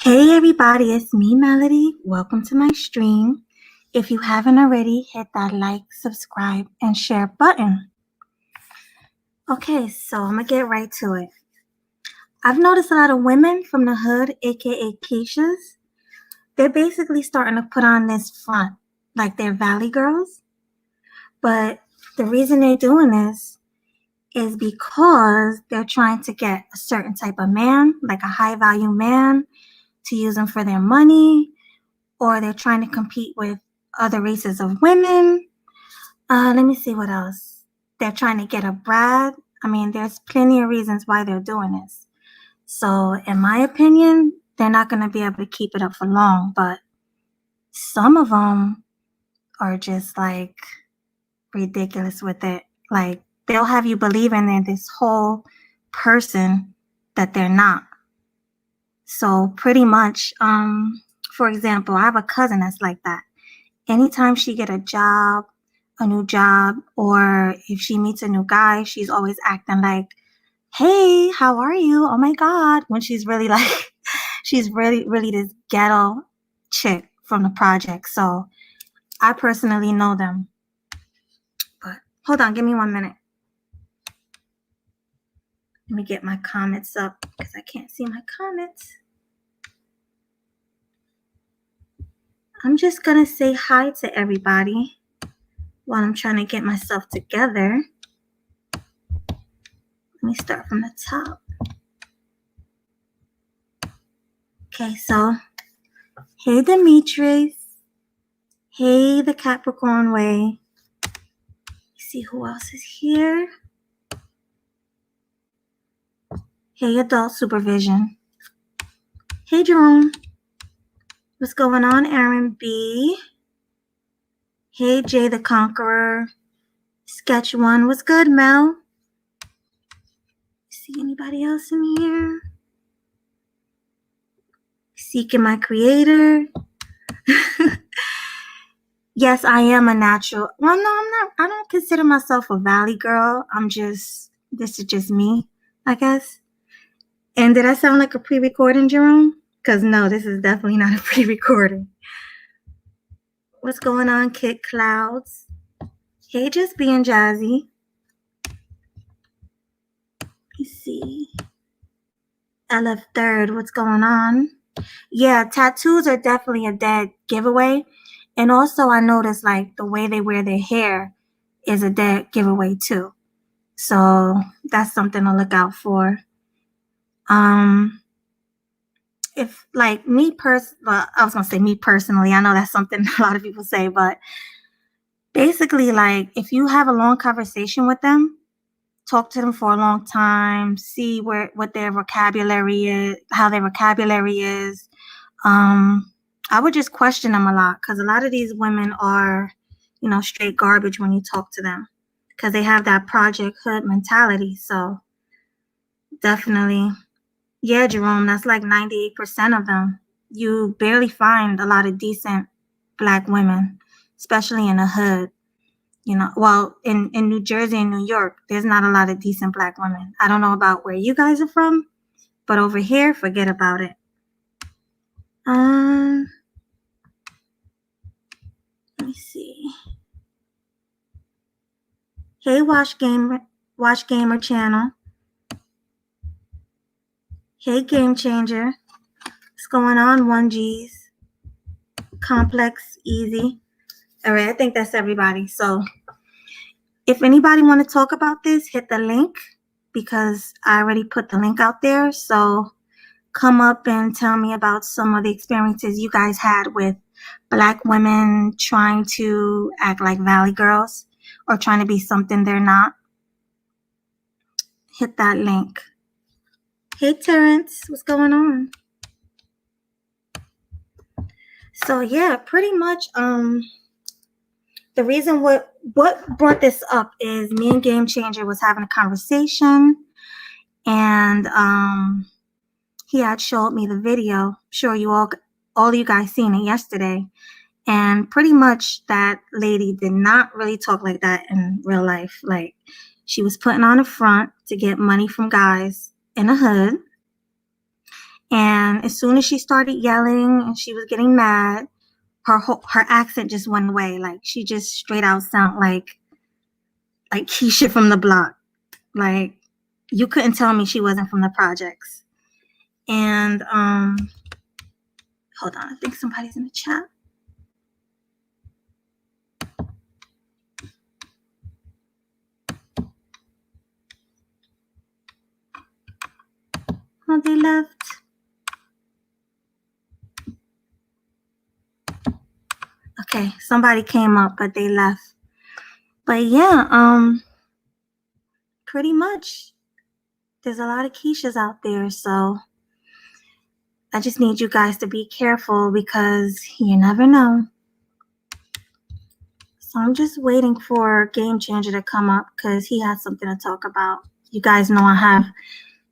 Hey everybody, it's me, Melody. Welcome to my stream. If you haven't already, hit that like, subscribe, and share button. Okay, so I'm gonna get right to it. I've noticed a lot of women from the hood, aka Keishas, they're basically starting to put on this front, like they're valley girls. But the reason they're doing this is because they're trying to get a certain type of man, like a high value man, to use them for their money, or they're trying to compete with other races of women. Let me see what else. They're trying to get a Brad. I mean, there's plenty of reasons why they're doing this. So, in my opinion, they're not going to be able to keep it up for long, but some of them are just like ridiculous with it. Like, they'll have you believing they're this whole person that they're not. So, pretty much, for example, I have a cousin that's like that. Anytime she get a new job, or if she meets a new guy, she's always acting like, hey, how are you? Oh my God. When she's really like, she's really this ghetto chick from the project. So I personally know them. But hold on, give me 1 minute. Let me get my comments up because I can't see my comments. I'm just going to say hi to everybody while I'm trying to get myself together. Let me start from the top. Okay, so hey Demetrius. Hey the Capricorn Way. Let's see who else is here. Hey Adult Supervision. Hey Jerome. What's going on, Aaron B? Hey Jay the Conqueror. Sketch One. What's good, Mel? See anybody else in here? Seeking my creator. Yes, I am a natural. Well, no, I'm not. I don't consider myself a valley girl. This is just me, I guess. And did I sound like a pre-recording, Jerome? Because no, this is definitely not a pre-recording. What's going on, Kid Clouds? Hey, just being jazzy. Let's see. LF Third, what's going on? Yeah, tattoos are definitely a dead giveaway. And also I noticed like the way they wear their hair is a dead giveaway too. So that's something to look out for. If like well, I was gonna say me personally, I know that's something a lot of people say, but basically like if you have a long conversation with them, talk to them for a long time, see what their vocabulary is, how their vocabulary is. I would just question them a lot because a lot of these women are, straight garbage when you talk to them because they have that project hood mentality. So definitely. Yeah, Jerome, that's like 98% of them. You barely find a lot of decent Black women, especially in the hood. Well, in New Jersey and New York, there's not a lot of decent Black women. I don't know about where you guys are from, but over here, forget about it. Let me see. Hey, Watch Gamer channel. Hey, Game Changer. What's going on, 1Gs? Complex, Easy. All right, I think that's everybody. So if anybody want to talk about this, hit the link because I already put the link out there. So come up and tell me about some of the experiences you guys had with Black women trying to act like Valley girls or trying to be something they're not. Hit that link. Hey, Terrence, what's going on? So yeah, pretty much the reason what brought this up is me and Game Changer was having a conversation, and he had showed me the video. I'm sure you all you guys seen it yesterday, and pretty much that lady did not really talk like that in real life. Like she was putting on a front to get money from guys in the hood. And as soon as she started yelling and she was getting mad, her accent just went away. Like she just straight out sound like Keisha from the block. Like you couldn't tell me she wasn't from the projects. And hold on, I think somebody's in the chat. Oh, they left. Okay, somebody came up, but they left. But yeah, pretty much there's a lot of Keishas out there, so I just need you guys to be careful because you never know. So I'm just waiting for Game Changer to come up because he has something to talk about. You guys know I have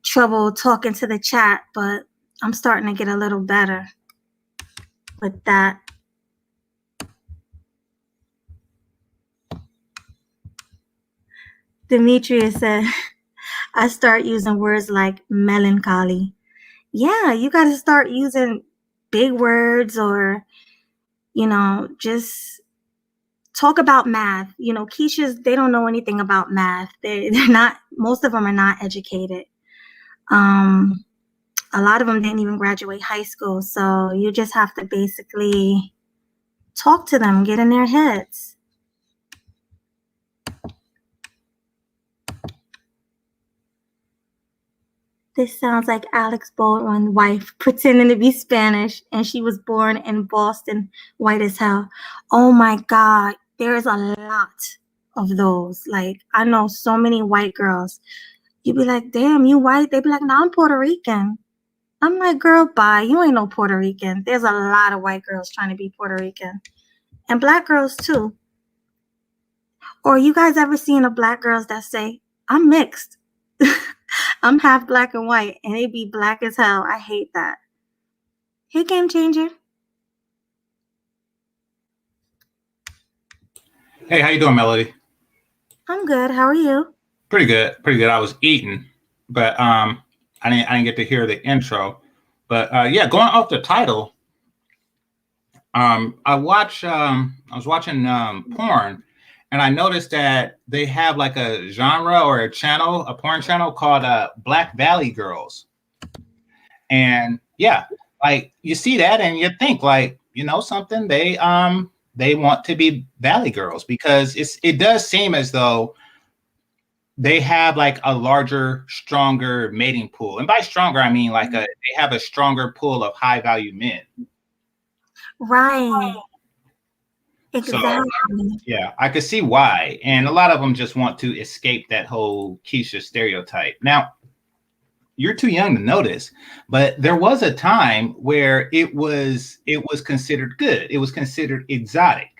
trouble talking to the chat, but I'm starting to get a little better with that. Demetrius said, I start using words like melancholy. Yeah, you got to start using big words or, just talk about math. Keisha's, they don't know anything about math. They're not, most of them are not educated. A lot of them didn't even graduate high school. So you just have to basically talk to them, get in their heads. This sounds like Alex Baldwin's wife pretending to be Spanish, and she was born in Boston, white as hell. Oh my God, there's a lot of those. Like, I know so many white girls. You be like, damn, you white? They be like, no, I'm Puerto Rican. I'm like, girl, bye. You ain't no Puerto Rican. There's a lot of white girls trying to be Puerto Rican. And black girls too. Or you guys ever seen a black girls that say, I'm mixed? I'm half black and white, and they be black as hell. I hate that. Hey, Game Changer. Hey, how you doing, Melody? I'm good. How are you? Pretty good. Pretty good. I was eating, but I didn't get to hear the intro. But yeah, going off the title, I was watching porn, and I noticed that they have like a genre or a porn channel called Black Valley Girls. And yeah, like you see that and you think like, something, they want to be Valley Girls because it does seem as though they have like a larger, stronger mating pool. And by stronger, I mean like they have a stronger pool of high value men. Right. Exactly. So, yeah, I could see why. And a lot of them just want to escape that whole Keisha stereotype. Now, you're too young to know this, but there was a time where it was considered good. It was considered exotic.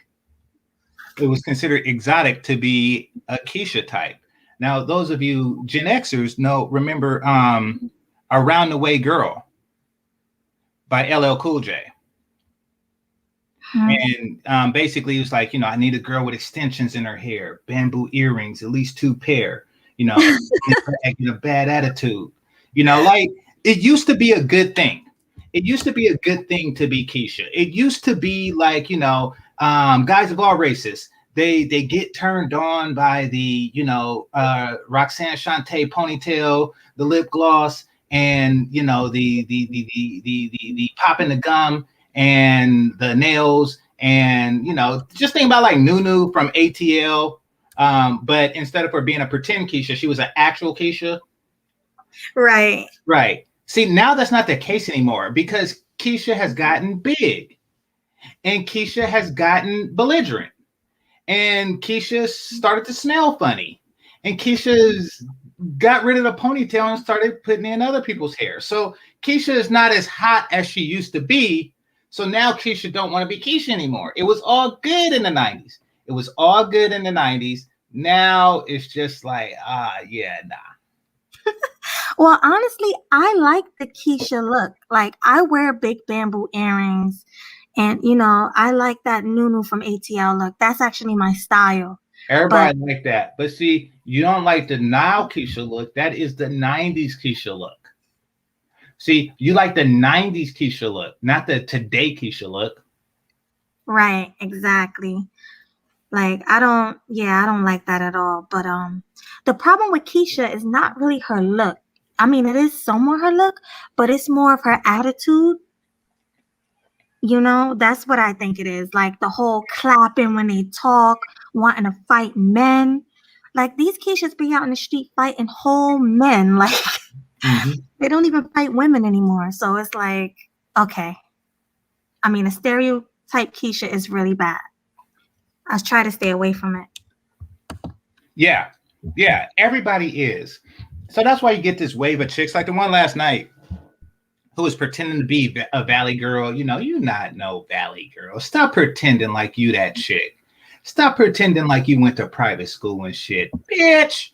It was considered exotic to be a Keisha type. Now, those of you Gen Xers remember Around the Way Girl by LL Cool J. And basically, it was like, I need a girl with extensions in her hair, bamboo earrings, at least 2 pair, acting a bad attitude. Like it used to be a good thing. It used to be a good thing to be Keisha. It used to be like, guys of all races, they get turned on by the, Roxanne Shante ponytail, the lip gloss, and the popping the gum and the nails, and just think about like Nunu from ATL, but instead of her being a pretend Keisha, she was an actual Keisha. Right. See, now that's not the case anymore because Keisha has gotten big, and Keisha has gotten belligerent, and Keisha started to smell funny, and Keisha's got rid of the ponytail and started putting in other people's hair. So Keisha is not as hot as she used to be. So now Keisha don't want to be Keisha anymore. It was all good in the 90s. Now it's just like, nah. Well, honestly, I like the Keisha look. Like, I wear big bamboo earrings, and I like that Nunu from ATL look. That's actually my style. Everybody like that. But see, you don't like the now Keisha look. That is the 90s Keisha look. See, you like the 90s Keisha look, not the today Keisha look. Right, exactly. Like I don't like that at all. But the problem with Keisha is not really her look. I mean, it is somewhat her look, but it's more of her attitude. You know, that's what I think it is. Like the whole clapping when they talk, wanting to fight men. Like these Keishas be out in the street fighting whole men. Like they don't even fight women anymore. So it's like, okay. I mean, a stereotype Keisha is really bad. I try to stay away from it. Yeah, everybody is. So that's why you get this wave of chicks like the one last night who was pretending to be a Valley girl. You know, you not no Valley girl. Stop pretending like you that chick. Stop pretending like you went to private school and shit, bitch.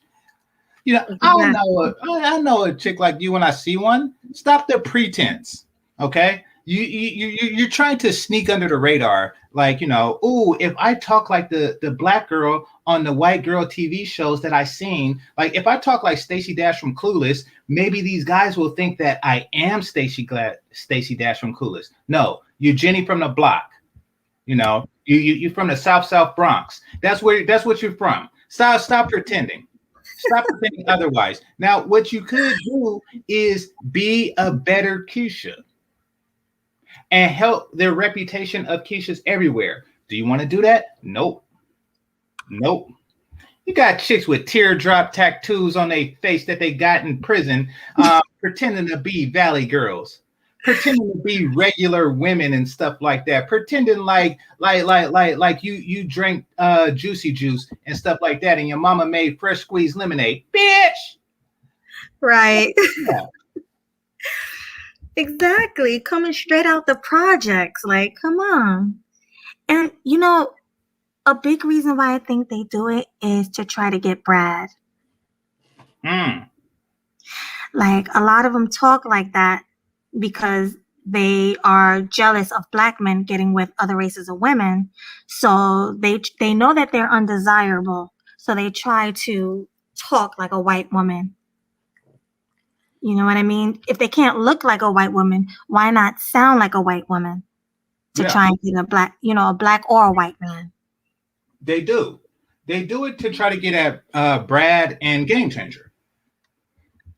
You know, I know a chick like you when I see one. Stop the pretense, okay? You're trying to sneak under the radar, like, you know, ooh, if I talk like the black girl on the white girl TV shows that I seen, like if I talk like Stacey Dash from Clueless, maybe these guys will think that I am Stacey Dash from Clueless. No, you're Jenny from the block. You know, you from the South Bronx. That's what you're from. Stop pretending. Stop pretending otherwise. Now, what you could do is be a better Keisha and help the reputation of Keishas everywhere. Do you want to do that? Nope. You got chicks with teardrop tattoos on their face that they got in prison, pretending to be Valley girls, pretending to be regular women and stuff like that, pretending like you drink juicy juice and stuff like that, and your mama made fresh squeezed lemonade, bitch. Right. Yeah. Exactly. Coming straight out the projects. Like, come on. And you know, a big reason why I think they do it is to try to get Brad. Like a lot of them talk like that because they are jealous of black men getting with other races of women. So they know that they're undesirable. So they try to talk like a white woman. You know what I mean? If they can't look like a white woman, why not sound like a white woman to try and get a black or a white man? They do. They do it to try to get at Brad and Game Changer.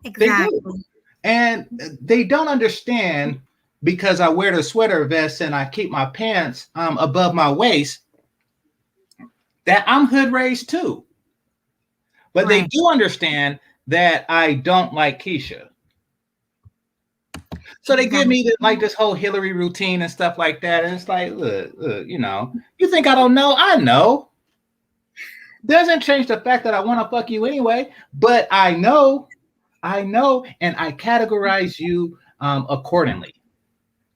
Exactly. They do. And they don't understand, because I wear the sweater vest and I keep my pants above my waist, that I'm hood raised too. But They do understand that I don't like Keisha. So they give me this whole Hillary routine and stuff like that. And it's like, look, you know, you think I don't know? I know. Doesn't change the fact that I want to fuck you anyway, but I know, and I categorize you accordingly.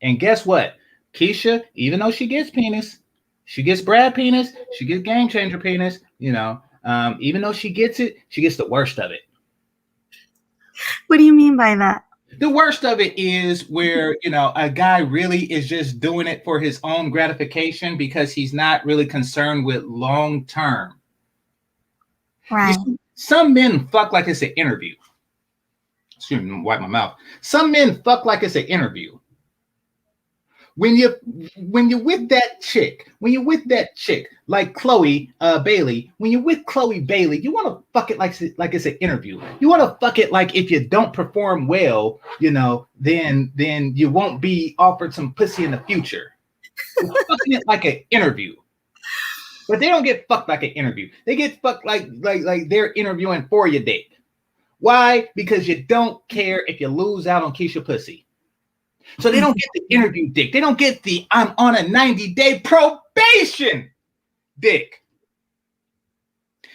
And guess what? Keisha, even though she gets penis, she gets Brad penis, she gets Game Changer penis, you know, even though she gets it, she gets the worst of it. What do you mean by that? The worst of it is where, you know, a guy really is just doing it for his own gratification because he's not really concerned with long term. Right. Some men fuck like it's an interview. Excuse me, wipe my mouth. Some men fuck like it's an interview. When you're with that chick, like Chloe Bailey, when you're with Chloe Bailey, you want to fuck it like it's an interview. You want to fuck it like if you don't perform well, you know, then you won't be offered some pussy in the future. You're fucking it like an interview. But they don't get fucked like an interview. They get fucked like they're interviewing for your dick. Why? Because you don't care if you lose out on Keisha pussy. So they don't get the interview dick. They don't get the I'm on a 90-day probation dick.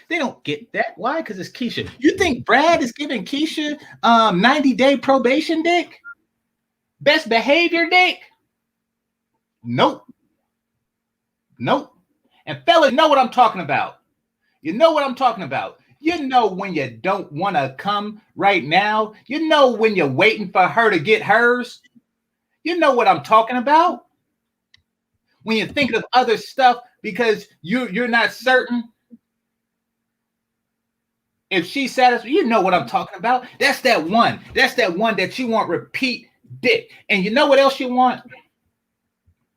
They don't get that. Why? Because it's Keisha. You think Brad is giving Keisha 90-day probation dick? Best behavior dick? Nope. And fellas, know what I'm talking about. You know what I'm talking about. You know when you don't want to come right now. You know when you're waiting for her to get hers. You know what I'm talking about. When you're thinking of other stuff because you're not certain if she's satisfied. You know what I'm talking about. That's that one. That's that one that you want repeat Dick. And you know what else you want?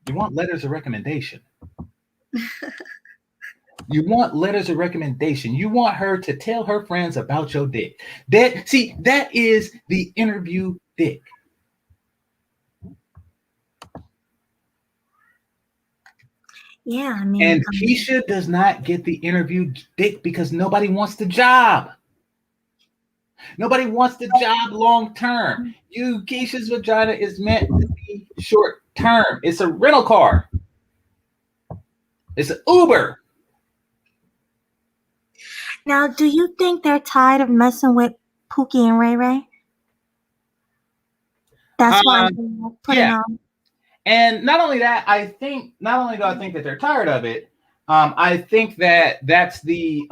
You want letters of recommendation. You want letters of recommendation. You want her to tell her friends about your dick. That is the interview dick. Yeah, I mean, And Keisha does not get the interview dick because nobody wants the job. Nobody wants the job long term. Keisha's vagina is meant to be short term. It's a rental car. It's an Uber. now, do you think they're tired of messing with Pookie and Ray Ray? That's why they're putting on. And not only that, not only do I think that they're tired of it, I think that that's the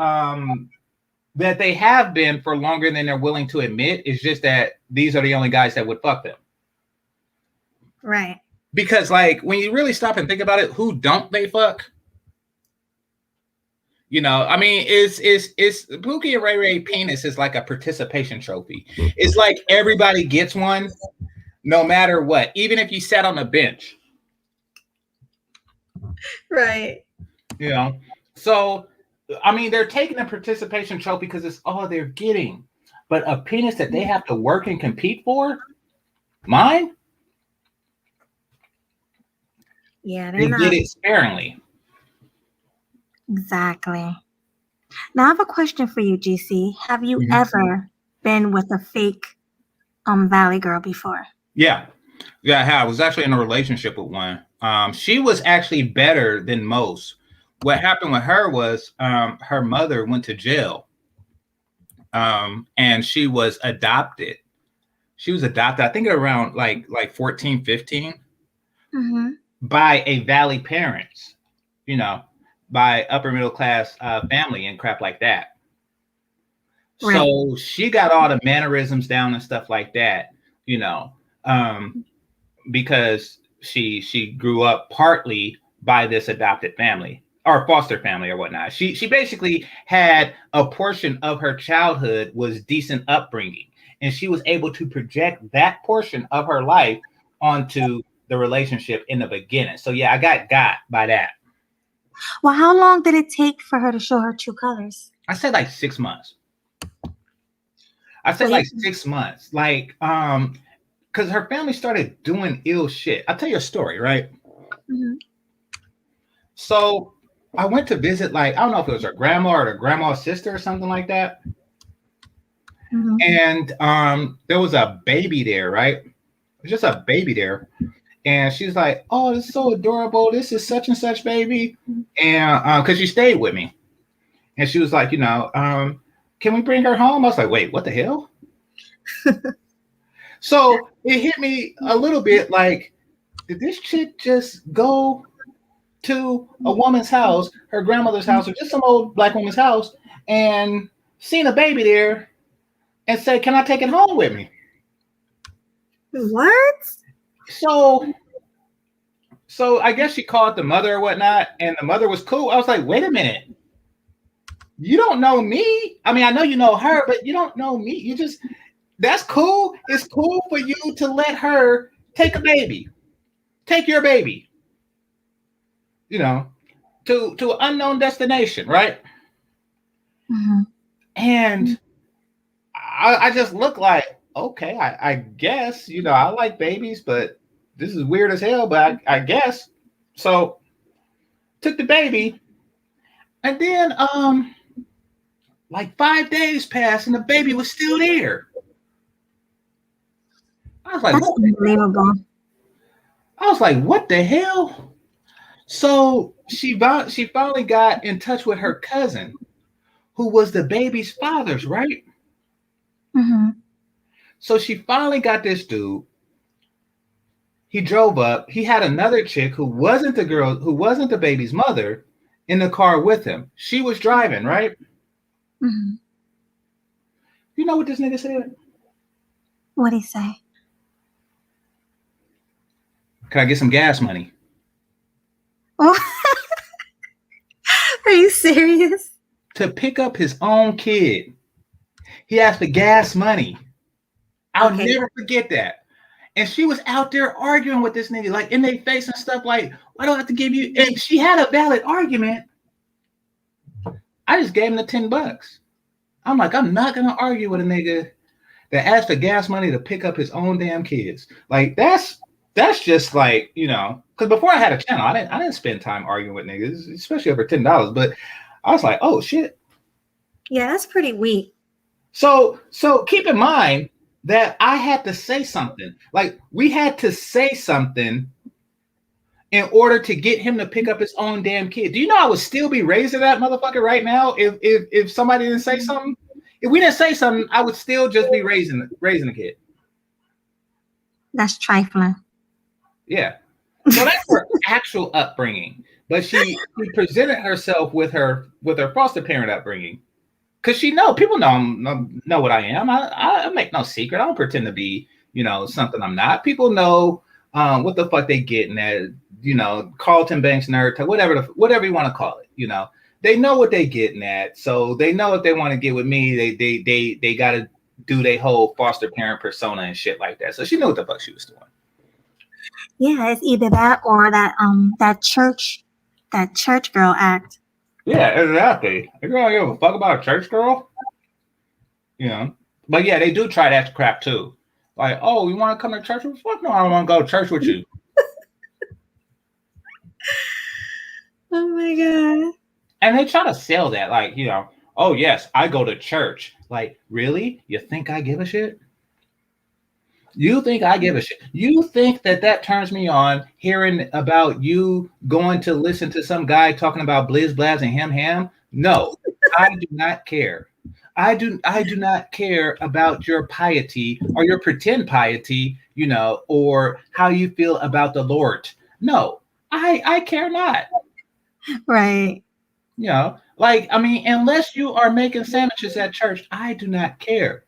that they have been for longer than they're willing to admit. It's just that these are the only guys that would fuck them. Right. Because like when you really stop and think about it, who don't they fuck? You know, I mean, it's Pookie and Ray Ray penis is like a participation trophy. It's like everybody gets one, no matter what, even if you sat on a bench. Right. You know, so I mean, they're taking a participation trophy because it's all they're getting. But a penis that they have to work and compete for, mine? Yeah, they get it sparingly. Exactly. Now I have a question for you, GC. Have you ever been with a fake Valley girl before? Yeah, I have. I was actually in a relationship with one. She was actually better than most. What happened with her was her mother went to jail, and she was adopted. She was adopted, I think around like 14, 15, by a Valley parents, you know, by upper middle class family and crap like that. Right. So she got all the mannerisms down and stuff like that, you know, because she grew up partly by this adopted family or foster family or whatnot. She basically had a portion of her childhood was decent upbringing, and she was able to project that portion of her life onto the relationship in the beginning. So yeah, I got by that. Well, how long did it take for her to show her true colors? I said like 6 months. Like 6 months. Like, because her family started doing ill shit. I'll tell you a story, right? So I went to visit, like, I don't know if it was her grandma or her grandma's sister or something like that. And there was a baby there, right? It was just a baby there. And she's like, oh, this is so adorable. This is such and such baby. And because she stayed with me. And she was like, you know, can we bring her home? I was like, wait, what the hell? So it hit me a little bit like, did this chick just go to a woman's house, her grandmother's house, or just some old black woman's house, and seen a baby there and said, can I take it home with me? What? So I guess she called the mother or whatnot, and the mother was cool. I was like, wait a minute. You don't know me. I mean, I know you know her, but you don't know me. You just, that's cool. It's cool for you to let her take a baby. Take your baby. You know, to an unknown destination, right? And I just look like, okay, I guess, you know, I like babies, but this is weird as hell, but I guess. So took the baby, and then like 5 days passed and the baby was still there. I was like, that's unbelievable. I was like, what the hell? So she finally got in touch with her cousin, who was the baby's father's, right? So she finally got this dude. He drove up. He had another chick who wasn't the baby's mother in the car with him. She was driving, right? You know what this nigga said? What'd he say? Can I get some gas money? Oh, are you serious? To pick up his own kid. He asked for gas money. I'll never forget that. And she was out there arguing with this nigga, like in their face and stuff, like, why do I have to give you? And she had a valid argument. I just gave him the $10. I'm like, I'm not gonna argue with a nigga that asked for gas money to pick up his own damn kids. Like that's just like, you know, because before I had a channel, I didn't spend time arguing with niggas, especially over $10. But I was like, oh shit. Yeah, that's pretty weak. So keep in mind that I had to say something. Like we had to say something in order to get him to pick up his own damn kid. Do you know I would still be raising that motherfucker right now if somebody didn't say something? If we didn't say something, I would still just be raising a kid. That's trifling. Yeah. So that's her actual upbringing. But she presented herself with her foster parent upbringing. Because people know what I am. I make no secret. I don't pretend to be, you know, something I'm not. People know what the fuck they getting at, you know, Carlton Banks nerd, whatever you want to call it, you know. They know what they getting at. So they know if they want to get with me, they got to do their whole foster parent persona and shit like that. So she knew what the fuck she was doing. Yeah, it's either that or that church girl act. Yeah, exactly. You don't give a fuck about a church girl? You know. But yeah, they do try that crap too. Like, oh, you want to come to church with us? Fuck no, I don't want to go to church with you. Oh my god. And they try to sell that, like, you know, oh yes, I go to church. Like, really? You think I give a shit? You think I give a shit? You think that turns me on hearing about you going to listen to some guy talking about blizz blaz and ham? No, I do not care. I do not care about your piety or your pretend piety, you know, or how you feel about the Lord. No, I care not. Right. You know, like, I mean, unless you are making sandwiches at church, I do not care.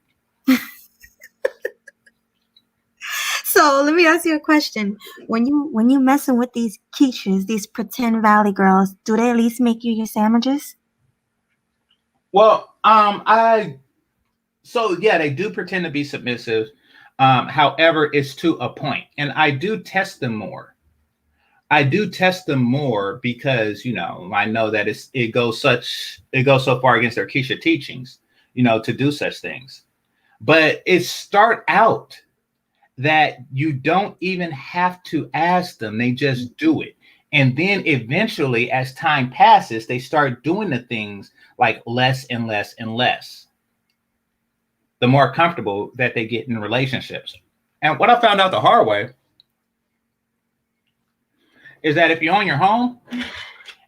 So let me ask you a question. When you messing with these Keishas, these pretend valley girls, do they at least make you your sandwiches? Well, so yeah, they do pretend to be submissive. However, it's to a point, and I do test them more. Because, you know, I know that it goes so far against their Keisha teachings, you know, to do such things. But it start out that you don't even have to ask them; they just do it. And then eventually, as time passes, they start doing the things like less and less and less, the more comfortable that they get in relationships. And what I found out the hard way is that if you own your home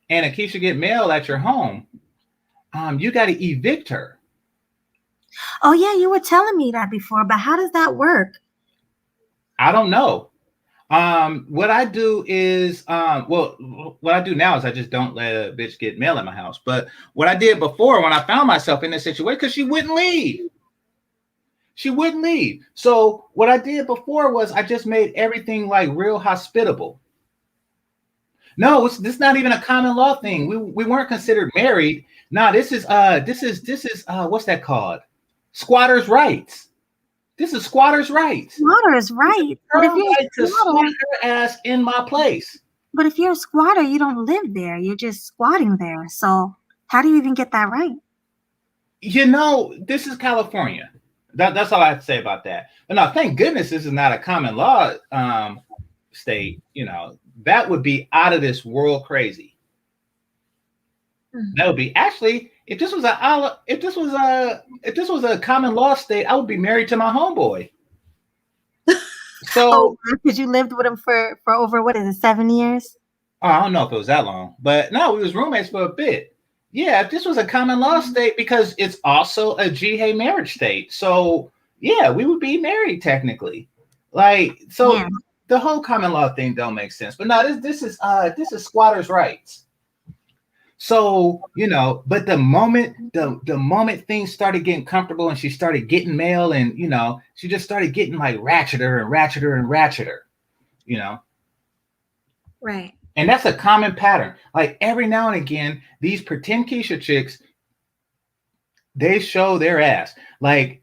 and Keisha get mail at your home, you got to evict her. Oh yeah, you were telling me that before, but how does that work? I don't know. What I do is, what I do now is I just don't let a bitch get mail at my house. But what I did before, when I found myself in this situation, because she wouldn't leave. So what I did before was I just made everything like real hospitable. No, this is not even a common law thing. We weren't considered married. No, this is what's that called? Squatters' rights. This is squatters' rights. Squatters' rights. Her right to squat her ass in my place. But if you're a squatter, you don't live there. You're just squatting there. So how do you even get that right? You know, this is California. That's all I have to say about that. But no, thank goodness this is not a common law state. You know, that would be out of this world crazy. That would be actually, if this was a common law state, I would be married to my homeboy. So because you lived with him for over, what is it, 7 years? Oh, I don't know if it was that long, but no, we was roommates for a bit. Yeah, if this was a common law state, because it's also a GHA marriage state. So yeah, we would be married technically. Like, so yeah. The whole common law thing don't make sense. But no, this is squatters' rights. So, you know, but the moment things started getting comfortable and she started getting mail, and, you know, she just started getting like ratcheter and ratcheter and ratcheter, you know. Right. And that's a common pattern. Like every now and again, these pretend Keisha chicks, they show their ass. Like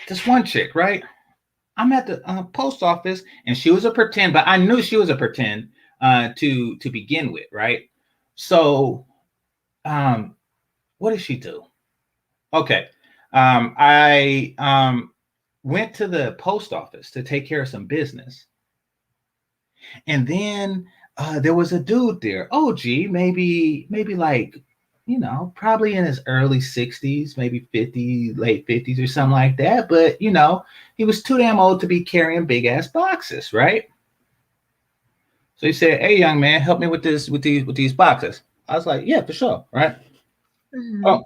this one chick, right? I'm at the post office, and she was a pretend, but I knew she was a pretend to begin with, right? So, um, what did she do? Okay, I went to the post office to take care of some business, and then there was a dude there. Oh, gee, maybe like probably in his early 60s, maybe 50, late 50s or something like that. But he was too damn old to be carrying big ass boxes, right? So he said, "Hey, young man, help me with these boxes." I was like, "Yeah, for sure, right?" Mm-hmm. Oh,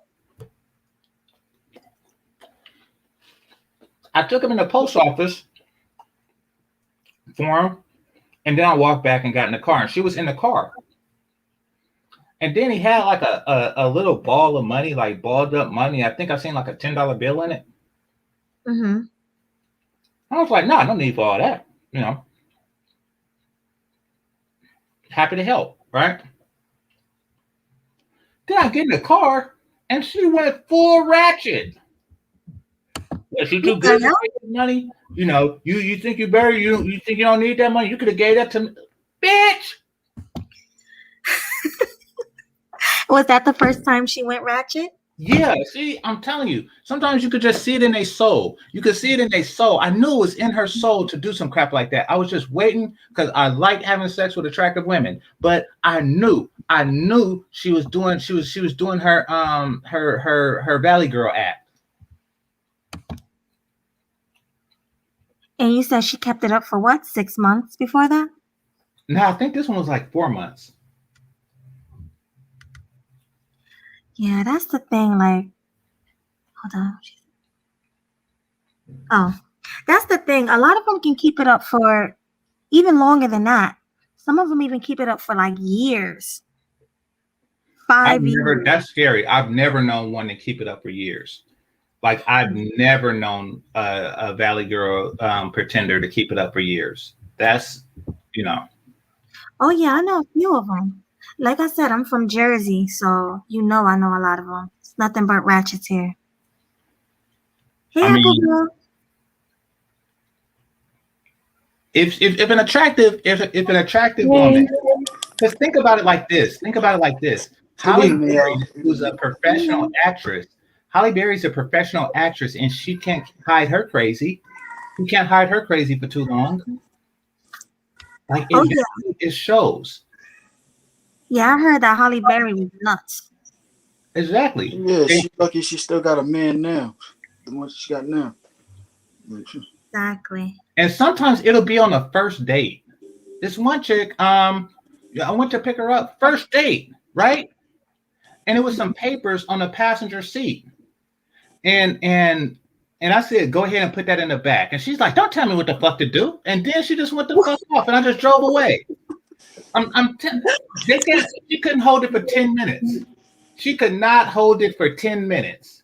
I took him in the post office for him, and then I walked back and got in the car, and she was in the car. And then he had like a little ball of money, like balled up money. I think I seen like a $10 bill in it. Mm-hmm. I was like, "No, no need for all that. Happy to help, right?" Then I get in the car, and she went full ratchet. Yeah, she too What good the to hell? take the money. You think you better? You think you don't need that money? You could have gave that to me, bitch. Was that the first time she went ratchet? Yeah, see, I'm telling you, sometimes you could just see it in their soul. You could see it in their soul. I knew it was in her soul to do some crap like that. I was just waiting because I like having sex with attractive women, but I knew she was doing her Valley Girl act. And you said she kept it up for what, 6 months before that? Now I think this one was like 4 months. Yeah, that's the thing. Like, hold on. Oh, that's the thing. A lot of them can keep it up for even longer than that. Some of them even keep it up for like years, I've 5 years. never. That's scary. I've never known one to keep it up for years. Like I've never known a Valley Girl pretender to keep it up for years. That's you know. Oh yeah, I know a few of them. Like I said, I'm from Jersey, so I know a lot of them. It's nothing but ratchets here. Hey, I Apple mean, Girl. if an attractive woman, Hey, just think about it like this. Think about it like this. Good Halle evening, Berry, y'all. who's a professional actress. Halle Berry's a professional actress, and she can't hide her crazy. She can't hide her crazy for too long. Like Oh yeah, it shows. yeah. I heard that Holly Berry was nuts. Exactly. Yeah, And, she lucky she still got a man now. The one she got now. Exactly. and sometimes it'll be on the first date. This one chick, yeah, I went to pick her up, first date, right? And it was some papers on the passenger seat. And I said, "Go ahead and put that in the back." And she's like, "Don't tell me what the fuck to do." And then she just went the fuck off, and I just drove away. They can't. She couldn't hold it for 10 minutes. She could not hold it for 10 minutes.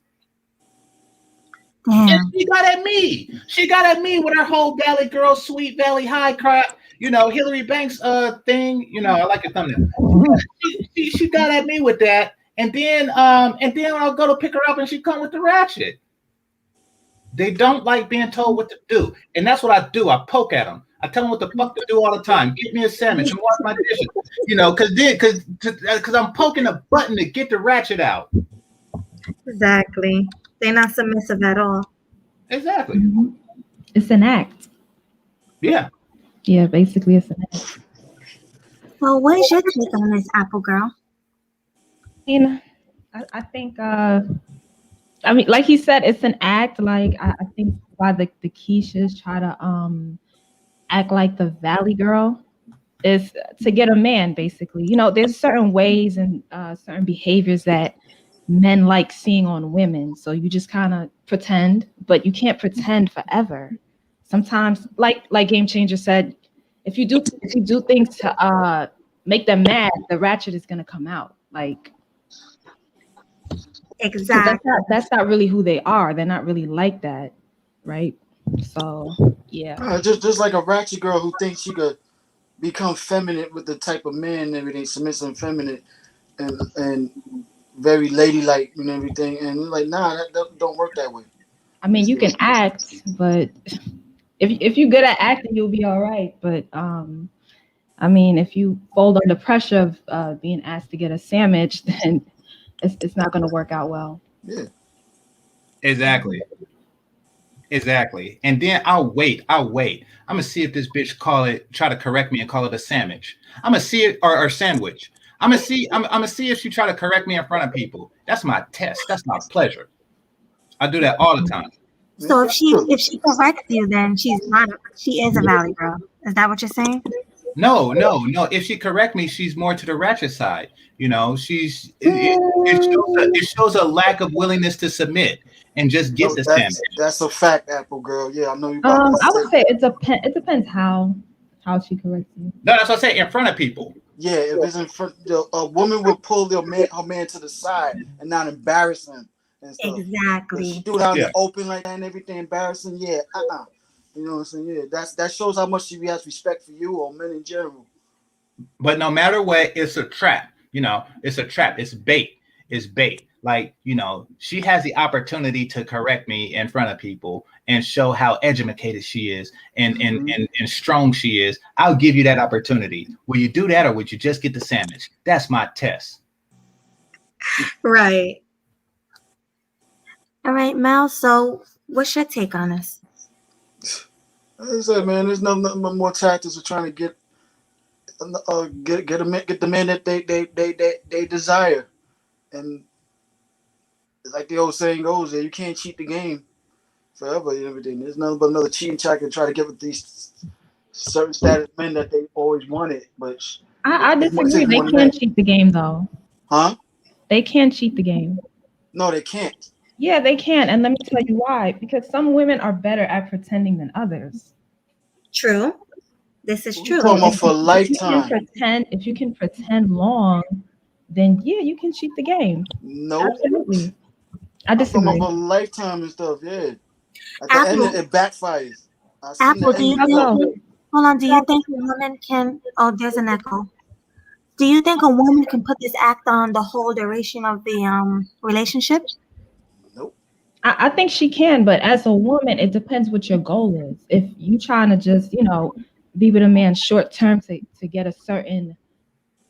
And Damn. she got at me. She got at me with her whole Valley Girl, Sweet Valley High crap. Hillary Banks thing. I like your thumbnail. She got at me with that, and then I'll go to pick her up, and she come with the ratchet. They don't like being told what to do, and that's what I do. I poke at them. I tell them what the fuck to do all the time. Get me a sandwich and wash my dishes. Because I'm poking a button to get the ratchet out. Exactly. They're not submissive at all. Exactly. it's an act. Yeah. Yeah, basically it's an act. So, what is your take on this, Apple Girl? I think like he said, it's an act. Like I think why the Keishas try to act like the Valley Girl is to get a man, basically. There's certain ways and certain behaviors that men like seeing on women. So you just kind of pretend, but you can't pretend forever. Sometimes, like Game Changer said, if you do things to make them mad, the ratchet is gonna come out. Like, 'cause Exactly. that's not really who they are. They're not really like that, right? So yeah. Just like a ratchet girl who thinks she could become feminine with the type of man and everything, submissive and feminine and very ladylike and everything. And like, nah, that don't work that way. I mean, you can act, but if you're good at acting, you'll be all right. But I mean, if you fold under pressure of being asked to get a sandwich, then it's not going to work out well. Yeah. Exactly. Exactly. And then I'll wait. I'm gonna see if this bitch try to correct me and call it a sandwich. I'm gonna see it or sandwich. I'm gonna see if she try to correct me in front of people. That's my test. That's my pleasure. I do that all the time. So if she corrects you, then she is a valley girl. Is that what you're saying? No. If she correct me, she's more to the ratchet side. You know, it shows a lack of willingness to submit and just get the sandwich. That's a fact, Apple girl. Yeah, I know you. I would say it depends how she corrects you. No, that's what I say, in front of people. Yeah, if it's in front, a woman would pull her man to the side and not embarrass him and stuff. Exactly. If she do it out in the open like that and everything, embarrassing. Yeah, You know what I'm saying? Yeah, that shows how much she has respect for you or men in general. But no matter what, it's a trap. You know, it's a trap. It's bait. Like, you know, she has the opportunity to correct me in front of people and show how educated she is and strong she is. I'll give you that opportunity. Will you do that, or would you just get the sandwich? That's my test. Right. All right, Mel. So what's your take on this? Like I said, man, there's no more tactics of trying to get the men that they desire. And like the old saying goes, you can't cheat the game forever and everything. There's nothing but another cheating track and try to get with these certain status men that they always wanted. But I disagree. They can cheat the game though. Huh? They can cheat the game. No, they can't. Yeah, they can. And let me tell you why. Because some women are better at pretending than others. True. This is true. Talking about for a lifetime. If you can pretend long, then yeah, you can cheat the game. No. Absolutely. I disagree. For a lifetime and stuff, yeah. At the end, it backfires. Apple, do you think? Hold on. Do you think a woman can? Oh, there's an echo. Do you think a woman can put this act on the whole duration of the relationship? Nope. I think she can, but as a woman, it depends what your goal is. If you trying to just, be with a man short term to get a certain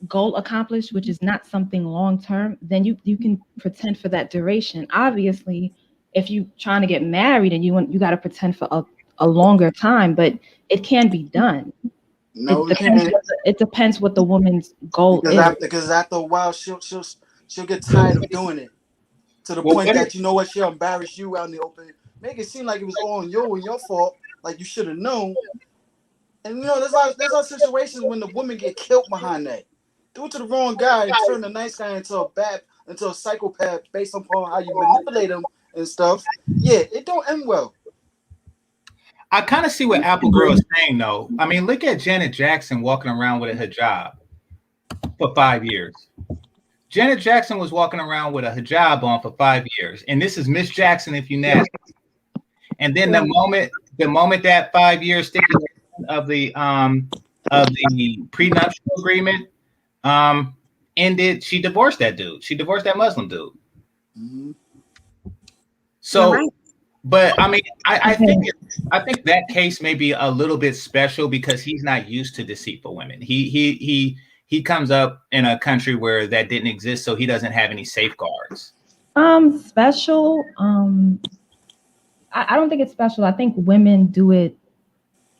goal accomplished, which is not something long term, then you can pretend for that duration. Obviously, if you trying to get married and you got to pretend for a longer time, but it can be done. No, it depends what the woman's goal is. Because after a while, she'll get tired of doing it to the point that she'll embarrass you out in the open, make it seem like it was all on you and your fault, like you should have known. And there's our situations when the woman get killed behind that. Do it to the wrong guy and turn the nice guy into a psychopath based upon how you manipulate him and stuff. Yeah, it don't end well. I kind of see what Apple Girl is saying, though. I mean, look at Janet Jackson walking around with a hijab for 5 years. Janet Jackson was walking around with a hijab on for 5 years, and this is Miss Jackson, if you nasty. And then the moment that 5 years stipulation of the prenuptial agreement ended, she divorced that dude. She divorced that Muslim dude. Mm-hmm. So. Right. But I mean, I think that case may be a little bit special because he's not used to deceitful women. He comes up in a country where that didn't exist, so he doesn't have any safeguards. Special. I don't think it's special. I think women do it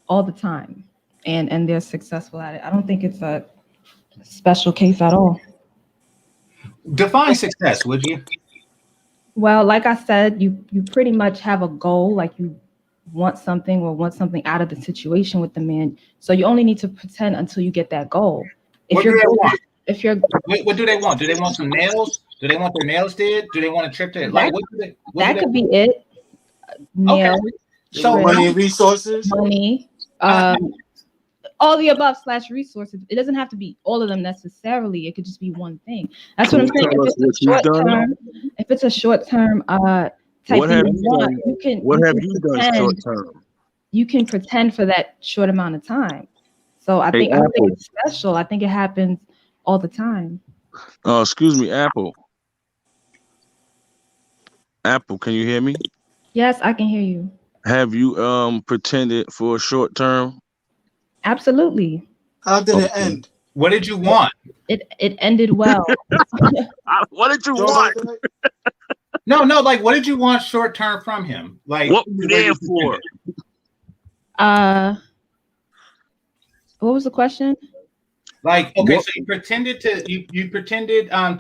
all the time, and they're successful at it. I don't think it's a special case at all. Define success, would you? Well, like I said, you pretty much have a goal, like you want something out of the situation with the man. So you only need to pretend until you get that goal. What do they want? What do they want? Do they want some nails? Do they want their nails did? Do they want a trip to like what do they? That could be it. Nails. Okay. So money and resources. Money. All the above / resources. It doesn't have to be all of them necessarily. It could just be one thing. That's what I'm saying. If it's a short term type thing what have you done short term? You can pretend for that short amount of time. So I don't think it's special. I think it happens all the time. Excuse me, Apple. Apple, can you hear me? Yes, I can hear you. Have you pretended for a short term? Absolutely. How did it end? What did you want? It ended well. What did you Joe, want? No, like what did you want short term from him? Like What were you there for? What was the question? Like, okay, so you pretended to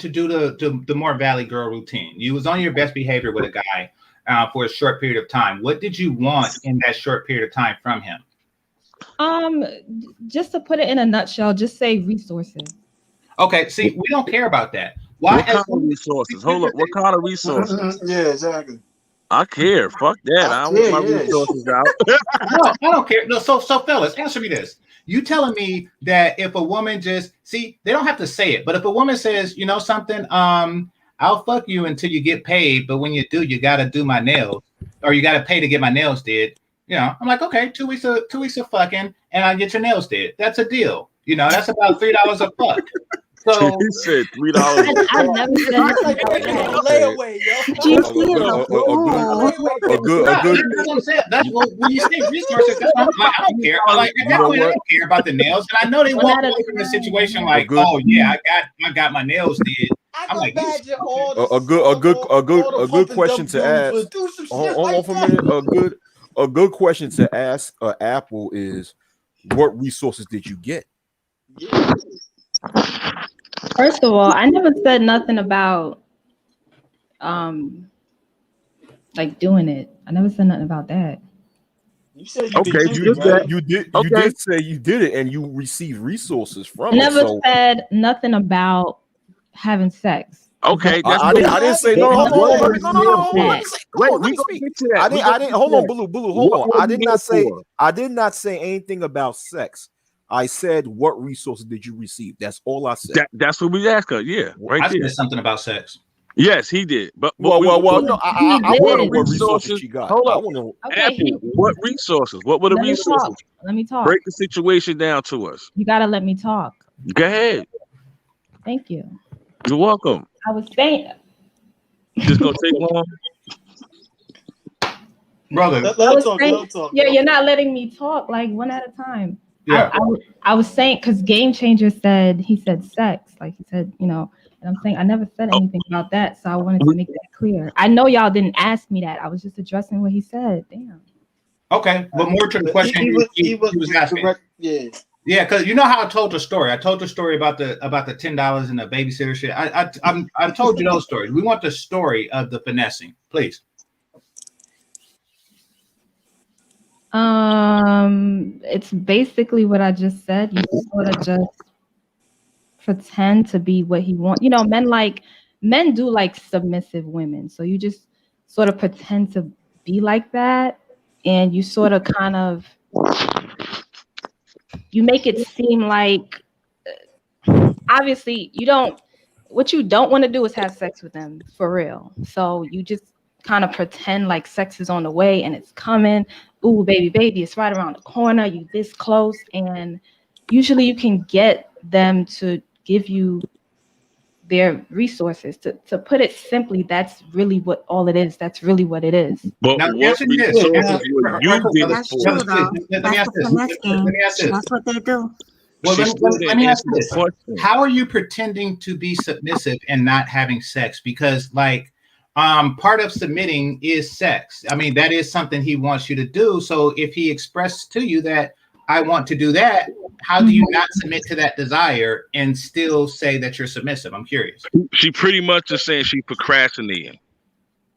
do the more Valley Girl routine. You was on your best behavior with a guy for a short period of time. What did you want in that short period of time from him? Just to put it in a nutshell, just say resources. Okay, see, we don't care about that. Why? What kind of resources? Hold up. What kind of resources? Yeah, exactly. I care. Fuck that. I want my resources out. No, I don't care. No, so fellas, answer me this. You telling me that if a woman just they don't have to say it, but if a woman says, you know something, I'll fuck you until you get paid, but when you do, you gotta do my nails, or you gotta pay to get my nails did. You know, I'm like, okay, 2 weeks of fucking, and I get your nails did. That's a deal. You know, that's about $3 a fuck. So he said $3. I never said nothing about that. Layaway, That's what I'm saying. That's what when you say resources. That's what I don't care. Like at that point, I don't care about the nails, and I know they walk away from the situation like, oh yeah, I got my nails did. I'm like, a good question to ask. Hold on for a minute. A good question to ask Apple is, what resources did you get? First of all, I never said nothing about like doing it. I never said nothing about that. You said you did say you did it and you received resources from I never it. said nothing about having sex. Okay, I didn't say no. Hold on. I didn't. Hold on, Blue. Hold on. I did not say anything about sex. I said, what resources did you receive? That's all I said. That's what we asked her. Yeah, right. I there. said something about sex. Yes, he did. But no. I want to know what resources she got. Hold on. I want to. Okay, what resources? What were the resources? Let me talk. Break the situation down to us. You gotta let me talk. Go ahead. Thank you. You're welcome. I was saying. Just gonna take long, brother. Let talk. Yeah, you're not letting me talk. Like one at a time. Yeah. I was saying because Game Changer said sex, like he said, you know, and I'm saying I never said anything about that, so I wanted to make that clear. I know y'all didn't ask me that. I was just addressing what he said. Damn. Okay, but more to the question he was asking. Yeah, because you know how I told the story. I told the story about the $10 and the babysitter shit. I told you those stories. We want the story of the finessing, please. It's basically what I just said. You sort of just pretend to be what he wants. You know, men do like submissive women. So you just sort of pretend to be like that, and you sort of kind of you make it seem like obviously what you don't want to do is have sex with them for real. So you just kind of pretend like sex is on the way and it's coming. Ooh, baby, it's right around the corner. You this close, and usually you can get them to give you their resources. To put it simply, that's really what all it is. That's really what it is. But now, what resources would you do That's true, though. That's the finesse game. That's what they do. Well, let me ask this. How are you pretending to be submissive and not having sex? Because part of submitting is sex. I mean, that is something he wants you to do. So if he expressed to you that I want to do that, how do you not submit to that desire and still say that you're submissive? I'm curious. She pretty much is saying she's procrastinating.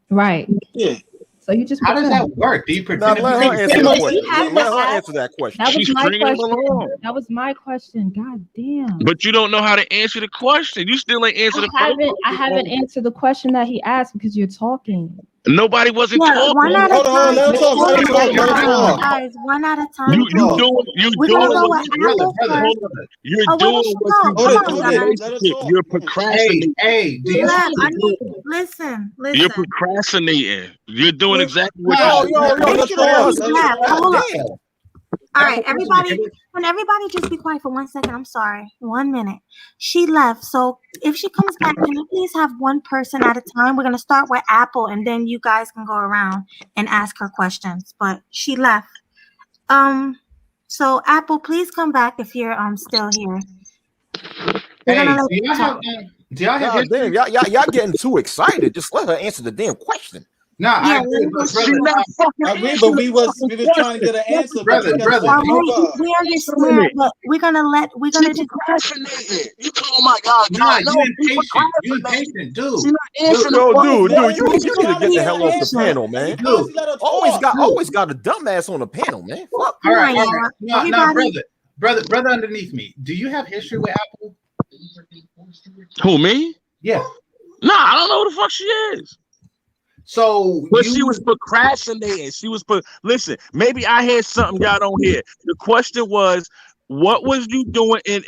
Right. Yeah. So you just how does that work? Do you pretend? Let her answer that question. Let her answer that question. That was my question. That was my question. God damn. But you don't know how to answer the question. You still ain't answered the question. I haven't answered the question that he asked because you're talking. Nobody wasn't talking. One at a time. Let her talk. Guys, one at a time. You're doing You're procrastinating. Hey, listen. You're procrastinating. You're doing exactly what you're All right, everybody, can everybody just be quiet for 1 second? I'm sorry. 1 minute. She left. So if she comes back, can you please have one person at a time? We're going to start with Apple, and then you guys can go around and ask her questions. But she left. So Apple, please come back if you're still here. We're Hey, gonna let do you y'all have, talk. do y'all have God damn, y'all getting too excited. Just let her answer the damn question. No, I agree, Yeah, but She brother, not fucking I agree, answering but the we was fucking trying to get an answer, but brother, you kept brother, saying All right, quota. we understand, but we're gonna She just procrastinating. You oh my God, nah, God, no, you she impatient. You procrastinating. impatient, dude. She not answering the Yo, fucking dude, Man, you we need to trying to get the get hell an off the answer, panel, and man. you Dude, constantly let her Always talk. got a dumbass on the panel, man. Fuck. All right, Come all on, right. y'all. No, Everybody, brother underneath me. Do you have history with Apple? Who, me? Yeah. Nah, I don't know who the fuck she is. So But she was procrastinating. She was listen, maybe I had something y'all don't hear. The question was, what was you doing where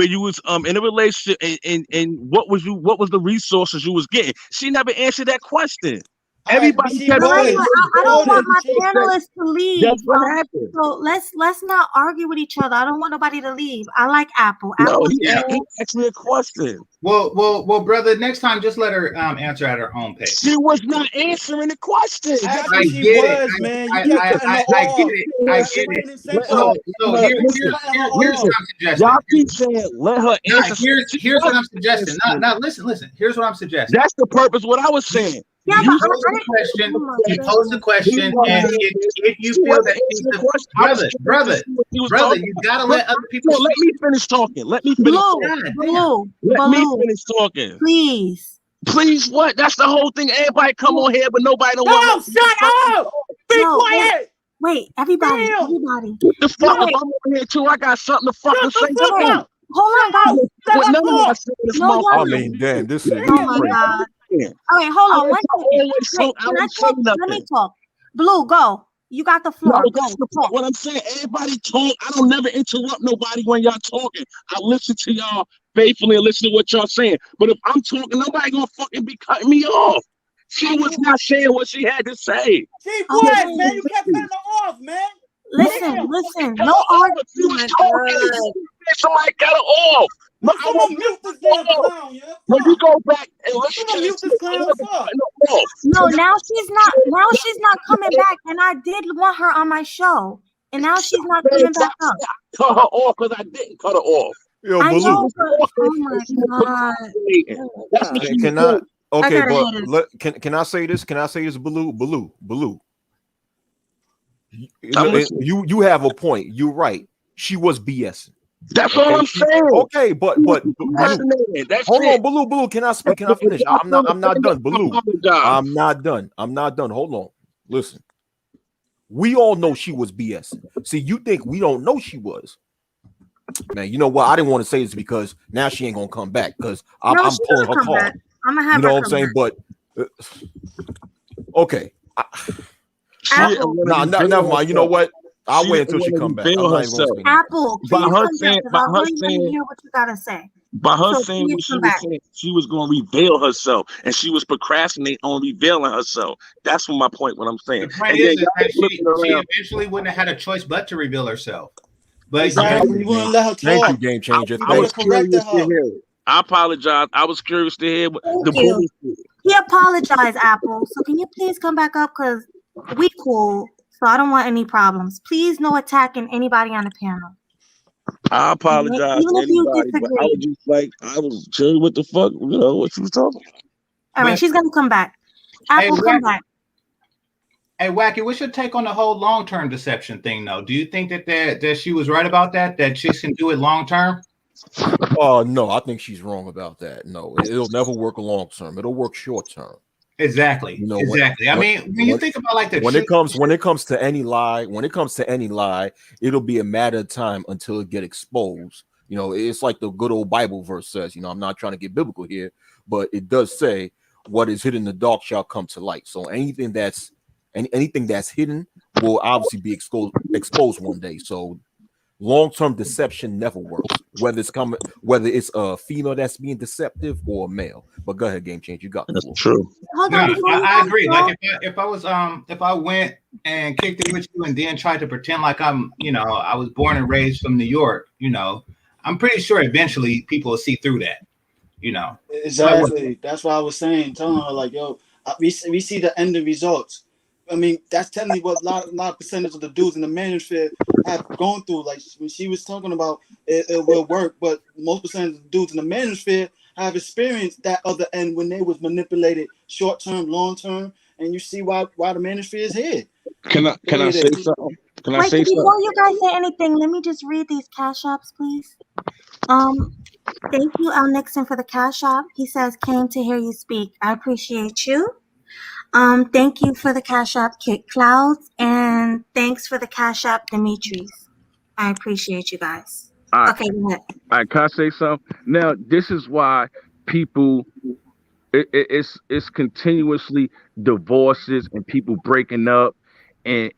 you was in a relationship and what was the resources you was getting? She never answered that question. All right, but Everybody she kept all right, saying but was. I don't Quota. want my She, panelists to leave. that's what happened. So let's not argue with each other. I don't want nobody to leave. I like Apple. No, Apple's he cool. asked me a question. well, brother. Next time, just let her answer at her own pace. She was not answering the question. I asked I you, she get it. was, man. You kept cutting her I get off. it. You I kept get saying it. the same So thing. here's Kept cutting her what off. I'm suggesting. Y'all keep saying let her Nah, answer. here's what I'm suggesting. Now listen. Here's what I'm suggesting. That's the purpose. What I was saying. Yeah, You but pose the question. oh my You pose the goodness. question, and if you feel that she's the brother, you gotta let other people Let speak. me finish talking. Let me finish talking. Let me Blue, finish talking. please. Please, what? That's the whole thing. Everybody come on here, but nobody don't No, want to. shut up! Be No, quiet! Wait, everybody, Damn! everybody. What the fuck? No, If I'm on here too, I got something to fucking Shut say the fuck too. up! Hold on, guys. Let With her none of my talk! shit in this No, I motherfucker. mean, damn, this is Oh my crazy. God. Yeah. All right, hold I on one second. always Wait, I can I don't say talk? Let me nothing. talk. Blue, go. You got the No, floor. that's Go. Talk. what I'm saying. Everybody talk. I don't never interrupt nobody when y'all talking. I listen to y'all faithfully and listen to what y'all saying. But if I'm talking, nobody gonna fucking be cutting me off. She was not saying what she had to say. She Okay. was, man. You kept cutting her off, man. Listen, Damn. listen. Cut No her off. argument. She Oh was my talking. God. Somebody cut her off. No, But I someone want mute this damn clown, yeah? when you Fuck. go back and listen to Someone mute this, this I clown, wasn't fuck. cutting her off. No, now she's not coming back. And I did want her on my show. And now she's not coming back up. Cut her off because I didn't cut her off. Yo, I Baloo. know, but oh my God. That's what she Can was I? Okay, gotta but hit it. can I say this? Can I say this, Baloo? doing. You have a point. You're right. She was BSing. That's all I'm saying. Okay, but Baloo, That's hold it. on, Baloo. Can I speak? Can I finish? I'm not done, Baloo. I'm not done. Hold on. Listen. We all know she was BSing. See, you think we don't know she was. Man, you know what? I didn't want to say this because now she ain't gonna come back because I'm She's pulling gonna her come card. back. I'm gonna have You know her what I'm come saying? back. But okay. Apple. Never mind. You know what? I'll wait until she come back. I'm not even gonna say Apple, please By her come back saying- because by I her really want saying- to hear what you gotta say. By her So saying please what she come was back. saying, she was going to reveal herself, and she was procrastinating on revealing herself. That's what my point. What I'm saying. The point And is then that y'all she looking around. eventually wouldn't have had a choice but to reveal herself. But Exactly. You wouldn't let her Thank you, talk. game changer. You I could was have corrected curious to her. hear it. I apologize. I was curious to hear what the Thank you. bullshit. He apologized, Apple. So can you please come back up because we cool. So I don't want any problems. Please, no attacking anybody on the panel. I apologize Even to if you anybody, but I disagree. was just like, I was curious what the fuck, what she was talking about. All right, she's gonna come back. Apple, come back. Hey, Wacky, what's your take on the whole long-term deception thing, though? Do you think that she was right about that chicks can do it long-term? No, I think she's wrong about that. No, it'll never work long-term. It'll work short-term. Exactly. You know, exactly. When you think about like when it comes to any lie, it'll be a matter of time until it get exposed. You know, it's like the good old Bible verse says. You know, I'm not trying to get biblical here, but it does say, "What is hidden in the dark shall come to light." So anything that's hidden will obviously be exposed one day. So long-term deception never works. whether it's a female that's being deceptive or a male. But go ahead, Game Changer, you got the floor. True. Hold No, on, before you I guys agree. go, Like if I went and kicked it with you and then tried to pretend like I'm, I was born and raised from New York, I'm pretty sure eventually people will see through that, Exactly. That's what I was saying, telling her like, yo, we see the end results. I mean, that's technically what a lot of percentage of the dudes in the manosphere have gone through. Like when she was talking about it will work, but most percentage of the dudes in the manosphere have experienced that other end when they was manipulated short term, long term, and you see why the manosphere is here. Can I say something? Can I wait, say before something? you guys say anything, let me just read these cash apps, please. Thank you, Al Nixon, for the cash app. He says, came to hear you speak. I appreciate you. Thank you for the cash app, Kit Clouds, and thanks for the cash app, Demetrius. I appreciate you guys. All right, Okay, go ahead. all right, can I say something? Now, this is why people it's continuously divorces and people breaking up and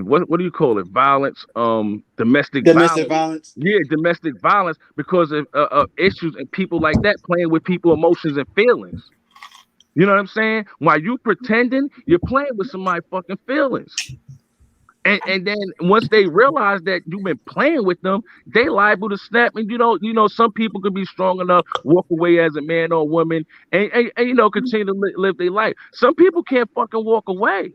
what do you call it? Violence, domestic Domestic violence. violence. Yeah, domestic violence because of issues and people like that playing with people's emotions and feelings. You know what I'm saying? While you pretending, you're playing with somebody's fucking feelings. And then once they realize that you've been playing with them, they liable to snap. And some people could be strong enough, walk away as a man or a woman, and continue to live their life. Some people can't fucking walk away.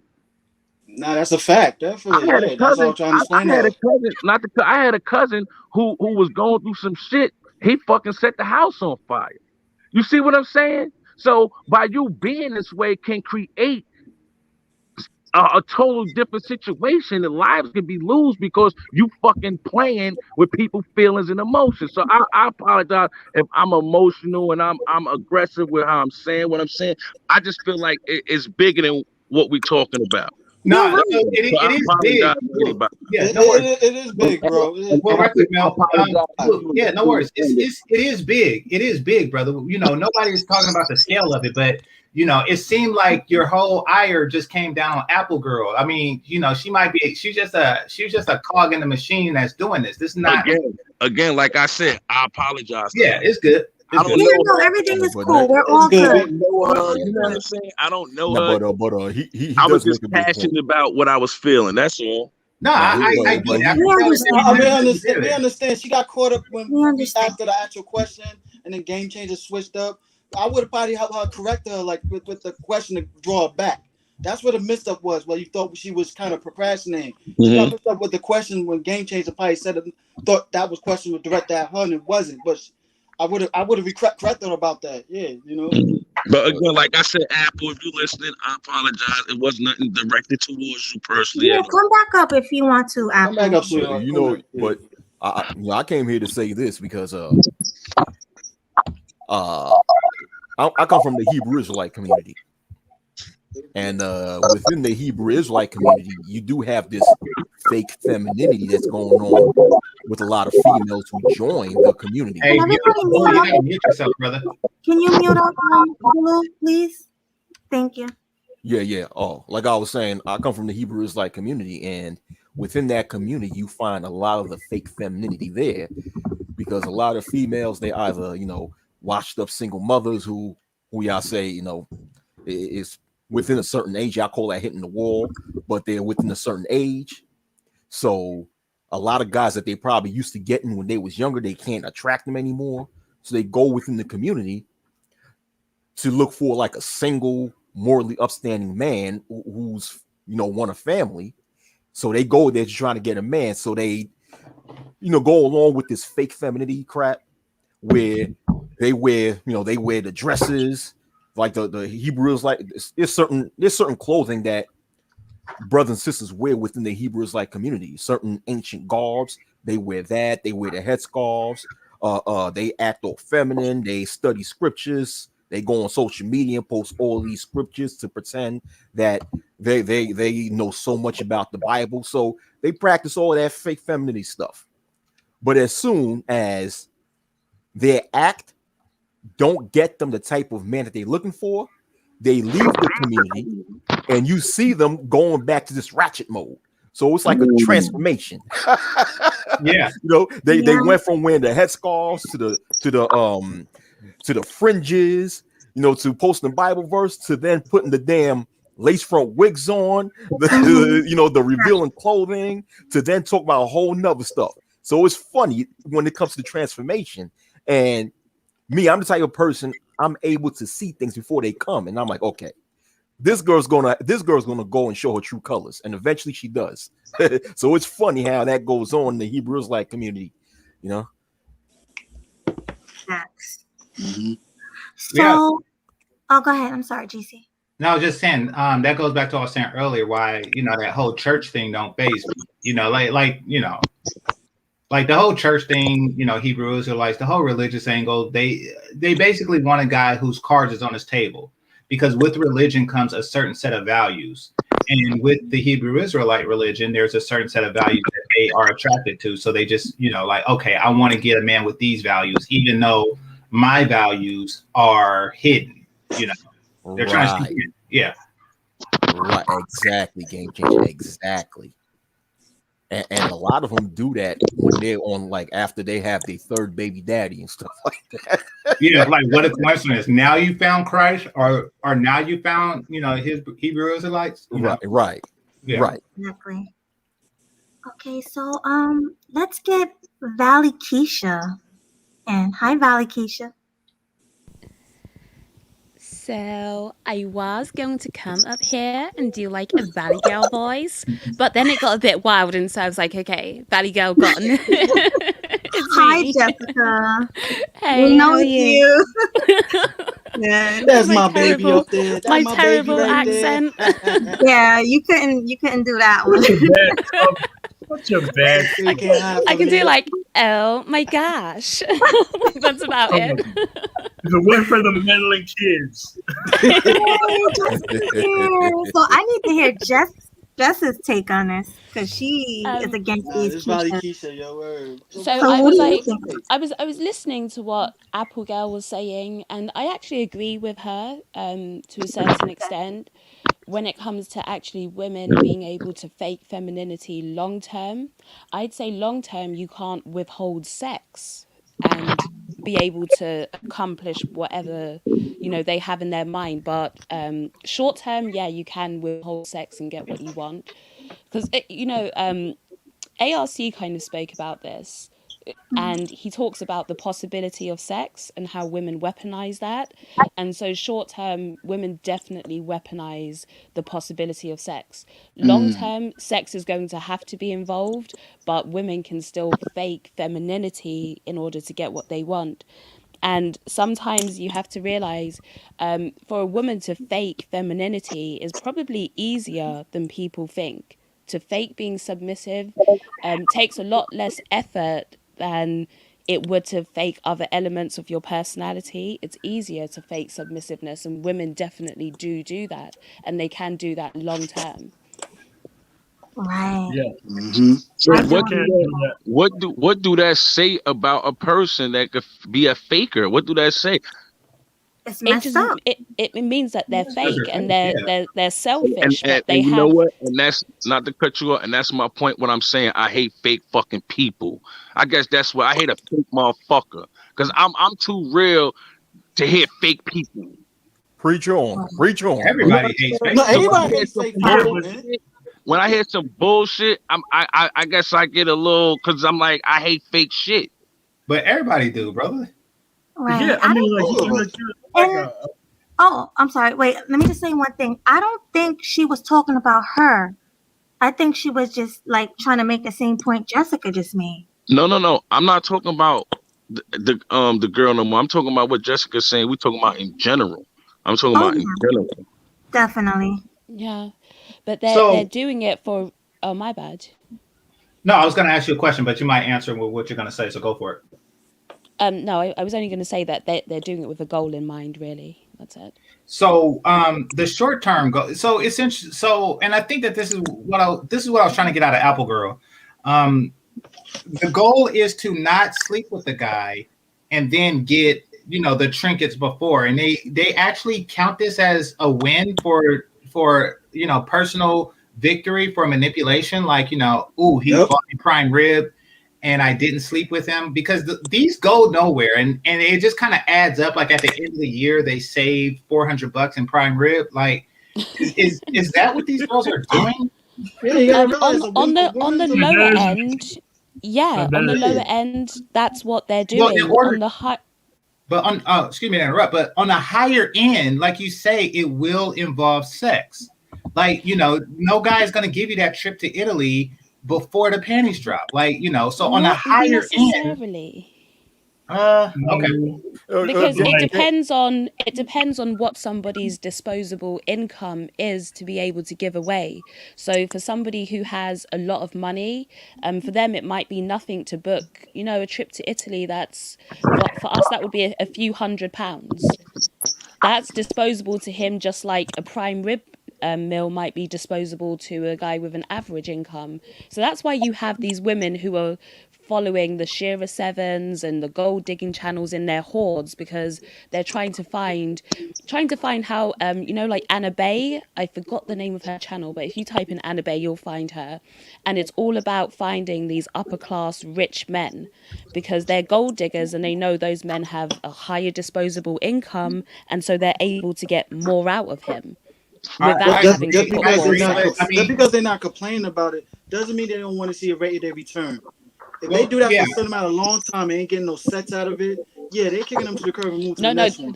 Nah, that's a fact. Definitely. I had a Yeah, that's what cousin. I'm trying to explain I had to a her. cousin. I had a cousin who was going through some shit. He fucking set the house on fire. You see what I'm saying? So by you being this way can create a total different situation, and lives can be lost because you fucking playing with people's feelings and emotions. So I apologize if I'm emotional and I'm aggressive with how I'm saying what I'm saying. I just feel like it's bigger than what we're talking about. No, You're right. it So I is big. apologize to anybody. Yeah, no worries. It is big, bro. It is Well, big. right quick, Mel. apologize. Yeah, no worries. It is big. It is big, brother. Nobody's talking about the scale of it, but it seemed like your whole ire just came down on Apple Girl. I mean, she's just a cog in the machine that's doing this. This is not Again, like I said, I apologize. Yeah, it's good. I don't Yeah, know no, her. everything is But cool. We're It's all good. I good. don't know her. We're You know what I'm good. saying? I don't know no, her. but he I was does just make a good passionate point. about what I was feeling. That's all. No, Nah, I but get it. I he, We can tell understand. We that. understand. We understand. She got caught up when We we understand. asked her the actual question, and then Game Changer switched up. I would have probably helped her correct her, like with the question to draw it back. That's where the mix up was. Where you thought she was kind of procrastinating. She got mixed up with the question when Game Changer probably thought that was question was directed at her, and it wasn't. But I would have corrected her about that. Yeah, But again, like I said, Apple, if you're listening, I apologize. It was nothing directed towards you personally Yeah, at all. come back up if you want to, Come back Apple. up, sweetheart. but I came here to say this because I come from the Hebrew Israelite community. And within the Hebrew Israelite community, you do have this fake femininity that's going on with a lot of females who join the community. Hey, Can everybody mute you up? gotta mute yourself, brother. Can you mute up, Blue, please? Thank you. Yeah. Oh, like I was saying, I come from the Hebrew Israelite community, and within that community, you find a lot of the fake femininity there, because a lot of females, they either washed up single mothers who y'all say is within a certain age. I call that hitting the wall, but they're within a certain age. So a lot of guys that they probably used to getting when they was younger, they can't attract them anymore. So they go within the community to look for like a single, morally upstanding man who's want a family. So they go there trying to get a man. So they go along with this fake femininity crap where they wear the dresses, like the Hebrews, like there's certain clothing that brothers and sisters wear within the Hebrews like community. Certain ancient garbs, they wear that. They wear the headscarves. They act all feminine. They study scriptures. They go on social media and post all these scriptures to pretend that they know so much about the Bible. So they practice all that fake femininity stuff. But as soon as their act don't get them the type of man that they're looking for, they leave the community, and you see them going back to this ratchet mode. So it's like a transformation. Yeah. You know, they went from wearing the headscarves to the fringes, you know, to posting the Bible verse, to then putting the damn lace front wigs on, you know, the revealing clothing, to then talk about a whole nother stuff. So it's funny when it comes to transformation. And me, I'm the type of person, I'm able to see things before they come, and I'm like, okay, this girl's gonna go and show her true colors, and eventually she does. So it's funny how that goes on in the Hebrew Israelite community, you know. Mm-hmm. So, oh, go ahead. I'm sorry, GC. No, I was just saying, that goes back to what I was saying earlier, why, you know, that whole church thing don't faze me. You know, you know, like the whole church thing, you know, Hebrew Israelites, the whole religious angle, they basically want a guy whose cards is on his table, because with religion comes a certain set of values. And with the Hebrew Israelite religion, there's a certain set of values that they are attracted to. So they just, you know, like, okay, I want to get a man with these values, even though my values are hidden, you know. They're trying to see it. Yeah. Right, exactly, game changer, exactly. And a lot of them do that when they're on, like, after they have their third baby daddy and stuff like that. Yeah, like what a coincidence. Now you found Christ, or now you found, you know, his Hebrew Israelites. Right. Yeah. Right. Exactly. Okay, so let's get Valley Keisha. And hi, Valley Keisha. So I was going to come up here and do like a Valley Girl voice, but then it got a bit wild, and so I was like, okay, Valley Girl gone. Hi, Jessica. Hey, we know how are you. Yeah. That's my baby up there. That's my my terrible baby right accent. there. Yeah, you couldn't do that one. Such a bad thing. I can do like, oh my gosh. That's about it. If it weren't for the meddling kids. So I need to hear Jess's take on this, because she is against these Keisha, your word. So I was like, I was listening to what Apple Girl was saying, and I actually agree with her to a certain extent when it comes to actually women being able to fake femininity long term. I'd say long term you can't withhold sex and be able to accomplish whatever, you know, they have in their mind, but short term, yeah, you can withhold sex and get what you want, because you know, ARC kind of spoke about this, and he talks about the possibility of sex and how women weaponize that. And so short term, women definitely weaponize the possibility of sex. Long term, sex is going to have to be involved, but women can still fake femininity in order to get what they want. And sometimes you have to realize, for a woman to fake femininity is probably easier than people think. To fake being submissive takes a lot less effort than it would to fake other elements of your personality. It's easier to fake submissiveness, and women definitely do that, and they can do that long term. Right. Yeah. Mm-hmm. So what do that say about a person that could be a faker? What do that say? It's messed up. It means that they're fake and they're selfish, And but they you have. know what? And that's not to cut you off. And that's my point. What I'm saying, I hate fake fucking people. I guess that's what I hate, a fake motherfucker. Because I'm too real to hit fake people. Preach on. Preach on. Everybody hates fake. No, everybody hates fake people, man. When I hear some bullshit, I guess I get a little, because I'm like, I hate fake shit. But everybody do, brother. Right. Yeah, I mean, Oh, I'm sorry. Wait, let me just say one thing. I don't think she was talking about her. I think she was just like trying to make the same point Jessica just made. No. I'm not talking about the girl no more. I'm talking about what Jessica's saying. We're talking about in general. I'm talking about in general. Definitely. Yeah, but they're doing it for. Oh, my bad. No, I was going to ask you a question, but you might answer with what you're going to say, so go for it. No, I was only going to say that they're doing it with a goal in mind. Really, that's it. So, the short term goal. So essentially, and I think that this is what I was trying to get out of Apple Girl. The goal is to not sleep with the guy, and then get, you know, the trinkets before, and they actually count this as a win for you know, personal victory, for manipulation. Like, you know, ooh, he bought me prime rib. and I didn't sleep with him, because these go nowhere, and it just kind of adds up. Like at the end of the year, they save $400 in prime rib. Like, is that what these girls are doing? Yeah, you gotta realize On the lower end, yeah, on the lower end, that's what they're doing. On the high. But on, excuse me to interrupt, but on a higher end, like you say, it will involve sex. Like, no guy is going to give you that trip to Italy before the panties drop. Like, so on a higher end. Okay. Because it depends on what somebody's disposable income is to be able to give away. So for somebody who has a lot of money, for them it might be nothing to book, a trip to Italy. That's for us, that would be a few £100. That's disposable to him, just like a prime rib meal might be disposable to a guy with an average income. So that's why you have these women who are following the Shearer Sevens and the gold digging channels in their hordes, because they're trying to find how like Anna Bay. I forgot the name of her channel, but if you type in Anna Bay, you'll find her, and it's all about finding these upper class rich men, because they're gold diggers and they know those men have a higher disposable income, and so they're able to get more out of him without having to put forward sex. Just because they're not complaining about it doesn't mean they don't want to see a rate of their return. If they do that for a certain amount of long time and ain't getting no sex out of it, yeah, they're kicking them to the curb and moving to the next one.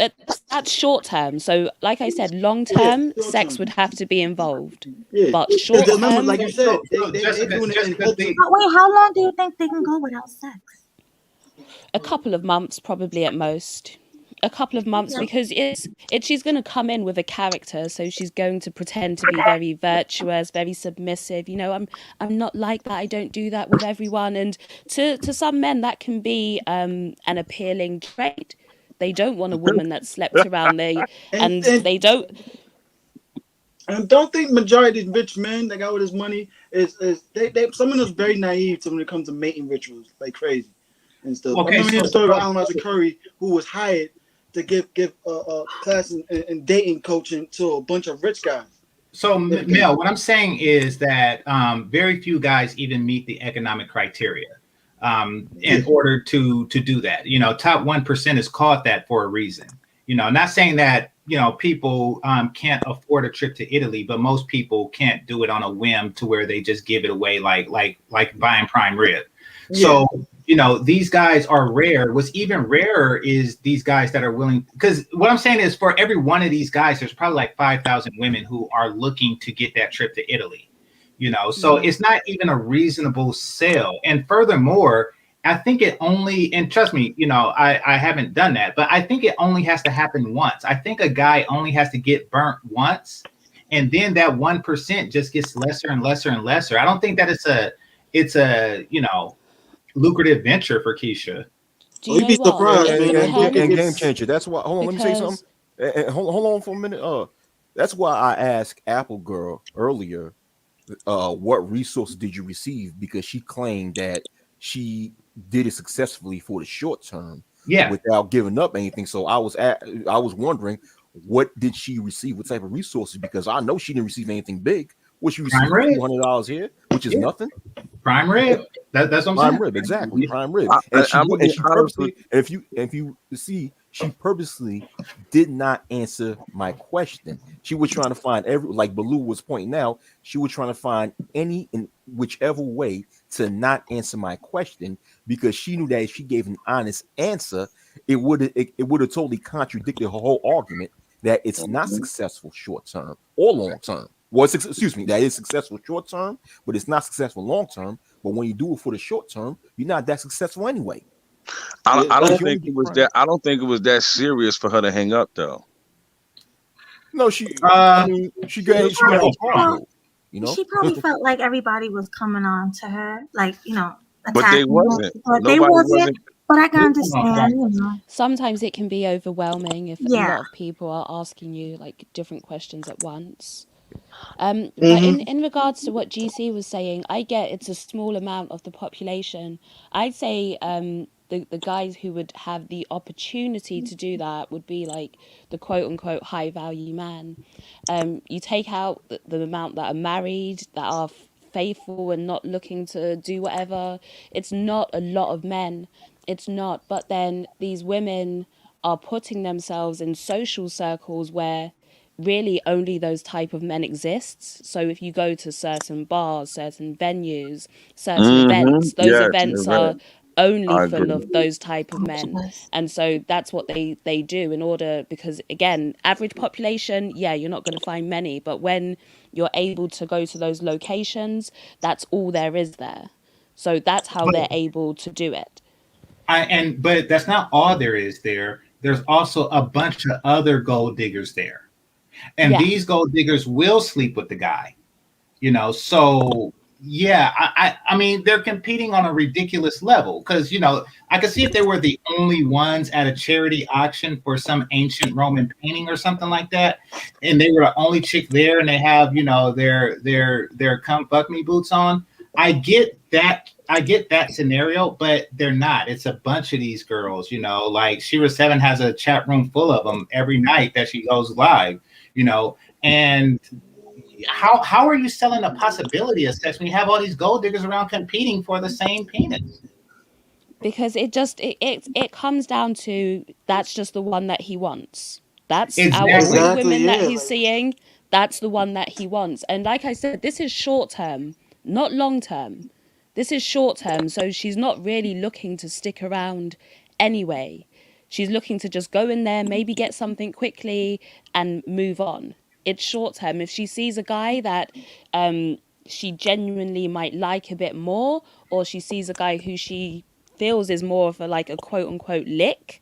That's short term. So, like I said, long term, sex would have to be involved. Yeah. But short term, like you said, they're doing it in hopes. Wait, how long do you think they can go without sex? A couple of months, probably at most. A couple of months, because she's going to come in with a character, so she's going to pretend to be very virtuous, very submissive. I'm not like that. I don't do that with everyone. And to some men, that can be an appealing trait. They don't want a woman that slept around. They don't. And don't think majority of rich men that got all this money is they some of them very naive when it comes to mating rituals, like crazy and stuff. I remember the story of Alan Curry, who was hired to give class and dating coaching to a bunch of rich guys. So, Mel, what I'm saying is that very few guys even meet the economic criteria in order to do that. Top 1% is called that for a reason. Not saying that people can't afford a trip to Italy, but most people can't do it on a whim to where they just give it away like buying prime rib. So these guys are rare. What's even rarer is these guys that are willing, because what I'm saying is, for every one of these guys, there's probably like 5,000 women who are looking to get that trip to Italy, so it's not even a reasonable sale. And furthermore, I think it only, and trust me, I haven't done that, but I think it only has to happen once. I think a guy only has to get burnt once, and then that 1% just gets lesser and lesser and lesser. I don't think that it's a lucrative venture for Keisha. You'd be surprised, and game changer. That's why. Hold on, let me say something. Hold on for a minute. That's why I asked Apple Girl earlier, what resources did you receive? Because she claimed that she did it successfully for the short term, without giving up anything. So I was wondering, what did she receive? What type of resources? Because I know she didn't receive anything big. What she received $200 here, which is nothing. Prime rib. That's what I'm saying. Prime rib, exactly. Prime rib. And she purposely, if you see, she purposely did not answer my question. She was trying to find like Baloo was pointing out, she was trying to find any in whichever way to not answer my question, because she knew that if she gave an honest answer, it would have totally contradicted her whole argument that it's not successful short term or long term. Well, that is successful short term, but it's not successful long term. But when you do it for the short term, you're not that successful anyway. I don't think it was that. I don't think it was that serious for her to hang up, though. No, she got she probably felt like everybody was coming on to her, like but they wasn't. They wasn't. But I can understand. Sometimes it can be overwhelming if a lot of people are asking you like different questions at once. But in regards to what GC was saying, I get it's a small amount of the population. I'd say the guys who would have the opportunity to do that would be like the quote unquote high value man. You take out the amount that are married, that are faithful and not looking to do whatever. It's not a lot of men. It's not. But then these women are putting themselves in social circles where really only those type of men exists. So if you go to certain bars, certain venues, certain events, those Yes, events are only I full agree. of those type of men. And so that's what they do in order, because again, average population, yeah, you're not going to find many, but when you're able to go to those locations, that's all there is there. So that's how they're able to do it. But that's not all there is there. There's also a bunch of other gold diggers there. And Yeah. these gold diggers will sleep with the guy, so yeah, I mean, they're competing on a ridiculous level, because I could see if they were the only ones at a charity auction for some ancient Roman painting or something like that, and they were the only chick there, and they have their come fuck me boots on. I get that scenario, but they're not. It's a bunch of these girls, like Shira 7 has a chat room full of them every night that she goes live. And how are you selling the possibility of sex when you have all these gold diggers around competing for the same penis? Because it comes down to, that's just the one that he wants. That's Exactly. out of all the women that he's seeing, that's the one that he wants. And like I said, this is short term, not long term. This is short term, so she's not really looking to stick around anyway. She's looking to just go in there, maybe get something quickly and move on. It's short term. If she sees a guy that she genuinely might like a bit more, or she sees a guy who she feels is more of a quote unquote lick,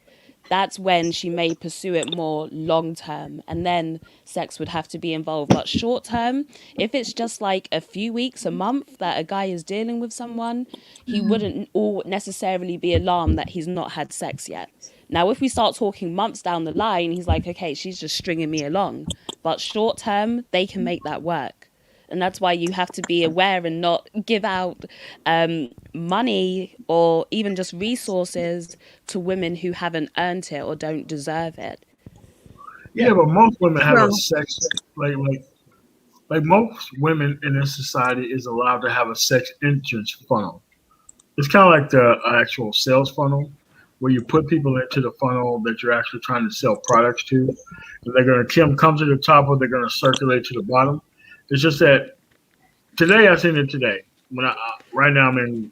that's when she may pursue it more long term, and then sex would have to be involved. But short term, if it's just like a few weeks, a month that a guy is dealing with someone, he wouldn't all necessarily be alarmed that he's not had sex yet. Now, if we start talking months down the line, he's like, okay, she's just stringing me along. But short term, they can make that work. And that's why you have to be aware and not give out money or even just resources to women who haven't earned it or don't deserve it. Yeah, but most women have a sex like most women in this society is allowed to have a sex entrance funnel. It's kind of like the actual sales funnel, where you put people into the funnel that you're actually trying to sell products to. And they're going to come to the top, or they're going to circulate to the bottom. It's just that today, I've seen it today. Right now I'm in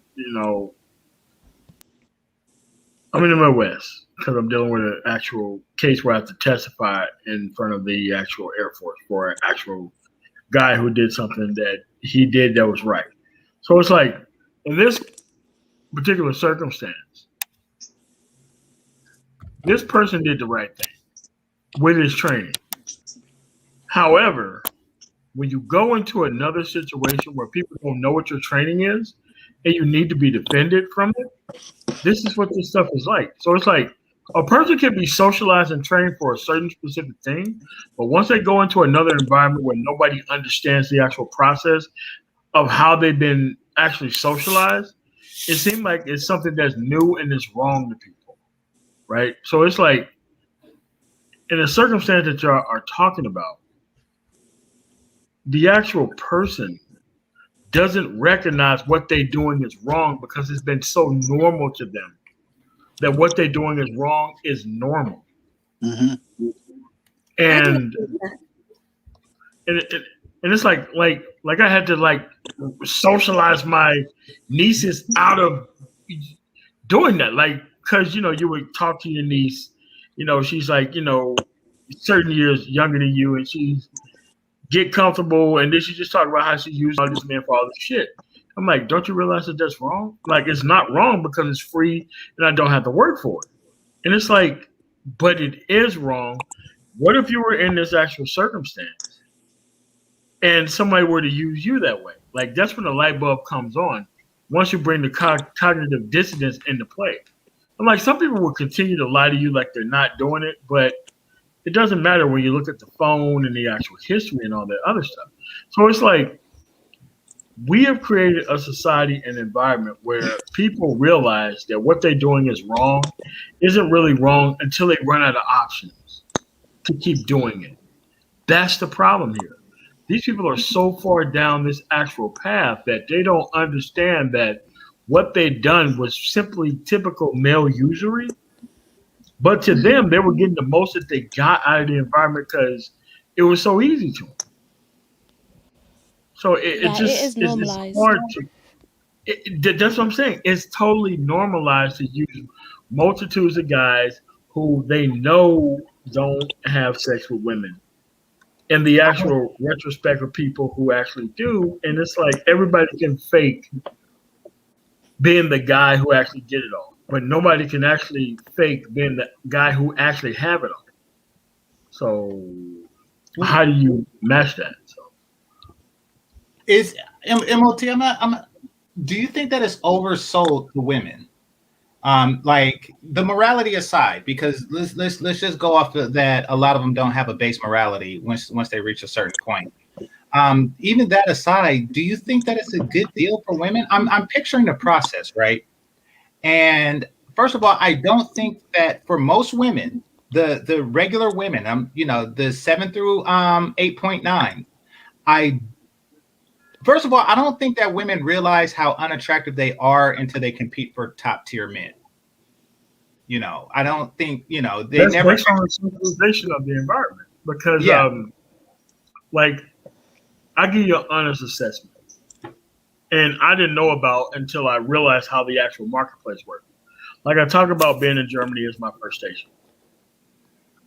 the Midwest, because I'm dealing with an actual case where I have to testify in front of the actual Air Force for an actual guy who did something that he did that was right. So it's like, in this particular circumstance, this person did the right thing with his training. However, when you go into another situation where people don't know what your training is and you need to be defended from it, this is what this stuff is like. So it's like, a person can be socialized and trained for a certain specific thing, but once they go into another environment where nobody understands the actual process of how they've been actually socialized, it seems like it's something that's new and is wrong to people, right? So it's like, in a circumstance that y'all are talking about, the actual person doesn't recognize what they're doing is wrong because it's been so normal to them that what they're doing is wrong is normal. Mm-hmm. And it's like I had to socialize my nieces out of doing that, because you would talk to your niece, she's certain years younger than you, and she's get comfortable, and then she just talk about how she used all this man for all this shit. I'm like, don't you realize that that's wrong? Like, it's not wrong because it's free and I don't have to work for it. And it's like, but it is wrong. What if you were in this actual circumstance and somebody were to use you that way? Like, that's when the light bulb comes on. Once you bring the cognitive dissonance into play. I'm like, some people will continue to lie to you like they're not doing it, but it doesn't matter when you look at the phone and the actual history and all that other stuff. So it's like, we have created a society and environment where people realize that what they're doing is wrong, isn't really wrong until they run out of options to keep doing it. That's the problem here. these people are so far down this actual path that they don't understand that what they'd done was simply typical male usury. But to them, they were getting the most that they got out of the environment because it was so easy to them. So Yeah, it is it's normalized. hard to. That's what I'm saying. It's totally normalized to use multitudes of guys who they know don't have sex with women, and the actual retrospect of people who actually do. And it's like everybody can fake being the guy who actually did it all, but nobody can actually fake being the guy who actually have it all. So how do you match that? So Is MOT? Do you think that it's oversold to women? Like the morality aside, because let's just go off of that. A lot of them don't have a base morality once they reach a certain point. Even that aside, do you think that it's a good deal for women? I'm picturing the process, right? And first of all, I don't think that for most women, the regular women, the 7 through 8.9, I first of all, I don't think that women realize how unattractive they are until they compete for top tier men. I don't think they that's never. based on the socialization of the environment because Yeah. like I give you an honest assessment. And I didn't know about until I realized how the actual marketplace worked. Like I talk about being in Germany as my first station.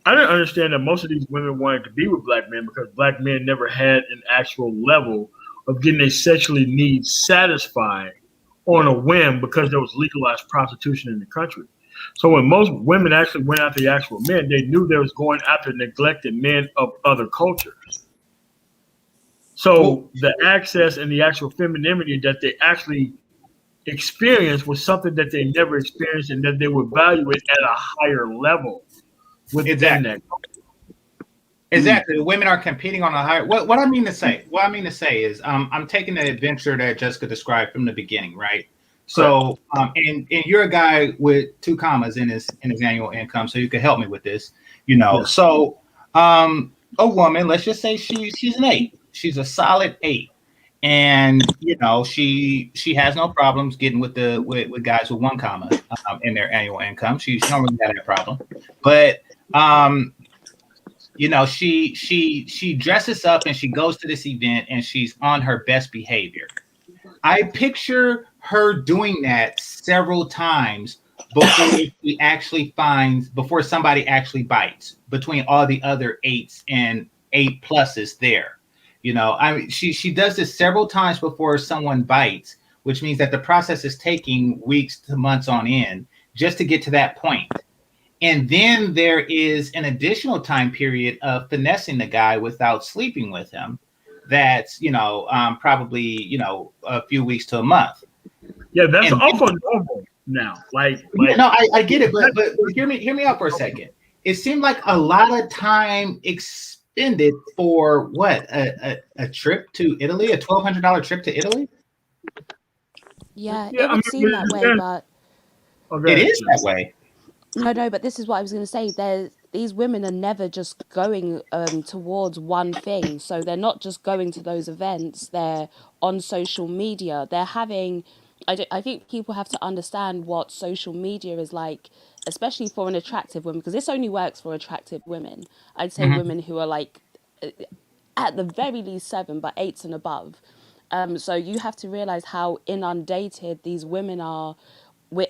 I didn't understand that most of these women wanted to be with black men because black men never had an actual level of getting their sexually needs satisfied on a whim because there was legalized prostitution in the country. So when most women actually went after the actual men, they knew they was going after neglected men of other cultures. So the access and the actual femininity that they actually experienced was something that they never experienced and that they would value it at a higher level within that. Exactly. The women are competing on a higher. What I mean to say is, I'm taking the adventure that Jessica described from the beginning, right? So, and you're a guy with 2 commas in his annual income, so you can help me with this, Yes. So, a woman, let's just say she's an 8. She's a solid 8, and she has no problems getting with guys with 1 comma in their annual income. She normally got that problem, but she dresses up and she goes to this event and she's on her best behavior. I picture her doing that several times before somebody actually bites between all the other 8s and 8 pluses there. She does this several times before someone bites, which means that the process is taking weeks to months on end just to get to that point. And then there is an additional time period of finessing the guy without sleeping with him. That's, probably, a few weeks to a month. Yeah, that's also normal now. No, I get it, but hear me out for a second. It seemed like a lot of time expended for what a trip to Italy, a $1,200 trip to Italy. Yeah, it would seem that way, but it is that way. No, but this is what I was going to say. These women are never just going towards one thing. So they're not just going to those events. They're on social media. They're having. I think people have to understand what social media is like, especially for an attractive woman, because this only works for attractive women. I'd say women who are like, at the very least 7, but 8s and above. So you have to realize how inundated these women are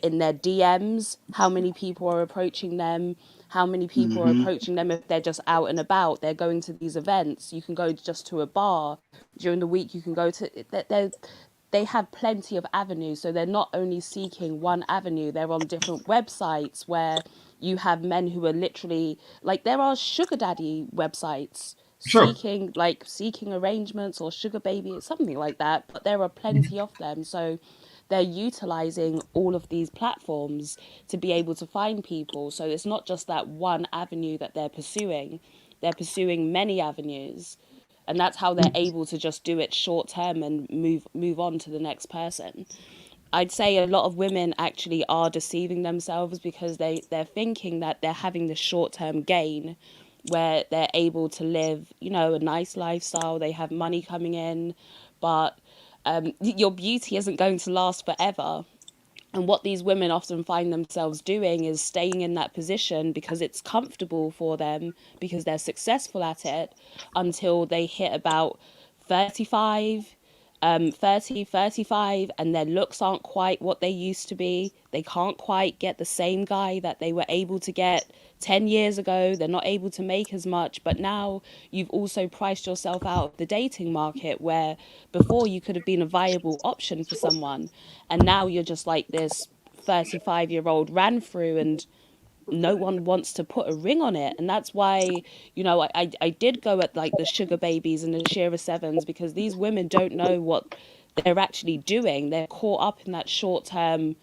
in their DMs, how many people are approaching them, how many people are approaching them if they're just out and about. They're going to these events. You can go just to a bar during the week. You can go to. They have plenty of avenues, so they're not only seeking one avenue. They're on different websites where you have men who are literally like there are sugar daddy websites seeking arrangements or sugar baby, something like that. But there are plenty of them, so they're utilizing all of these platforms to be able to find people. So it's not just that one avenue that they're pursuing many avenues, and that's how they're able to just do it short term and move on to the next person. I'd say a lot of women actually are deceiving themselves because they're thinking that they're having the short term gain, but they're applying the short term gain to the long term. So they're not where they're able to live, you know, a nice lifestyle. They have money coming in, but your beauty isn't going to last forever. And what these women often find themselves doing is staying in that position because it's comfortable for them, because they're successful at it, until they hit about 35, 30, 35, and their looks aren't quite what they used to be. They can't quite get the same guy that they were able to get 10 years ago. They're not able to make as much, but now you've also priced yourself out of the dating market, where before you could have been a viable option for someone, and now you're just like this 35-year-old ran through, and no one wants to put a ring on it. And that's why, you know, I did go at like the sugar babies and the Shira Sevens, because these women don't know what they're actually doing. They're caught up in that short-term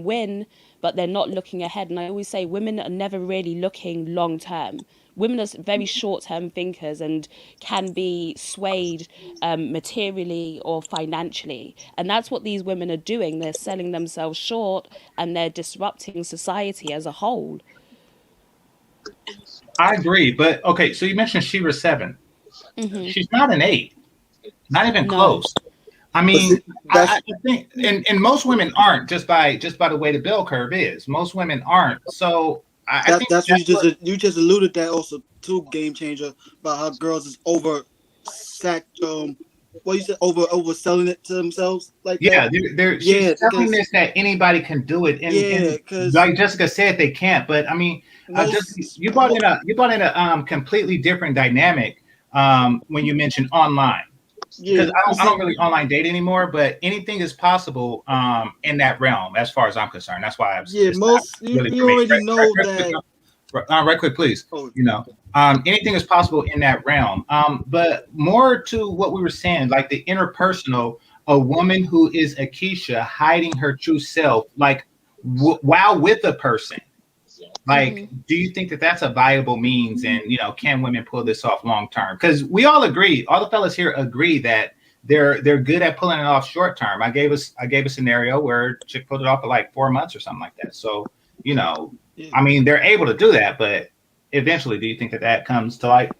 win, but they're not looking ahead. And I always say women are never really looking long-term. Women are very short-term thinkers and can be swayed materially or financially. And that's what these women are doing. They're selling themselves short, and they're disrupting society as a whole. I agree. But okay, so you mentioned Shira 7. Mm-hmm. She's not an 8. Not even No. close. I mean, I think, and most women aren't, just by the way the bell curve is. Most women aren't. So I think that's what you just alluded that also to Game Changer, about how girls is what you said, overselling it to themselves, like yeah, that. she's telling this that anybody can do it, and because like Jessica said, they can't. But I mean, you brought in a completely different dynamic when you mentioned online. Because I don't really online date anymore, but anything is possible in that realm, as far as I'm concerned. That's why we already know that. Right quick, please. Oh. You know, anything is possible in that realm. But more to what we were saying, like the interpersonal, a woman who is a Keisha hiding her true self, like while with a person. Like, do you think that that's a viable means? And, you know, can women pull this off long term? Because we all agree, all the fellas here agree that they're good at pulling it off short term. I gave a scenario where a chick pulled it off for like 4 months or something like that. So, you know, I mean, they're able to do that, but eventually, do you think that comes to light?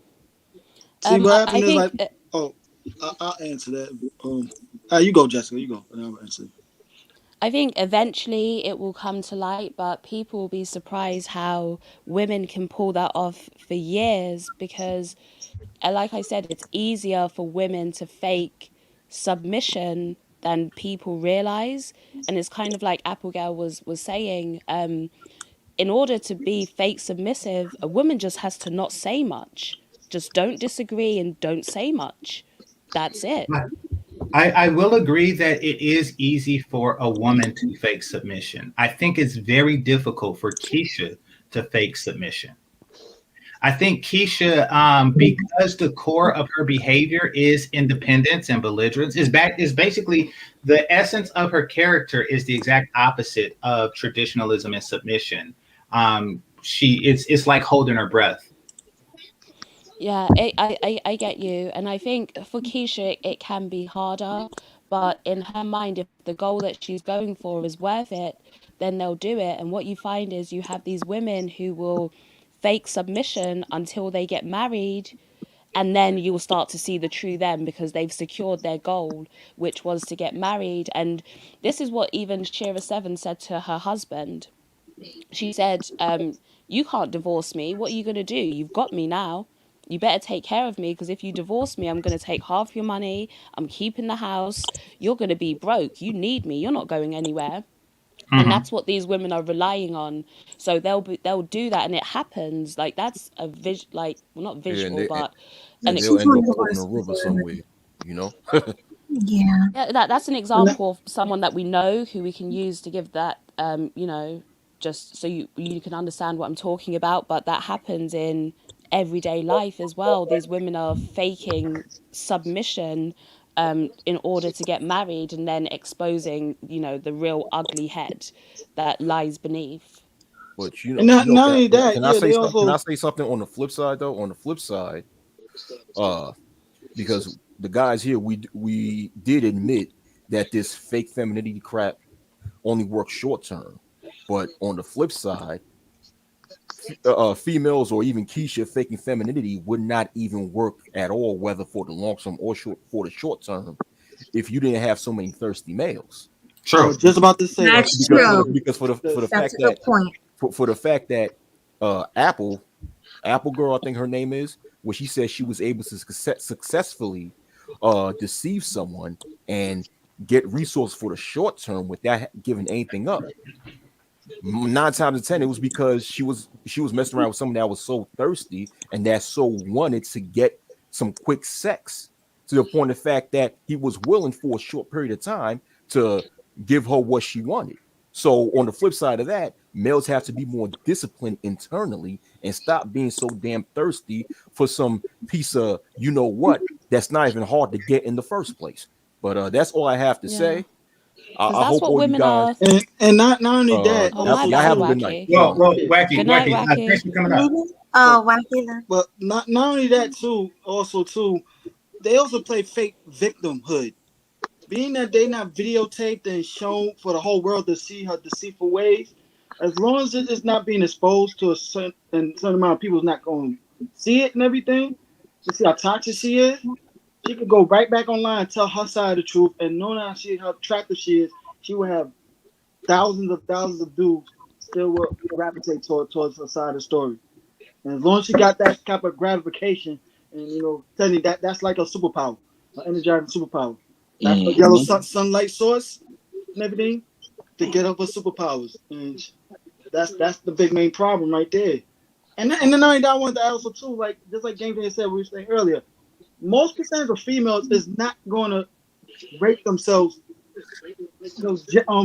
See, what happened is like, I'll answer that. You go, Jessica. You go, and I'll answer. I think eventually it will come to light, but people will be surprised how women can pull that off for years, because, like I said, it's easier for women to fake submission than people realize. And it's kind of like Applegate was saying, in order to be fake submissive, a woman just has to not say much. Just don't disagree and don't say much. That's it. I will agree that it is easy for a woman to fake submission. I think it's very difficult for Keisha to fake submission. I think Keisha, because the core of her behavior is independence and belligerence, is basically the essence of her character is the exact opposite of traditionalism and submission. It's like holding her breath. Yeah, I get you. And I think for Keisha, it can be harder. But in her mind, if the goal that she's going for is worth it, then they'll do it. And what you find is you have these women who will fake submission until they get married. And then you'll start to see the true them, because they've secured their goal, which was to get married. And this is what even Shira 7 said to her husband. She said, you can't divorce me. What are you going to do? You've got me now. You better take care of me, because if you divorce me, I'm going to take half your money. I'm keeping the house. You're going to be broke. You need me. You're not going anywhere. And that's what these women are relying on. So they'll do that, and it happens. Like, that's a not visual, but and they'll end up floating a river somewhere, you know. Yeah, that's an example of someone that we know who we can use to give that, you know, just so you can understand what I'm talking about. But that happens in everyday life as well. These women are faking submission in order to get married, and then exposing, you know, the real ugly head that lies beneath. But you know, not only that, can I say something on the flip side though? On the flip side, because the guys here, we did admit that this fake femininity crap only works short term. But on the flip side, females or even Keisha faking femininity would not even work at all, whether for the long term or for the short term, if you didn't have so many thirsty males. I was just about to say that. That's true. Because for the That's fact a good that point. for the fact that Apple Girl, I think her name is, where she says she was able to successfully deceive someone and get resources for the short term without giving anything up. 9 times out of 10, it was because she was messing around with someone that was so thirsty and that so wanted to get some quick sex, to the point of the fact that he was willing for a short period of time to give her what she wanted. So on the flip side of that, males have to be more disciplined internally and stop being so damn thirsty for some piece of you know what that's not even hard to get in the first place. But that's all I have to say. I hope all you guys and not only that, Oh, also my have bad, a good night. Well, Wacky, Good night, Wacky. Wacky. Thanks for coming up. Oh, Wacky. but not only that too, also too, they also play fake victimhood. Being that they not videotaped and shown for the whole world to see her deceitful ways, as long as it's not being exposed to a certain amount of people is not going to see it and everything, to see how toxic she is, she could go right back online and tell her side of the truth, and knowing how attractive she is, she will have thousands of dudes still will gravitate towards her side of the story. And as long as she got that type of gratification, and telling you that's like a superpower, an energizing superpower. That's a yellow sunlight source and everything to get up her superpowers, and that's the big main problem right there. And then I wanted to also too, like just like James said, we were saying earlier, most percentage of females is not going to rate themselves,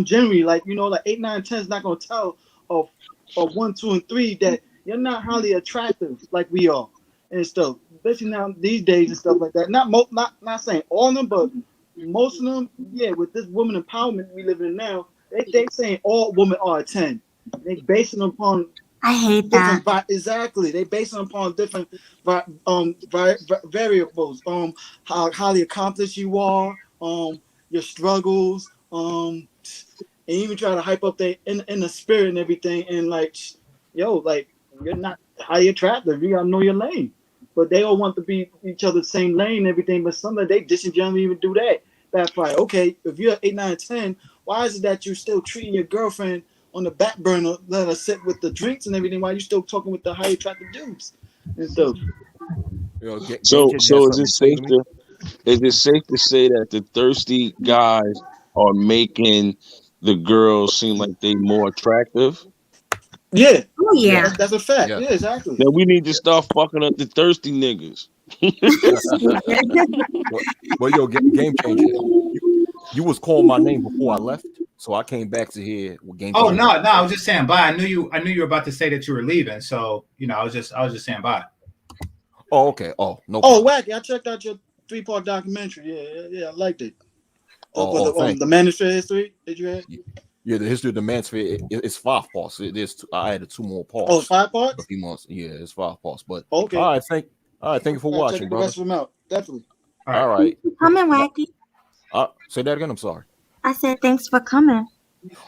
generally, like 8, 9, 10 is not going to tell of 1, 2, and 3 that you're not highly attractive like we are and stuff. Especially now these days and stuff like that. Not saying all of them, but most of them, yeah. With this woman empowerment we live in now, they saying all women are a 10. They basing upon I hate different that. exactly. They basing upon different variables. How highly accomplished you are. Your struggles. And even try to hype up they in the spirit and everything. And like, like you're not highly attractive. You gotta know your lane. But they all want to be each other's same lane and everything. But some of they disingenuously even do that. Backfire. Okay, if you're 8, 9, 10, why is it that you're still treating your girlfriend on the back burner, let her sit with the drinks and everything while you still talking with the highly attractive dudes and stuff? So is it safe to say that the thirsty guys are making the girls seem like they more attractive? Yeah. Oh yeah. That's a fact. Yeah, exactly. Then we need to start fucking up the thirsty niggas. Well, game changer. You was calling my name before I left, so I came back to hear what game. Oh no, I was just saying bye. I knew you were about to say that you were leaving, so I was just saying bye. Oh, okay. Oh, no. Oh, Wacky, I checked out your 3-part documentary. Yeah, I liked it. The Manosphere history that you had. Yeah, the history of the Manosphere. It's 5 parts. I added 2 more parts. Oh, 5 parts. A few months. Yeah, it's 5 parts. But okay. All right, thank you for watching, brother. The rest of them out, definitely. All right. Coming, Wacky. Say that again. I'm sorry. I said thanks for coming.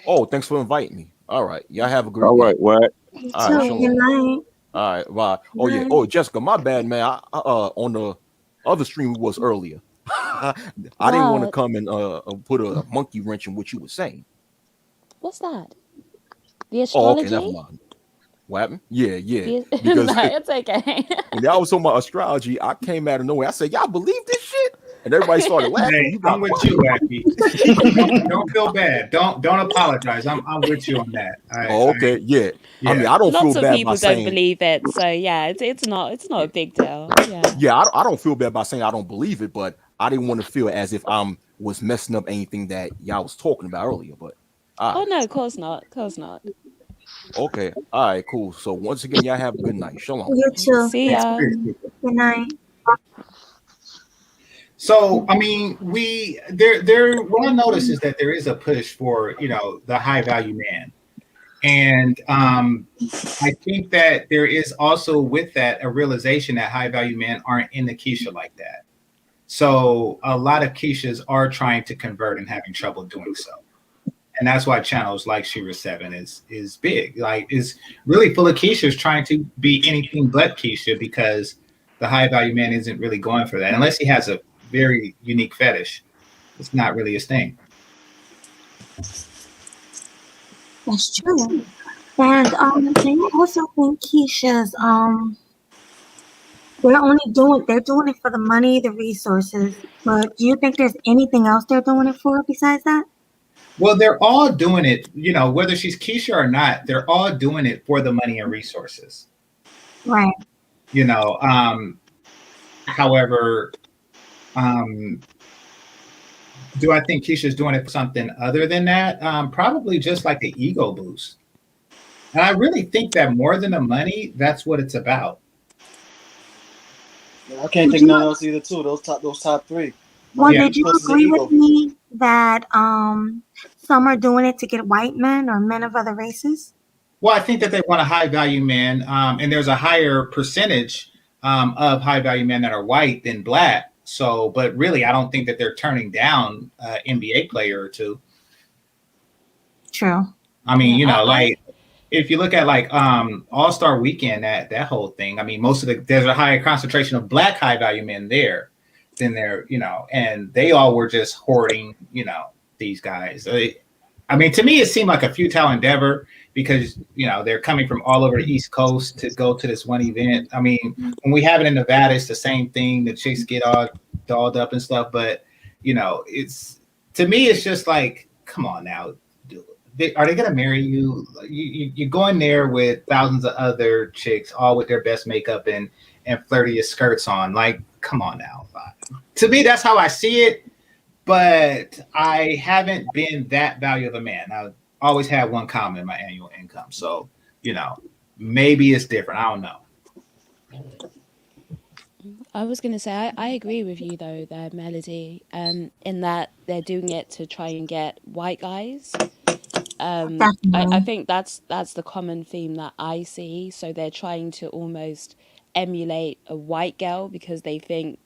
Oh, thanks for inviting me. All right. Y'all have a great All right, what? All right, Good night. All right, bye. Oh yeah. Oh, Jessica, my bad, man. I on the other stream was earlier. I didn't want to come and put a monkey wrench in what you were saying. What's that? The astrology? Oh, okay, never mind. What happened? Yeah. Because No, it's okay. when y'all was talking about astrology, I came out of nowhere. I said, y'all believe this shit? And everybody started laughing. Hey, I'm with you, Wacky. Don't feel bad. Don't apologize. I'm with you on that. Okay. Yeah. I mean, I don't Lots feel of bad people by don't saying, believe it, so yeah, it's not a big deal. Yeah. Yeah, I don't feel bad by saying I don't believe it, but I didn't want to feel as if I was messing up anything that y'all was talking about earlier. But Oh no, of course not. Okay. All right, cool. So once again, y'all have a good night. Shalom. You too. See ya. Good night. So I mean, what I notice is that there is a push for the high value man, and I think that there is also with that a realization that high value men aren't in the Keisha like that. So a lot of Keishas are trying to convert and having trouble doing so. And that's why channels like Shira 7 is big. Like, is really full of Keishas trying to be anything but Keisha, because the high value man isn't really going for that unless he has a very unique fetish. It's not really his thing. That's true. And do you also think Keisha's they're doing it for the money, the resources, but do you think there's anything else they're doing it for besides that? Well, they're all doing it, whether she's Keisha or not, they're all doing it for the money and resources. Right. However, do I think Keisha's doing it for something other than that? Probably just like an ego boost. And I really think that more than the money, that's what it's about. I can't think none else either too. Those top three. Well, did you agree with me that some are doing it to get white men or men of other races? Well, I think that they want a high value man, and there's a higher percentage of high value men that are white than black. So, but really, I don't think that they're turning down an NBA player or two. True. I mean, like if you look at like All-Star Weekend, that whole thing. I mean, there's a higher concentration of black high value men there than there, and they all were just hoarding, these guys. I mean, to me, it seemed like a futile endeavor because, they're coming from all over the East Coast to go to this one event. I mean, when we have it in Nevada, it's the same thing. The chicks get all dolled up and stuff. But, to me, it's just like, come on now. Are they going to marry you? You're going there with thousands of other chicks, all with their best makeup and flirtiest skirts on. Like, come on now. To me, that's how I see it. But I haven't been that value of a man. I always had one comma in my annual income. So, maybe it's different. I don't know. I was going to say, I agree with you, though, there, Melody, in that they're doing it to try and get white guys. I think that's the common theme that I see. So they're trying to almost emulate a white girl because they think,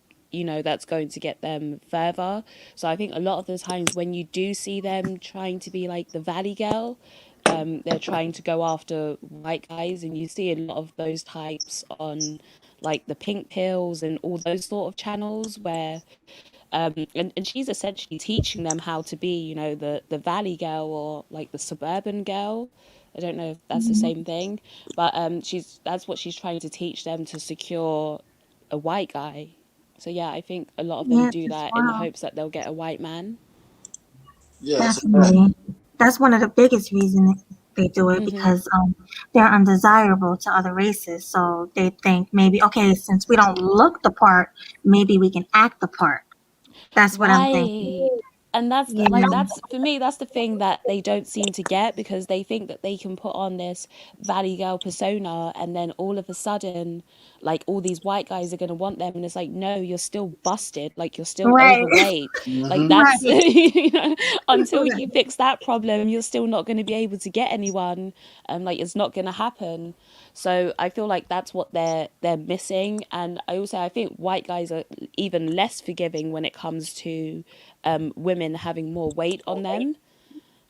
that's going to get them further. So I think a lot of the times when you do see them trying to be like the Valley girl, they're trying to go after white guys, and you see a lot of those types on like the Pink Pills and all those sort of channels where and she's essentially teaching them how to be, the Valley girl or like the suburban girl. I don't know if that's the same thing, but that's what she's trying to teach them to secure a white guy. So yeah, I think a lot of them do that in the hopes that they'll get a white man. Yeah, definitely. That's one of the biggest reasons they do it, because they're undesirable to other races. So they think maybe, okay, since we don't look the part, maybe we can act the part. That's what I'm thinking. And that's that's for me, that's the thing that they don't seem to get, because they think that they can put on this Valley girl persona and then all of a sudden like all these white guys are going to want them, and it's like, no, you're still busted, like you're still overweight. Like that's until you fix that problem, you're still not going to be able to get anyone, and like it's not going to happen. So I feel like that's what they're missing. And I think white guys are even less forgiving when it comes to women having more weight on them.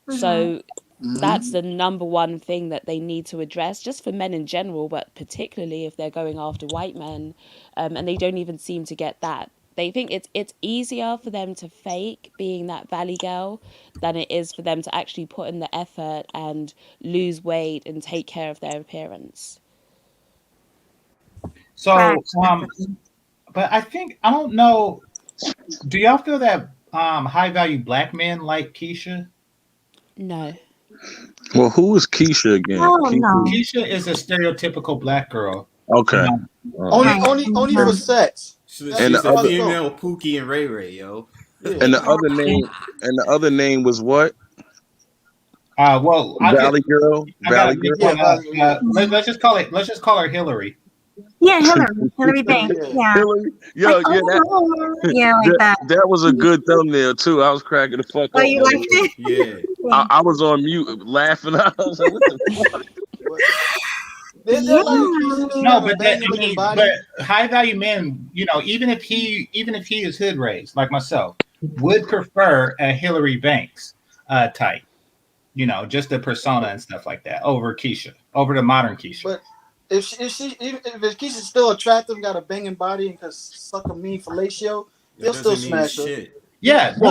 So that's the number one thing that they need to address, just for men in general, but particularly if they're going after white men. And they don't even seem to get that. They think it's easier for them to fake being that Valley girl than it is for them to actually put in the effort and lose weight and take care of their appearance. So, but I don't know. Do y'all feel that high value black men like Keisha? No. Well, who is Keisha again? Keisha is a stereotypical black girl. Okay. Only for sex. She's a female Pookie and Ray Ray, yo. Yeah. And the other name was what? Valley Girl. Valley Girl. Let's just call her Hillary. Yeah, Hillary Banks. Yeah. Hillary. That was a good thumbnail too. I was cracking the fuck up. Oh, you liked it? Yeah. I was on mute laughing. I was like, what the fuck? No, but high value men, even if he is hood raised like myself, would prefer a Hillary Banks type. just the persona and stuff like that over Keisha, over the modern Keisha. But if Keisha's still attractive, got a banging body, and can suck a mean fellatio, he'll still smash her. Shit. Yeah, He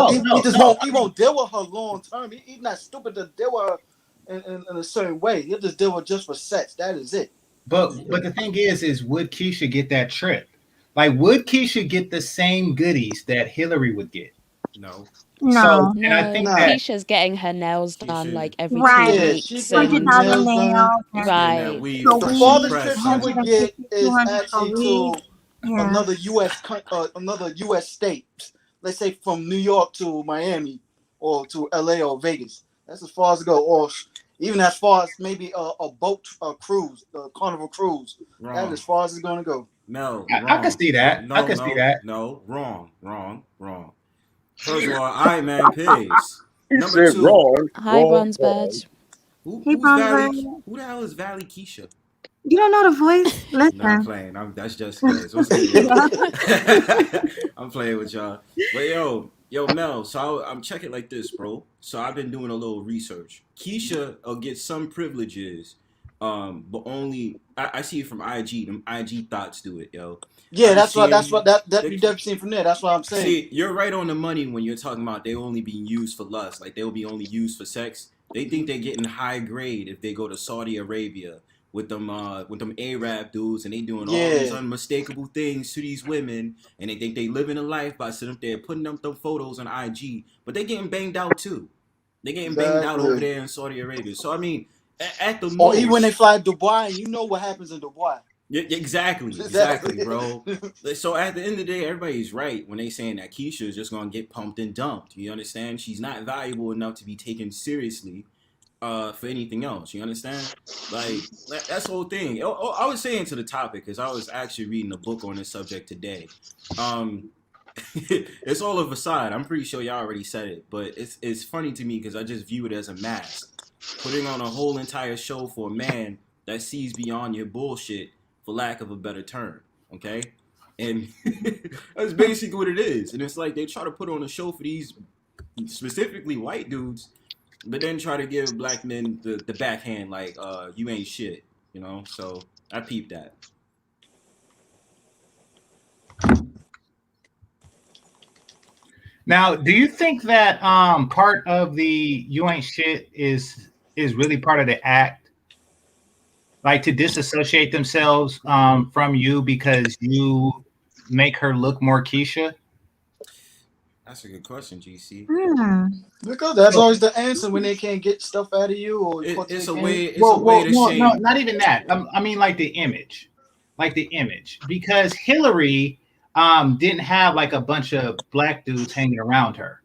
won't deal with her long term. He's not stupid to deal with her in a certain way. He'll just deal with just for sex. That is it. But the thing is would Keisha get that trip? Like, would Keisha get the same goodies that Hillary would get? No. So, No, and I think Keisha's getting her nails done like every 2 weeks. She's $20,000 nails. Right. The farthest trip she would get is actually to another U.S. state. Let's say from New York to Miami or to LA or Vegas. That's as far as it goes. Or even as far as maybe a boat cruise, a carnival cruise. Wrong. That's as far as it's going to go. No, I can see that. I can see that. No, wrong. First of all, I man pays. Number two, Hi, Bronze Badge. Who the hell is Valley Keisha? You don't know the voice? Listen. No, I'm playing. That's just because. I'm playing with y'all. But yo, Mel, so I'm checking like this, bro. So I've been doing a little research. Keisha will get some privileges, but only I see it from IG. Them IG thoughts do it, yo. Yeah, that's what you definitely seen from there. That's what I'm saying. See, you're right on the money when you're talking about they only being used for lust, like they will be only used for sex. They think they're getting high grade if they go to Saudi Arabia with them Arab dudes, and they doing all these unmistakable things to these women, and they think they living a life by sitting up there putting up them photos on IG, but they getting banged out too. They getting banged out over there in Saudi Arabia. So I mean, at the most, or even when they fly to Dubai, you know what happens in Dubai. Yeah, exactly, bro. So at the end of the day, everybody's right when they saying that Keisha is just gonna get pumped and dumped. You understand? She's not valuable enough to be taken seriously for anything else. You understand? Like that's the whole thing. I was saying to the topic because I was actually reading a book on this subject today. It's all a facade. I'm pretty sure y'all already said it, but it's funny to me because I just view it as a mask, putting on a whole entire show for a man that sees beyond your bullshit, for lack of a better term, okay? And that's basically what it is. And it's like they try to put on a show for these specifically white dudes, but then try to give black men the backhand like, you ain't shit, you know? So I peeped that. Now, do you think that part of the you ain't shit is really part of the act? Like to disassociate themselves from you because you make her look more Keisha? That's a good question, GC. Because that's always the answer when they can't get stuff out of you. Or it's a way to shame. No, not even that. I mean, like the image, because Hillary didn't have like a bunch of black dudes hanging around her.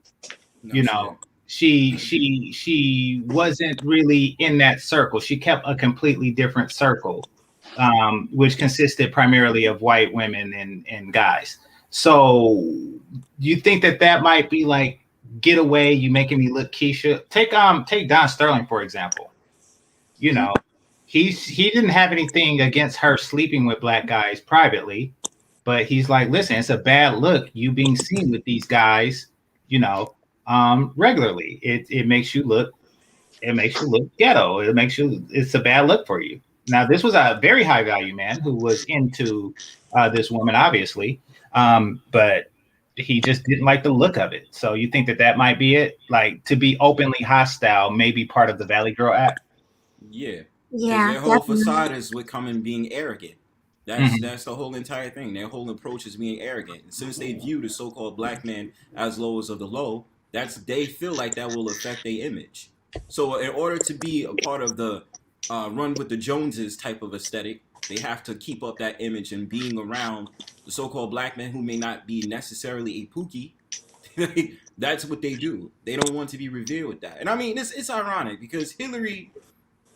No, she wasn't really in that circle. She kept a completely different circle, which consisted primarily of white women and guys. So you think that might be like, get away, you making me look Keisha? Take Don Sterling, for example. You know, he didn't have anything against her sleeping with black guys privately, but he's like, listen, it's a bad look, you being seen with these guys, regularly. It makes you look ghetto. It's a bad look for you. Now, this was a very high value man who was into this woman, obviously, but he just didn't like the look of it. So you think that might be it? Like, to be openly hostile may be part of the Valley Girl Act? Yeah. Yeah. Their whole facade is with coming being arrogant. That's the whole entire thing. Their whole approach is being arrogant. And since they view the so-called black man as lowest of the low, they feel like that will affect their image. So in order to be a part of the run with the Joneses type of aesthetic, they have to keep up that image and being around the so-called black man who may not be necessarily a pookie. That's what they do. They don't want to be revealed with that. And I mean, it's ironic because Hillary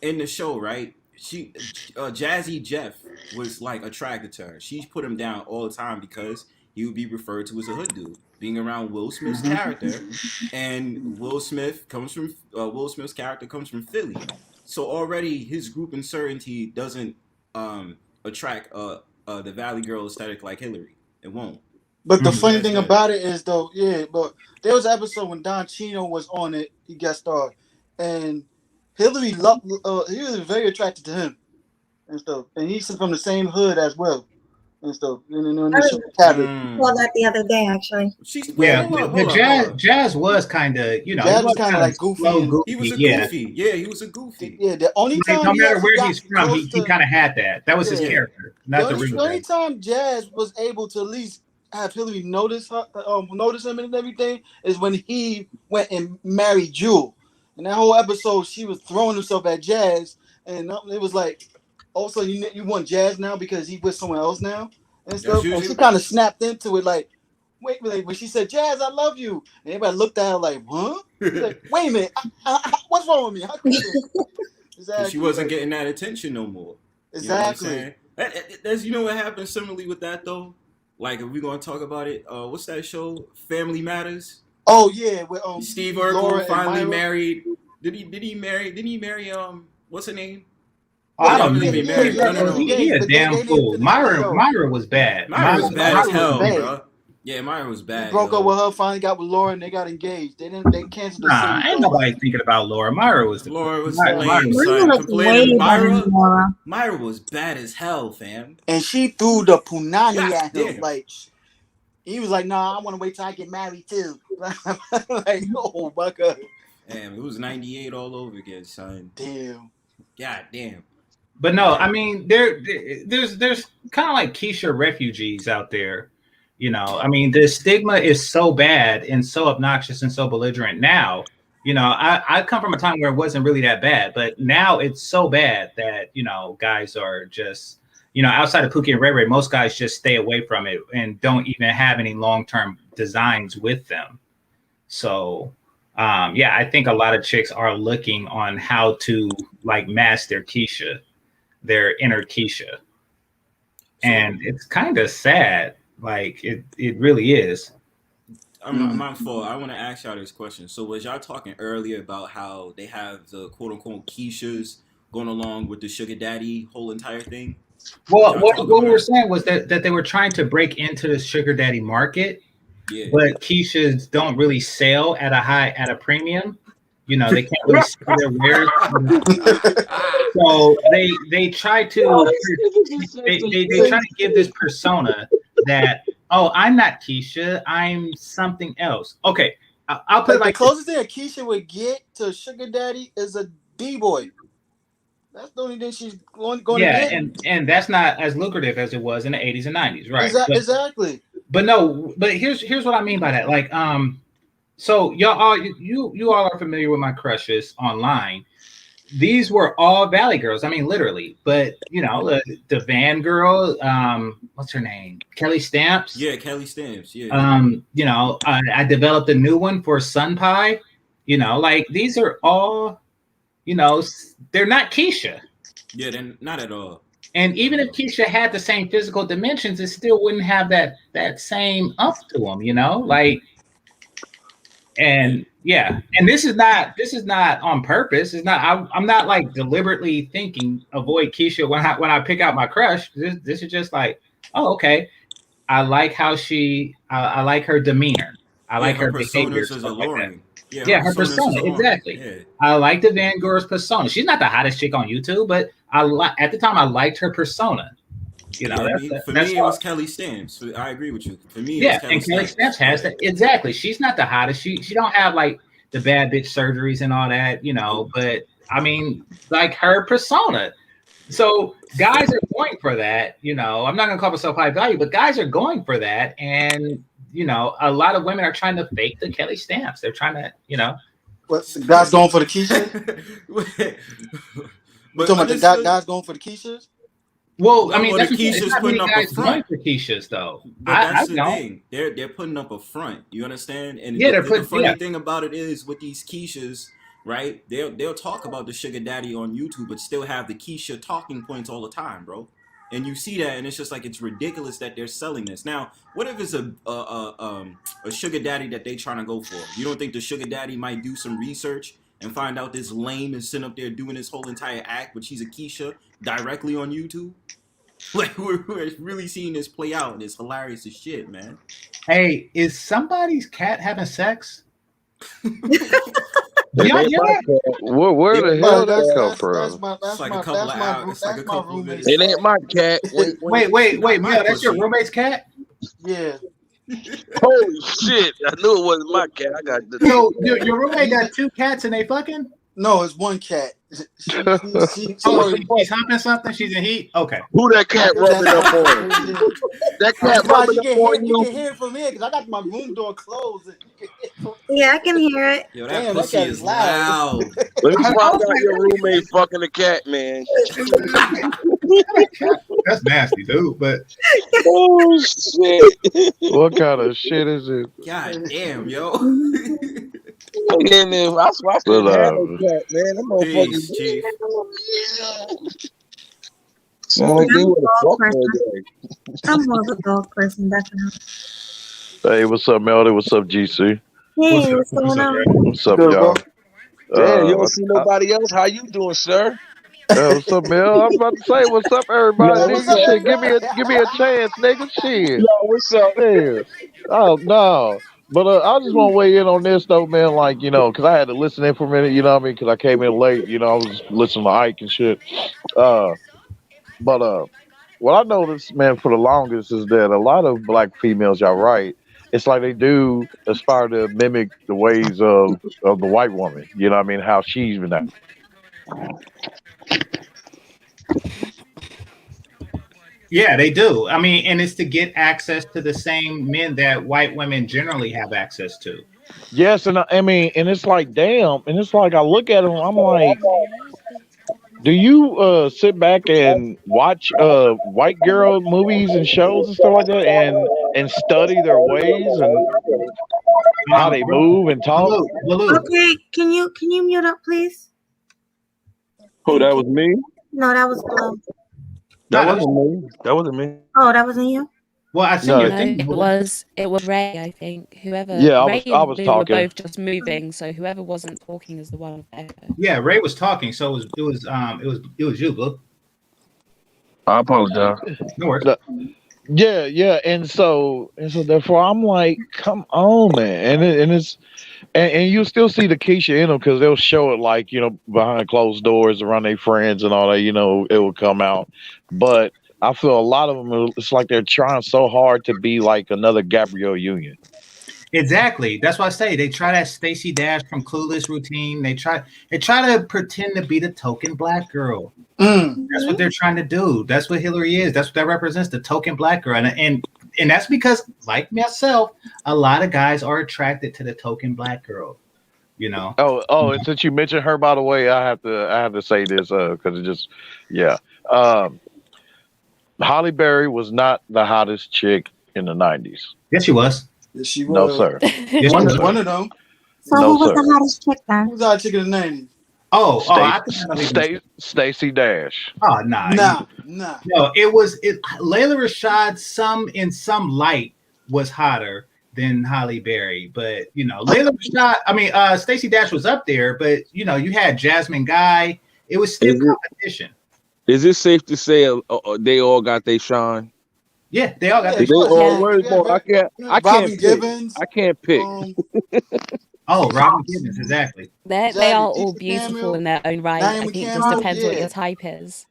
in the show, right? She Jazzy Jeff was like attracted to her. She put him down all the time because he would be referred to as a hood dude, being around Will Smith's character, and Will Smith's character comes from Philly, so already his group uncertainty doesn't attract the Valley Girl aesthetic like Hillary. It won't. But the funny thing about it is, though, but there was an episode when Don Chino was on it. He guest starred, and Hillary loved. He was very attracted to him and stuff, and he's from the same hood as well and stuff. And I the sugar cabbage. saw that the other day, actually. But Jazz was kind of, you know, Jazz he was kind of like goofy. slow, goofy. He was a yeah. goofy. Yeah, he was a goofy. Yeah, the only time no matter where got he's from, he kind of had that. That was his character, not the real. The only time Jazz was able to at least have Hillary notice him and everything is when he went and married Jewel. And that whole episode, she was throwing herself at Jazz, and it was like, also you want Jazz now because he with someone else now and stuff. And she kind of snapped into it like, wait, when she said, "Jazz, I love you," and everybody looked at her like, "Huh?" Like, wait a minute, what's wrong with me? Exactly. She wasn't getting that attention no more. Exactly. You know what I'm saying? That's, you know what happened similarly with that though. Like, if we're gonna talk about it, what's that show? Family Matters. Oh yeah, with Steve Urkel finally married. Did he marry what's her name? Oh, I don't even marry. No. He a damn fool. Myra was bad. Myra was bad as hell, bro. Yeah, Myra was bad. He broke up with her, finally got with Laura, and they got engaged. They canceled the series. Ain't nobody thinking about Laura. Myra was lame. Myra was bad as hell, fam. And she threw the punani at him. Like, he was like, "Nah, I want to wait till I get married too." Like, oh my god. Damn, it was 98 all over again, son. Damn. God damn. But no, I mean, there's kind of like Keisha refugees out there. You know, I mean, the stigma is so bad and so obnoxious and so belligerent now. You know, I come from a time where it wasn't really that bad, but now it's so bad that, you know, guys are just, you know, outside of Pookie and Ray Ray, most guys just stay away from it and don't even have any long-term designs with them. So, yeah, I think a lot of chicks are looking on how to like mask their Keisha, their inner Keisha. And it's kind of sad. Like it really is. I'm not fault. I want to ask y'all this question. So was y'all talking earlier about how they have the quote unquote Keishas going along with the sugar daddy whole entire thing? Well, what we were saying was that they were trying to break into the sugar daddy market, but Keishas don't really sell at a premium. You know, they can't really sell their wares. So they try to they try to give this persona that, oh, I'm not Keisha, I'm something else. Okay, I'll put it like the closest thing Keisha would get to sugar daddy is a D-boy. That's the only thing she's going to get. and that's not as lucrative as it was in the 80s and 90s, right? Exactly. But here's what I mean by that. Like, so you all are familiar with my crushes online. These were all Valley girls. I mean, literally. But you know, the Van girl, what's her name? Kelly Stamps. Yeah, Kelly Stamps. Yeah. You know, I developed a new one for Sun Pie. You know, like these are all, you know, they're not Keisha. Yeah, they're not at all. And even if Keisha had the same physical dimensions, it still wouldn't have that same umph to them. You know, like. And yeah, and this is not on purpose. It's not. I'm not like deliberately thinking avoid Keisha when I pick out my crush. This is just like, oh, okay. I like how I like her demeanor. I like her behavior. Is alluring. Like her persona exactly. Yeah. I like the Van Gore's persona. She's not the hottest chick on YouTube, but at the time I liked her persona. You know, for me, it was Kelly Stamps. I agree with you. For me, it was Kelly Stamps has that exactly. She's not the hottest. She don't have like the bad bitch surgeries and all that, you know. But I mean, like her persona. So guys are going for that. You know, I'm not gonna call myself high value, but guys are going for that, and you know, a lot of women are trying to fake the Kelly Stamps. They're trying to, you know, what guys going for the Keisha? But talking about the guys going for the Keishas. Well, I mean, that's Keisha's putting up a front for Keisha's though. But that's the thing. They're putting up a front. You understand? And the funny thing about it is with these Keishas, right? They'll talk about the sugar daddy on YouTube, but still have the Keisha talking points all the time, bro. And you see that, and it's just like it's ridiculous that they're selling this. Now, what if it's a sugar daddy that they trying to go for? You don't think the sugar daddy might do some research and find out this lame is sitting up there doing this whole entire act, but she's a Keisha directly on YouTube? Like, we're really seeing this play out, and it's hilarious as shit, man. Hey, is somebody's cat having sex? Do It y'all ain't hear my that? cat. Where the But hell that come from? It's like a couple of hours. It's like a that's my couple of roommate's minutes. It cat. ain't my cat. Wait, My Mel, that's your pussy. roommate's cat? Yeah. Holy shit! I knew it wasn't my cat. I got the. So your roommate got two cats and they fucking? No, it's one cat. She Oh, already. she's humping something. She's in heat. Okay. Who that cat rubbing up on? That I'm cat surprised rubbing you up can on hear you you? can hear it from here because I got my room door closed. And you can hear it from Yeah, I can hear it. Yo, that Damn, that pussy cat is is loud. loud. Let me I find was out like, your roommate fucking the cat, man. that's nasty, dude. But Oh shit! What kind of shit is it? God damn, yo. Again, I swear I But couldn't have no cat, man. That Peace, Chief. motherfucker. Sound like I'm they a would have dog fucked person. that day. I'm more of a dog person, definitely. Hey, what's up, Melody? What's up, GC? what's Hey, up? what's What's going up, on? Ray? What's up, Good, bro. y'all? Damn, you don't see I, nobody else. How you doing, sir? what's up, Mel? I'm about to say, what's up, everybody? No, Yeah, what's what's Nigga, up, up? shit, give me a everybody? chance, nigga. Shit, No, what's up? yeah. Oh no, but I just want to weigh in on this though, man. Like because I had to listen in for a minute. You know what I mean? Because I came in late. I was listening to Ike and shit. Uh, but what I noticed, man, for the longest is that a lot of black females, y'all right. It's like they do aspire to mimic the ways of the white woman. You know what I mean? How she's been. Yeah, they do. I mean, and it's to get access to the same men that white women generally have access to. Yes, and I mean, and it's like, damn, and it's like I look at them, I'm like, do you sit back and watch white girl movies and shows and stuff like that, and study their ways and how they move and talk? Blue. Okay, can you mute up, please? Who, Thank that you. was me? No, that was Blue. That wasn't me. That wasn't me. Oh, that wasn't you? Well, I see No. your No, thing. it was Ray, I think. Whoever Yeah, Ray I and was Blue were talking. both just moving, so whoever wasn't talking is the one with the echo. Yeah, Ray was talking, so it was you, Blue. I apologize. No worries. Yeah, and so therefore I'm like, come on, man, and you still see the Keisha in them because they'll show it like behind closed doors around their friends and all that. It will come out, but I feel a lot of them. It's like they're trying so hard to be like another Gabrielle Union. Exactly. That's why I say they try that Stacey Dash from Clueless routine. They try to pretend to be the token black girl. That's what they're trying to do. That's what Hillary is. That's what that represents, the token black girl. And that's because, like myself, a lot of guys are attracted to the token black girl. And since you mentioned her, by the way, I have to say this because it just Holly Berry was not the hottest chick in the 90s. Yes, she was. Yes, she No, was. sir. Yes, One she was. of them. So No, who was sir. the hottest chick then? Who's our chick in the 90s? I think I know who you're gonna say. Stacey Dash. Oh, nah. Nah. No, Layla Rashad in some light was hotter than Holly Berry, but Layla Rashad, Stacey Dash was up there, but you had Jasmine Guy. It was still competition. Is it safe to say they all got their shine? Yeah, they all got They all words more. I can't pick. Gibbons. I can't pick. Robin Gibbons, exactly. They are all beautiful in their own right. I think it just depends what your type is.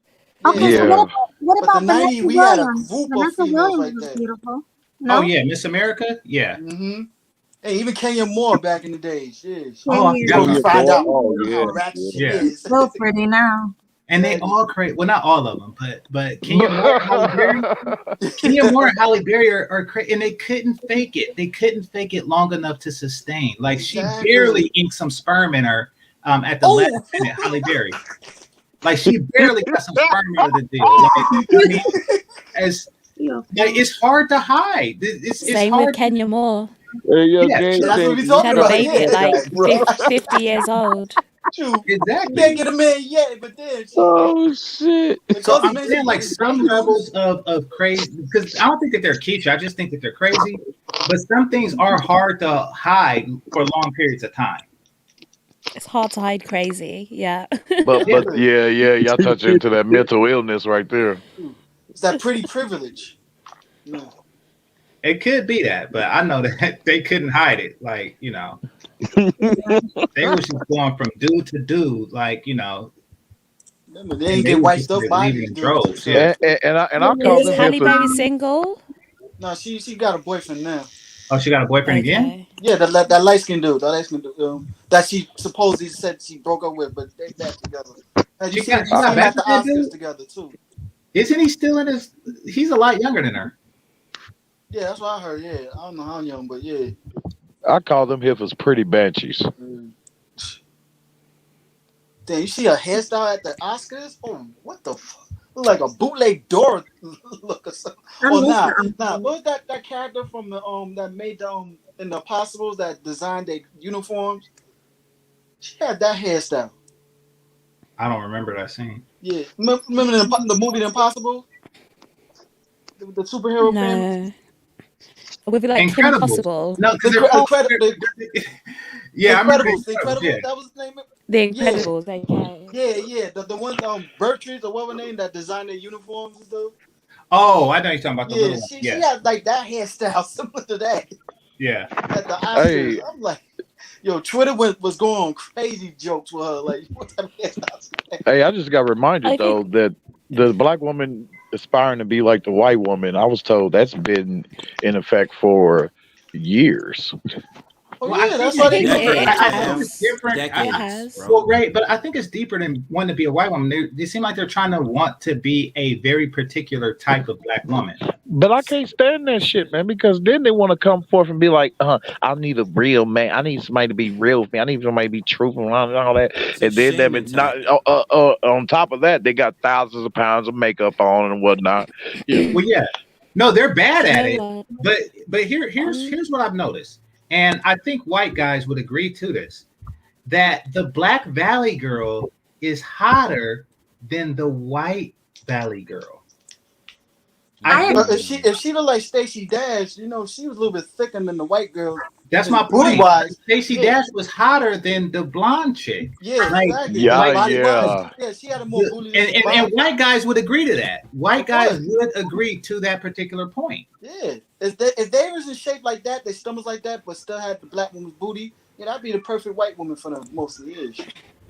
Okay, so what But about the 90s, Vanessa we had a Williams? group of Vanessa females Williams like was that. beautiful. No? Oh yeah, Miss America, yeah. Mm-hmm. Hey, even Kenya Moore back in the day. Shit. Oh, I forgot You about find that. out how ratchet she is. So pretty now. And they all crazy. Well, not all of them, but Kenya Moore and Halle Berry are crazy, and they couldn't fake it. They couldn't fake it long enough to sustain. Like she barely inked some sperm in her at the last minute. Halle Berry, like she barely got some sperm out of the deal. It's hard to hide. It's Same hard with Kenya Moore. Hey, yo, that's what we She talking had a about. baby at like 50 years old. True. Exactly. Can't get a man yet, but then. Oh shit. So I'm saying like some levels of crazy, because I don't think that they're Keisha. I just think that they're crazy. But some things are hard to hide for long periods of time. It's hard to hide crazy, yeah. But yeah, y'all touch into that mental illness right there. It's that pretty privilege. Yeah. It could be that, but I know that they couldn't hide it. Like, they was just going from dude to dude, like, They and ain't they get was waxed just up by leaving these in dudes for droves. sure. Yeah. And I call Is them Halle heifers. Berry single? No, she got a boyfriend now. Oh, she got a boyfriend again? Okay. Yeah, that light skinned dude, that she supposedly said she broke up with, but they back together. And you She seen got them back at the with that Oscars dude? together too. Isn't he still in his? He's a lot younger than her. Yeah, that's what I heard. Yeah, I don't know how young, but yeah. I call them heifers pretty banshees. Damn, you see her hairstyle at the Oscars? Oh, what the fuck? Look like a bootleg Dora look or something. Oh, nah. What was that character from the that made in the Impossibles that designed their uniforms? She had that hairstyle. I don't remember that scene. Yeah, remember the movie The Impossible? The superhero film? With like Kim Possible. No, because yeah, Incredibles. The Incredibles. Yeah. That was the name. The Incredibles. Okay. Yeah. The one Bertrude or whatever name that designed their uniforms and stuff. Oh, I know you're talking about the little one. She had like that hairstyle similar to that. Yeah. At the Oscars, hey. I'm like, yo, Twitter was going on crazy jokes with her. Like, what type of hairstyle? Hey, I just got reminded though that the black woman aspiring to be like the white woman, I was told that's been in effect for years. Oh, well, yeah, that's what I think it's different. It has. Well, right, but I think it's deeper than wanting to be a white woman. They seem like they're trying to want to be a very particular type of black woman. But I can't stand that shit, man, because then they want to come forth and be like, I need a real man. I need somebody to be real with me. I need somebody to be truthful and all that. And then on top of that, they got thousands of pounds of makeup on and whatnot. Yeah. Well, yeah. No, they're bad at it. But here's what I've noticed. And I think white guys would agree to this, that the Black Valley girl is hotter than the white Valley girl. If she looked like Stacey Dash, she was a little bit thicker than the white girl. That's my point. Stacey Dash was hotter than the blonde chick. Yeah, exactly. Yeah, she had a more booty. And white guys would agree to that. White guys would agree to that particular point. Yeah. If they was in shape like that, they stomachs like that, but still had the black woman's booty, that'd be the perfect white woman for them most of the years.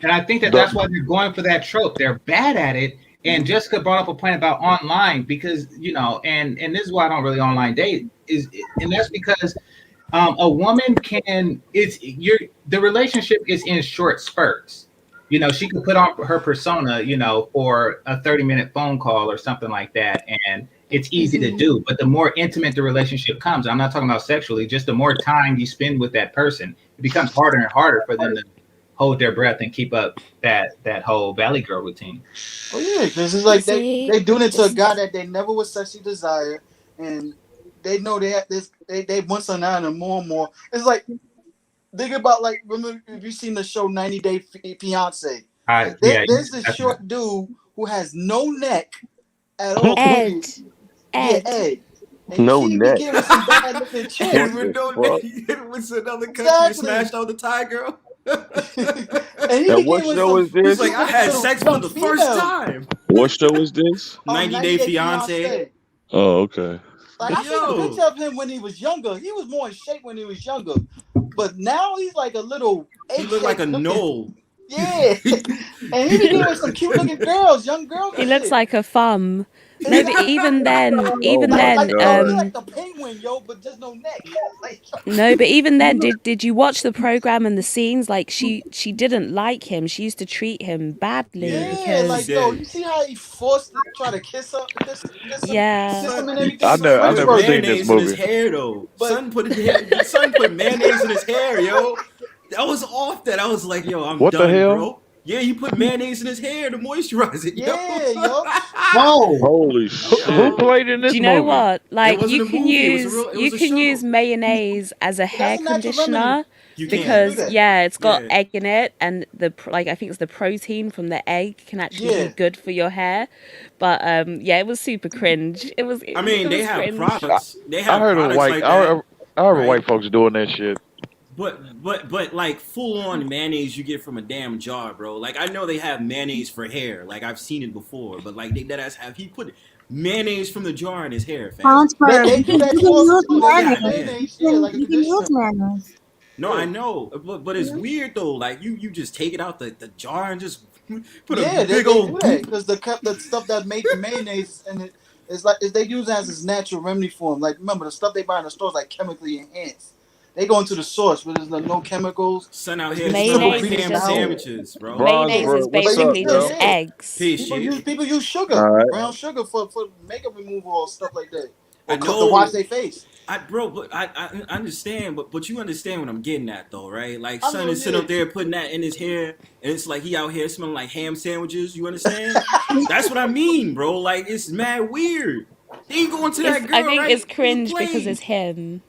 And I think that's why they're going for that trope. They're bad at it. And Jessica brought up a point about online because, and this is why I don't really online date and that's because a woman the relationship is in short spurts. She could put on her persona, for a 30-minute phone call or something like that. And it's easy to do. But the more intimate the relationship comes, I'm not talking about sexually, just the more time you spend with that person, it becomes harder and harder for them to hold their breath and keep up that whole Valley Girl routine. Oh yeah, because it's like they doing it to a guy that they never would sexually desire, and they know they have this. They want something out of them more and more. It's like think about remember if you seen the show 90 Day Fiance? There's this short dude who has no neck at all. Ed. Ed. No neck. With some bad looking chicks. With another country smashed on the Thai girl. And what show is this? He's like, I had sex for the first time. What show is this? 90 Day Fiance. Oh, okay. I see a picture of him when he was younger. He was more in shape when he was younger, but now he's like a little. He looked like a knoll. Yeah, and he be with some cute looking girls, young girls. He looks like a thumb. No, but even then, like the penguin, but just no neck. No, but even then, did you watch the program and the scenes? Like she didn't like him. She used to treat him badly. Yeah, you see how he forced to try to kiss her? Kiss him and everything. I've never seen this movie. In his hair though. Son put mayonnaise in his hair, yo. That was off that. I was like, yo, I'm what done, the hell? bro. Yeah, he put mayonnaise in his hair to moisturize it. Yeah, yo. Whoa. Holy shit. Who played in this movie? Do you know what? Like, you can use use mayonnaise as a hair conditioner because yeah, it's got egg in it, and I think it's the protein from the egg can actually be good for your hair. But it was super cringe. They have products. I heard of white folks doing that shit. But like full on mayonnaise you get from a damn jar, bro. Like I know they have mayonnaise for hair, like I've seen it before, but like they deadass have he put mayonnaise from the jar in his hair, fam. Brownsburg, They you do can, that you too. can Also use too. They use mayonnaise. mayonnaise, yeah, like a You can use conditioner. mayonnaise. No, Yeah. I know, but it's weird though. Like you just take it out the jar and just put Yeah, a they big do old that goop. because the stuff that make the mayonnaise and it's like they use it as its natural remedy form. Like remember the stuff they buy in the stores like chemically enhanced. They go into the source where there's no chemicals. Son out It's, here it's still smelling gonna like Mayonnaise bring is it ham just down. sandwiches, bro. mayonnaise is Bronzeboro, what's But up, basically bro? just yeah, eggs. Pig shit. people use sugar, All right. brown sugar for makeup removal or stuff like that, I or to wash know. their face. I understand, but you understand what I'm getting at though, right? Like I son know, is sitting yeah. up there putting that in his hair, and it's like he out here smelling like ham sandwiches. You understand? That's what I mean, bro. Like it's mad weird. He going to that I girl, think it's right? He cringe because playing. it's him.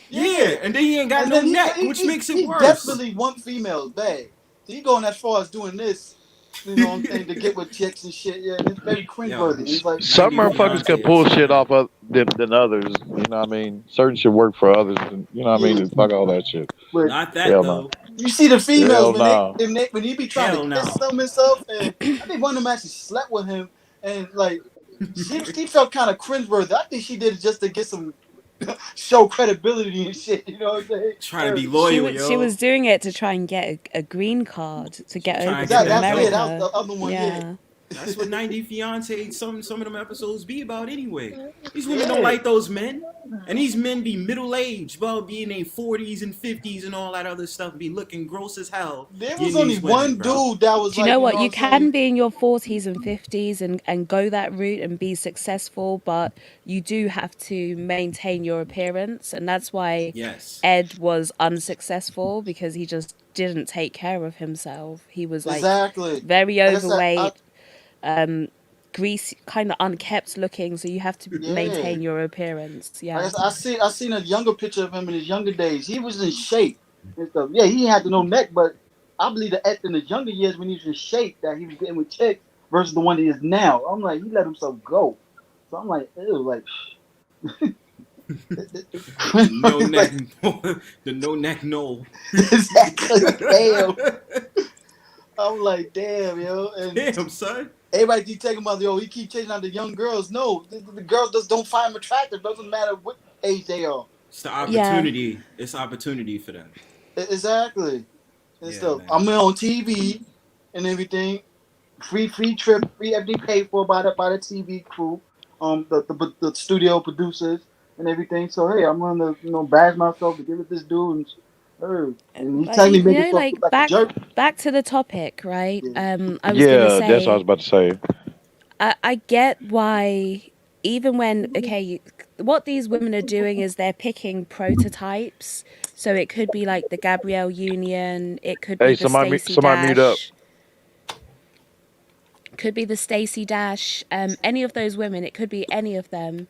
Yeah, and then he ain't got And no then neck, which makes it he worse. desperately want females bad. So he going as far as doing this, you know what I'm saying, to get with chicks and shit. Yeah, and it's very Yo, cringeworthy. And it's like, Some 90 motherfuckers can fiancés. pull shit off than others. You know what I mean? Certain shit work for others. And, you know what I mean? yeah, And fuck all that shit. but Not that Hell no. though. you see the females Hell no. when he be trying to Hell kiss no. them and stuff, and I think one of them actually slept with him, and like she felt kind of cringeworthy. I think she did it just to get some show credibility and shit. You know what I'm saying? Trying to be She loyal, was she yo. was doing it to try and get a green card to get over Trying to get to that That was dough. America. the other one. Yeah, Yeah. That's what 90 fiancés, some of them episodes be about anyway. These women don't yeah. like those men. And these men be middle aged, well, be in their 40s and 50s and all that other stuff, be looking gross as hell. There was Getting only these women, one bro. dude that was Do you like, know you know what? what You I'm saying? can be in your 40s and 50s and go that route and be successful, but you do have to maintain your appearance. And that's why Yes. Ed was unsuccessful because he just didn't take care of himself. He was like Exactly. very Like I said, overweight, greasy, kind of unkept looking. So you have to yeah. maintain your appearance. Like Yeah. I seen a younger picture of him in his younger days. He was in shape and stuff. Yeah, he had no neck, but I believe that in his younger years when he was in shape that he was getting with chicks versus the one he is now. I'm like, he let himself go. So I'm like, ew, like No neck, like, the no neck, no. exactly. Damn. I'm like, damn, yo. And Damn, son. everybody keep talking about, yo, he keep chasing out the young girls. No, the girls just don't find him attractive. Doesn't matter what age they are. It's the Yeah. opportunity. It's opportunity for them. Exactly. And Yeah, stuff. man. I'm on TV and everything. Free trip, free everything paid for by the TV crew, the studio producers and everything. So hey, I'm gonna bash myself to give it this dude and he But technically you make know, himself like look like a jerk. back to the topic, right? Yeah. I was gonna Yeah, that's what I was say about to say. I get why even when okay, what these women are doing is they're picking prototypes. So it could be like the Gabrielle Union, it could be Hey, the Stacey somebody mute up. Dash, could be the Stacey Dash, any of those women, it could be any of them.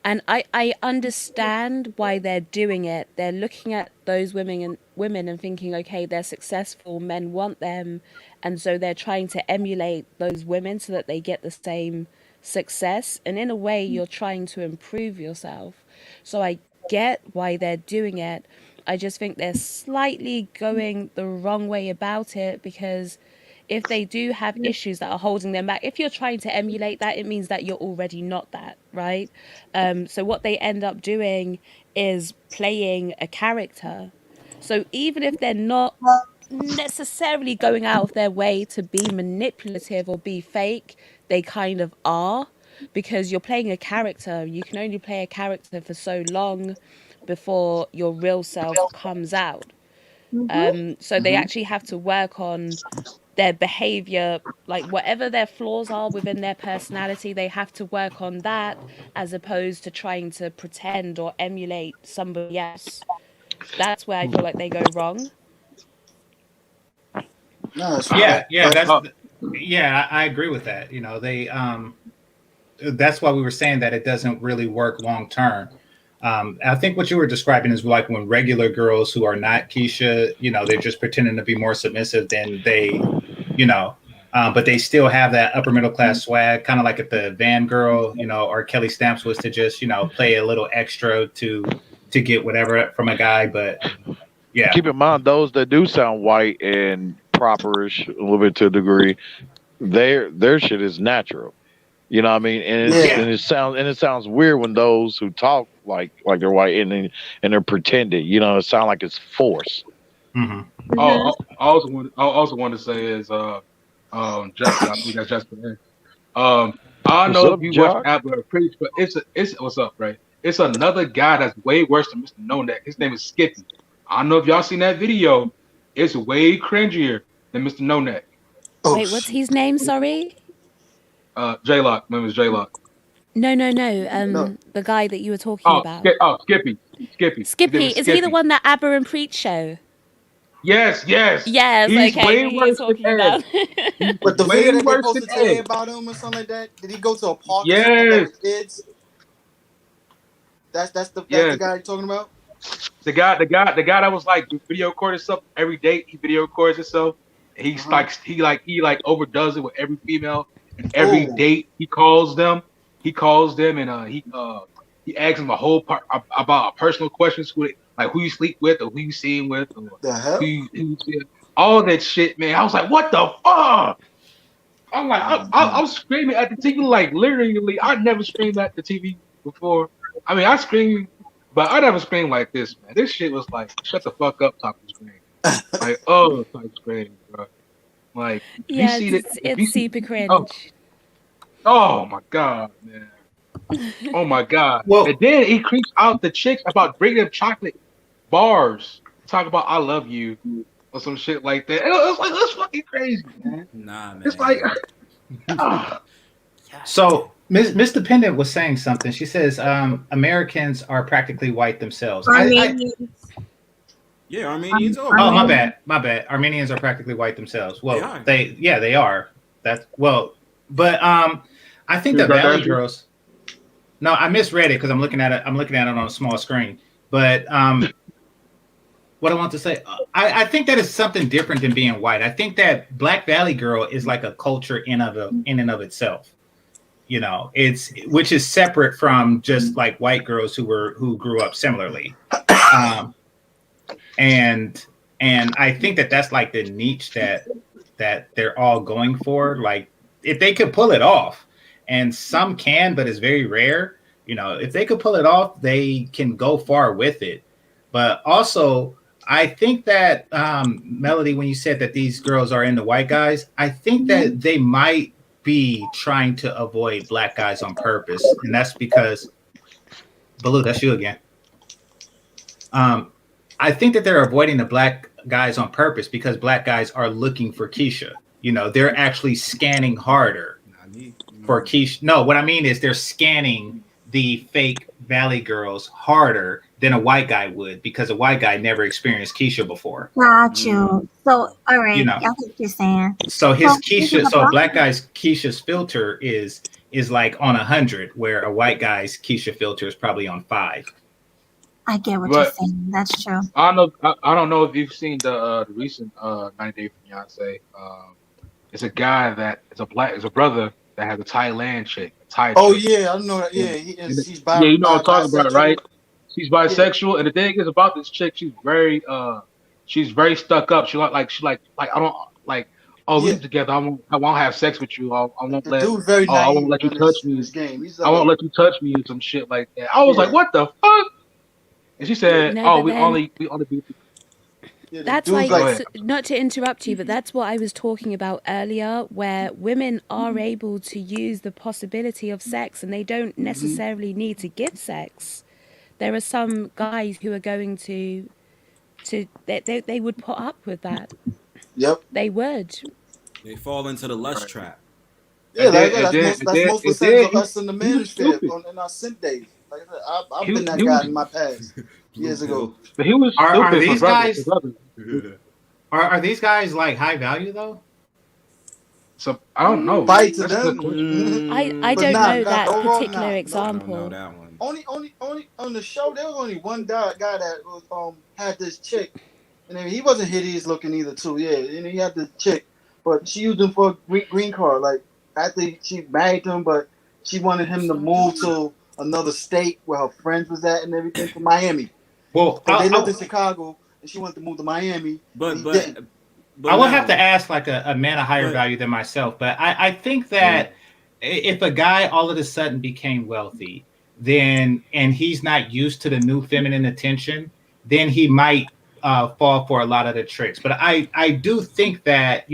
And I understand why they're doing it. They're looking at those women and thinking, okay, they're successful, men want them, and so they're trying to emulate those women so that they get the same success. And in a way, you're trying to improve yourself. So I get why they're doing it. I just think they're slightly going the wrong way about it because if they do have issues that are holding them back, if you're trying to emulate that, it means that you're already not that, right? So what they end up doing is playing a character. So even if they're not necessarily going out of their way to be manipulative or be fake, they kind of are because you're playing a character. You can only play a character for so long before your real self comes out. So they actually have to work on their behavior, like whatever their flaws are within their personality, they have to work on that as opposed to trying to pretend or emulate somebody else. That's where I feel like they go wrong. No, that's Yeah, yeah, Uh, I agree with that. You know, they that's why we were saying that it doesn't really work long term. I think what you were describing is like when regular girls who are not Keisha, you know, they're just pretending to be more submissive than they, you know, but they still have that upper middle class swag, kind of like if the Van girl, you know, or Kelly Stamps was to just, you know, play a little extra to get whatever from a guy. But yeah, keep in mind those that do sound white and properish a little bit to a degree, their shit is natural. You know what I mean? And it sounds weird when those who talk like they're white and they're pretending. You know, it sounds like it's forced. Mm-hmm. I also want to say is Jessica, I think that's Jessica. I don't know if you watch Abner Preach, but it's what's up, right? It's another guy that's way worse than Mr. No Neck. His name is Skippy. I don't know if y'all seen that video. It's way cringier than Mr. No Neck. Wait, what's his name? Sorry. J-Lock. My name is J-Lock. No. The guy that you were talking about. Skippy. Skippy. Is he the one that Abba and Preach show? Yes. Yes, He's okay. way Who worse you're talking about? But the video that they posted today about him or something like that, did he go to a park with kids? That's the guy you're talking about? The guy that was like video recording stuff every day. He video records himself. He's he overdoes it with every female and every date he calls them. He calls them and he asks them a whole part about personal questions like who you sleep with or who you seen with or the hell? who you all that shit, man. I was like, what the fuck? I'm like, I'm screaming at the TV like literally. I never screamed at the TV before. I mean, I screamed. But I never screamed like this, man. This shit was like, shut the fuck up type of scream. Like, type of scream, bro. Like, yeah, you see it's super cringe. Oh my God, man. Oh my God. Well, and then he creeps out the chicks about bringing them chocolate bars. Talk about I love you or some shit like that. It was like, that's fucking crazy, man. Nah, man. It's like, So Miss Dependent was saying something. She says Americans are practically white themselves. Armenians are. Oh, my bad. Armenians are practically white themselves. Well, they are. That's but I think the Valley Girls. No, I misread it because I'm looking at it on a small screen. But what I want to say, I think that is something different than being white. I think that Black Valley Girl is like a culture in and of itself. You know, which is separate from just like white girls who grew up similarly. And I think that's like the niche that they're all going for. Like if they could pull it off, and some can, but it's very rare. You know, if they could pull it off, they can go far with it. But also, I think that Melody, when you said that these girls are into white guys, I think that they might be trying to avoid black guys on purpose, and that's because Baloo, that's you again. I think that they're avoiding the black guys on purpose because black guys are looking for Keisha. You know, they're actually scanning harder for Keisha. No, what I mean is they're scanning the fake Valley girls harder than a white guy would because a white guy never experienced Keisha before. Got you. So, all right, you know, I get what you're saying. So his Keisha, so a black guy's Keisha's filter is like on 100, where a white guy's Keisha filter is probably on 5. I get what you're saying. That's true. I don't know if you've seen the recent 90 Day Fiance. It's a guy that it's a brother that has a Thailand chick. Yeah, I know that. Yeah, he's you know what I'm talking about, right? She's bisexual, and the thing is about this chick, she's very stuck up. She like I don't like. Oh, we together. I won't have sex with you. I won't let. I won't let you touch me. I won't let you touch me and some shit like that. I was like, what the fuck? And she said, we only be. Yeah, that's like, not to interrupt you, but that's what I was talking about earlier, where women are able to use the possibility of sex and they don't necessarily need to give sex. There are some guys who are going to they would put up with that. Yep. They would. They fall into the lust trap. Yeah, that's most percentage of us in the manosphere in our simp days. Like I said, I've been that guy in my past years ago. But he was are these guys? Are these guys like high value though? So I don't know. Bite to them. I don't know that particular example. I don't know that one. Only on the show there was only one guy that was had this chick, and then he wasn't hideous looking either too. Yeah, and he had this chick, but she used him for a green card. Like after she married him, but she wanted him to move to another state where her friends was at and everything, from Miami. Well, they lived in Chicago, and she wanted to move to Miami. But I would have to ask like a man of higher value than myself. But I think that if a guy all of a sudden became wealthy, then and he's not used to the new feminine attention, then he might fall for a lot of the tricks. But I do think that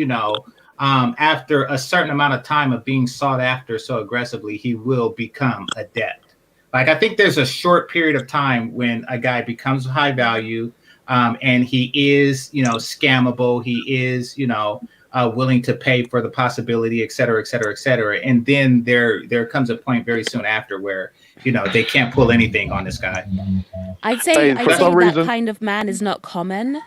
after a certain amount of time of being sought after so aggressively, he will become adept. Like I think there's a short period of time when a guy becomes high value, and he is scammable. He is willing to pay for the possibility, et cetera, et cetera, et cetera. And then there comes a point very soon after where they can't pull anything on this guy. I'd say that kind of man is not common.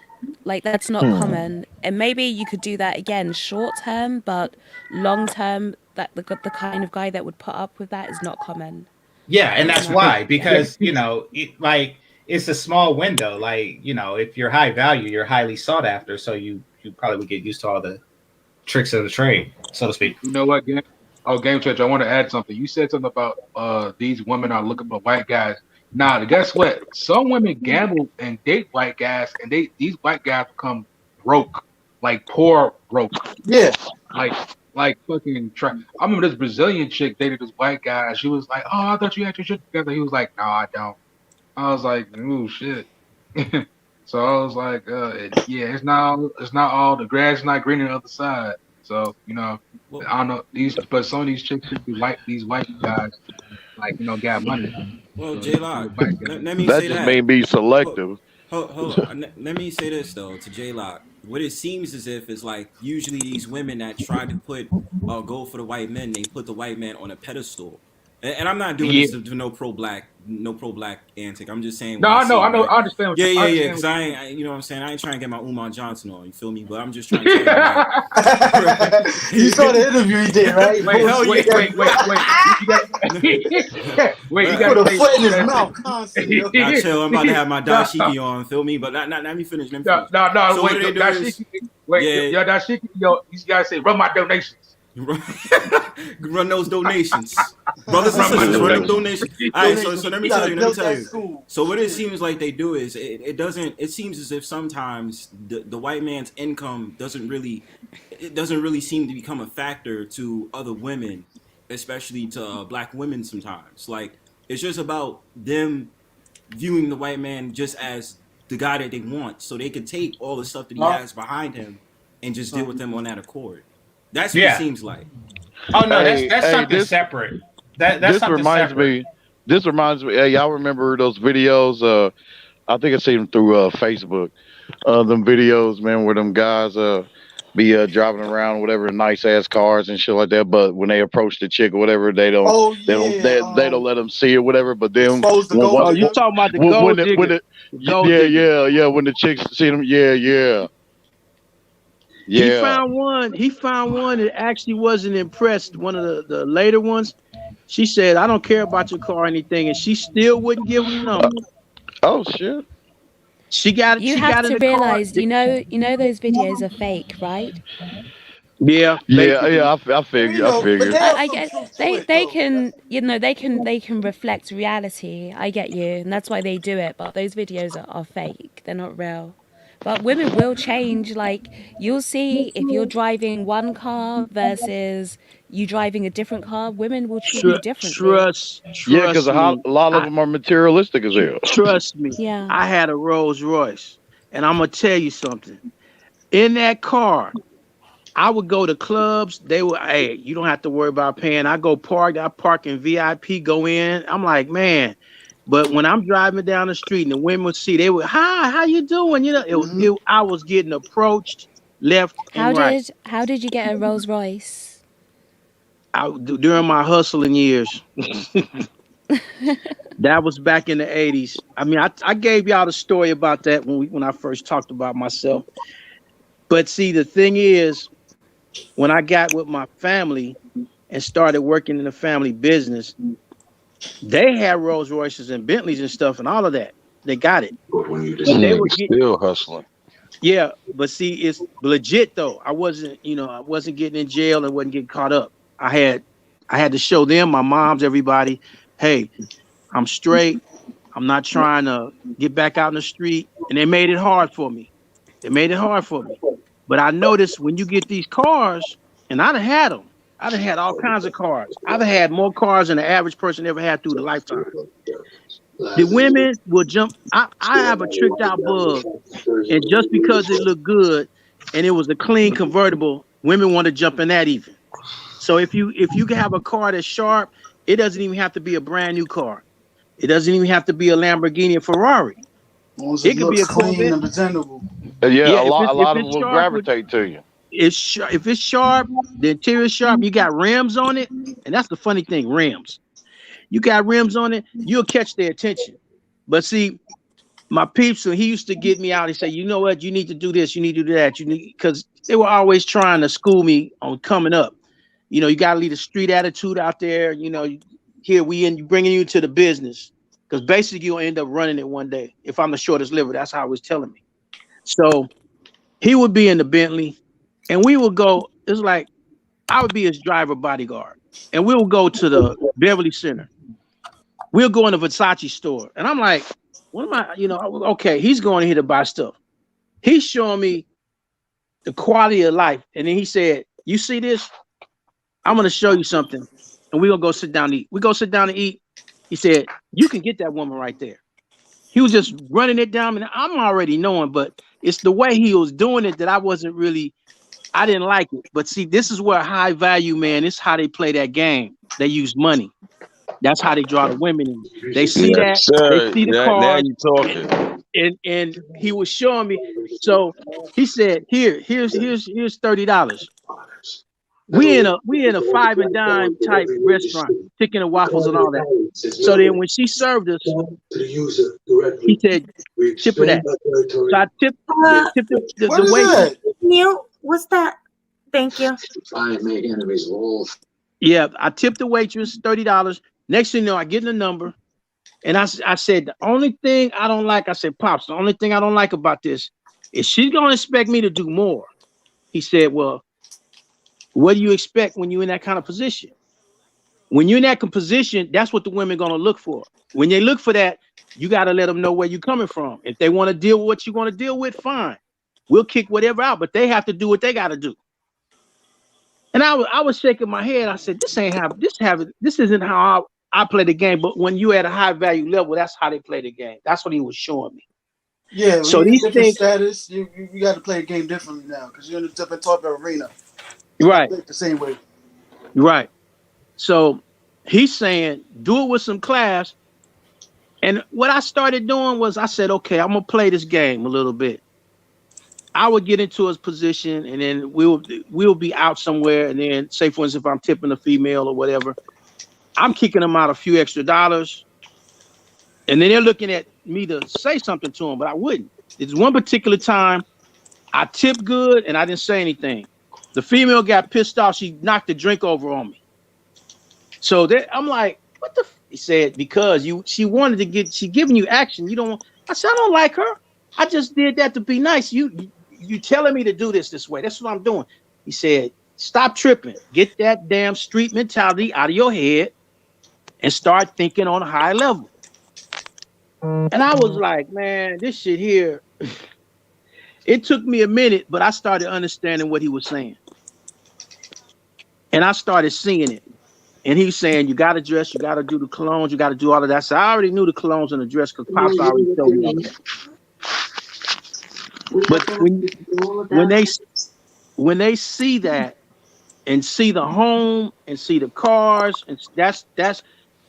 Like that's not common, and maybe you could do that again short term, but long term, that the kind of guy that would put up with that is not common. Yeah, and that's why, because it's a small window. Like if you're high value, you're highly sought after, so you probably would get used to all the tricks of the trade, so to speak. You know what, Game Changer, I want to add something. You said something about these women are looking for white guys. Now, guess what? Some women gamble and date white guys, and these white guys become broke, like poor broke. Yeah. Like fucking. I remember this Brazilian chick dated this white guy. She was like, "Oh, I thought you had your shit together." He was like, "No, I don't." I was like, "Ooh, shit." So I was like, it's not all the grass is not green on the other side. So I don't know but some of these chicks, these white guys, got money. Well, J-Lock, let me that say just that. may be selective. Hold on. Let me say this though to J-Lock. What it seems as if is like usually these women that try to go for the white men, they put the white man on a pedestal. And I'm not doing this to no pro black antic. I'm just saying. No, I know. I understand. Yeah. Because I you know what I'm saying. I ain't trying to get my Umar Johnson on. You feel me? But I'm just trying to tell you. You saw the interview he did, right? Wait. You got to put a foot in his mouth constantly. Nah, chill. I'm about to have my dashiki on. Feel me? But let me finish. No. So wait, dashiki. Yo, these guys say run my donations. Run those donations, brothers and sisters. Run them donations. All right, so let me tell you. So what it seems like they do is it seems as if sometimes the white man's income doesn't really seem to become a factor to other women, especially to black women. Sometimes, like it's just about them viewing the white man just as the guy that they want, so they could take all the stuff that he has behind him and just deal with them on that accord. That's what it seems like. Oh no, that's something separate. This reminds me. This reminds me. Y'all remember those videos? I think I seen them through Facebook. Them videos, man, where them guys be driving around whatever nice ass cars and shit like that. But when they approach the chick or whatever, they don't let them see or whatever. But then you talking about the gold digger? When the chicks see them, yeah. He found one that actually wasn't impressed. One of the later ones. She said, "I don't care about your car or anything," and she still wouldn't give him the number. Oh shit! You have to realize, you know those videos are fake, right? Yeah. I figure. I guess they can, they can reflect reality. I get you, and that's why they do it. But those videos are fake. They're not real. But women will change. Like you'll see if you're driving one car versus you driving a different car, women will treat you differently. Trust yeah, because a lot of them are materialistic as hell. Trust me. Yeah. I had a Rolls Royce, and I'm gonna tell you something. In that car, I would go to clubs. They would, hey, you don't have to worry about paying. I park in VIP, go in. I'm like, man. But when I'm driving down the street and the women would see, they would, hi, how you doing? I was getting approached left and right. How did you get a Rolls Royce? During my hustling years. That was back in the 80s. I mean, I gave y'all the story about that when I first talked about myself. But see, the thing is, when I got with my family and started working in the family business, they had Rolls Royces and Bentleys and stuff and all of that. They got it. They were still hustling. Yeah, but see, it's legit though. I wasn't getting in jail and wasn't getting caught up. I had to show them, my moms, everybody, hey, I'm straight. I'm not trying to get back out in the street. And they made it hard for me. But I noticed when you get these cars, and I'd have had them. I done had all kinds of cars. I've had more cars than the average person ever had through the lifetime. The women will jump. I have a tricked out bug, and just because it looked good and it was a clean convertible, women want to jump in that even. So if you have a car that's sharp, it doesn't even have to be a brand new car. It doesn't even have to be a Lamborghini or Ferrari. As long as It it could be looks a clean Corvette. and presentable. Yeah, Yeah, a lot of if them it's will sharp, gravitate to you. if it's sharp, the interior is sharp. You got rims on it, and that's the funny thing. Rims. You got rims on it, you'll catch their attention. But see, my peeps, so he used to get me out and say, you know what, you need to do this, you need to do that, you need, because they were always trying to school me on coming up. You know, you got to leave the street attitude out there. You know, here bringing you to the business, because basically you'll end up running it one day. If I'm the shortest liver, that's how he was telling me. So he would be in the Bentley, and we would go. It's like I would be his driver bodyguard, and we would go to the Beverly Center. We'll go in the Versace store. And I'm like, what am I, okay, he's going here to buy stuff. He's showing me the quality of life. And then he said, you see this? I'm going to show you something. And we're going to go sit down and eat. We go sit down and eat. He said, you can get that woman right there. He was just running it down. And I'm already knowing, but it's the way he was doing it that I didn't like it. But see, this is where high value, man, this is how they play that game. They use money. That's how they draw the women in. They see that, they see the Now cars, you talking. and he was showing me. So he said, here's $30. We in a five and dime type restaurant, chicken and waffles and all that. So then when she served us, he said, tip her that. So I tipped the waitress. Mute. What's that? Thank you. Yeah, I tipped the waitress $30. Next thing you know, I get the number, and I said, the only thing I don't like, I said, Pops, the only thing I don't like about this is she's going to expect me to do more. He said, well, what do you expect when you're in that kind of position? When you're in that position, that's what the women are going to look for. When they look for that, you got to let them know where you're coming from. If they want to deal with what you're going to deal with, fine. We'll kick whatever out, but they have to do what they got to do. And I was shaking my head. I said, this isn't how I play the game. But when you at a high value level, that's how they play the game. That's what he was showing me. Yeah, so these different status, you got to play a game differently now because you're in a different type of arena. Right. The same way. Right. So he's saying, do it with some class. And what I started doing was I said, okay, I'm going to play this game a little bit. I would get into his position, and then we'll be out somewhere, and then say, for instance, if I'm tipping a female or whatever, I'm kicking them out a few extra dollars, and then they're looking at me to say something to them, but I wouldn't. There's one particular time I tipped good, and I didn't say anything. The female got pissed off. She knocked the drink over on me. So I'm like, what the? He said, because she wanted to she giving you action. You don't. I said, I don't like her. I just did that to be nice. You telling me to do this way. That's what I'm doing. He said, stop tripping. Get that damn street mentality out of your head and start thinking on a high level. And I was like, man, this shit here. It took me a minute, but I started understanding what he was saying. And I started seeing it. And he was saying, you got to dress, you got to do the colognes, you got to do all of that. So I already knew the colognes and the dress because Pops already told me all of that. But when they see that and see the home and see the cars, and that's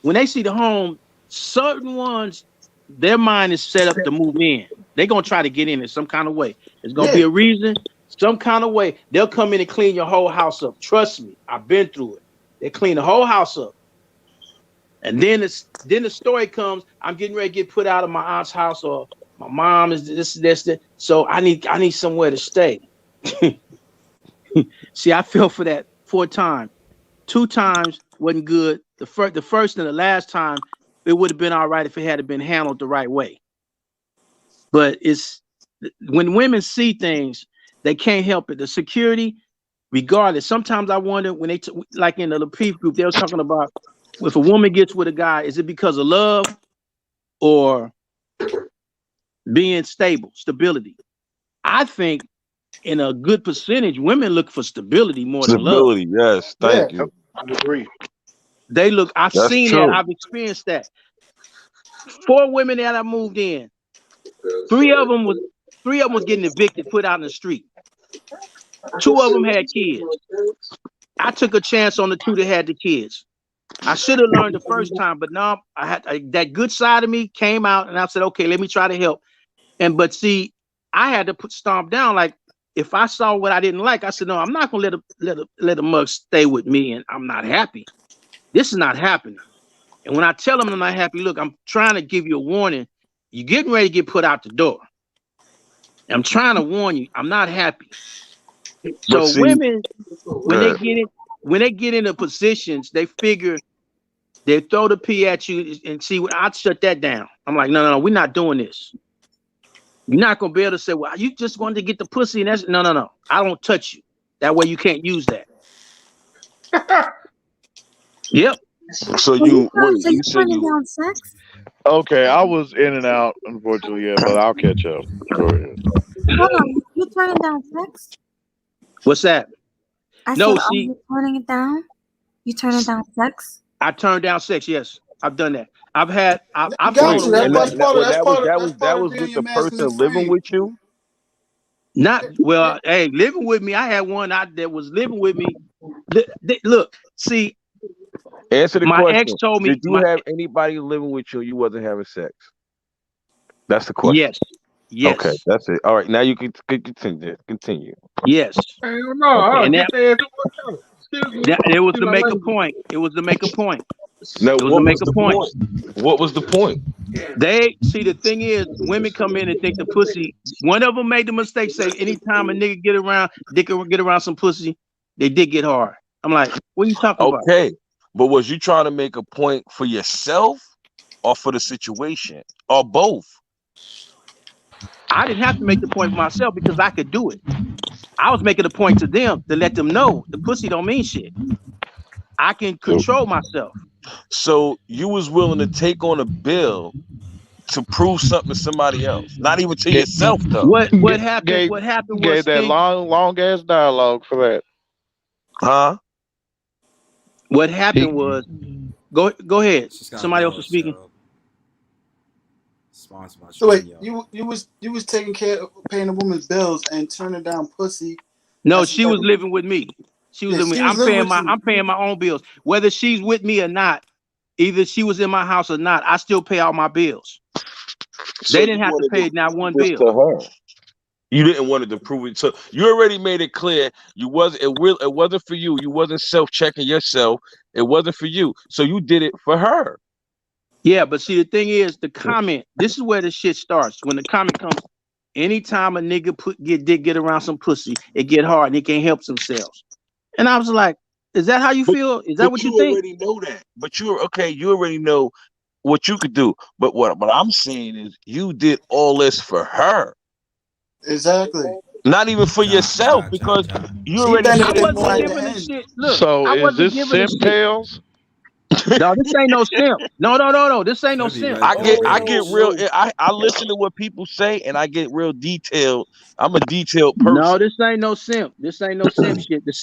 when they see the home, certain ones, their mind is set up to move in. They're gonna try to get in some kind of way. There's gonna be a reason, some kind of way. They'll come in and clean your whole house up. Trust me, I've been through it. They clean the whole house up. And then the story comes, I'm getting ready to get put out of my aunt's house, or my mom is this. So I need somewhere to stay. See, I fell for that 4 times. 2 times wasn't good. The first and the last time, it would have been all right if it had been handled the right way. But it's when women see things, they can't help it. The security, regardless. Sometimes I wonder when like in the LaPeep group, they were talking about if a woman gets with a guy, is it because of love or being stability? I think in a good percentage, women look for stability more than love. Stability, yes. Thank you. I agree. They look. I've That's seen true. that. I've experienced that. 4 women that I moved in, 3 of them was getting evicted, put out in the street. 2 of them had kids. I took a chance on the 2 that had the kids. I should have learned the first time, but no, I had that good side of me came out, and I said, okay, let me try to help. But see, I had to stomp down. Like if I saw what I didn't like, I said, no, I'm not gonna let a mug stay with me, and I'm not happy. This is not happening. And when I tell them I'm not happy, look, I'm trying to give you a warning. You're getting ready to get put out the door. I'm trying to warn you, I'm not happy. So see, women, when they get into positions, they figure they throw the pee at you and see what I'd shut that down. I'm like, no, we're not doing this. You're not gonna be able to say, well, you just wanted to get the pussy, and that's no. I don't touch you. That way you can't use that. Yep. So you said turning down sex? Okay, I was in and out, unfortunately, yeah, but I'll catch up. Go ahead. Hold on, you turning down sex? What's that? I said, are you turning it down? You turning down sex? I turned down sex. Yes, I've done that. I've got you. That was with the person living with you. Not well. Hey, living with me. I had one that was living with me. Look, see. Answer the my question. Ex told me. Did you have anybody living with you? You wasn't having sex. That's the question. Yes. Okay, that's it. All right, now you can continue. Yes. No, and it was to make a point. It was to make a point. Now, it was to make a point. What was the point? They see, the thing is, women come in and think the pussy. One of them made the mistake, say anytime a nigga get around some pussy, they dick get hard. I'm like, what are you talking about? Okay, but was you trying to make a point for yourself or for the situation or both? I didn't have to make the point for myself because I could do it. I was making a point to them to let them know the pussy don't mean shit. I can control myself. So you was willing to take on a bill to prove something to somebody else, not even to yourself though. What happened? What happened was that long ass dialogue for that. Huh? What happened was go ahead. Somebody else was speaking. So wait, you was taking care of paying a woman's bills and turning down pussy. No, she was living with me. She was living with me. I'm paying my own bills. Whether she's with me or not, either she was in my house or not, I still pay all my bills. So they didn't have to pay not one bill. To her. You didn't want to prove it. So you already made it clear it wasn't for you. You wasn't self-checking yourself. It wasn't for you. So you did it for her. Yeah, but see, the thing is, the comment, this is where the shit starts. When the comment comes, anytime a nigga get around some pussy, it get hard and they can't help themselves. And I was like, is that how you feel? Is that what you think? You already know that. But you already know what you could do. But what I'm saying is you did all this for her. Exactly. Not even for yourself, because you already shit. Look, so is this simp tales? No, this ain't no simp. No. This ain't no simp. I get real. I listen to what people say and I get real detailed. I'm a detailed person. No, this ain't no simp. This ain't no simp shit. The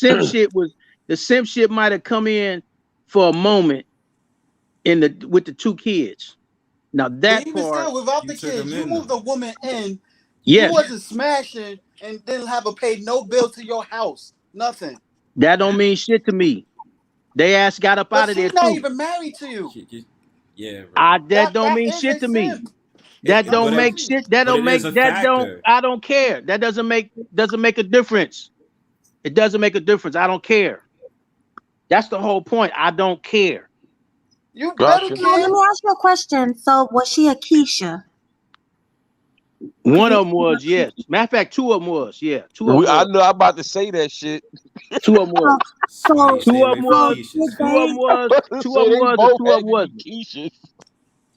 simp shit might have come in for a moment with the 2 kids. Now that even part, still, without the kids, you moved a woman in. Yes. You wasn't smashing and didn't have to pay no bill to your house. Nothing. That don't mean shit to me. They ass got up out of there She's not too. even married to you. Yeah. Right. That don't mean shit to me. That don't make shit. That don't make that don't. I don't care. That doesn't make a difference. It doesn't make a difference. I don't care. That's the whole point. I don't care. You better care. Let me ask you a question. So was she a Keisha? One of them was, yes. Matter of fact, 2 of them was, yeah. 2 of them. I know I'm about to say that shit. 2 of them was. 2 of them was. 2 of them was. 2 of them was. 2 of them was.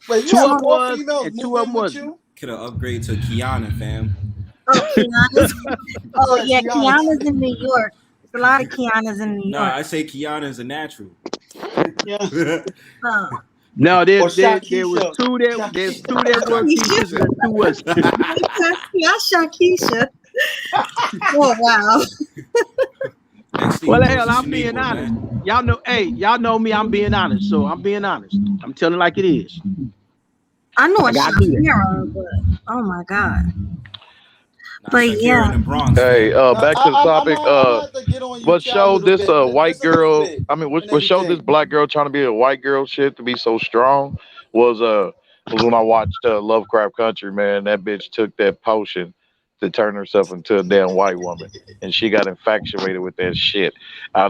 Wait, 2 of them was. And 2 of them was. Could have upgraded to Kiana, fam. Oh, Kiana's. Oh yeah, Kiana's in New York. There's a lot of Kiana's in New York. Nah, I say Kiana is a natural. No, there was 2 that there's 2 that were Keishas and 2 was Kesha. Oh wow. Well, hell, I'm being honest. Y'all know, hey, y'all know me. I'm being honest, so I'm being honest. I'm telling it like it is. I know I a gotta do that. Shakira, but oh my god. Nah, But Shakira yeah. in the Bronx. Hey, Fam. back to the topic. I'm gonna have to get on you What chat a showed little this bit, but white just a little girl? bit I mean, and what showed this everything. black girl trying to be a white girl shit to be so strong was when I watched Lovecraft Country. Man, that bitch took that potion to turn herself into a damn white woman, and she got infatuated with that shit. I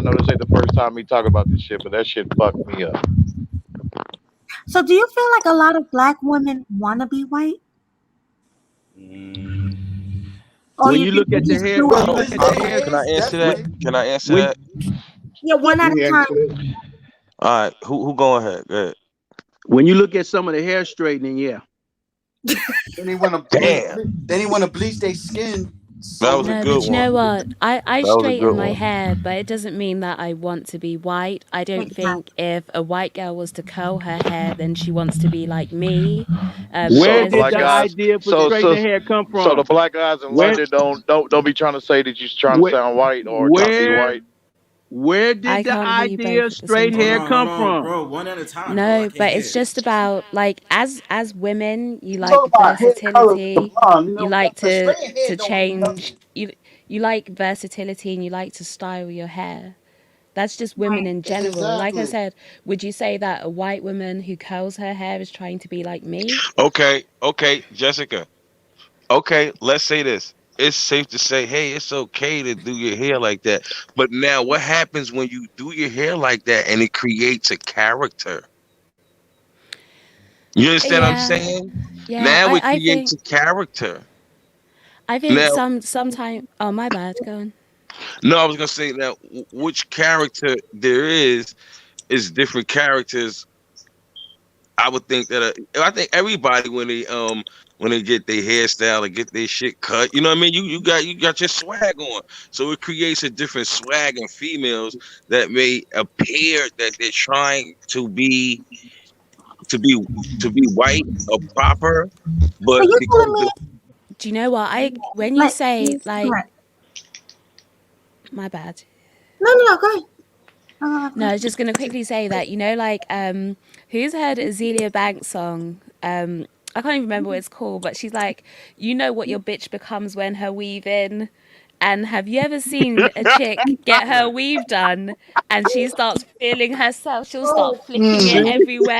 know this ain't the first time me talking about this shit, but that shit fucked me up. So do you feel like a lot of black women want to be white? Or When you you think look they at the just hair, do when I it you don't. look because at it's I the don't. hair, Can I answer that? Definitely. Can I answer when that? yeah, one at Let a me time. answer it. All right. Who going ahead? Go ahead. when you look at some of the hair straightening, yeah. Then they want Damn. to bleach their skin That so was a No, good but you one. know what? I That was a good straighten my one. hair, but it doesn't mean that I want to be white. I don't think Exactly. if a white girl was to curl her hair, then she wants to be like me. So Where the There's did black the guys, just idea for so so straightening hair come so the from? black guys in Where, London don't be trying to say that you're trying to where, sound white or trying to be where, white. where I did the can't hear you idea both of at the same straight Hold hair time. on, hold come on, from? bro. One at a time, bro. I No, can't but hear. it's just about like as women, you you talk like about hair color to versatility. blonde, You but like the straight hair to don't mean change. nothing. You like versatility and you like to style your hair. That's just women Right. in general. Like I Exactly. said, would you say that a white woman who curls her hair is trying to be like me? Okay, Jessica. Okay, let's say this. It's safe to say, hey, it's okay to do your hair like that. But now, what happens when you do your hair like that and it creates a character? You understand what I'm Yeah, saying? yeah. Now it I creates think a character. I think Now, sometime. Oh, my bad. Go on. no, I was gonna say now, which character there is different characters. I would think that I think everybody when they get their hairstyle and get their shit cut, you know what I mean? You got your swag on, so it creates a different swag in females that may appear that they're trying to be to be white or proper, So but you're because telling me the Do you know what I? When you like say go like, ahead. my bad. No, go ahead. No, I was just gonna quickly say that like who's heard Azealia Banks song? I can't even remember what it's called, but she's like, you know what your bitch becomes when her weave in. And have you ever seen a chick get her weave done and she starts feeling herself? She'll start flicking it Mm.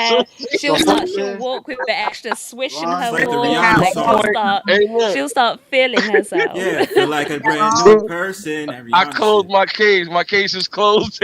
so everywhere. The whole She'll yeah. walk with the extra swish in It's her like the walk. Rihanna Like Exactly. song. she'll start feeling herself. Yeah, feel like a brand new Oh. so person. That I Rihanna closed shit. my case. My case is closed.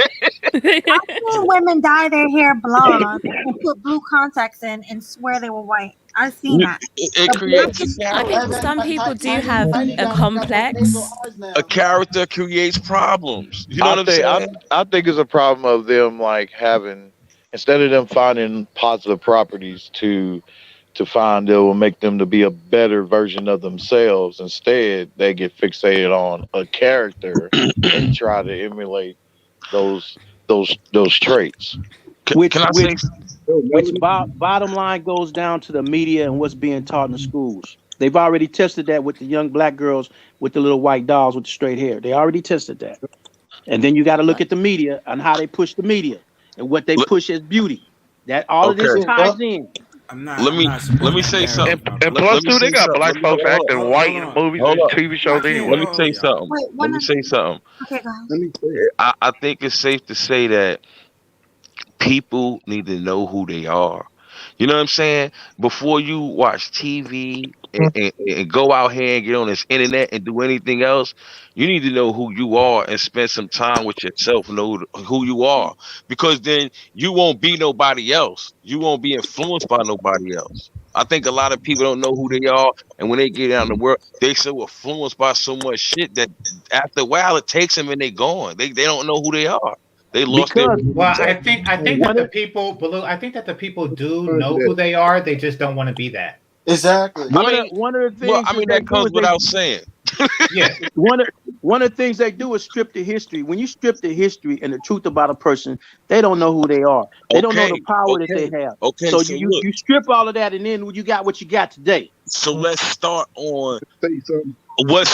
I've seen women dye their hair blonde and put blue contacts in and swear they were white. I've seen that. It The creates a blackest I think character. some people do have Tiny a got the hazel complex. eyes A now. character creates problems. You know I what I'm think I saying? I think it's a problem of them like having instead of them finding positive properties to find that will make them to be a better version of themselves. Instead, they get fixated on a character and try to emulate those those traits. Which Can I say? which bottom line goes down to the media and what's being taught in the schools. They've already tested that with the young black girls with the little white dolls with the straight hair. They already tested that. And then you got to look But at the media and how they push the media and what they Let- push as beauty. That all of this Okay, ties in. let I'm me not let supporting me that say narrative, something. my And brother. plus Let me two, they say got something. black folks Hold, acting hold, white hold in on. movies Hold and up. TV I shows can't Let anyway. me hear all say y'all. something. wait, Let one me at say something. okay, guys. Let me say it. I think it's safe to say that people need to know who they are. You know what I'm saying? Before you watch TV and go out here and get on this internet and do anything else, you need to know who you are and spend some time with yourself, know who you are. Because then you won't be nobody else. You won't be influenced by nobody else. I think a lot of people don't know who they are, and when they get out in the world, they so influenced by so much shit that after a while it takes them and they gone. They don't know who they are. They lost their Because original Well, self. I think that one the of people below. I think that the people do know who President. they are. They just don't want to be that. Exactly. I one of mean, one of the well, things I that mean they that do comes is they without saying. Yeah. one of one of the things they do is strip the history. When you strip the history and the truth about a person, they don't know who they are. They don't know Okay, the power that they okay, have. okay. So So look, you strip all of that and then you got what you got today. so let's start on Say something. What's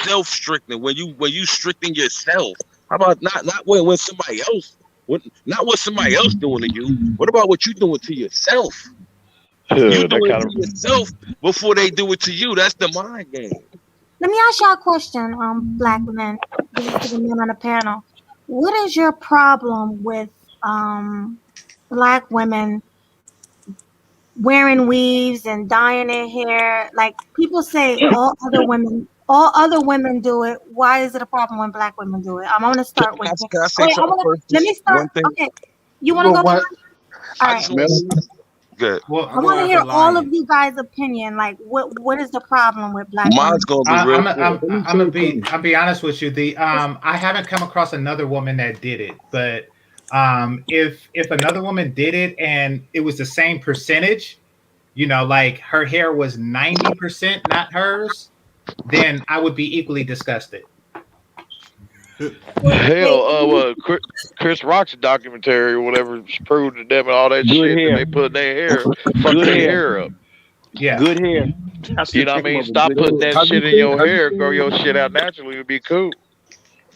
self strictening when you stricten yourself? How about not when somebody else not what somebody else doing to you? What about what you doing to yourself? You That do it kind to yourself before they do it to you. That's the mind game. Let me ask y'all a question, black men. This is to the men on the panel. What is your problem with black women wearing weaves and dyeing their hair? Like people say all other women do it. Why is it a problem when black women do it? I'm gonna start with Can I say wait, something first? let me Just start. one thing. Okay. You wanna Well, go what? first? All I right. just want to good. Well, I I'll go want to after hear all of Lion. you guys' opinion. Like, what is the problem with black Mine's women? gonna be real quick. I'll be honest with you. I haven't come across another woman that did it, but if another woman did it and it was the same percentage, like her hair was 90% not hers, then I would be equally disgusted. Wait, Hell, Chris Rock's documentary or whatever proved to them and all that Good shit that hair. they put in their hair, fucked Good their hair. hair up. Yeah. Good hair. That's You the know what I name mean? of it. Stop Good putting hair. that shit in your hair, grow your shit out naturally, it'd be cool.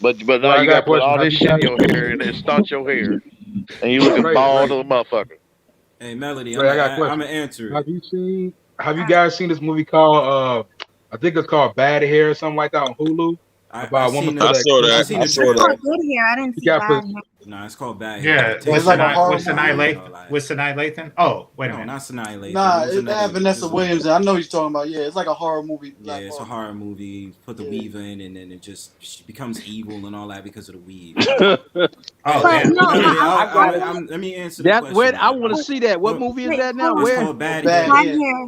But now Well, I you got a gotta put question. all Have this you shit in guys your hair and it starts your hair. And you looking Ray, bald Ray, as a motherfucker. Hey, Melody, Ray, I got a I'm question. gonna answer Have it. you seen have you guys seen this movie called I think it's called Bad Hair or something like that on Hulu? I About a woman seen put I the an saw I that. extension seen I the in saw I saw that. trailer. good hair. I didn't you see got put bad hair. Nah, it's called Bad Hair. Yeah, Take with It's it like a Sinai horror with with a Sinai grain movie. of Lathan. salt. With Sinai Lathan. Oh, wait a No, minute. not Sinai Lathan. Nah, It was it had another. It was Vanessa another. Williams. I know what you're talking about. Yeah, it's like a horror movie, Yeah, black it's a horror. horror movie. Put the Yeah. weave in, and then it just she becomes evil and all that because of the weave. Hey, Oh But damn. no, Melody, I I got it. let me answer the That where question I then. want to see that. What Well, movie is wait, that now? hold it's on. Where? called Bad Bad Hair. Bad hair. hair.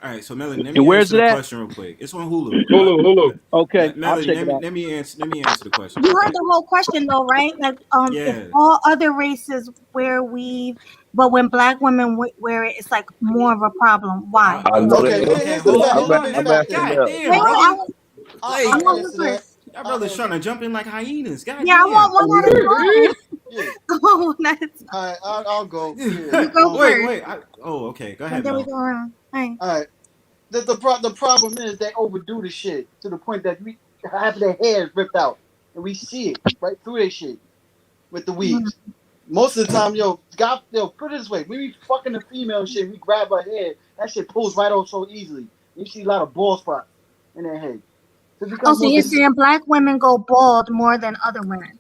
All right, so Melody, let And me where's answer it the at? question real quick. It's on Hulu. Hulu. Okay, I'll Melody, check it out. let me answer the question You real heard quick. the whole question though, right? Like, if Yeah. all other races wear weave, but when black women wear it, it's like more of a problem. Why? I know Okay, that. Okay, here's the hold fact. hold Here's the on. big I'm fact. asking God them. damn, Wait, brother. I'm Like gonna I'll go answer that. first. y'all I'll brothers trying answer to it. jump in like hyenas. God Yeah, I damn. want one at a time. Yeah. Oh, that's All right, I'll go. Yeah. you go first, Wait. Okay. Go and ahead, then we Mel. go around. Hey. All right. The problem is they overdo the shit to the point that we half their hair is ripped out and we see it right through their shit with the weaves. Most of the time, put it this way: when we fucking the female and shit, we grab her hair, that shit pulls right off so easily. You see a lot of bald spots in their head. So it Oh, becomes so more. you're saying black women go bald more than other women?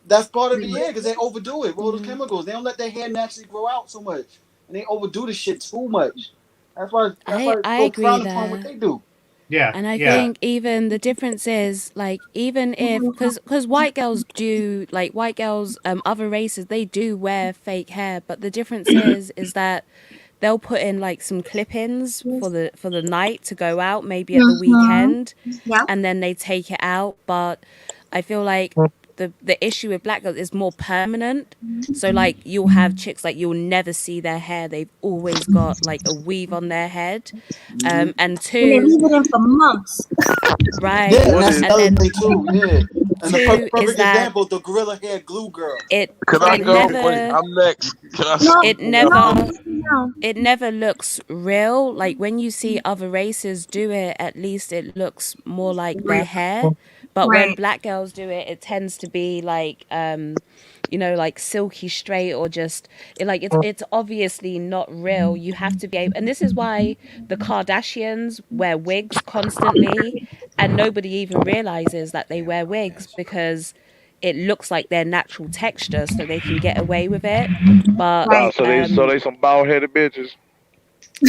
That's part of it, yeah, because they overdo it with all the Mm. chemicals. They don't let their hair naturally grow out so much, and they overdo the shit too much. That's why it's I so agree frowned upon what there. they do. Yeah, And I yeah. think even the difference is like even if because white girls do like white girls other races they do wear fake hair, but the difference is that they'll put in like some clip-ins for the night to go out maybe at the Mm-hmm. weekend, Yeah. and then they take it out. But I feel like the issue with black girls is more permanent. So like you'll have chicks like you'll never see their hair. They've always got like a weave on their head. Mm-hmm. And And they two, leave it in for months. right. Yeah, and What that's is And another then thing too. Yeah, and the two is perfect that example, the gorilla hair glue girl. it Can I it go? Wait, never I'm next. Can I No, speak it on that no, one? never no. it never looks real. Like when you see other races do it, at least it looks more like their hair. But when Right. black girls do it, it tends to be like like silky straight or just like it's obviously not real. You have to be able, and this is why the Kardashians wear wigs constantly, and nobody even realizes that they wear wigs because it looks like their natural texture, so they can get away with it. But Oh, Right. so they some bald headed bitches.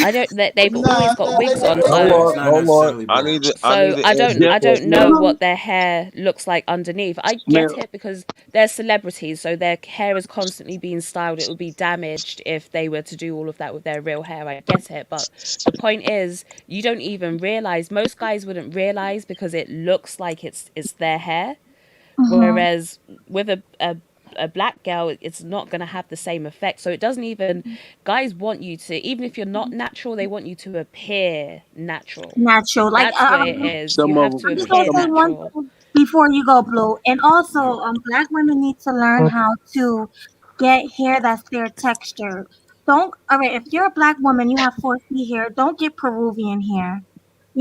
I don't. They've always Nah, got they wigs they on, grow Hold hair. so on, It's not hold on. necessarily I bald. need to It's I different. don't know No. what their hair looks like underneath. I Man, get it because they're celebrities, so their hair is constantly being styled. It would be damaged if they were to do all of that with their real hair. I get it, but the point is, you don't even realize. Most guys wouldn't realize because it looks like it's their hair. Mm-hmm. Whereas with a black girl, it's not going to have the same effect. So it doesn't even, guys want you to, even if you're not natural, they want you to appear natural. Natural. Like, That's what it is. You some of have them. to I'm just gonna appear say Some, one natural. thing before you go, Blue. And also, Yo, black women need to learn how to get hair that's their texture. Don't. All right. If you're a black woman, you have 4C hair. Don't get Peruvian hair.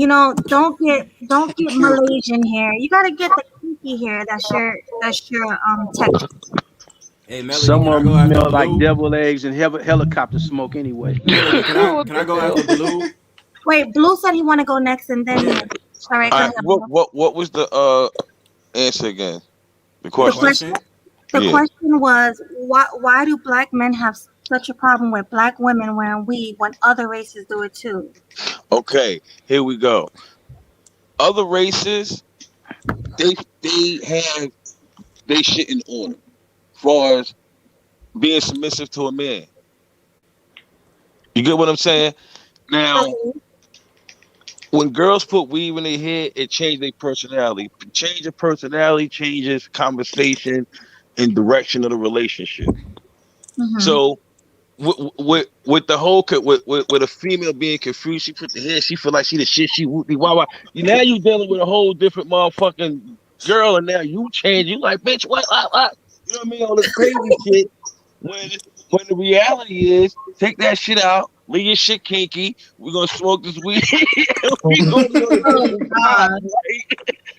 don't get Malaysian hair. You gotta get the kinky hair. That's your texture. Hey, Melody, Some can I of go them after smell like Blue? devil eggs and helicopter smoke anyway. Melody, can I go after Blue? Wait, Blue said he want to go next, and then Yeah. All right, All go right, ahead. Blue. what was the answer again? The The question. question. The Yeah. question was why do black men have such a problem with black women wearing weave when other races do it too? Okay, here we go. Other races, they have they shit in order, as far as being submissive to a man. You get what I'm saying? Now, when girls put weave in their hair, it changes their personality. Change of personality changes conversation and direction of the relationship. Mm-hmm. So with the whole with a female being confused, she put the hair, she feel like she the shit, she whoopie wah. Now you dealing with a whole different motherfucking girl, and now you change. You like, bitch, what? You know what I mean? All this crazy shit. When the reality is, take that shit out. Leave your shit kinky. We're gonna smoke this weed. We're gonna be on a different vibe, right?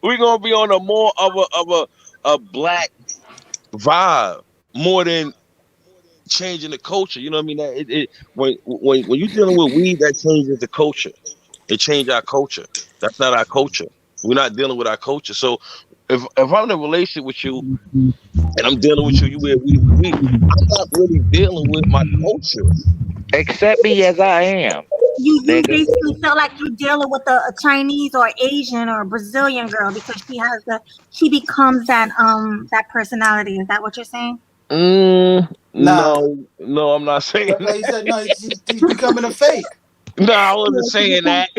We're gonna be on a more of a black vibe more than changing the culture. You know what I mean? That when you're dealing with weed, that changes the culture. It changed our culture. That's not our culture. We're not dealing with our culture. So if I'm in a relationship with you and I'm dealing with you, you wear weed, I'm not really dealing with my culture. Accept me as I am, You nigga. basically feel like you're dealing with a Chinese or Asian or Brazilian girl because she becomes that personality. Is that what you're saying? Nah, No, I'm not saying like he that. said, no, he's becoming a fake. No, I wasn't Yeah, saying that.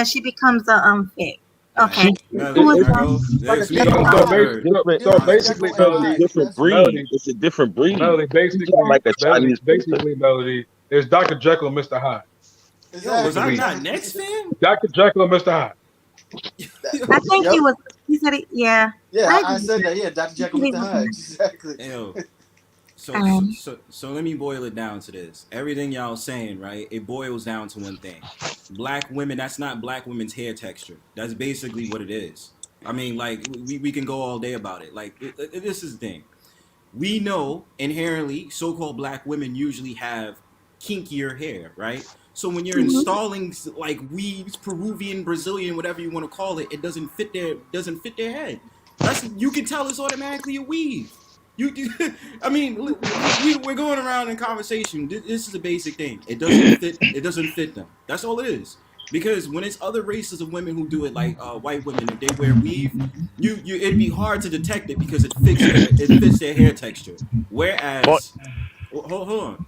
she becomes a fake. Okay. She, Melody, Who is can I that? go? Like a It's Jekyll me. and So, Yes, Hyde. sir. different. Dealing with basically, Jekyll and It's a Hyde. Melody, different That's breed. Melody, It's a different breed. Melody, She's not basically, like a Melody, Chinese person. basically, Melody is Dr. Jekyll and Mr. Hyde Yo, with was the I exactly. weed. not next, fam? Dr. Jekyll and Mr. Hyde. I think Yep. he said it. Yeah. Yeah, I I agree. said that. Yeah, Dr. He Jekyll, said he Mr. Hyde. was- Exactly. Yo, Um, so let me boil it down to this. Everything y'all saying, right? It boils down to one thing. Black women, that's not black women's hair texture. That's basically what it is. I mean, like, we can go all day about it. Like, this is the thing. We know inherently so-called black women usually have kinkier hair, right? So when you're installing like weaves, Peruvian, Brazilian, whatever you want to call it, it doesn't fit their head. That's you can tell it's automatically a weave. I mean, we're going around in conversation. This is a basic thing. It doesn't fit. It doesn't fit them. That's all it is. Because when it's other races of women who do it, like white women, if they wear weave, it'd be hard to detect it because it fits their hair texture. But Whereas, hold on,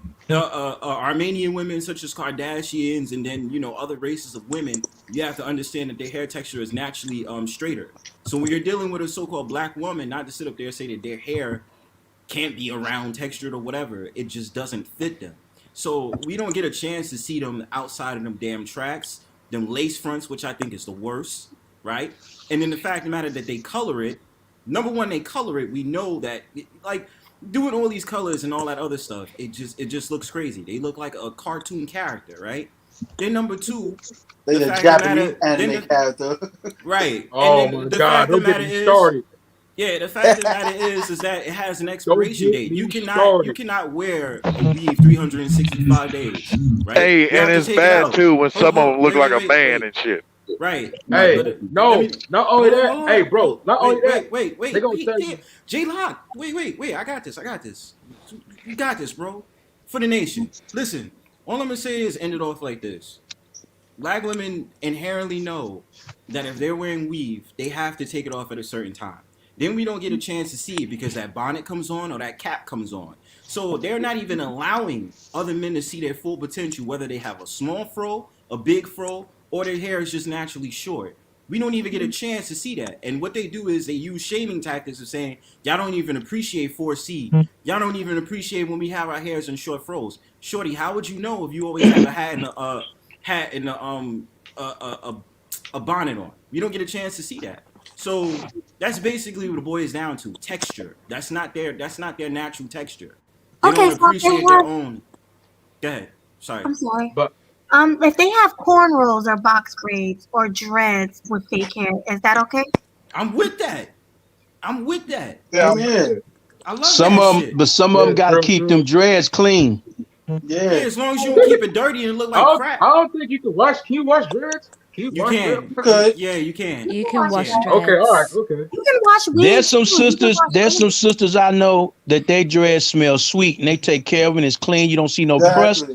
Armenian women such as Kardashians, and then other races of women, you have to understand that their hair texture is naturally straighter. So when you're dealing with a so-called black woman, not to sit up there and say that their hair can't be around textured or whatever. It just doesn't fit them. So we don't get a chance to see them outside of them damn tracks, them lace fronts, which I think is the worst, right? And then the fact of the matter that they color it, number one, they color it. We know that, like, doing all these colors and all that other stuff, it just looks crazy. They look like a cartoon character, right? Then number two, They the a fact of the Japanese matter, anime character. right? And Oh then my the God! fact of Don't the get matter me is, started. yeah, the fact of the matter is that it has an Don't expiration get date. me You started. cannot wear a weave 365 days, right? hey, You and have to it's take it bad out. too when Hold, some of hold, them look wait, like wait, a wait, man wait. and shit. Right, right. Hey, But let no, me not only that. hold Hey, on, bro, not only that. They gonna wait. tell Damn, you. J Lock, wait. I got this. You got this, bro. For the nation. Listen, all I'm gonna say is end it off like this. Black women inherently know that if they're wearing weave, they have to take it off at a certain time. Then we don't get a chance to see it because that bonnet comes on or that cap comes on. So they're not even allowing other men to see their full potential, whether they have a small fro, a big fro, or their hair is just naturally short. We don't even get a chance to see that. And what they do is they use shaming tactics of saying, y'all don't even appreciate 4C. Y'all don't even appreciate when we have our hairs in short fros. Shorty, how would you know if you always have a hat and a bonnet on? You don't get a chance to see that. So that's basically what it boils down to. Texture. That's not their natural texture. They okay, don't so they appreciate their have. own. Go ahead. Sorry. I'm sorry. But If they have cornrows or box braids or dreads with fake hair, is that okay? I'm with that. Yeah, I love Some that of them, shit. but some of them got to keep them dreads clean. Yeah, as long as you don't keep it dirty and look like crap. I don't think you can wash. Can you wash dreads? Can you You wash can. dreads? Yeah, you can. You can wash Okay, all right, dreads. okay. You can wash wigs. There's some too. You can sisters. wash There's some wigs. sisters I know that they dreads smell sweet and they take care of it. And it's clean. You don't see no crust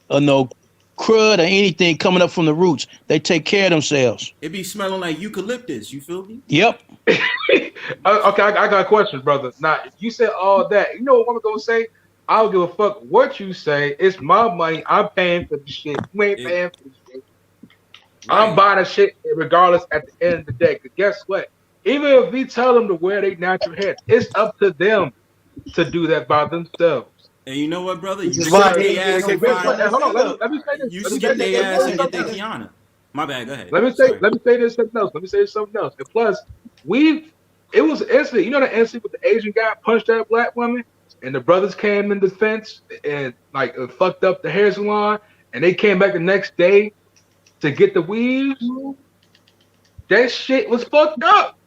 or no crud or anything coming up from the roots. They take care of themselves. It be smelling like eucalyptus. You feel me? Yep. Okay, I got a question, brother. Now, if you said all that, you know what I'm gonna say? I don't give a fuck what you say. It's my money. I'm paying for the shit. You ain't paying for the shit. I'm buying the shit regardless at the end of the day. Because guess what? Even if we tell them to wear their natural hair, it's up to them to do that by themselves. And you know what, brother? You Because skip their ass and find. hold on, let me say this. You Let me skip say their ass this. and get their Kiana. My bad. Go ahead. Let me say this something else. Let me say something else. And plus, it was an incident. You know the incident with the Asian guy punched that black woman, and the brothers came in defense and like fucked up the hair salon, and they came back the next day to get the weaves. That shit was fucked up.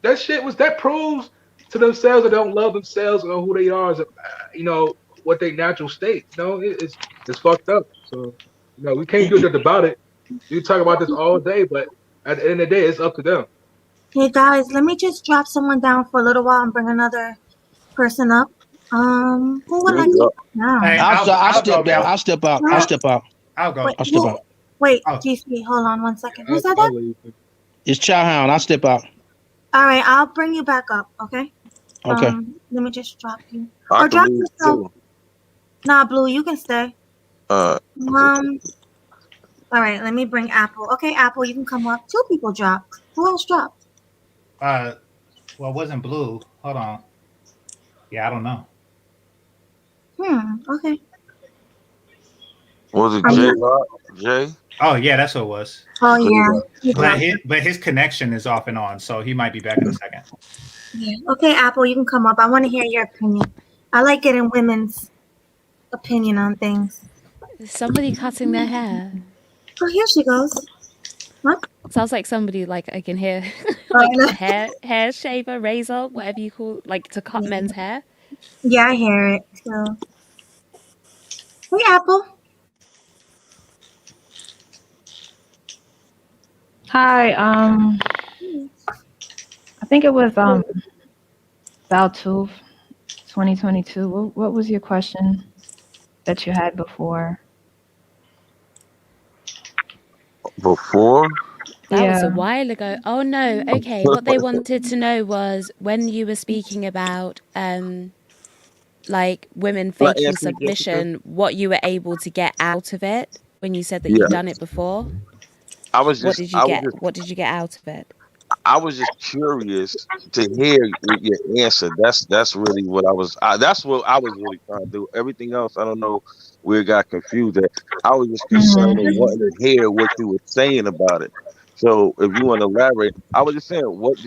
That proves to themselves that they don't love themselves or who they are as what their natural state. It's fucked up. So we can't do nothing about it. You talk about this all day, but at the end of the day, it's up to them. Hey guys, let me just drop someone down for a little while and bring another person up. Who would like to now? Hey, I'll step down. go. I'll step out. I'll step out. I'll go. Wait, I'll step out. Wait, GC, hold on 1 second. Who said that? It's Chowhound. I'll step out. All right, I'll bring you back up, okay? Okay. Let me just drop you. I Or drop can leave yourself. too. Nah, Blue, you can stay. Uh, All right, let me bring Apple. Okay, Apple, you can come up. 2 people dropped. Who else dropped? Well, it wasn't Blue. Hold on. Yeah, I don't know. Okay. was it Jay? Oh yeah, that's what it was. Oh yeah. But his connection is off and on, so he might be back in a second. Yeah. Okay, Apple, you can come up. I want to hear your opinion. I like getting women's opinion on things. Is somebody cutting their hair? Oh, here she goes. What? Sounds like somebody like I can hear no. hair shaver, razor, whatever you call, like to cut men's hair. Yeah, I hear it. So, hey, Apple. Hi. I think it was Baltooth 2022. What was your question that you had before? Before? That was a while ago. Oh no. Okay. What they wanted to know was when you were speaking about like women faking submission, what you were able to get out of it when you said that you've done it before. What did you get out of it? I was just curious to hear your answer. That's really what I was. That's what I was really trying to do. Everything else, I don't know where it got confused. I was just concerned and wanting to hear what you were saying about it. So if you want to elaborate, I was just saying, what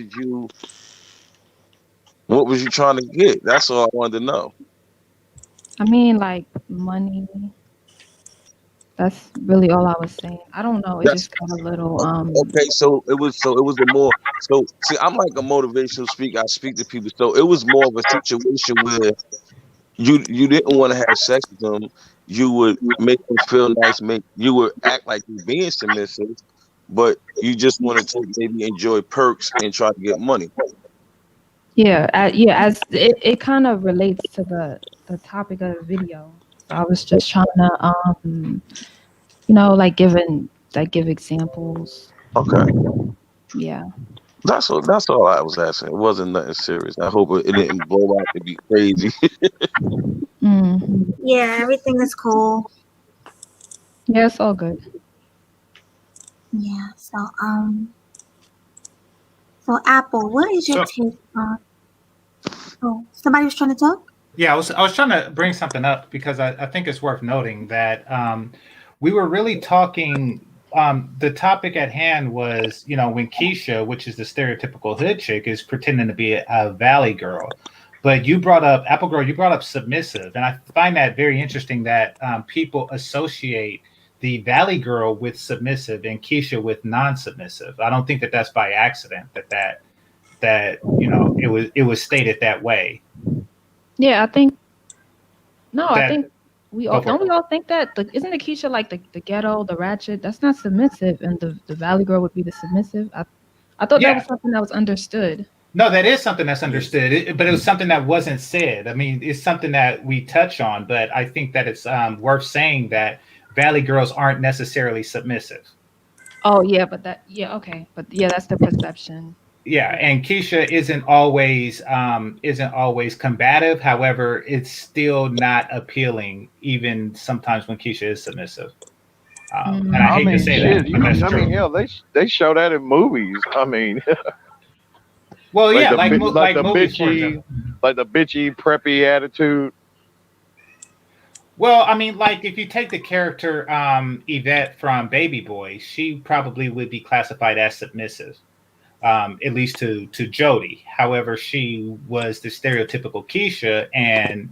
was you trying to get? That's all I wanted to know. I mean, like money. That's really all I was saying. I don't know. It just got a little Okay, so it was a more see, I'm like a motivational speaker. I speak to people. So it was more of a situation where you didn't want to have sex with them. You would make them feel nice, you would act like you're being submissive, but you just wanted to maybe enjoy perks and try to get money. Yeah, as it kind of relates to the topic of the video. So I was just trying to give examples. Okay. Yeah. That's all I was asking. It wasn't nothing serious. I hope it didn't blow out to be crazy. Yeah, everything is cool. Yeah, it's all good. Yeah. So Apple, what is your take on? Oh, somebody was trying to talk? Yeah, I was trying to bring something up because I think it's worth noting that we were really talking. The topic at hand was, when Keisha, which is the stereotypical hood chick, is pretending to be a valley girl. But you brought up, Apple Girl, you brought up submissive. And I find that very interesting that people associate the Valley girl with submissive and Keisha with non-submissive. I don't think that that's by accident. That it was stated that way. Yeah, I think. No, I That think we all don't. We all think that isn't the Keisha like the ghetto, the ratchet? That's not submissive, and the Valley girl would be the submissive. I thought that was something that was understood. No, that is something that's understood, but it was something that wasn't said. I mean, it's something that we touch on, but I think that it's worth saying that Valley girls aren't necessarily submissive. Oh yeah, but okay, but yeah, that's the perception. Yeah, and Keisha isn't always combative. However, it's still not appealing, even sometimes when Keisha is submissive. And I hate to say that, but that's true. yeah, they show that in movies. I mean, well, yeah, like the movies, bitchy, preppy attitude. Well, I mean, like if you take the character Yvette from Baby Boy, she probably would be classified as submissive. At least to Jody. However, she was the stereotypical Keisha, and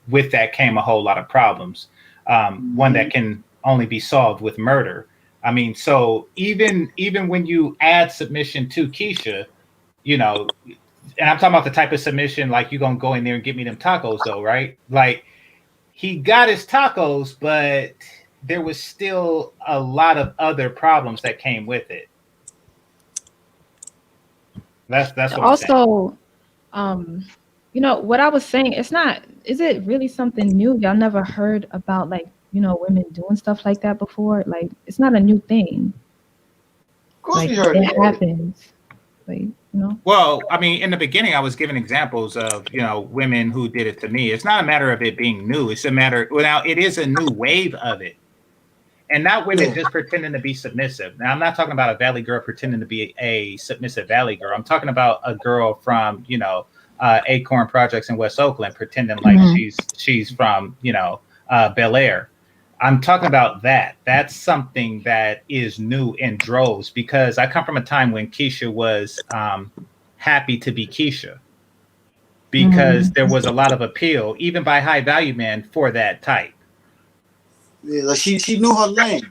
with that came a whole lot of problems. One that can only be solved with murder. I mean, so even when you add submission to Keisha, and I'm talking about the type of submission like you gonna go in there and get me them tacos, though, right? Like he got his tacos, but there was still a lot of other problems that came with it. That's what also, what I was saying. It's not. Is it really something new? Y'all never heard about women doing stuff like that before? Like it's not a new thing. Of course, we heard it happens. Well, I mean, in the beginning, I was giving examples of women who did it to me. It's not a matter of it being new. It's a matter. Well, now it is a new wave of it. And not women just pretending to be submissive. Now, I'm not talking about a Valley girl pretending to be a submissive Valley girl. I'm talking about a girl from, Acorn Projects in West Oakland pretending like she's from, Bel Air. I'm talking about that. That's something that is new in droves because I come from a time when Keisha was happy to be Keisha because there was a lot of appeal, even by high value men, for that type. Yeah, like she knew her lane.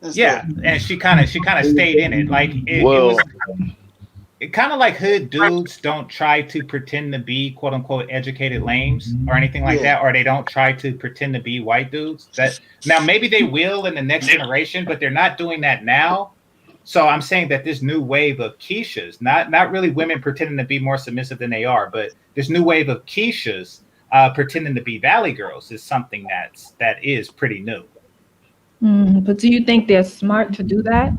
And she kind of stayed in it. Like it was kind of like hood dudes don't try to pretend to be quote unquote educated lames or anything like that, or they don't try to pretend to be white dudes. That now maybe they will in the next generation, but they're not doing that now. So I'm saying that this new wave of Keishas, not really women pretending to be more submissive than they are, but this new wave of Keishas pretending to be Valley girls is something that is pretty new. But do you think they're smart to do that?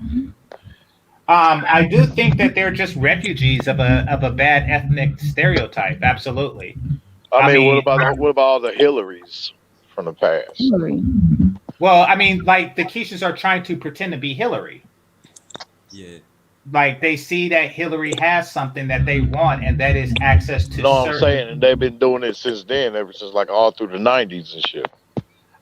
I do think that they're just refugees of a bad ethnic stereotype. Absolutely. I mean, what about all the Hillarys from the past? Hillary. Well, I mean, like the Keishas are trying to pretend to be Hillary. Yeah. Like they see that Hillary has something that they want, and that is access to. I'm saying they've been doing it since then, ever since like all through the '90s and shit.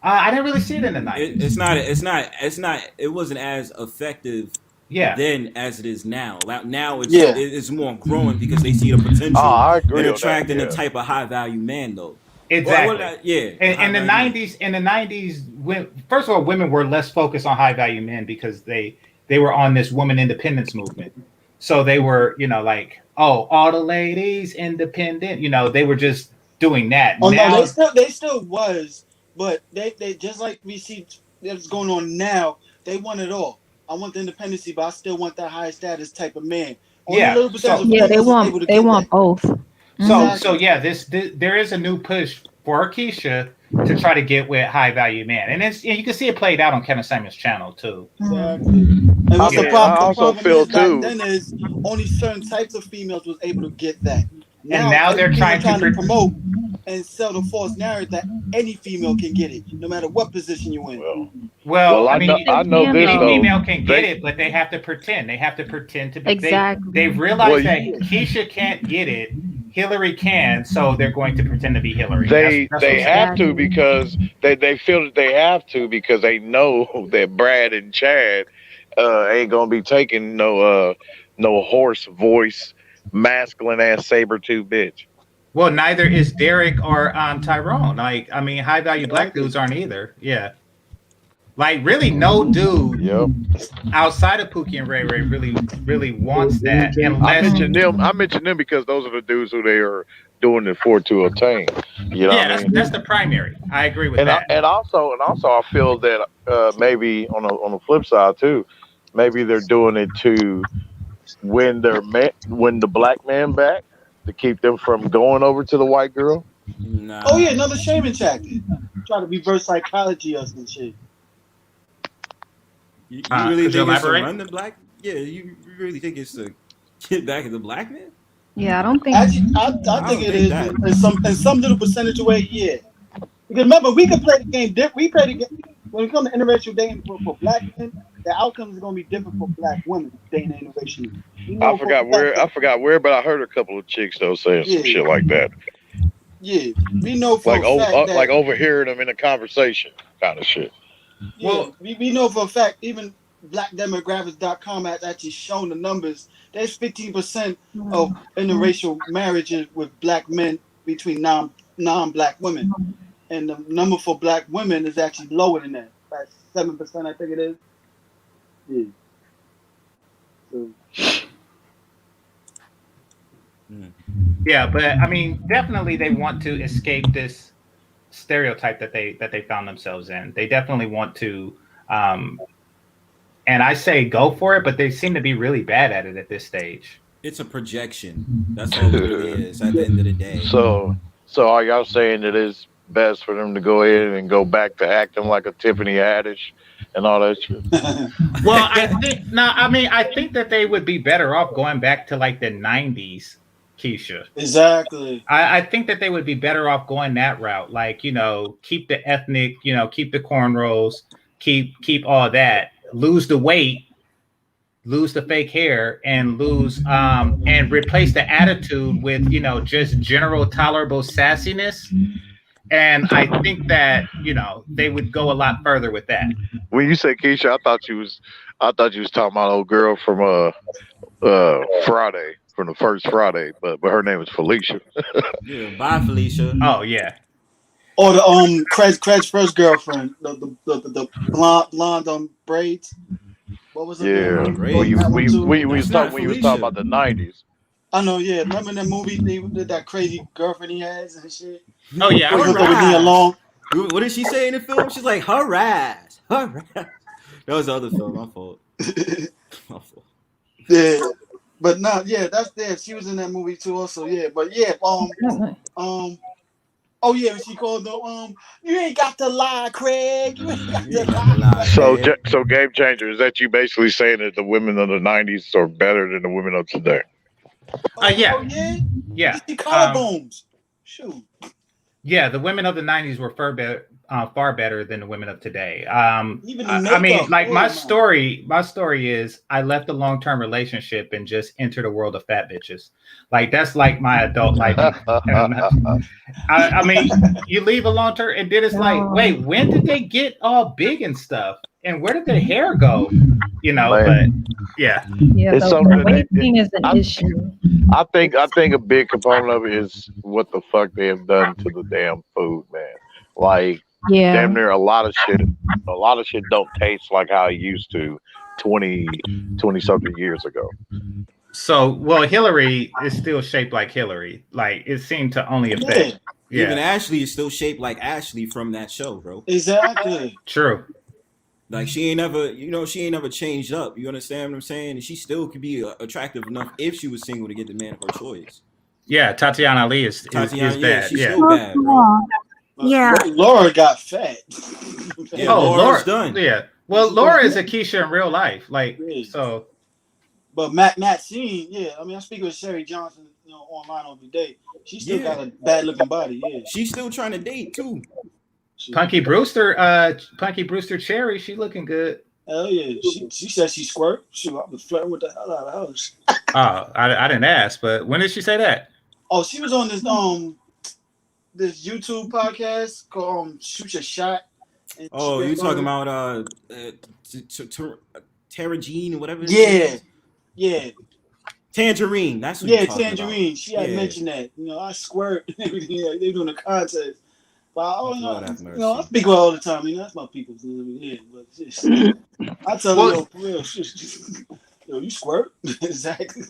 I didn't really see it in the '90s. It's not. It wasn't as effective. Then as it is now. Now it's more growing because they see the potential. I agree. And attracting the type of high value man though. Exactly. In the '90s, when first of all, women were less focused on high value men because they were on this woman independence movement. So they were, like, oh, all the ladies independent. They were just doing that. Oh now, no, they still was, but they just like we see that's going on now. They want it all. I want the independency, but I still want that high status type of man. They want both. So there is a new push for Keisha to try to get with high value man, and you can see it played out on Kevin Samuel's channel too. Exactly. And what's the problem? I also feel too. Then is only certain types of females was able to get that. Now they're trying to promote and sell the false narrative that any female can get it, no matter what position you're in. Well, I mean, I know this any though. female can get it, but they have to pretend. They have to pretend to be. Exactly. They've realized that Keisha can't get it. Hillary can, so they're going to pretend to be Hillary. They have to because they feel that they have to because they know that Brad and Chad ain't gonna be taking no hoarse voice, masculine ass saber-tooth bitch. Well, neither is Derek or Tyrone. Like, I mean, high value black dudes aren't either. Yeah. Like really, no dude Yep. outside of Pookie and Ray Ray really wants that, I unless mentioned them because those are the dudes who they are doing it for to obtain. You know yeah, what I mean? that's the primary. I agree with And that. also I feel that maybe on the flip side too, maybe they're doing it to win the black man back to keep them from going over to the white girl. Nah. Oh yeah, another shaming tactic. Try to reverse psychology or some shit. You really could you think it's to elaborate? run the black? Yeah, you really think it's to get back at the black man? Yeah, I don't think. Actually, I don't think it think is that. in some little percentage way. Yeah, because remember we can play the game different. We play the game when it comes to interracial dating for black men. The outcomes is going to be different for black women dating interracially. I forgot where, but I heard a couple of chicks though saying some shit like that. Yeah, we know for a fact that like overhearing them in a conversation kind of shit. Yeah, well, we know for a fact even blackdemographics.com has actually shown the numbers. There's 15% of interracial marriages with black men between non-black women, and the number for black women is actually lower than that. Like 7%, I think it is. Yeah. So. Yeah, but I mean, definitely they want to escape this stereotype that they found themselves in. They definitely want to, and I say go for it, but they seem to be really bad at it at this stage. It's a projection. That's all it really is. At the end of the day. So are y'all saying it is best for them to go ahead and go back to acting like a Tiffany Haddish and all that shit? Well, I think that they would be better off going back to like the 90s, Keisha. Exactly. I think that they would be better off going that route. Like, keep the ethnic, keep the cornrows, keep all that, lose the weight, lose the fake hair, and and replace the attitude with, just general tolerable sassiness. And I think that, they would go a lot further with that. When you say Keisha, I thought you was talking about old girl from Friday, from the first Friday, but her name is Felicia. Yeah, bye Felicia. Oh yeah. Or the Craig's first girlfriend, the blonde braids. What was it? Yeah, when you was talking about the 90s. I know, yeah. Remember that movie? That crazy girlfriend he has and shit. Oh yeah, what did she say in the film? She's like, harass. That was the other film. My fault. Yeah, but no, yeah, that's there. She was in that movie too, also. Yeah, but yeah, oh yeah, she called the you ain't got to lie, Craig. You ain't got to lie. So Game Changer, is that you basically saying that the women of the 90s are better than the women of today? Yeah. Oh yeah. Yeah. You see collarbones. Shoot. Yeah, the women of the 90s were far better than the women of today. Even I mean, like my story is I left a long-term relationship and just entered a world of fat bitches. Like that's like my adult life. I mean, you leave a long-term and then it's like, wait, when did they get all big and stuff? And where did their hair go? But yeah. Yeah, the weight thing is an issue. I think a big component of it is what the fuck they have done to the damn food, man. Like, damn near a lot of shit don't taste like how it used to 20 something years ago. So, well, Hillary is still shaped like Hillary. Like, it seemed to only affect. Yeah. Even Ashley is still shaped like Ashley from that show, bro. Exactly. True. Like she ain't never changed up. You understand what I'm saying? And she still could be attractive enough if she was single to get the man of her choice. Yeah, Tatiana Ali is bad. She's still bad, bro. Yeah. Laura got fat. Yeah, Laura's done. Yeah. Well, Laura is a Keisha in real life. Like, so. But Maxine, yeah. I mean, I'm speaking with Sherry Johnson, online every day. She still got a bad looking body. Yeah. She's still trying to date too. Punky Brewster Cherry, she looking good. Hell yeah. She said she squirt. Shoot, I was flirting with the hell out of her. Oh, I didn't ask, but when did she say that? Oh, she was on this YouTube podcast called Shoot Your Shot. Oh, you talking about Tara Jean or whatever? Yeah. Tangerine. That's what you're talking Tangerine. about. She had mentioned that. I squirt and everything. They doing a contest. Well, Lord have mercy. I speak about all the time. That's my people. Yeah, but I tell them, yo, for real, yo, you squirt. Exactly.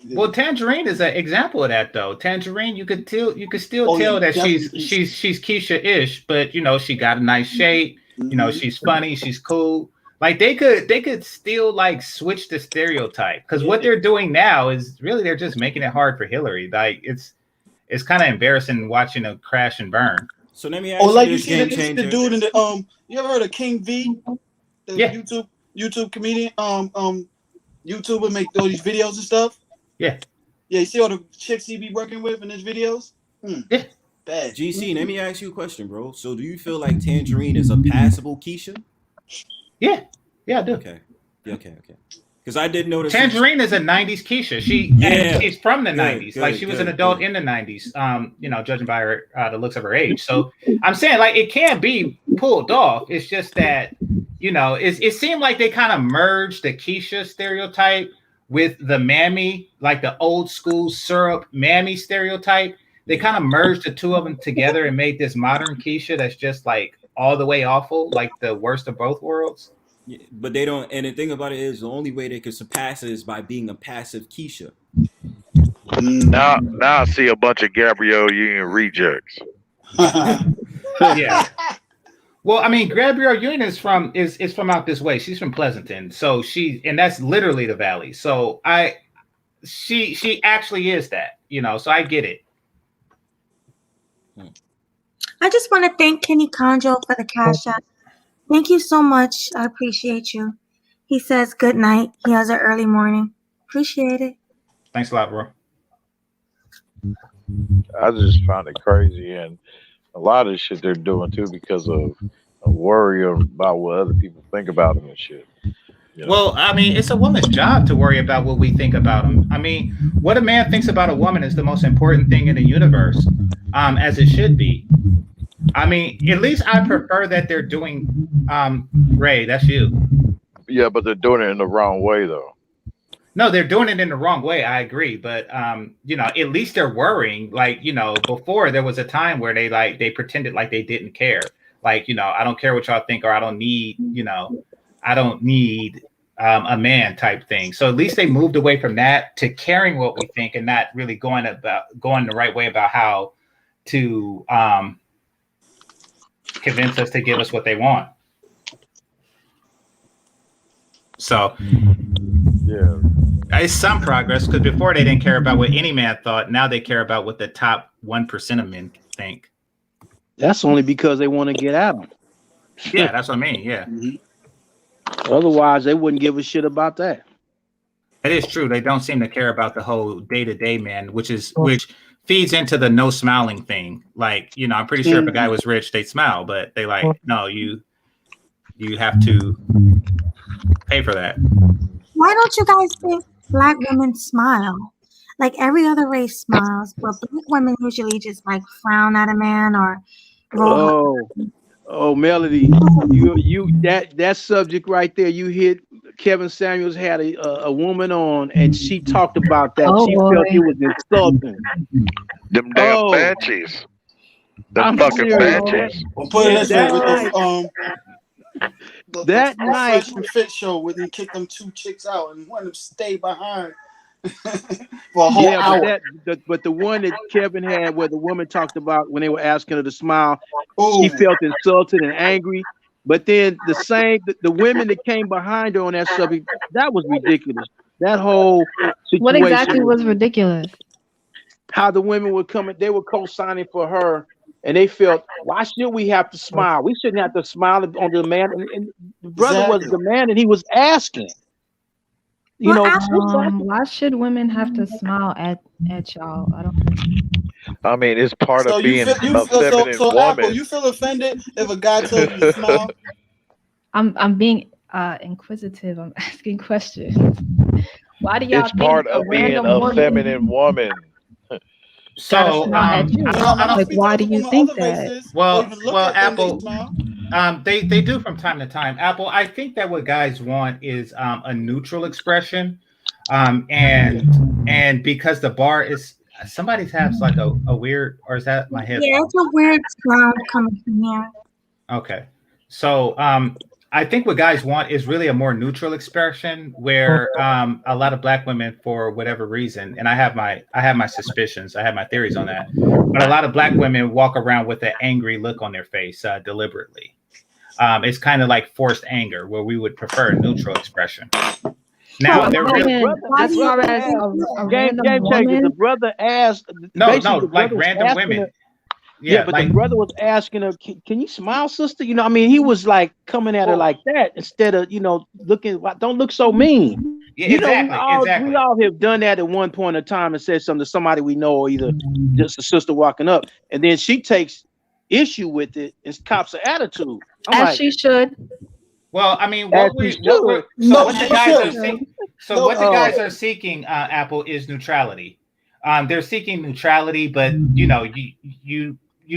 Well, Tangerine is an example of that, though. Tangerine, you could still tell that she's Keisha-ish, but she got a nice shape. She's funny, she's cool. Like they could still like switch the stereotype, because what they're doing now is really they're just making it hard for Hillary. Like it's kind of embarrassing watching her crash and burn. So let me ask you see the dude in the you ever heard of King V? The YouTube comedian, YouTuber, make all these videos and stuff. Yeah, you see all the chicks he be working with in his videos. Yeah, bad. GC, let me ask you a question, bro. So do you feel like Tangerine is a passable Keisha? Yeah, I do. Okay. Because I did notice Tangerine is a '90s Keisha. She's from the '90s. Like she was an adult in the '90s. Judging by her the looks of her age. So I'm saying like it can be pulled off. It's just that it seemed like they kind of merged the Keisha stereotype with the mammy, like the old school syrup mammy stereotype. They kind of merged the two of them together and made this modern Keisha that's just like all the way awful, like the worst of both worlds. Yeah, but they don't. And the thing about it is, the only way they could surpass it is by being a passive Keisha. Now I see a bunch of Gabrielle Union rejects. Yeah. Well, I mean, Gabrielle Union is from out this way. She's from Pleasanton, so and that's literally the valley. So she actually is that, So I get it. I just want to thank Kenny Conjo for the cash app. Thank you so much. I appreciate you. He says good night. He has an early morning. Appreciate it. Thanks a lot, bro. I just found it crazy, and a lot of the shit they're doing too because of a worry about what other people think about them and shit. Well, I mean, it's a woman's job to worry about what we think about them. I mean, what a man thinks about a woman is the most important thing in the universe, as it should be. I mean, at least I prefer that they're doing, Ray, that's you. Yeah, but they're doing it in the wrong way, though. No, they're doing it in the wrong way. I agree. But, at least they're worrying. Like, before there was a time where they pretended like they didn't care. Like, I don't care what y'all think, or I don't need a man type thing. So at least they moved away from that to caring what we think and not really going the right way about how to convince us to give us what they want. So yeah, it's some progress, because before they didn't care about what any man thought. Now they care about what the top 1% of men think. That's only because they want to get at them. Yeah, that's what I mean. Yeah. Mm-hmm. Otherwise, they wouldn't give a shit about that. It is true. They don't seem to care about the whole day-to-day man, which feeds into the no smiling thing. Like, I'm pretty sure if a guy was rich, they'd smile, but they no, you have to pay for that. Why don't you guys think Black women smile? Like every other race smiles, but Black women usually just like frown at a man or roll. Oh, Melody, you that subject right there, you hit. Kevin Samuels had a woman on, and she talked about that. She felt it was insulting. Them damn banshees. Them fucking banshees. Well, put it that that night, Fit show where they kicked them two chicks out and one of them stayed behind for a whole hour. But the one that Kevin had, where the woman talked about when they were asking her to smile, she felt insulted and angry. But then the women that came behind her on that subject, that was ridiculous. That whole situation. What exactly was ridiculous? How the women were coming, they were co-signing for her, and they felt, why should we have to smile? We shouldn't have to smile on the man. And the brother was the man, and he was asking. Why should women have to smile at y'all? I don't. I mean, it's part of being a feminine woman. Apple, you feel offended if a guy told you to smile? I'm being inquisitive. I'm asking questions. Why do y'all it's think part of being a feminine woman? So, why do you think that? Well, Apple, they do from time to time. Apple, I think that what guys want is a neutral expression, and because the bar is somebody has like a weird, or is that my Yeah, headphone? it's a weird sound coming from here. Okay. So I think what guys want is really a more neutral expression where a lot of black women, for whatever reason, and I have my suspicions, I have my theories on that, but a lot of black women walk around with an angry look on their face deliberately. It's kind of like forced anger, where we would prefer a neutral expression. Now, Well, as far as a game random changer, the woman, brother asked. No, basically, the like brother was random asking women. her- Yeah, but like the brother was asking her, "Can you smile, sister?" You know, I mean, he was like coming at her like that instead of looking. Don't look so mean. Yeah, You know, exactly. we all have done that at one point in time and said something to somebody we know, or either just a sister walking up, and then she takes issue with it and cops her attitude. as she should. Well, I mean, As what she should. the guys are seeking, Apple, is neutrality. They're seeking neutrality, but you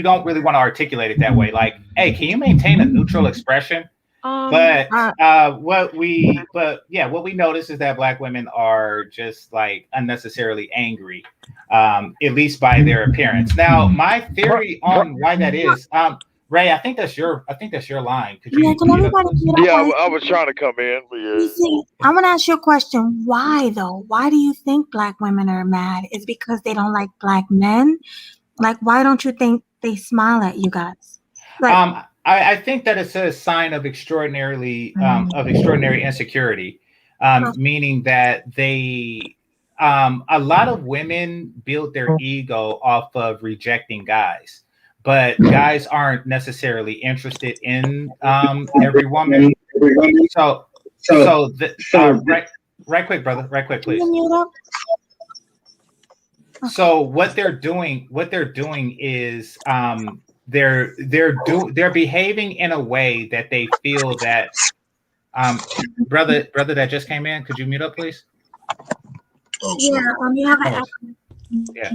don't really want to articulate it that way. Like, hey, can you maintain a neutral expression? But what we notice is that black women are just like unnecessarily angry, at least by their appearance. Now, my theory on why that is, Ray, I think that's your line. Could you? Can everybody get Yeah, up? I was trying to come in, but yeah. You see, I'm gonna ask you a question. Why though? Why do you think black women are mad? Is because they don't like black men? Like, why don't you think they smile at you guys? Like, I think that it's a sign of extraordinary insecurity, meaning that they a lot of women build their ego off of rejecting guys, but guys aren't necessarily interested in every woman. Right quick, brother, right quick, please. So what they're doing is they're behaving in a way that they feel that brother that just came in, could you mute up, please? you have an Yeah.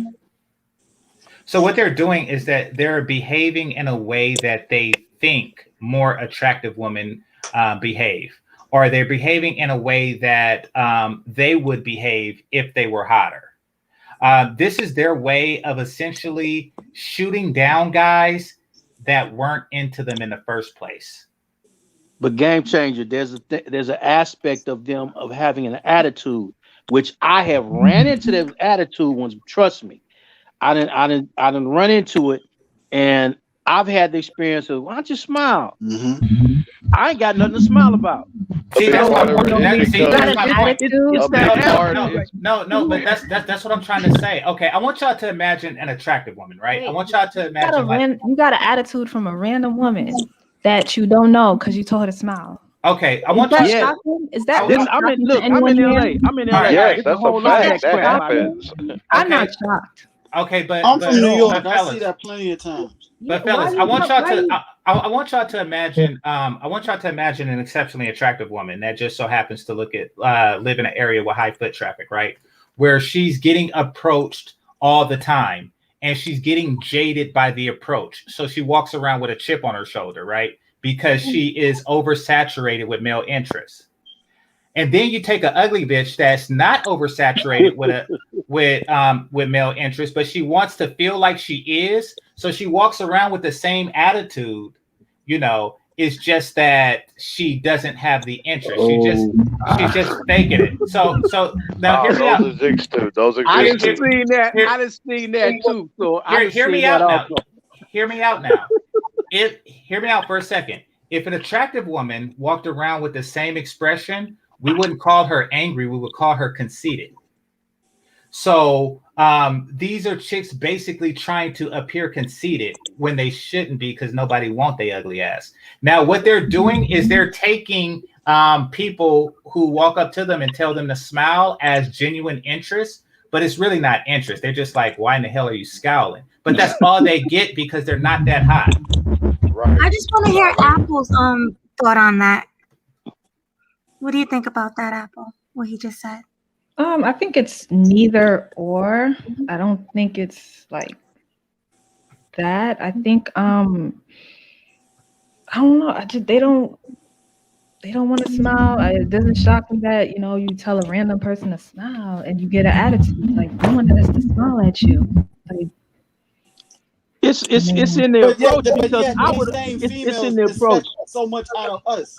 So what they're doing is that they're behaving in a way that they think more attractive women behave, or they're behaving in a way that they would behave if they were hotter. This is their way of essentially shooting down guys that weren't into them in the first place. But game changer, there's an aspect of them of having an attitude, which I have ran into that attitude once. Trust me, I didn't run into it, and I've had the experience of, why don't you smile? Mm-hmm. I ain't got nothing to smile about. See, that's my point. No, but that's what I'm trying to say. Okay, I want y'all to imagine an attractive woman, right? Wait, I want y'all to imagine you got an attitude from a random woman that you don't know because you told her to smile. Okay, I Is want that you. shocking? Is that? I'm in LA. I'm in LA. Yes, It's that's a whole a lot of fact. that That crap. happens. I'm not shocked. Okay, but I'm from New York. but I fellas, see that plenty of times. But fellas, I want y'all to imagine. I want y'all to imagine an exceptionally attractive woman that just so happens to live in an area with high foot traffic, right? Where she's getting approached all the time, and she's getting jaded by the approach. So she walks around with a chip on her shoulder, right? Because she is oversaturated with male interest. And then you take an ugly bitch that's not oversaturated with male interest, but she wants to feel like she is. So she walks around with the same attitude, It's just that she doesn't have the interest. She's just faking it. So now hear me out. Those exist too. Those exist. I didn't seen that. I didn't seen that too. So hear me out now. Hear me out now. Hear me out for a second. If an attractive woman walked around with the same expression, we wouldn't call her angry. We would call her conceited. So these are chicks basically trying to appear conceited when they shouldn't be, because nobody wants their ugly ass. Now, what they're doing is they're taking people who walk up to them and tell them to smile as genuine interest, but it's really not interest. They're just like, why in the hell are you scowling? But that's all they get because they're not that hot. Right. I just want to hear Apple's thought on that. What do you think about that, Apple? What he just said? I think it's neither or. I don't think it's like that. I think I don't know. they don't want to smile. It doesn't shock me that you tell a random person to smile and you get an attitude. Like no one has to smile at you. Like it's in the approach because I would. it's in the approach. So much out of us.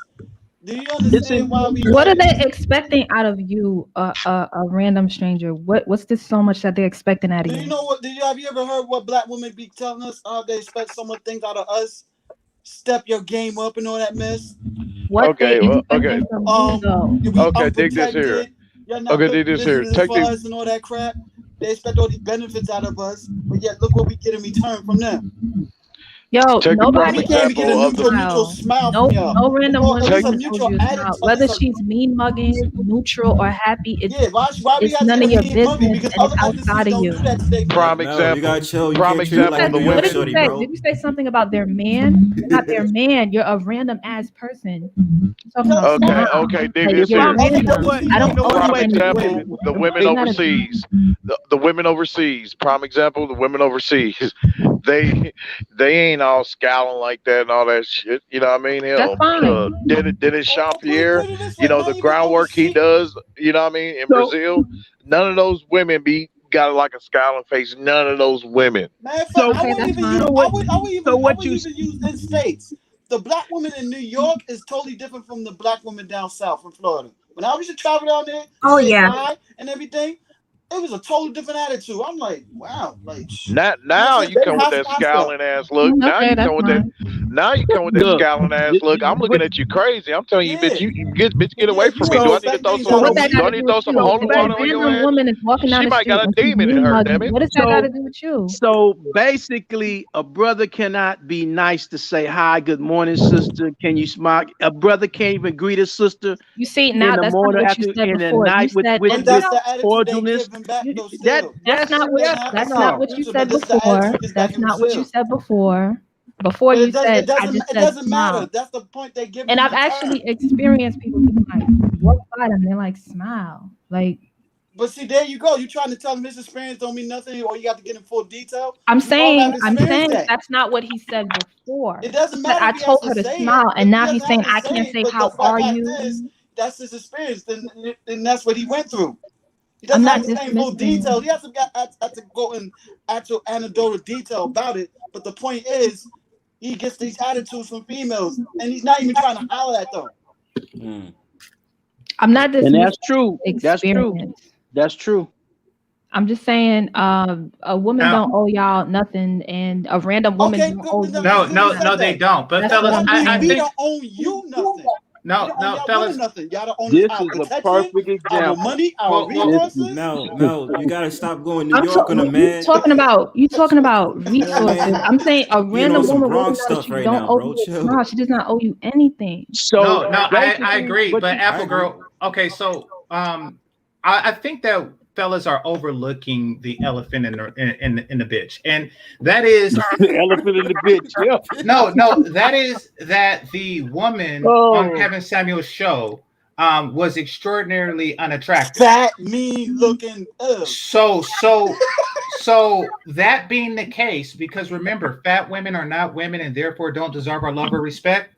Do you understand why we? What are they expecting out of you, a random stranger? What's this so much that they're expecting out of you? Do you know what? Have you ever heard what black women be telling us? They expect so much things out of us. Step your game up and all that mess. Okay, okay. Dig this here. Okay, dig this here. Take for us and all that crap. They expect all these benefits out of us, but yet look what we get in return from them. Yo, nobody can't even get a neutral smile from y'all. No random woman whether she's mean mugging, neutral, or happy. It's none of your business, and it's outside of you. Prime example. You gotta chill. Prime example. What did you say? Did you say something about their man? Not their man. You're a random ass person. Okay. Dig this here. I don't know. Prime example. The women overseas. The women overseas. Prime example. The women overseas. They ain't all scowling like that and all that shit. You know what I mean? That's fine. Dennis Jean-Pierre, the groundwork he does, you know what I mean, in Brazil, none of those women got like a scowling face. None of those women. Man, I wouldn't even use in states. The black woman in New York is totally different from the black woman down south in Florida. When I used to travel down there, and everything, it was a totally different attitude. I'm like, wow, like now you come with that scowling ass look. Now you come with that scowling ass look. I'm looking at you crazy. I'm telling you, bitch, get away from me. Do I need to throw some holy water on your ass? Woman is walking down she the might street got a demon in her, damn it. What does that got to do with you? So basically, a brother cannot be nice to say hi, good morning, sister. Can you smile? A brother can't even greet a sister. You see now that's not what you said before. With cordialness. That's not what you said before. That's not what you said before. Before you said, I just said doesn't smile. matter. That's the point they give. And I've actually experienced people being like, walk by them, they're like, smile. Like, but see, there you go. You trying to tell them his experience don't mean nothing, or you got to get in full detail. I'm saying that's not what he said before. It doesn't matter. I told her to smile, and now he's saying I can't say how are you. That's his experience, then that's what he went through. He doesn't have the same full detail. He has to go in actual anecdotal detail about it. But the point is, he gets these attitudes from females, and he's not even trying to holler at them. I'm not dismissing. And that's true. Experience. That's true. I'm just saying, a woman don't owe y'all nothing, and a random woman don't owe you. No, they don't. But fellas, I think we don't owe you nothing. No, fellas. Nothing. Y'all don't own this our is a perfect example. Our money, our resources. No, you gotta stop going New York on a man. You talking about resources? I'm saying a random woman don't owe you. No, she does not owe you anything. So I agree. But Apple Girl. Okay, so I think that fellas are overlooking the elephant in the bitch, and that is the elephant in the bitch. Yeah. No, that is that the woman on Kevin Samuel's show was extraordinarily unattractive. Fat, mean looking. So that being the case, because remember, fat women are not women and therefore don't deserve our love or respect.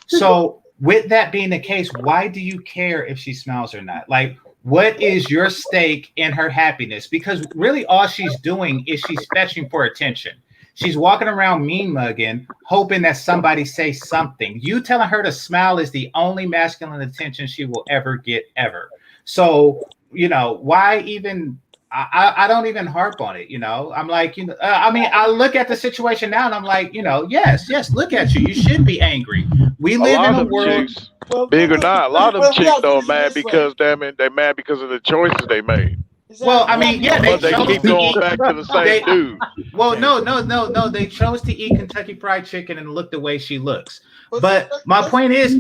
So with that being the case, why do you care if she smiles or not? Like, what is your stake in her happiness? Because really all she's doing is she's fetching for attention. She's walking around mean mugging, hoping that somebody says something. You telling her to smile is the only masculine attention she will ever get, ever. So, why even... I don't even harp on it, I'm like, I look at the situation now and I'm like, yes, look at you. You should be angry. We live in a world. Chicks, big or not, a lot of them chicks don't mad because they're mad because of the choices they made. Well, I mean, yeah, they keep going back to the same dude. Well, no. They chose to eat Kentucky Fried Chicken and look the way she looks. But my point is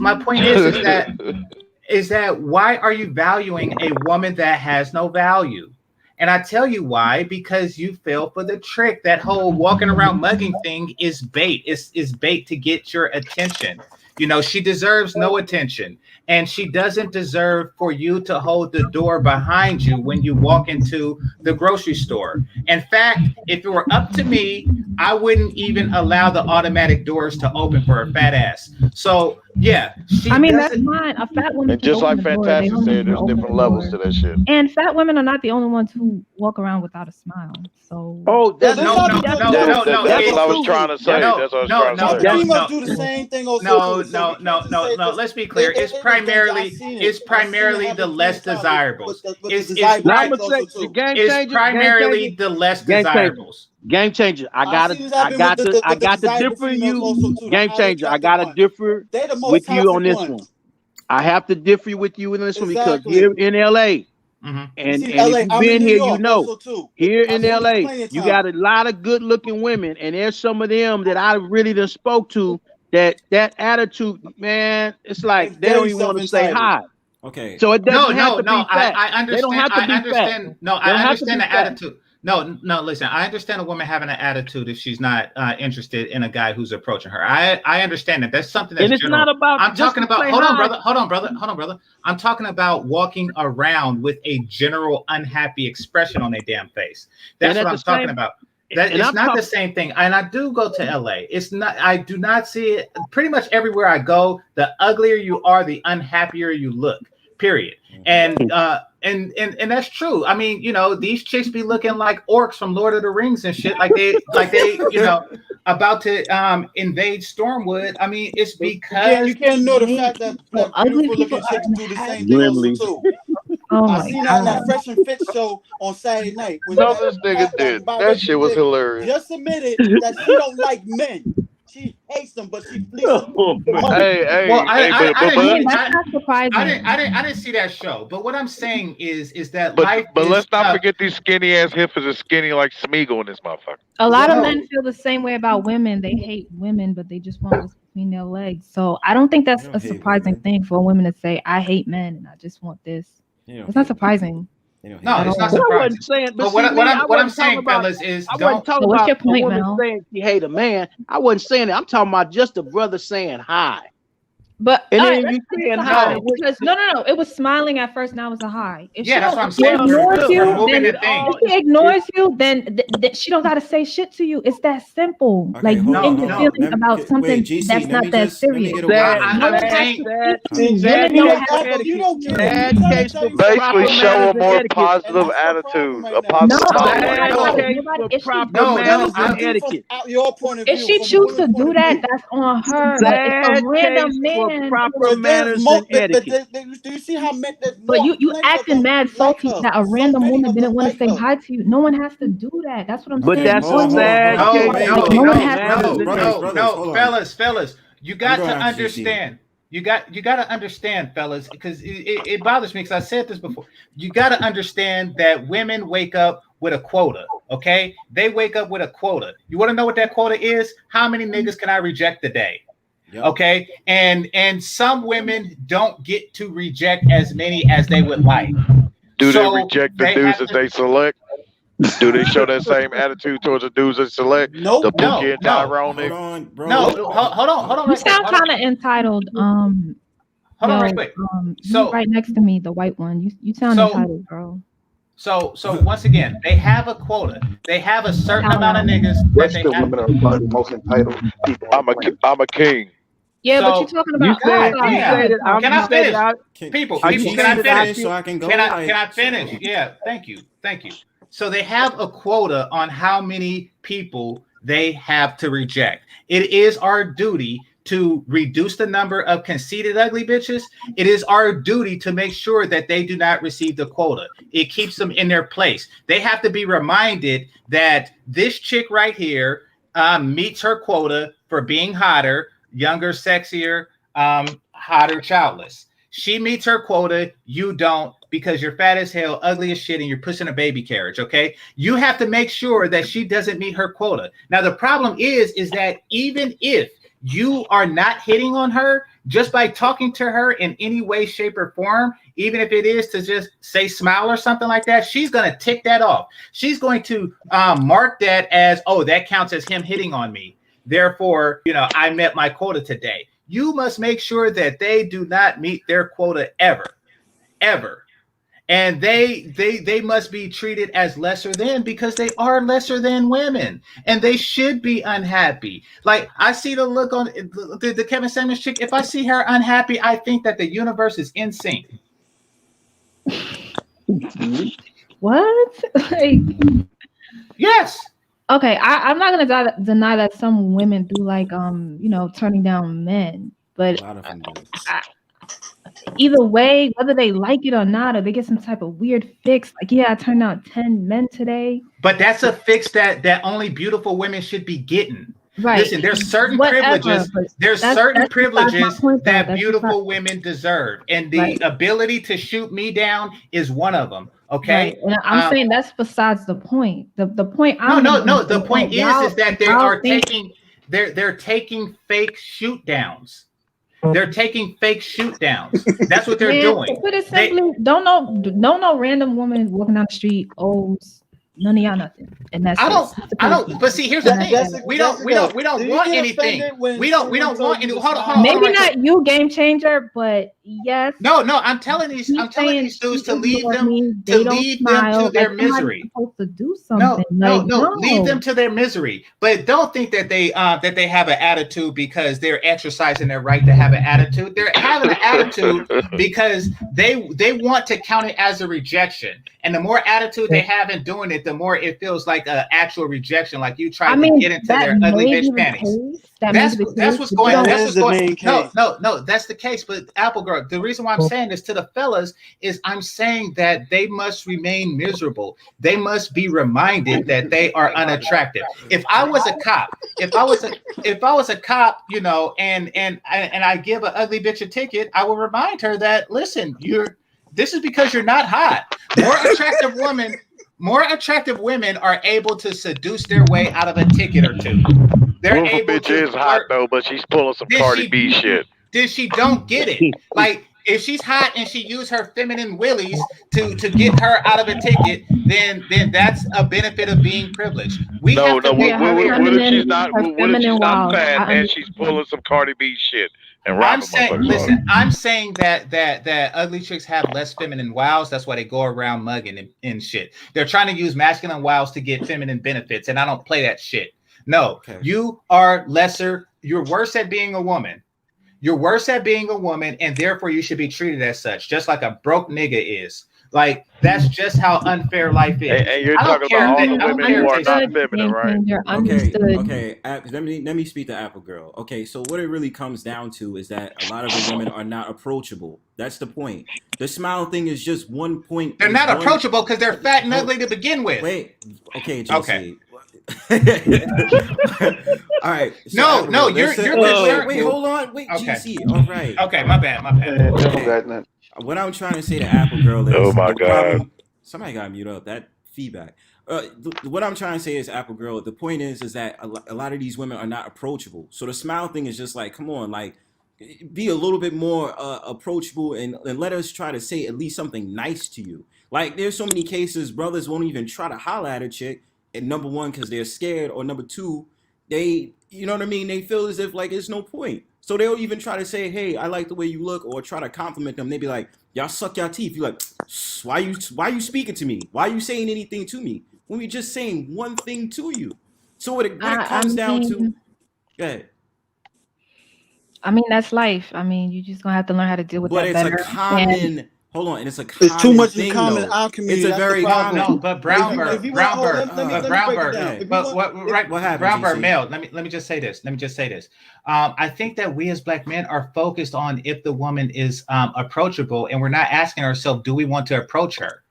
that why are you valuing a woman that has no value? And I tell you why, because you fell for the trick. That whole walking around mugging thing is bait. Is bait to get your attention. She deserves no attention, and she doesn't deserve for you to hold the door behind you when you walk into the grocery store. In fact, if it were up to me, I wouldn't even allow the automatic doors to open for her fat ass. So Yeah, I mean, that's fine. A fat woman And can just open like the door. They Fantastic don't said, need to there's open different the levels door. to that shit. And fat women are not the only ones who walk around without a smile. So That's what I was trying to say. That's what I was trying to say. Females do the same thing also too. So we can't just say no. Let's be clear. It's primarily the less desirables. It's primarily the less desirables. Game changer. I got to differ you. Game changer. I got to differ with you on this one. I have to differ with you in this one because here in LA, and if you've been here, you know, here in LA, you got a lot of good looking women, and there's some of them that I really done spoke to that attitude, man, it's like they don't even want to say hi. Okay. So it doesn't have to be fat. I understand. They don't have to be understand. fat. No, I understand the attitude. No, listen, I understand a woman having an attitude if she's not interested in a guy who's approaching her. I understand that. That's something that's and it's general. not about. I'm talking about. Hold on, brother. I'm talking about walking around with a general unhappy expression on their damn face. That's what I'm talking about. That it's not the same thing. And I do go to LA. It's not. I do not see it. Pretty much everywhere I go, the uglier you are, the unhappier you look. Period. And that's true. I mean, you know, these chicks be looking like orcs from Lord of the Rings and shit, like they, you know, about to invade Stormwood. I mean, it's because you can't know the fact that beautiful looking chicks do the same thing also too. I seen that in that Fresh and Fit show on Saturday night. No, this nigga did. That shit was hilarious. Just admitted that she don't like men. She hates them, but she flees them. I didn't see that show. But what I'm saying is that life. But let's not forget these skinny ass hippos are skinny like Smeagol in this motherfucker. A lot of men feel the same way about women. They hate women, but they just want what's between their legs. So I don't think that's a surprising thing for a woman to say, "I hate men and I just want this." It's not surprising. No, it's not surprising. But what I'm saying, fellas, is don't. So what's your point, Mel? Saying she hate a man. I wasn't saying that. I'm talking about just a brother saying hi. But and then you saying hi because no, it was smiling at first. Now it's a hi. If yeah, that's what I'm saying. If she ignores you, then she don't gotta say shit to you. It's that simple. Okay, like you in your feelings about something that's not that serious. Basically, show a more positive attitude. A positive etiquette. If she chooses to do that, that's on her. It's a random man. Proper manners and etiquette. Do you see how men? But you acting mad salty that a random woman didn't want to say hi to you. No one has to do that. That's what I'm saying. But that's sad. No, fellas, you got to understand. You got to understand, fellas, because it bothers me because I said this before. You got to understand that women wake up with a quota, okay? They wake up with a quota. You want to know what that quota is? How many niggas can I reject a day? Yep. Okay, and some women don't get to reject as many as they would like. Do they reject the dudes that they select? Do they show that same attitude towards the dudes that select? Nope. The Bookie and Tyrone? Hold on, bro. No, hold on. You sound kind of entitled. Hold on, right quick. So right next to me, the white one. You sound entitled, bro. So once again, they have a quota. They have a certain amount of niggas that they have. Women are the most entitled people. I'm a king. Yeah, but you're talking about. Can I finish? People, can I finish? So I can go. Can I finish? Yeah, thank you. So they have a quota on how many people they have to reject. It is our duty to reduce the number of conceited ugly bitches. It is our duty to make sure that they do not receive the quota. It keeps them in their place. They have to be reminded that this chick right here meets her quota for being hotter, younger, sexier, hotter, childless. She meets her quota. You don't, because you're fat as hell, ugly as shit, and you're pushing a baby carriage. Okay, you have to make sure that she doesn't meet her quota. Now the problem is that even if you are not hitting on her just by talking to her in any way, shape, or form, even if it is to just say smile or something like that, she's going to tick that off. She's going to mark that as, oh, that counts as him hitting on me. Therefore, I met my quota today. You must make sure that they do not meet their quota ever. And they must be treated as lesser than because they are lesser than women, and they should be unhappy. Like I see the look on the Kevin Samuels chick. If I see her unhappy, I think that the universe is in sync. What? Like, yes. Okay, I'm not gonna deny that some women do like turning down men, but A lot of them do. Either way, whether they like it or not, or they get some type of weird fix, like I turned out 10 men today. But that's a fix that only beautiful women should be getting. Right. Listen, there's certain privileges. There's certain privileges that beautiful women deserve, and the ability to shoot me down is one of them. Okay, right. And I'm saying that's besides the point. The point. No. The point is that they are taking they're taking fake shoot downs. They're taking fake shoot downs. That's what they're doing. To put it simply, don't know random woman walking down the street owes none of y'all nothing. And that's I don't. But see, here's the thing. We don't want anything. We don't want any. Hold on. Maybe not you, game changer, but yes. No. I'm telling these dudes to leave them to their misery. Supposed to do something. No. Leave them to their misery. But don't think that they have an attitude because they're exercising their right to have an attitude. They're having an attitude because they want to count it as a rejection. And the more attitude they have in doing it, the more it feels like an actual rejection, like you try to get into their ugly bitch panties. That's what's going on. That's what's going on. No, that's the case. But Apple Girl, the reason why I'm saying this to the fellas is I'm saying that they must remain miserable. They must be reminded that they are unattractive. If I was a cop, and I give an ugly bitch a ticket, I will remind her that listen, this is because you're not hot. More attractive women are able to seduce their way out of a ticket or two. They're able bitch is hot though, but she's pulling some Cardi B shit. Then she don't get it. Like if she's hot and she used her feminine willies to get her out of a ticket, then that's a benefit of being privileged. What if she's not fat and she's pulling some Cardi B shit? I'm saying that ugly chicks have less feminine wows. That's why they go around mugging and shit. They're trying to use masculine wows to get feminine benefits, and I don't play that shit. No, You are lesser. You're worse at being a woman. You're worse at being a woman, and therefore you should be treated as such, just like a broke nigga is. Like that's just how unfair life is. And you're talking about all the women who are not feminine, right? Okay. Let me speak to Apple Girl. Okay, so what it really comes down to is that a lot of the women are not approachable. That's the point. The smile thing is just one point. They're not approachable because they're fat and ugly to begin with. Wait. Okay, JC. Okay. All right. So no, you're concerned. Wait, hold on. Wait, okay. GC. All right. Okay, my bad. Okay. What I'm trying to say to Apple Girl is, oh my god, somebody got to mute up that feedback. What I'm trying to say is, Apple Girl, the point is that a lot of these women are not approachable. So the smile thing is just like, come on, like be a little bit more approachable and let us try to say at least something nice to you. Like there's so many cases brothers won't even try to holler at a chick, and number one because they're scared, or number two, they, you know what I mean, they feel as if like it's no point. So they'll even try to say, hey, I like the way you look, or try to compliment them. They be like, y'all suck your teeth. You're like, why you speaking to me? Why are you saying anything to me? When we're just saying one thing to you. So when it comes down to, go ahead. I mean, that's life. I mean, you're just going to have to learn how to deal with that better. But it's a common... Hold on, and it's a common It's too much thing, in common though. in our community. It's a very common. No, but Brownberg, Mel. Let me just say this. I think that we as black men are focused on if the woman is approachable, and we're not asking ourselves, do we want to approach her?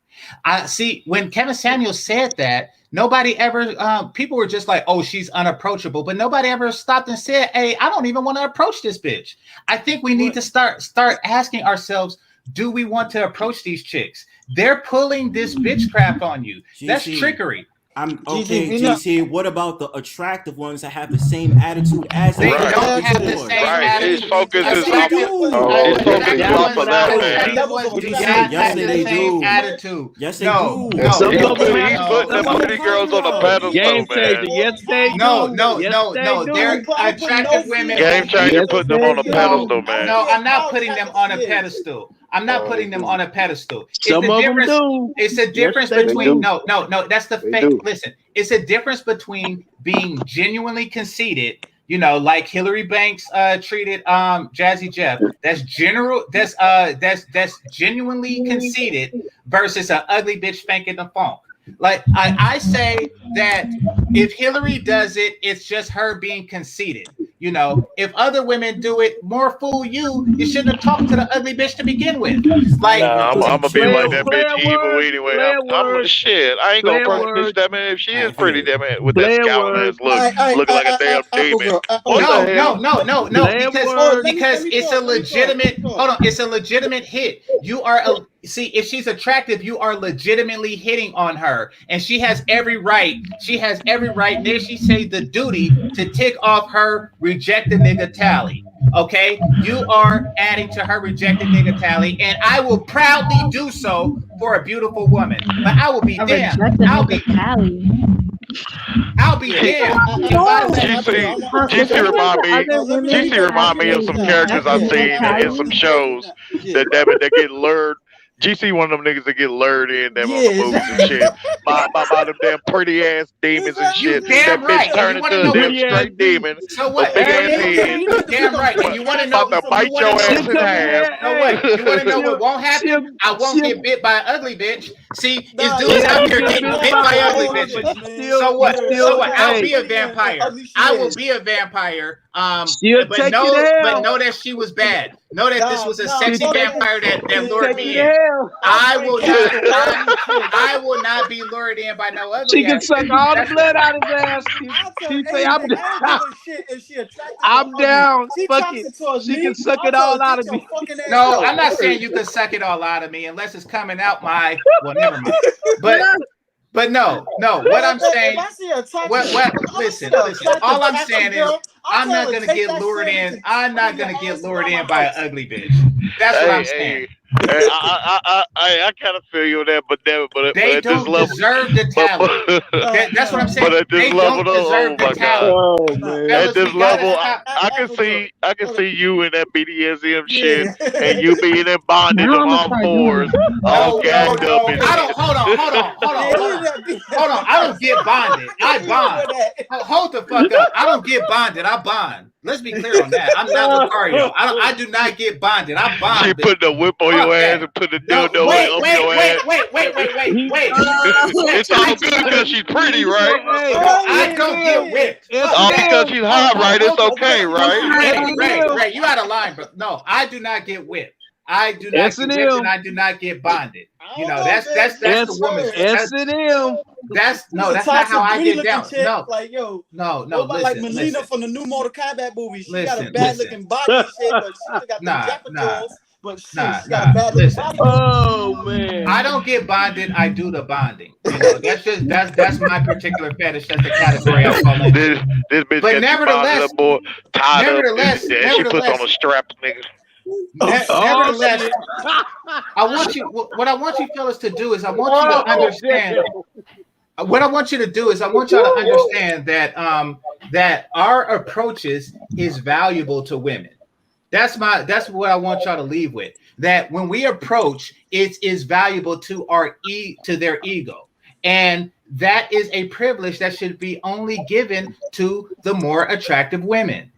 I see when Kevin Samuels said that, nobody ever, people were just like, oh, she's unapproachable, but nobody ever stopped and said, hey, I don't even want to approach this bitch. I think we need to start asking ourselves, do we want to approach these chicks? They're pulling this bitchcraft on you. That's trickery. I'm okay, GC. What about the attractive ones that have the same attitude as they don't have the same attitude? His focus is off of that, man. Yes, they do. Attitude. Yes, they do. He's putting the pretty girls on the pedestal, man. Yes, they do. No. They're attractive women. Game changer putting them on a pedestal, man. No, I'm not putting them on a pedestal. I'm not putting them on a pedestal. Some of them do. It's a difference they between do. no. That's the They fake. do. Listen, it's a difference between being genuinely conceited, you know, like Hillary Banks treated Jazzy Jeff. That's genuinely conceited versus an ugly bitch spanking the phone. Like I say that if Hillary does it, it's just her being conceited. You know, if other women do it, more fool you. You shouldn't have talked to the ugly bitch to begin with. Like, I'm gonna be like that bitch evil anyway. I'm shit. I ain't gonna approach bitch that man if she is pretty that man with that scowl ass look, looking like a damn demon. Because it's a legitimate. Hold on, it's a legitimate hit. You are see, if she's attractive, you are legitimately hitting on her, and she has every right. She has every right. There, she say the duty to tick off her rejected nigga tally. Okay, you are adding to her rejected nigga tally, and I will proudly do so for a beautiful woman. But I will be damned. I'll be damned. GC remind me of some characters I've seen in some shows that get lured. GC one of them niggas that get lured in them movies and shit by them damn pretty ass demons and shit. Damn that right. bitch turn into a damn straight demon. So what? Big ass head. Damn right. And you want to know? About to bite your ass in half. No what? You want to know what won't happen? I won't get bit by an ugly bitch. See, these dudes out here getting bit by ugly bitches. So what? So what? I'll be a vampire. I will be a vampire. But know that she was bad. Know that this was a sexy vampire that lured me in. I will not be lured in by no ugly. She can suck all the blood out of his ass. She say, I'm down. Fuck it. She can suck it all out of me. No, I'm not saying you can suck it all out of me unless it's coming out my. Well, never mind. But no. What I'm saying. Listen. All I'm saying is I'm not gonna get lured in. I'm not gonna get lured in by an ugly bitch. That's what I'm saying. I kind of feel you on that, but they at don't this level, deserve the talent. That's what I'm saying. But at this they level, don't deserve the talent. At this level, I can see you in that BDSM shit, and you being in bondage on all fours, all gagged up. I don't. Hold on. I don't get bonded. I bond. Hold the fuck up. I don't get bonded. I bond. Let's be clear on that. I'm not Lucario. I do not get bonded. I bond. She put the whip on your ass and put the dildo up your ass. Wait. It's all good because she's pretty, right? I don't get whipped. All because she's hot, right? It's okay, right? Right. You out of line, bro. No, I do not get whipped. I do not get whipped, and I do not get bonded. You know, that's the woman's. That's not how I get down. No. Like Melina from the new Mortal Kombat movie. She got a bad looking body and shit, but she got the Japanese. But she got a bad looking body. Oh man. I don't get bonded. I do the bonding. You know, that's my particular fetish. That's the category I fall into. This bitch but nevertheless, she puts on a strap, nigga. Nevertheless, what I want you fellas to do is I want you to understand. What I want you to do is I want y'all to understand that that our approaches is valuable to women. That's what I want y'all to leave with. That when we approach, it is valuable to to their ego. And that is a privilege that should be only given to the more attractive women.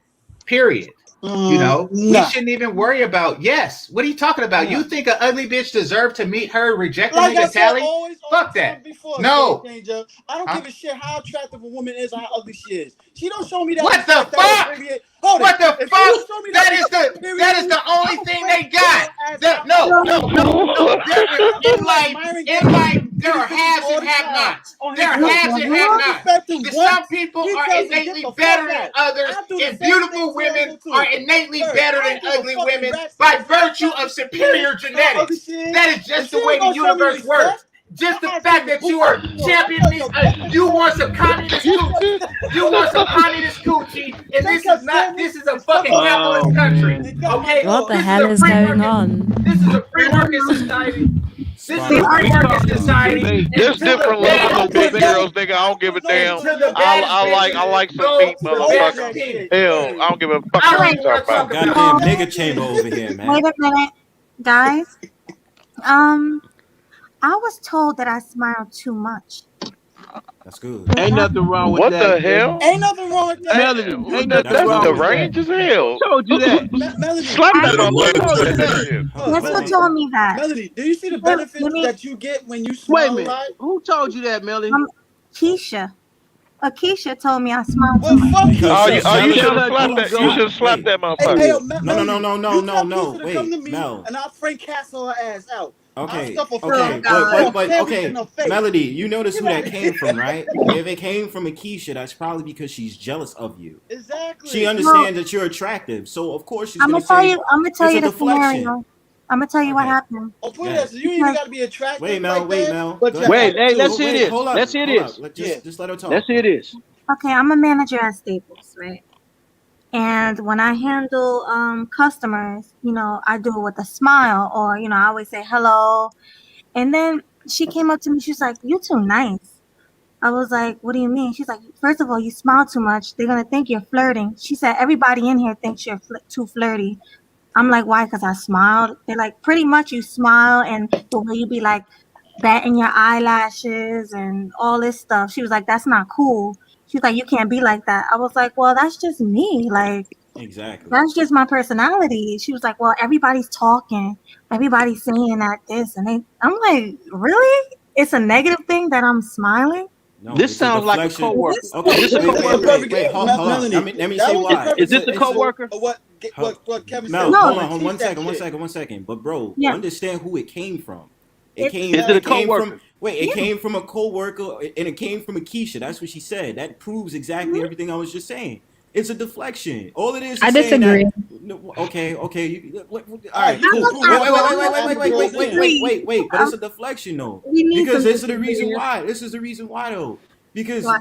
Period. You know, we shouldn't even worry about. Yes, what are you talking about? You think an ugly bitch deserves to meet her rejected nigga tally? Fuck that. No, I don't give a shit how attractive a woman is or how ugly she is. She don't show me that. What the fuck? What the fuck? That is the only thing they got. No. In life, there are haves and have-nots. There are haves and have-nots. Some people are innately better than others, and beautiful women are innately better than ugly women by virtue of superior genetics. That is just the way the universe works. Just the fact that you are championing, you want some communist coochie. You want some communist coochie, and this is a fucking capitalist country. Okay? What the hell is going on? This is a free market society. This is a free market society. There's different levels of big girls, nigga. I don't give a damn. I like some meat, motherfucker. Hell, I don't give a fuck what you talking about. Goddamn nigga chamber over here, man. Wait a minute. guys, I was told that I smile too much. That's good. Ain't nothing wrong with What that, the hell? Ain't nothing wrong with that. Melody. Ain't That's nothing That's wrong good. with that. deranged as Who hell. told you that? Melody, Slap that I, Who told you motherfucker. that? guess who told me that? Melody, do you see the Let benefits me. that you get when you Wait a smile a minute. lot? Who told you that, Melody? Keisha. Keisha told me I smile too Well, much. fuck Because Oh, Keisha. you Melody, should Tell have her slapped to that. You go. should have slapped that Hey, motherfucker. yo, No, no, no, Melody, no, no, you no, tell no. Keisha to come Wait, to me, Mel. and I'll Frank Castle her ass out. I'll Okay, stuff a Oh okay, God. fairy in okay. her face. Melody, you notice Get who out that of came from, here. right? If it came from Keisha, that's probably because she's jealous of you. She Exactly. Well, understands that you're attractive, so of course she's I'm gonna gonna tell say you. I'm gonna tell it's you a the deflection. scenario. I'm gonna tell you what Okay, happened. Oh, put go it ahead. as you ain't even Because got to be Wait, attractive Mel. like Wait, that, Mel. but Go your ahead. Wait, hey, let's attitude. hear Wait, this. hold up, Let's hear hold up. this. Yeah, Just let her let's talk, hear bro. this. okay, I'm a manager at Staples, right? And when I handle customers, I do it with a smile, or I always say hello. And then she came up to me. She's like, "You too nice." I was like, "What do you mean?" She's like, "First of all, you smile too much. They're gonna think you're flirting." She said, "Everybody in here thinks you're too flirty." I'm like, "Why?" Because I smiled. They're like, "Pretty much you smile and the way you be like batting your eyelashes and all this stuff." She was like, "That's not cool." She's like, "You can't be like that." I was like, "Well, that's just me. Like, Exactly. that's just my personality." She was like, "Well, everybody's talking. Everybody's saying that this and they." I'm like, "Really? It's a negative thing that I'm smiling?" No, This it's a sounds like a deflection. coworker. This Is Okay, this a wait, That's a wait, coworker? wait, perfect wait. Hold on. Melanie. Let me say That was a why. Is perfect this a example coworker? of what Kevin said. Mel, We're hold no, gonna on, teach that shit. one second. But bro, yeah, understand who it came from. it's Is it a It came from. coworker? Wait, it yeah. came from a coworker, and it came from Keisha. That's what she said. That proves exactly Mhm. everything I was just saying. It's a deflection. All it I is saying disagree. that. No, okay, okay. All All right, right, you I'm can not cool. prove that that you way. got I'm not other gonna girls in. disagree. But it's a deflection though. We need Because some this is the reason disagreement. why. This is the reason why though. Because Why?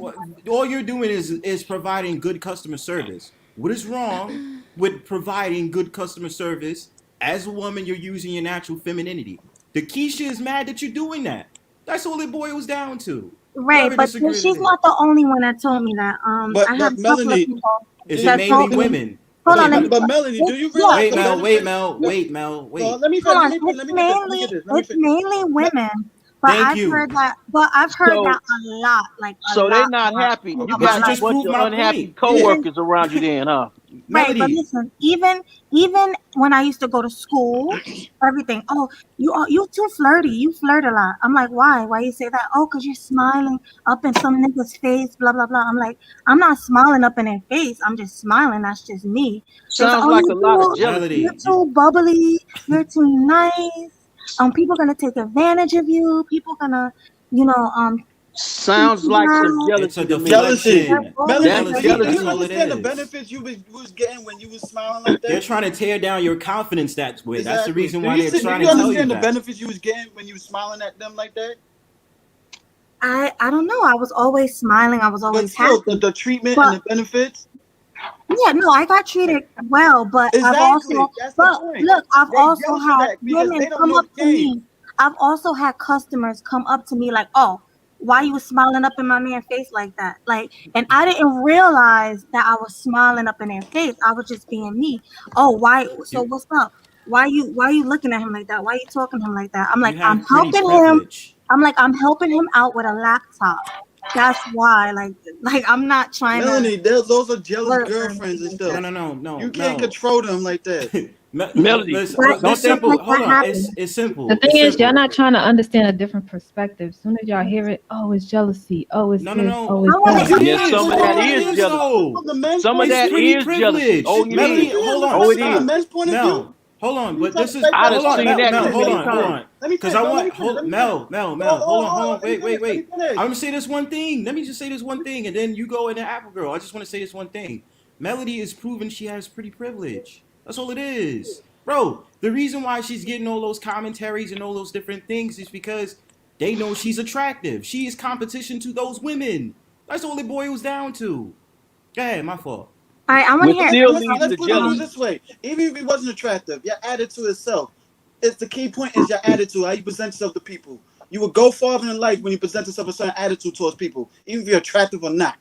all you're doing is providing good customer service. What is wrong with providing good customer service? As a woman, you're using your natural femininity. The Keisha is mad that you're doing that. That's all it boils down to. Right, Whoever but disagrees with she's it. not the only one that told me that. I have But a couple of Melanie, people Is it that mainly told me. women? Hold on, Wait, let me. but Melanie, do It's, you yeah, realize wait, the it's Mel. Wait, benefits? Mel. Wait, Mel. So Wait. let me hold finish. on. Let me finish. Let me get this. Let me It's finish. mainly Me- women, but Thank I've you. heard that. But I've heard that So a lot, like so they not a lot happy. You throughout But my got you a just life. bunch proved of my unhappy point. Yeah. coworkers around you then, huh? Right, but Melody. listen, even when I used to go to school, everything. "Oh, you too flirty. You flirt a lot." I'm like, "Why? Why you say that?" "Oh, cause you're smiling up in some nigga's face." Blah blah blah. I'm like, "I'm not smiling up in their face. I'm just smiling. That's just me." They say, Sounds "Oh, like a lot of you're jealousy. Melody. too bubbly. You're too nice. People gonna take advantage of you. People gonna, you know, treat Sounds you like some bad." It's a jealousy to me. Jealousy. That's deflection. all this Melanie, That's do Jealousy. you That's jealousy. all it understand the is. benefits you was getting when you was smiling like They're that? trying to tear down your confidence that way. That's the Exactly. reason why they're Do trying you to tell you understand the that. benefits you was getting when you was smiling at them like that? I don't know. I was always smiling. I was But always still, happy. the treatment and But the benefits. yeah, no, I got treated well, but Exactly. That's the point. look, I've They also jealous of had that because women they don't come know up the to game. me. I've also had customers come up to me like, "Oh, why you was smiling up in my man's face like that?" Like, and I didn't realize that I was smiling up in their face. I was just being me. "Oh, why? So You what's up? Why you looking at him like that? Why you talking to him like that?" I'm you like, "I'm have pretty helping him. privilege. I'm helping him out with a laptop. That's why. Like I'm not trying to Melanie, those are jealous flirt or girlfriends anything and like that. stuff. No, You can't Mel. control them like that. Melody, Listen, But this don't that stuff simple. like Hold that on. happens. It's The simple. thing It's is, y'all simple. not trying to understand a different perspective. As soon as y'all hear it, oh, it's jealousy. Oh, it's No, no, this. no. Oh, it's I want But that. to it yeah, is. some of Hold that on. It is is jealousy. though. From the men's Some of point It's of that view, pretty is jealousy. Oh, privileged. it yes, it is. Melody, is. hold Let's on. Oh, talk it from the is. Stop. men's point of view. Mel, hold on. You But talk this is. I straight. done Hold on. seen Mel, that Mel. too Hold many on. Hold times. on. Let me Because finish. I No, let want. me finish. Let Hold. me finish. Mel. Hold on. Hold on. Let me finish. Let me Wait. finish. I'm gonna say this one thing. Let me just say this one thing, and then you go into Apple Girl. I just want to say this one thing. Melody is proving she has pretty privilege. That's all it is, bro. The reason why she's getting all those commentaries and all those different things is because they know she's attractive. She is competition to those women. That's all it boils down to. Go ahead, my fault. All right, I want to Which hear still everybody leads Let's to put it jealousy. this way. Even if he wasn't attractive, your attitude itself. It's the key point is your attitude, how you present yourself to people. You will go farther in life when you present yourself with a certain attitude towards people, even if you're attractive or not.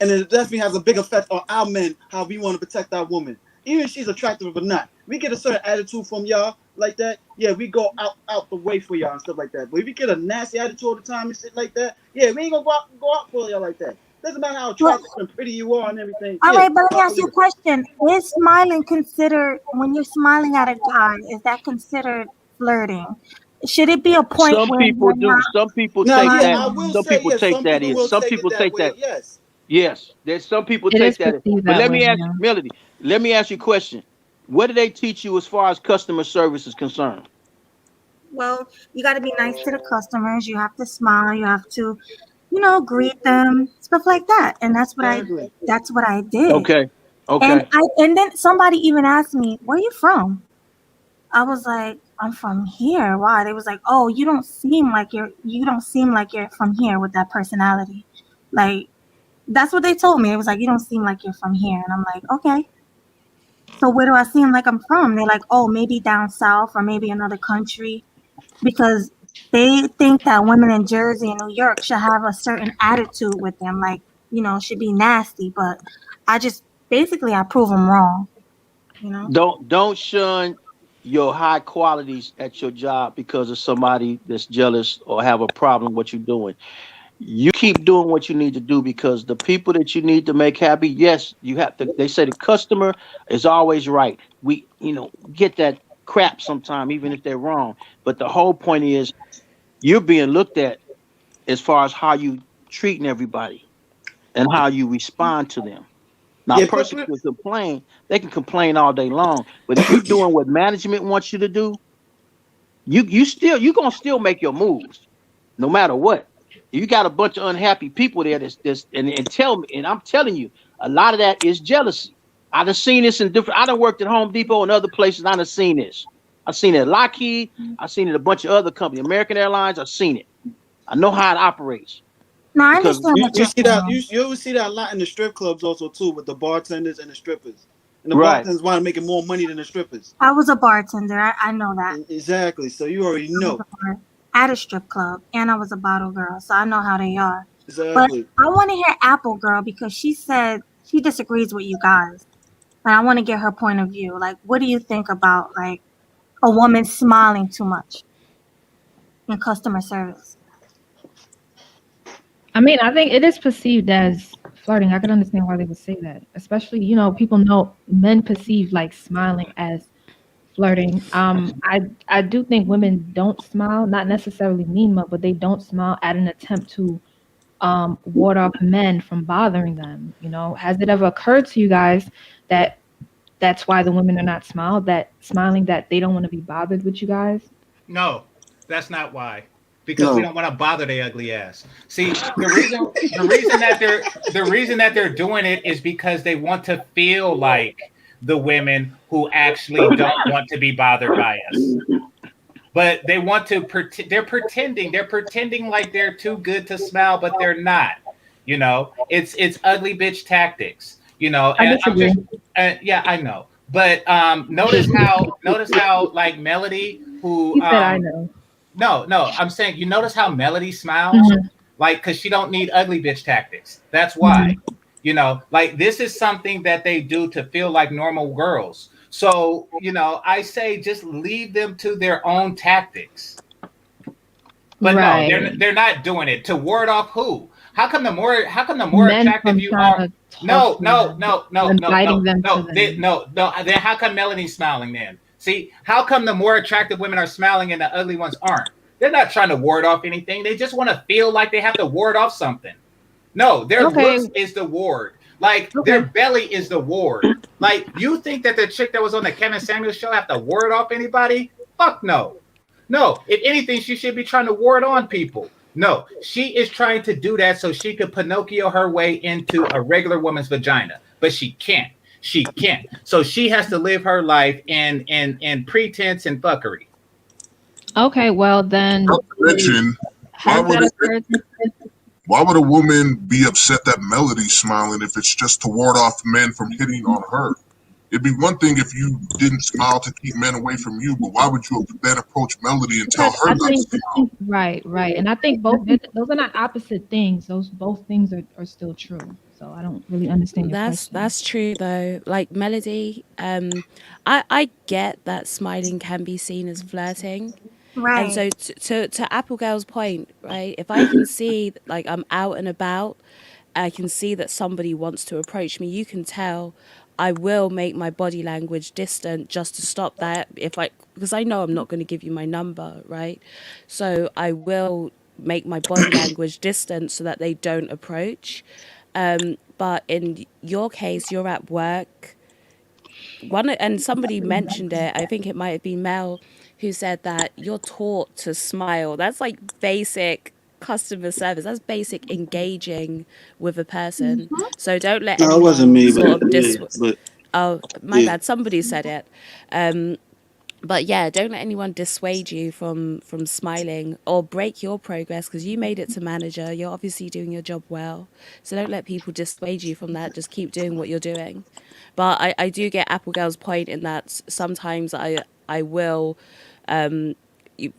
And it definitely has a big effect on our men, how we want to protect our woman. Even if she's attractive or not. We get a certain attitude from y'all, like that, yeah, we go out the way for y'all and stuff like that. But if you get a nasty attitude all the time and shit like that, yeah, we ain't gonna go out for y'all like that. Doesn't matter how Well, attractive and pretty you are and everything. all Yeah, right, but let go me out ask for you a you. question. Is smiling considered, when you're smiling at a guy, is that considered flirting? Should it be a point Some when people you're do. not Some people Now, take yeah, that. I will smiling? Some say people yes. take Some that people in. will Some take it people that take way. that. Yes. Yes, there's some people It is take that in. perceived But that let way, me ask yeah. Melody. Let me ask you a question. What do they teach you as far as customer service is concerned? Well, you got to be nice to the customers. You have to smile. You have to, greet them, stuff like that. And Exactly. that's what I did. Okay. And Okay. and then somebody even asked me, "Where you from?" I was like, "I'm from here." Why? They was like, "Oh, you don't seem like you're from here with that personality." Like, that's what they told me. It was like, "You don't seem like you're from here." And I'm like, "Okay. So where do I seem like I'm from?" They're like, "Oh, maybe down south or maybe another country." Because they think that women in Jersey and New York should have a certain attitude with them, like, should be nasty. But I prove them wrong, you know? Don't shun your high qualities at your job because of somebody that's jealous or have a problem with what you're doing. You keep doing what you need to do because the people that you need to make happy, yes, you have to. They say the customer is always right. We, get that crap sometime, even if they're wrong. But the whole point is you're being looked at as far as how you treating everybody and how you respond to them. Now, a Yeah, person can complain, they can complain all day long, but if you're doing what management wants you to do, you're gonna still make your moves, no matter what. You got a bunch of unhappy people there and tell me, and I'm telling you, a lot of that is jealousy. I done seen this in different. I done worked at Home Depot and other places. I done seen this. I've seen it at Lockheed. I've seen it at a bunch of other companies, American Airlines. I've seen it. I know how it operates No, I because understand what you you're see that saying. you always see that a lot in the strip clubs also too, with the bartenders and the strippers. And the right. bartenders want to make more money than the strippers. I was a bartender. I know that. Exactly. So you already I was know. at a strip club, and I was a bottle girl, so I know how they are. But Exactly. I want to hear Apple Girl because she said she disagrees with you guys, and I want to get her point of view. Like, what do you think about like a woman smiling too much in customer service? I mean, I think it is perceived as flirting. I can understand why they would say that, especially people know men perceive like smiling as flirting. I do think women don't smile, not necessarily mean mug, but they don't smile at an attempt to ward off men from bothering them. Has it ever occurred to you guys that that's why the women are not smiling, that they don't want to be bothered with you guys? No, that's not why. Because we No. don't want to bother their ugly ass. See, the reason that they're doing it is because they want to feel like the women who actually don't want to be bothered by us. But they want to they're pretending like they're too good to smile, but they're not. It's ugly bitch tactics. I And I'm disagree. just yeah, I know. But notice how like Melody, who He said I know. no, I'm saying you notice how Melody smiles, Mhm, like because she don't need ugly bitch tactics. That's why. mhm. Like this is something that they do to feel like normal girls. So, I say just leave them to their own tactics. But no, Right. they're not doing it to ward off who? How come the more Men attractive from you trying are? to talk No, to no, them, no, no, no, inviting no, them to no, them. no. Then how come Melanie's smiling then? See, how come the more attractive women are smiling and the ugly ones aren't? They're not trying to ward off anything. They just want to feel like they have to ward off something. No, their Okay, looks is the ward. Like their okay. belly is the ward. Like you think that the chick that was on the Kevin Samuels show have to ward off anybody? Fuck no. No, if anything, she should be trying to ward on people. No, she is trying to do that so she could Pinocchio her way into a regular woman's vagina, but she can't. She can't. So she has to live her life in pretense and fuckery. Okay, well then, Not to mention, why has would that it, occurred? why would a woman be upset that Melody's smiling if it's just to ward off men from hitting on her? It'd be one thing if you didn't smile to keep men away from you, but why would you then approach Melody and tell Because her I not to think, smile? right, and I think those are not opposite things. Those both things are still true. So I don't really understand your question. That's true though. Like Melody, I get that smiling can be seen as flirting. And Right. so to Apple Girl's point, right? If I can see like I'm out and about, I can see that somebody wants to approach me, you can tell I will make my body language distant just to stop that, because I know I'm not going to give you my number, right? So I will make my body language distant so that they don't approach. But in your case, you're at work. And somebody mentioned it, I think it might have been Mel, who said that you're taught to smile. That's like basic customer service. That's basic engaging with a person. So don't let No, it wasn't anyone me, sort of but oh, my yeah. bad, somebody said it. But yeah, don't let anyone dissuade you from smiling or break your progress, because you made it to manager. You're obviously doing your job well. So don't let people dissuade you from that. Just keep doing what you're doing. But I do get Apple Girl's point in that sometimes I will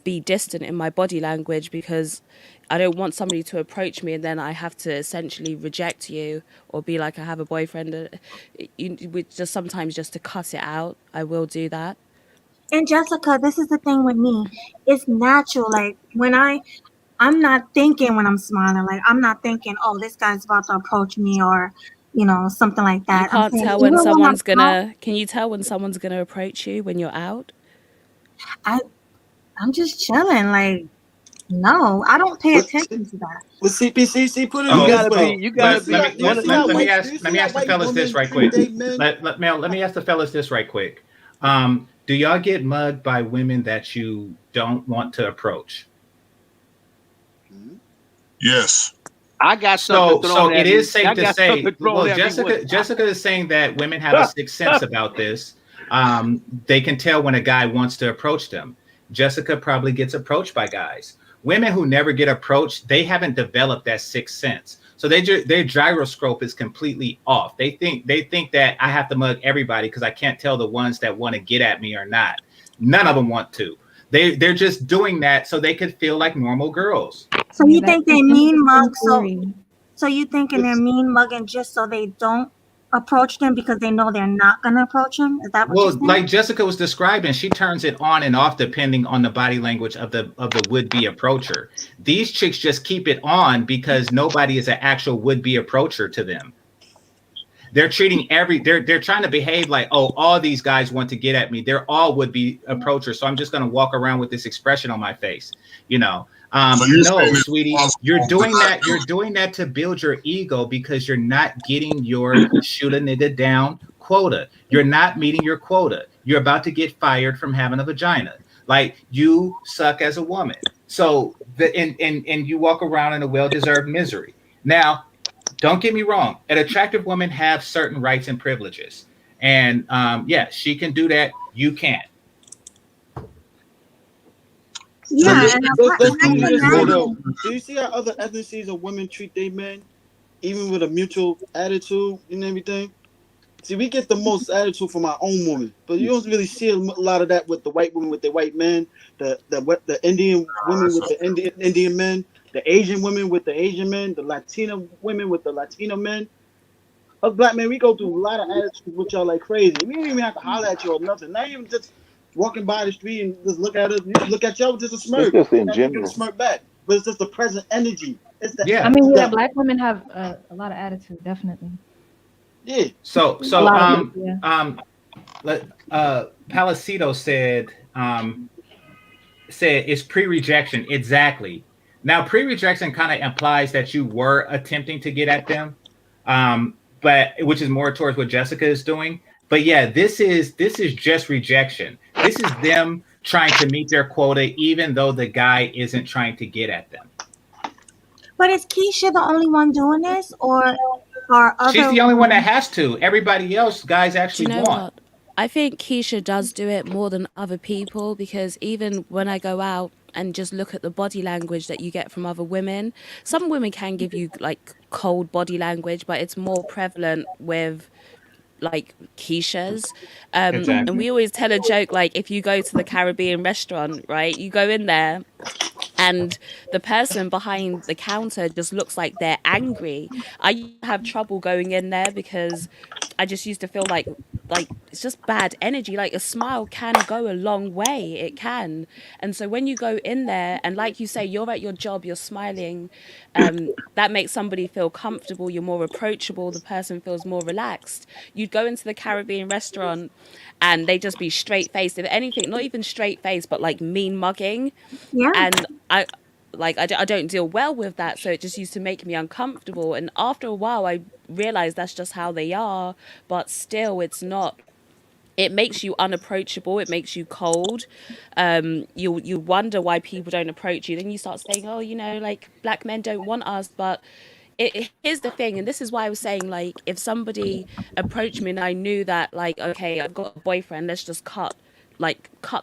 be distant in my body language because I don't want somebody to approach me and then I have to essentially reject you or be like I have a boyfriend. Just sometimes just to cut it out, I will do that. And Jessica, this is the thing with me. It's natural. Like when I'm not thinking when I'm smiling. Like I'm not thinking, oh, this guy's about to approach me or, something like You that. I'm can't saying tell even when when I'm someone's out, gonna. Can you tell when someone's gonna approach you when you're out? I'm just chilling. Like no, I don't pay attention to that. But CPCC, put it You in this gotta way. be. You Do you gotta see be. how do you One. see how Let me white ask do you let see me how ask the white fellas this women right treat quick. they men? Let me ask the fellas this right quick. Do y'all get mugged by women that you don't want to approach? Yes. I got something So thrown it at is me. safe I to got say. something thrown Well, at me one Jessica is saying that women have a sixth sense about this. They can tell when a guy wants to approach them. Jessica probably gets approached by guys. Women who never get approached, they haven't developed that sixth sense. So their gyroscope is completely off. They think that I have to mug everybody because I can't tell the ones that want to get at me or not. None of them want to. They're just doing that so they could feel like normal girls. So Yeah, you that's think an they mean interesting mug? theory. So you thinking they're mean mugging just so they don't approach them because they know they're not gonna approach them? Is that what you're Well, saying? like Jessica was describing, she turns it on and off depending on the body language of the would-be approacher. These chicks just keep it on because nobody is an actual would-be approacher to them. They're treating they're trying to behave like, oh, all these guys want to get at me. They're all would-be approachers. So I'm just gonna walk around with this expression on my face, you know. So you're No, saying it's sweetie, you're possible to doing not that. do You're it. doing that to build your ego because you're not getting your shoot a nigga down quota. You're not meeting your quota. You're about to get fired from having a vagina. Like you suck as a woman. So and you walk around in a well-deserved misery. Now, don't get me wrong. An attractive woman have certain rights and privileges, and yeah, she can do that. You can't. So Yeah, and let's I put it can this way though. imagine. Do you see how other ethnicities of women treat their men, even with a mutual attitude and everything? See, we get the most attitude from our own woman, but you don't really see a lot of that with the white women with the white men, the Indian women with the Indian men, the Asian women with the Asian men, the Latino women with the Latino men. Us black men, we go through a lot of attitudes with y'all like crazy. We don't even have to holler at you or nothing. Not even just walking by the street and just look at us. You look at y'all with just a It's smirk. just in And you give a general. smirk back. But it's just the present energy. It's the I Yeah. mean, yeah, that black women have a lot of attitude, definitely. yeah. So A lot of it, Palacido said it's pre-rejection. Exactly. Now, pre-rejection kind of implies that you were attempting to get at them, but which is more towards what Jessica is doing. But yeah, this is just rejection. This is them trying to meet their quota, even though the guy isn't trying to get at them. But is Keisha the only one doing this, or are She's other the only one that women? has to. Everybody else, guys, Do you actually know want. what? I think Keisha does do it more than other people, because even when I go out and just look at the body language that you get from other women, some women can give you like cold body language, but it's more prevalent with like Keisha's. And Exactly. we always tell a joke, like if you go to the Caribbean restaurant, right, you go in there and the person behind the counter just looks like they're angry. I used to have trouble going in there because I just used to feel like it's just bad energy. Like a smile can go a long way. It can. And so when you go in there and like you say, you're at your job, you're smiling, that makes somebody feel comfortable, you're more approachable, the person feels more relaxed. You'd go into the Caribbean restaurant and they just be straight faced. If anything, not even straight faced, but like mean mugging. Yeah. And I don't deal well with that, so it just used to make me uncomfortable. And after a while I realized that's just how they are, but still it's not. It makes you unapproachable, it makes you cold. You wonder why people don't approach you. Then you start saying, oh, like black men don't want us. But here's the thing, and this is why I was saying, like, if somebody approached me and I knew that, like, okay, I've got a boyfriend, let's just cut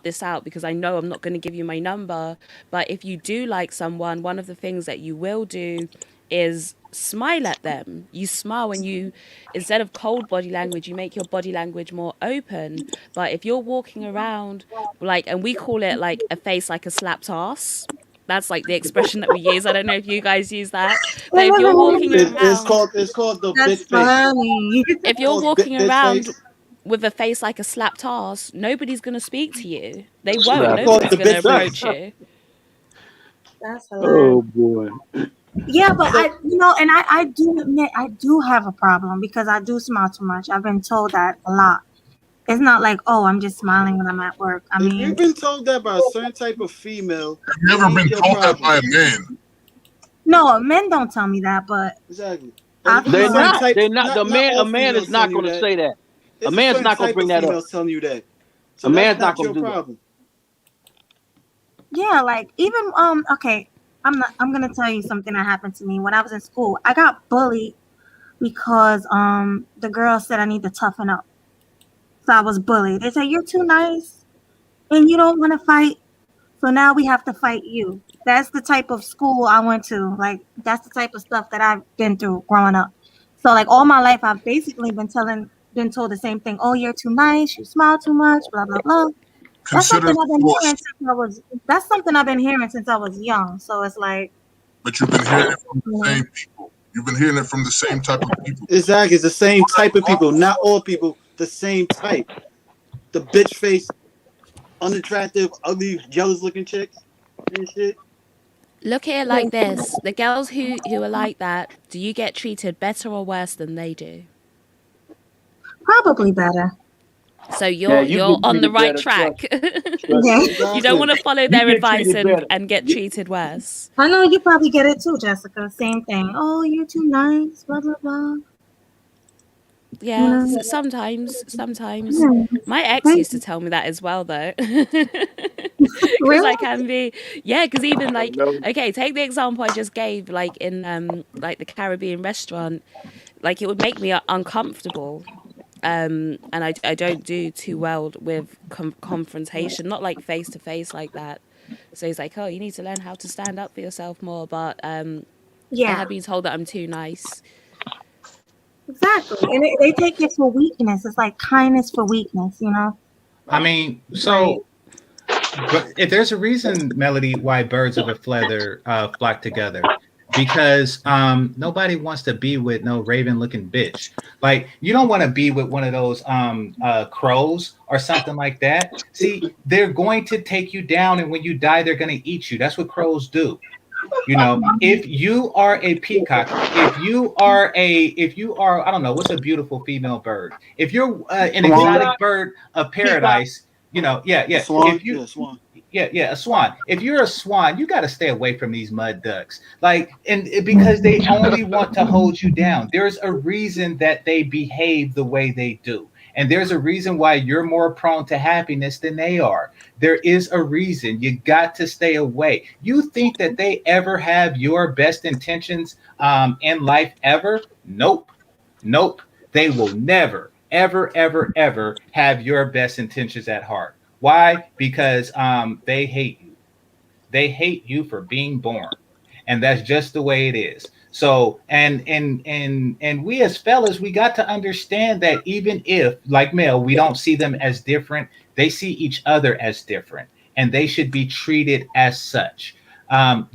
this out because I know I'm not going to give you my number. But if you do like someone, one of the things that you will do is smile at them. You smile when you, instead of cold body language, you make your body language more open. But if you're walking around like, and we call it like a face like a slapped ass. That's like the expression that we use. I don't know if you guys use that, but if you're walking around, it's called the bitch That's face. funny. if you're Called walking bitch around face. with a face like a slapped ass, nobody's gonna speak to you. They won't. Slap. Called Nobody's the gonna bitch face. approach you. That's hilarious. Oh boy. Yeah, but I do admit I do have a problem because I do smile too much. I've been told that a lot. It's not like, oh, I'm just smiling when I'm at work. I If mean, you've been told that by a certain type of female, I've never it ain't been your told that problem. by a man. no, men don't tell me that, but Exactly. I And if They're it's a certain feel not. type, They're not. not A all man is females not telling you going to that. say that. A It's a man's certain not going to type bring of that up. females telling you that. So A that's man's not not going your to do that. problem. yeah, like even okay, I'm gonna tell you something that happened to me when I was in school. I got bullied because the girl said I need to toughen up. So I was bullied. They said you're too nice and you don't want to fight. So now we have to fight you. That's the type of school I went to. Like that's the type of stuff that I've been through growing up. So like all my life I've basically been told the same thing. Oh, you're too nice, you smile too much, blah blah blah. That's Consider something the I've been force, hearing since I was that's something I've been hearing since I was young. So it's like, but you've been hearing it from you the know, same people. You've been hearing it from the same type of people. Exactly. It's the same type of people. Not all people, the same type. The bitch face, unattractive, ugly, jealous looking chicks and shit. Look at it like this: the girls who are like that, do you get treated better or worse than they do? probably better. So Yeah, you're you you're get on the treated right better. track. Trust Yeah. me. You don't Exactly. want to follow You their get advice treated better. and get treated worse. I know you probably get it too, Jessica. Same thing. Oh, you're too nice, blah blah blah. You Yeah, know? sometimes. Yeah, My ex used to crazy. tell me that as well, though. Because Really? I can be, yeah, because even I like, know. okay, take the example I just gave, like in like the Caribbean restaurant, like it would make me uncomfortable. And I don't do too well with confrontation, not like face to face like that. So he's like, oh, you need to learn how to stand up for yourself more. But I Yeah, have been told that I'm too nice. exactly. And they take it for weakness. It's like kindness for weakness, you know? I mean, Like, so but if there's a reason, Melody, why birds of a feather flock together, because nobody wants to be with no raven looking bitch. Like you don't want to be with one of those crows or something like that. See, they're going to take you down, and when you die, they're going to eat you. That's what crows do. You know, if you are a peacock, if you are, I don't know, what's a beautiful female bird? If you're an Swan, exotic bird of Peacock. paradise, yeah, a yeah. swan, If you, yeah, swan. yeah, a swan. If you're a swan, you got to stay away from these mud ducks. Like, because they only want to hold you down. There's a reason that they behave the way they do. And there's a reason why you're more prone to happiness than they are. There is a reason. You got to stay away. You think that they ever have your best intentions in life ever? Nope. Nope. They will never, ever, ever, ever have your best intentions at heart. Why? Because they hate you. They hate you for being born, and that's just the way it is. So, and we as fellas, we got to understand that even if, like male, we don't see them as different, they see each other as different, and they should be treated as such.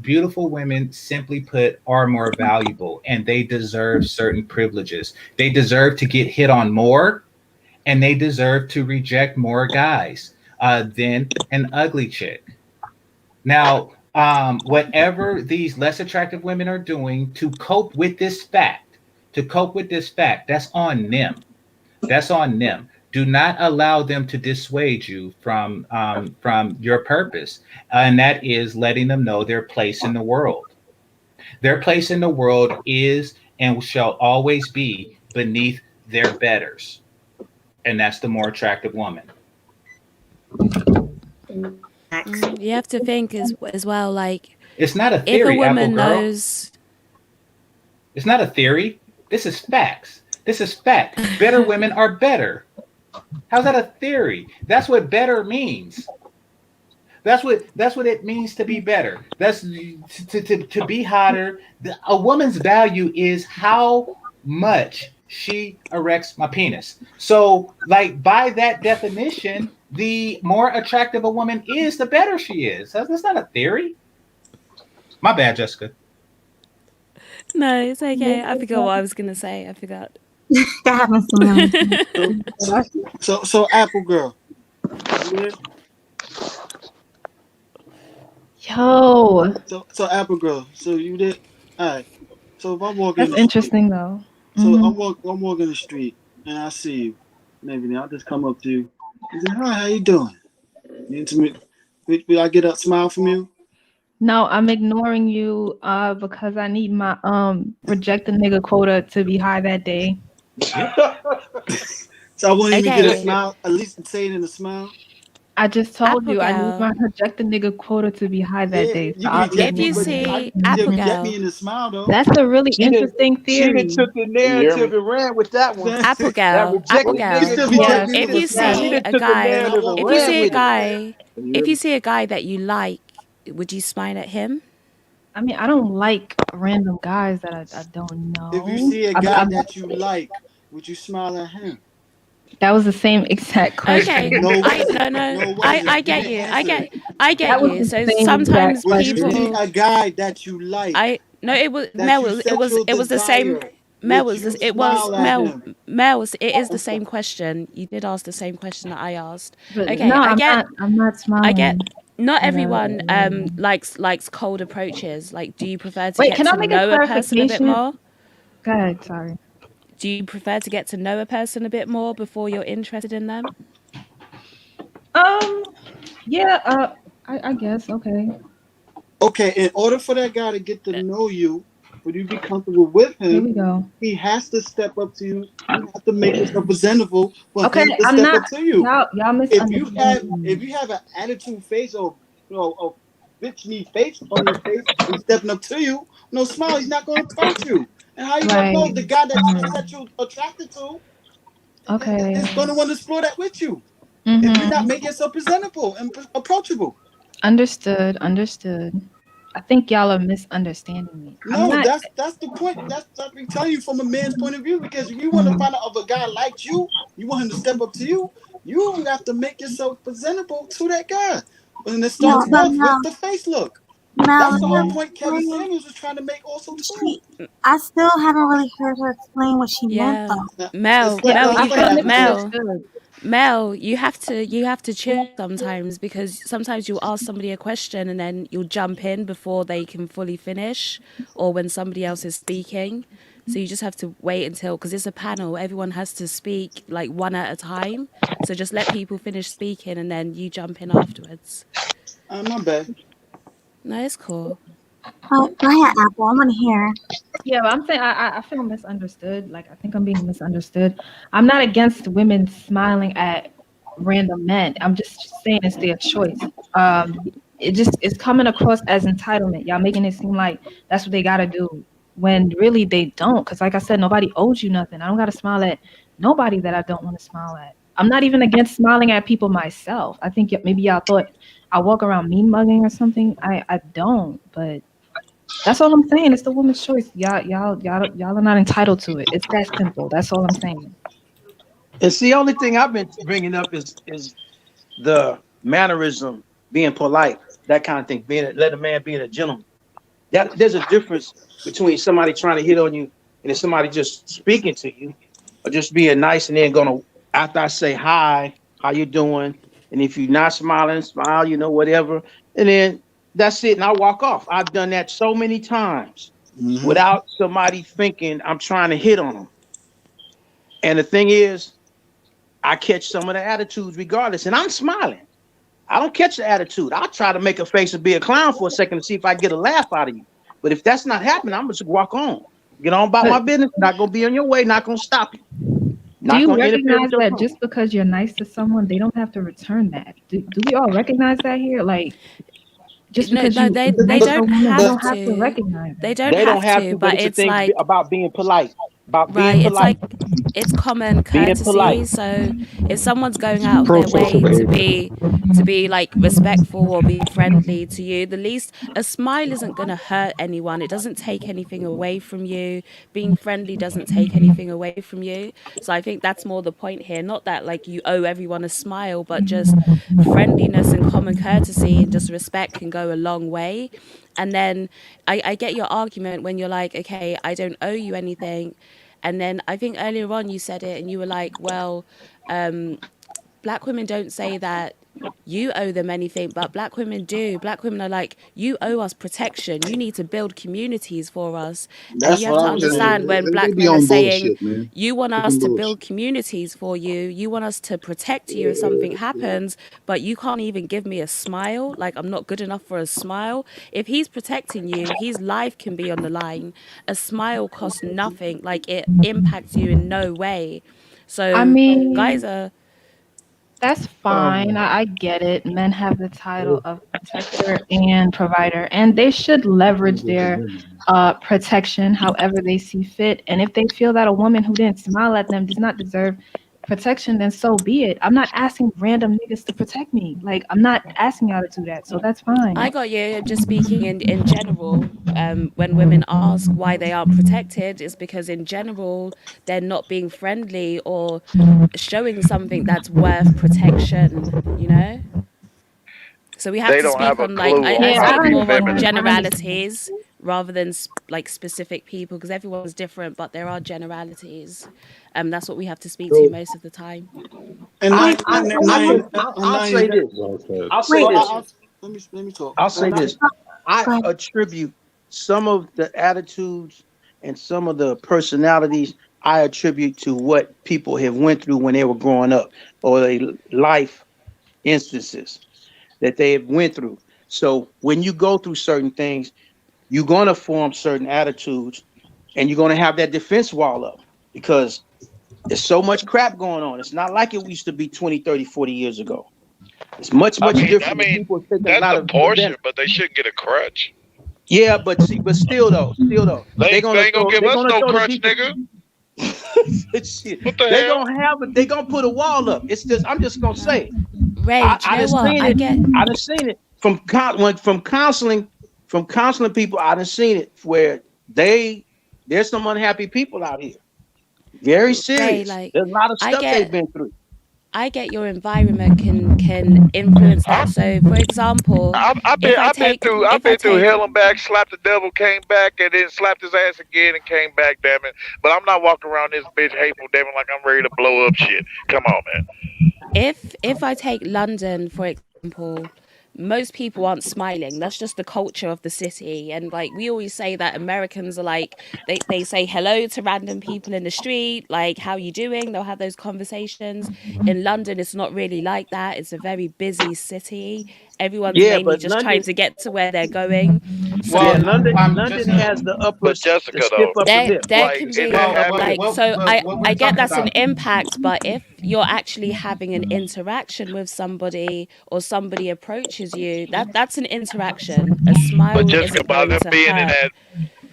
Beautiful women, simply put, are more valuable, and they deserve certain privileges. They deserve to get hit on more, and they deserve to reject more guys than an ugly chick. Now, whatever these less attractive women are doing to cope with this fact, that's on them. That's on them. Do not allow them to dissuade you from your purpose, and that is letting them know their place in the world. Their place in the world is and shall always be beneath their betters, and that's the more attractive woman. You have to think as well, like, It's not a if a theory, Apple woman Girl. knows. It's not a theory. This is facts. This is fact. Better women are better. How's that a theory? That's what better means. That's what it means to be better. That's to be hotter. A woman's value is how much she erects my penis. So, like, by that definition, the more attractive a woman is, the better she is. That's not a theory. My bad, Jessica. No, it's okay. I forgot what I was gonna say. I forgot. That happens to me. So Apple Girl. Yo. So Apple Girl. So you did. All right. So if I'm walking. That's interesting though. So I'm walking the street and I see you, and everything. I'll just come up to you and say, "Hi, how you doing?" You intimate. Will I get a smile from you? No, I'm ignoring you because I need my reject the nigga quota to be high that day. So I won't even get a smile. At least say it in a smile. I just told you I need my reject the nigga quota to be high that day. So if you see Apple get Girl, me in the smile though. That's a really interesting theory. She took the narrative and ran with that one. Apple Girl, Apple Girl. If you see a guy that you like, would you smile at him? I mean, I don't like random guys that I don't know. If you see a guy that you like, would you smile at him? That was the same exact question. Okay, I get you. I get you. So sometimes people. You see a guy that you like. It was the same. It is the same question. You did ask the same question that I asked. But okay, no, I'm not smiling. I get. Not everyone likes cold approaches. Like, do you prefer to get to know a person a bit more? Go ahead, sorry. Do you prefer to get to know a person a bit more before you're interested in them? Yeah, I guess, okay. Okay, in order for that guy to get to know you, would you be comfortable with him? Here we go. He has to step up to you. You have to make yourself presentable for him to I'm step not, up to you. Y'all misunderstand. If you have an attitude face or a bitch need face on your face and stepping up to you, no smile, he's not going to approach you. And how you gonna know the guy that you're attracted to? Okay. Is going to want to explore that with you. If you're not making yourself presentable and approachable. Understood. I think y'all are misunderstanding me. No, that's the point. That's what I'm telling you from a man's point of view. Because if you want to find out if a guy likes you, you want him to step up to you, you have to make yourself presentable to that guy. And it starts off with the face look. That's the whole point Kevin Samuels was trying to make also too. I still haven't really heard her explain what she meant though. Mel, you have to chill sometimes, because sometimes you'll ask somebody a question and then you'll jump in before they can fully finish, or when somebody else is speaking. So you just have to wait until, because it's a panel, everyone has to speak like one at a time. So just let people finish speaking and then you jump in afterwards. My bad. No, it's cool. Go ahead, Apple. I want to hear. Yeah, but I'm saying I feel misunderstood. Like, I think I'm being misunderstood. I'm not against women smiling at random men. I'm just saying it's their choice. It's coming across as entitlement. Y'all making it seem like that's what they gotta do, when really they don't. Because like I said, nobody owes you nothing. I don't gotta smile at nobody that I don't want to smile at. I'm not even against smiling at people myself. I think maybe y'all thought I walk around mean mugging or something. I don't, but that's all I'm saying. It's the woman's choice. Y'all are not entitled to it. It's that simple. That's all I'm saying. It's the only thing I've been bringing up is the mannerism, being polite. that kind of thing. Let a man being a gentleman. That there's a difference between somebody trying to hit on you and then somebody just speaking to you or just being nice and then gonna after I say hi, how you doing? And if you're not smiling, smile, whatever. And then that's it. And I walk off. I've done that so many times without somebody thinking I'm trying to hit on them. And the thing is, I catch some of the attitudes regardless, and I'm smiling. I don't catch the attitude. I'll try to make a face and be a clown for a second to see if I get a laugh out of you. But if that's not happening, I'm just walk on. Get on about my business. Not gonna be on your way. Not gonna stop you. Do you recognize that just because you're nice to someone, they don't have to return that? Do we all recognize that here? Like, just because they don't have to recognize they don't have to, but it's like about being polite. Right, it's like it's common courtesy. So if someone's going out of their way to be like respectful or be friendly to you, the least a smile isn't going to hurt anyone. It doesn't take anything away from you. Being friendly doesn't take anything away from you. So I think that's more the point here. Not that like you owe everyone a smile, but just friendliness and common courtesy and just respect can go a long way. And then I get your argument when you're like, okay, I don't owe you anything. And then I think earlier on you said it and you were like, well, black women don't say that you owe them anything, but black women do. Black women are like, you owe us protection. You need to build communities for us. And you have to understand when black men are saying, you want us to build communities for you. You want us to protect you if something happens, but you can't even give me a smile. Like, I'm not good enough for a smile. If he's protecting you, his life can be on the line. A smile costs nothing. Like, it impacts you in no way. So I mean, guys are... That's fine. I get it. Men have the title of protector and provider, and they should leverage their protection however they see fit. And if they feel that a woman who didn't smile at them does not deserve protection, then so be it. I'm not asking random niggas to protect me. Like, I'm not asking y'all to do that, so that's fine. I got you. I'm just speaking in general. When women ask why they aren't protected, it's because in general they're not being friendly or showing something that's worth protection. You know. So we have to speak on like I speak more on generalities rather than like specific people because everyone's different, but there are generalities. That's what we have to speak to most of the time. And I'll say this. Let me talk. I'll say this. I attribute some of the attitudes and some of the personalities I attribute to what people have went through when they were growing up or their life instances that they have went through. So when you go through certain things, you're going to form certain attitudes and you're going to have that defense wall up because there's so much crap going on. It's not like it used to be 20, 30, 40 years ago. It's much different. I mean, that's a portion, but they shouldn't get a crutch. Yeah, but still though, they ain't gonna give us no crutch, nigga. Shit. What the hell? They gonna put a wall up. It's just I'm just gonna say. Rage, I done seen it from counseling people. I done seen it where there's some unhappy people out here. Very serious. Like, there's a lot of stuff they've been through. I get your environment can influence that. So, for example, I've been through hell and back, slapped the devil, came back, and then slapped his ass again and came back. Damn it! But I'm not walking around this bitch hateful, damn it, like I'm ready to blow up shit. Come on, man. If I take London for example, most people aren't smiling. That's just the culture of the city. And like we always say that Americans are like they say hello to random people in the street, like how you doing? They'll have those conversations. In London it's not really like that. It's a very busy city. Everyone's mainly just trying to get to where they're going. So London has the upper but Jessica though. There can be like so I get that's an impact, but if you're actually having an interaction with somebody or somebody approaches you, that's an interaction. A smile isn't going to hurt.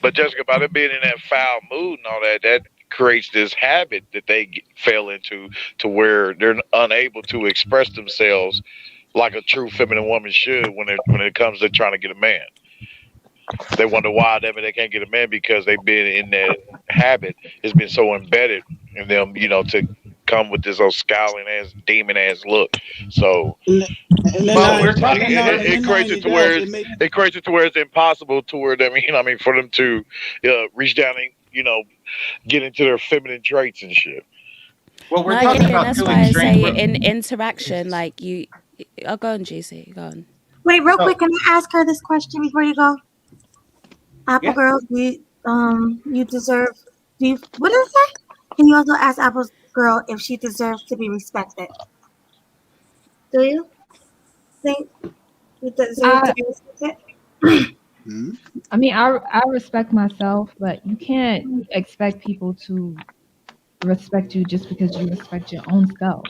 But Jessica, about it being in that foul mood and all that creates this habit that they fell into to where they're unable to express themselves like a true feminine woman should when it comes to trying to get a man. They wonder why they can't get a man because they've been in that habit. It's been so embedded in them, to come with this old scowling ass, demon ass look. So, And then Well, not, we're so talking. and not, and it then not creates only it to that, where it make it's impossible toward them. I mean, for them to reach down and get into their feminine traits and shit. Well, No, we're I get talking it, and about that's two why I extreme. say in interaction, like you. Oh, go on, GC. Go on. Wait, real So quick, can I ask her this question before you go? Apple yeah. Girl, you deserve, what did it say? Can you also ask Apple Girl if she deserves to be respected? Do you think you deserve to I be respected? I mean, I respect myself, but you can't expect people to respect you just because you respect your own self.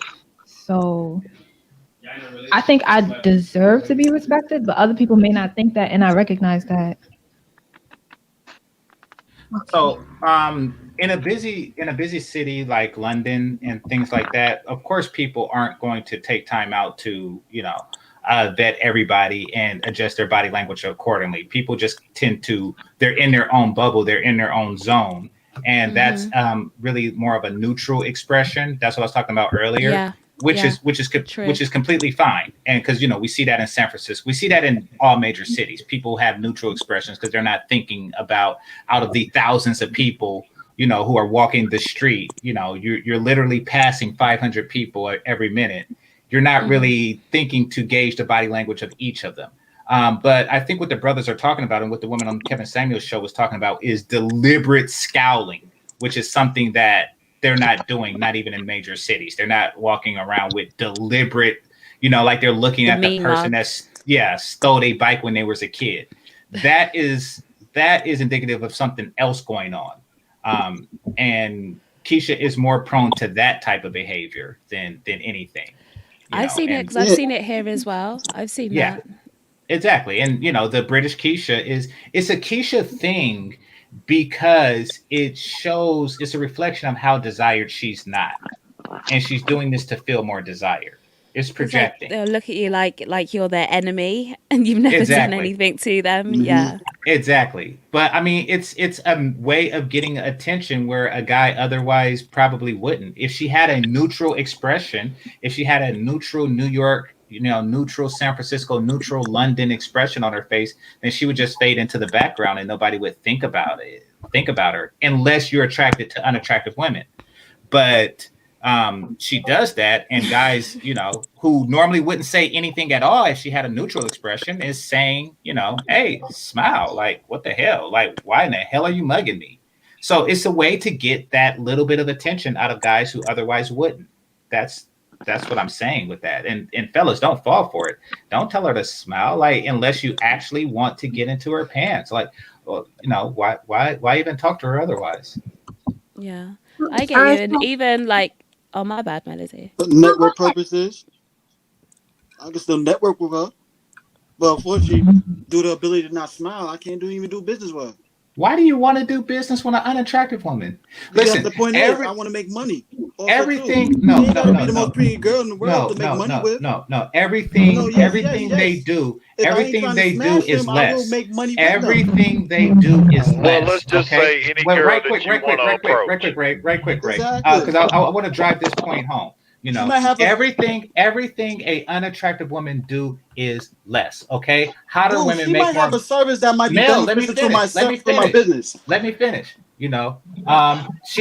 So I think I deserve to be respected, but other people may not think that, and I recognize that. So, in a busy city like London and things like that, of course, people aren't going to take time out to, vet everybody and adjust their body language accordingly. People just tend to, they're in their own bubble, they're in their own zone. And that's really more of a neutral expression. That's what I was talking about earlier, Yeah. which Yeah. is which is True. which is completely fine. And because we see that in San Francisco, we see that in all major cities. People have neutral expressions because they're not thinking about out of the thousands of people who are walking the street. You're literally passing 500 people every minute. You're not really thinking to gauge the body language of each of them. But I think what the brothers are talking about and what the woman on Kevin Samuel's show was talking about is deliberate scowling, which is something that they're not doing, not even in major cities. They're not walking around with deliberate, like they're looking at the mean person mugs. that's stole a bike when they was a kid. That is indicative of something else going on. And Keisha is more prone to that type of behavior than anything. I've seen it And because I've seen it here as well. I've seen yeah, that. exactly. And the British Keisha it's a Keisha thing because it's a reflection of how desired she's not. And she's doing this to feel more desired. It's It's like projecting. they'll look at you like you're their enemy and you've never done Exactly. anything to them. Yeah. Exactly. But I mean, it's a way of getting attention where a guy otherwise probably wouldn't. If she had a neutral expression, if she had a neutral New York, neutral San Francisco, neutral London expression on her face, then she would just fade into the background and nobody would think about her, unless you're attracted to unattractive women. But she does that, and guys, who normally wouldn't say anything at all if she had a neutral expression, is saying, hey, smile, like, what the hell, like, why in the hell are you mugging me? So it's a way to get that little bit of attention out of guys who otherwise wouldn't. That's what I'm saying with that. And fellas, don't fall for it. Don't tell her to smile, like, unless you actually want to get into her pants. Like, well, why even talk to her otherwise? Yeah. I get you. And even like, oh, my bad, Melody. for network purposes, I can still network with her. But unfortunately, due to the ability to not smile, I can't even do business with her. Why do you want to do business with an unattractive woman? Because Listen, the point is, I want to make money. Everything, you ain't gotta be the most pretty girl in the world to make money with. No. Everything they do, If everything they do is them, less. I will make money everything they do is less. Well, let's just say any girl right that quick, you right quick, want to right quick, approach. right quick, right quick, Exactly. because I want to drive this point home. might have everything a unattractive woman do is less. Okay, how do women she make might more? have a service that might be Mel, let me beneficial to finish. myself, to my business. Let me finish. She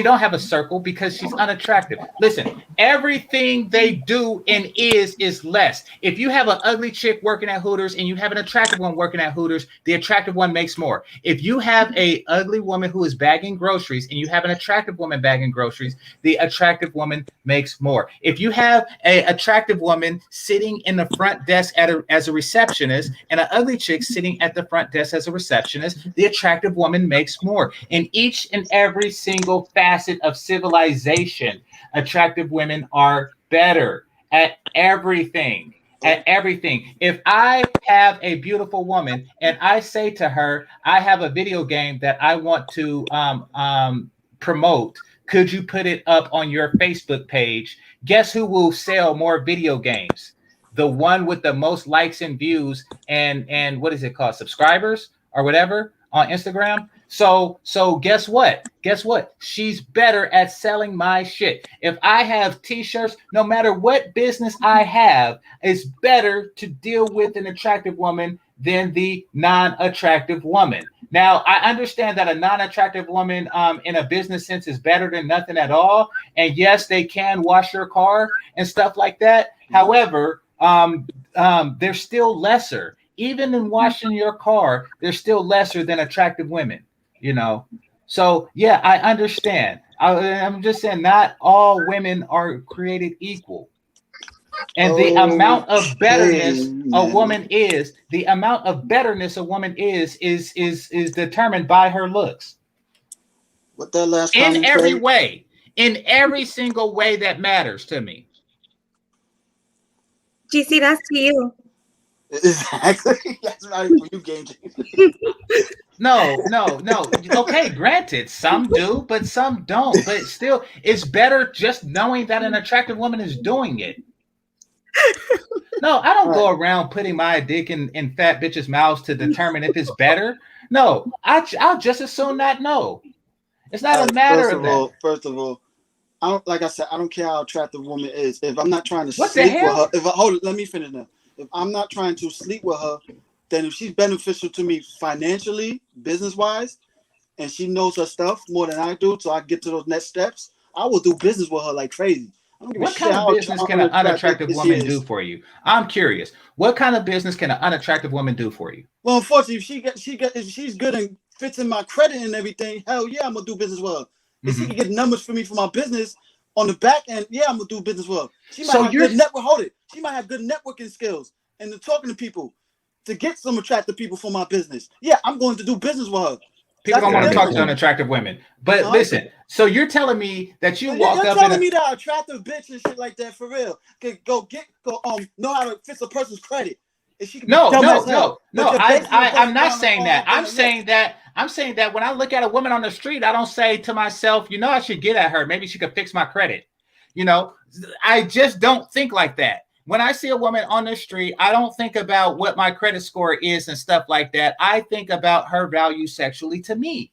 don't have a circle because she's unattractive. Listen, everything they do and is less. If you have an ugly chick working at Hooters and you have an attractive one working at Hooters, the attractive one makes more. If you have a ugly woman who is bagging groceries and you have an attractive woman bagging groceries, the attractive woman makes more. If you have an attractive woman sitting in the front desk as a receptionist and an ugly chick sitting at the front desk as a receptionist, the attractive woman makes more. In each and every single facet of civilization, attractive women are better at everything. At everything. If I have a beautiful woman and I say to her, I have a video game that I want to promote, could you put it up on your Facebook page? Guess who will sell more video games? The one with the most likes and views and what is it called? Subscribers or whatever on Instagram. So guess what? Guess what? She's better at selling my shit. If I have t-shirts, no matter what business I have, it's better to deal with an attractive woman than the non-attractive woman. Now, I understand that a non-attractive woman in a business sense is better than nothing at all. And yes, they can wash your car and stuff like that. However, they're still lesser. Even in washing your car, they're still lesser than attractive women, you know? So, yeah, I understand. I'm just saying not all women are created equal. And the amount of betterness a woman is, is determined by her looks. What that last in every way, in every single way that matters to me. GC, that's to you. Exactly. That's not for you, game changer. No. Okay, granted, some do, but some don't. But still, it's better just knowing that an attractive woman is doing it. No, I don't go around putting my dick in fat bitches' mouths to determine if it's better. No, I'll just as soon not know. It's not a matter of that. First of all, I don't, like I said, I don't care how attractive a woman is. If I'm not trying to What sleep the hell? with her, let me finish now. If I'm not trying to sleep with her, then if she's beneficial to me financially, business-wise, and she knows her stuff more than I do, so I get to those next steps, I will do business with her like crazy. What kind of business can an unattractive woman do for you? I'm curious. What kind of business can an unattractive woman do for you? Well, unfortunately, if she's good and fits in my credit and everything, hell yeah, I'm gonna do business with her. If she can get numbers for me for my business on the back end, yeah, I'm gonna do business with her. She might have good network. Hold it. She might have good networking skills and the talking to people to get some attractive people for my business. Yeah, I'm going to do business with her. People don't want to talk to unattractive women. But listen, so you're telling me that you walk up. You're telling me that attractive bitch and shit like that for real can know how to fix a person's credit. No. I'm not saying that. I'm saying that when I look at a woman on the street, I don't say to myself, you know, I should get at her. Maybe she could fix my credit. You know, I just don't think like that. When I see a woman on the street, I don't think about what my credit score is and stuff like that. I think about her value sexually to me.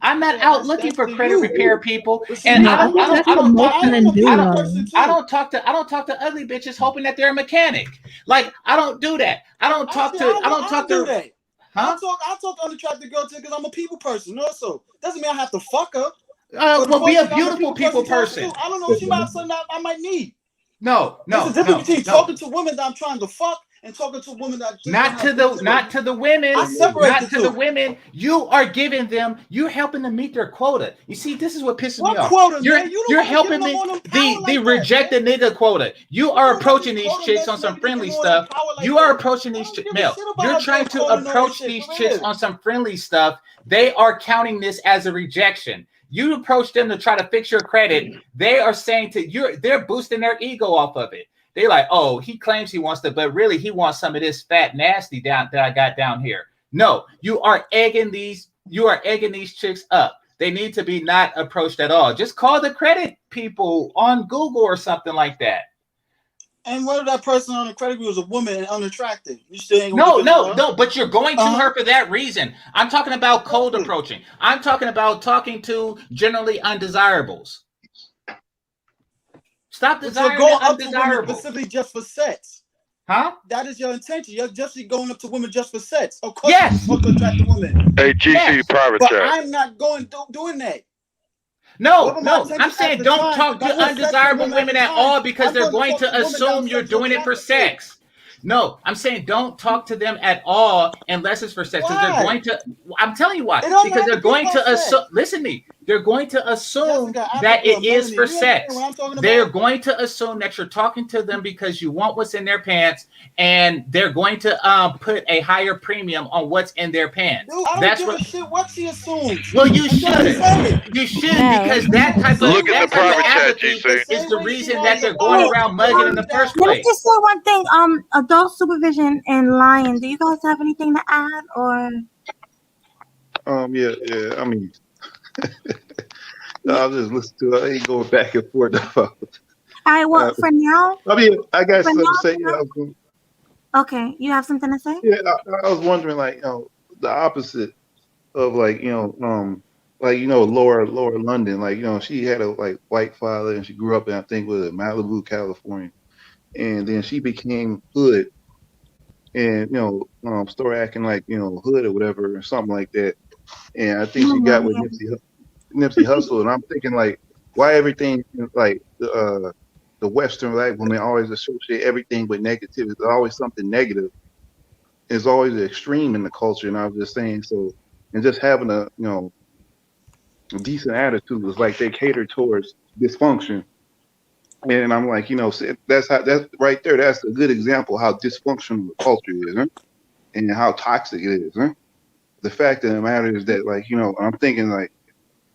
I'm not out looking for credit repair people, and I don't talk to ugly bitches hoping that they're a mechanic. Like I don't do that. I don't talk to. That. Huh? I talk to unattractive girls because I'm a people person. Also, doesn't mean I have to fuck her. Well, be a beautiful people person. I don't know. She might have something I might need. No. There's a difference between talking to women that I'm trying to fuck and talking to women that not to the women. Not to the women. You are giving them. You're helping them meet their quota. You see, this is what pisses me off. Quota, you're helping me the rejected nigga quota. You are approaching these chicks on some friendly stuff. You are approaching these chicks. You're trying to approach these chicks on some friendly stuff. They are counting this as a rejection. You approach them to try to fix your credit. They are saying to you, they're boosting their ego off of it. They're like, oh, he claims he wants to, but really he wants some of this fat nasty down that I got down here. No, you are egging these chicks up. They need to be not approached at all. Just call the credit people on Google or something like that. And what if that person on the credit bureau is a woman and unattractive? You still ain't no, but you're going to her for that reason. I'm talking about cold approaching. I'm talking about talking to generally undesirables. Stop desiring the undesirable. Specifically just for sex. Huh? That is your intention. You're just going up to women just for sex. Of course, yes. You to attract women. Hey, GC, private but chat. I'm not doing that. No. I'm saying don't talk to undesirable women at all because they're going to assume you're doing it for sex. No, I'm saying don't talk to them at all unless it's for sex. Because they're going to. I'm telling you why. Because they're going to assume. Listen to me. They're going to assume that it is for sex. They're going to assume that you're talking to them because you want what's in their pants, and they're going to put a higher premium on what's in their pants. Dude, I don't give a shit what she assumes. Well, you should. You should because that type of apathy is the reason that they're going around mugging in the first place. Let me just say one thing. Adult supervision and lying. Do you guys have anything to add or? Yeah. I mean. No, I'll just listen to it. I ain't going back and forth about it. All right, well, for now. I mean, I got something to say. Okay, you have something to say? Yeah, I was wondering, like, the opposite of like Laura London, like she had a like white father and she grew up in I think was Malibu, California, and then she became hood and started acting like hood or whatever or something like that, and I think she got with Nipsey Hussle, and I'm thinking like why everything like the Western black women always associate everything with negativity. There's always something negative. It's always an extreme in the culture, and I was just saying so. And just having a decent attitude is like they cater towards dysfunction. And I'm like, that's right there. That's a good example of how dysfunctional the culture is, huh? And how toxic it is. Huh? The fact of the matter is that, like, I'm thinking like,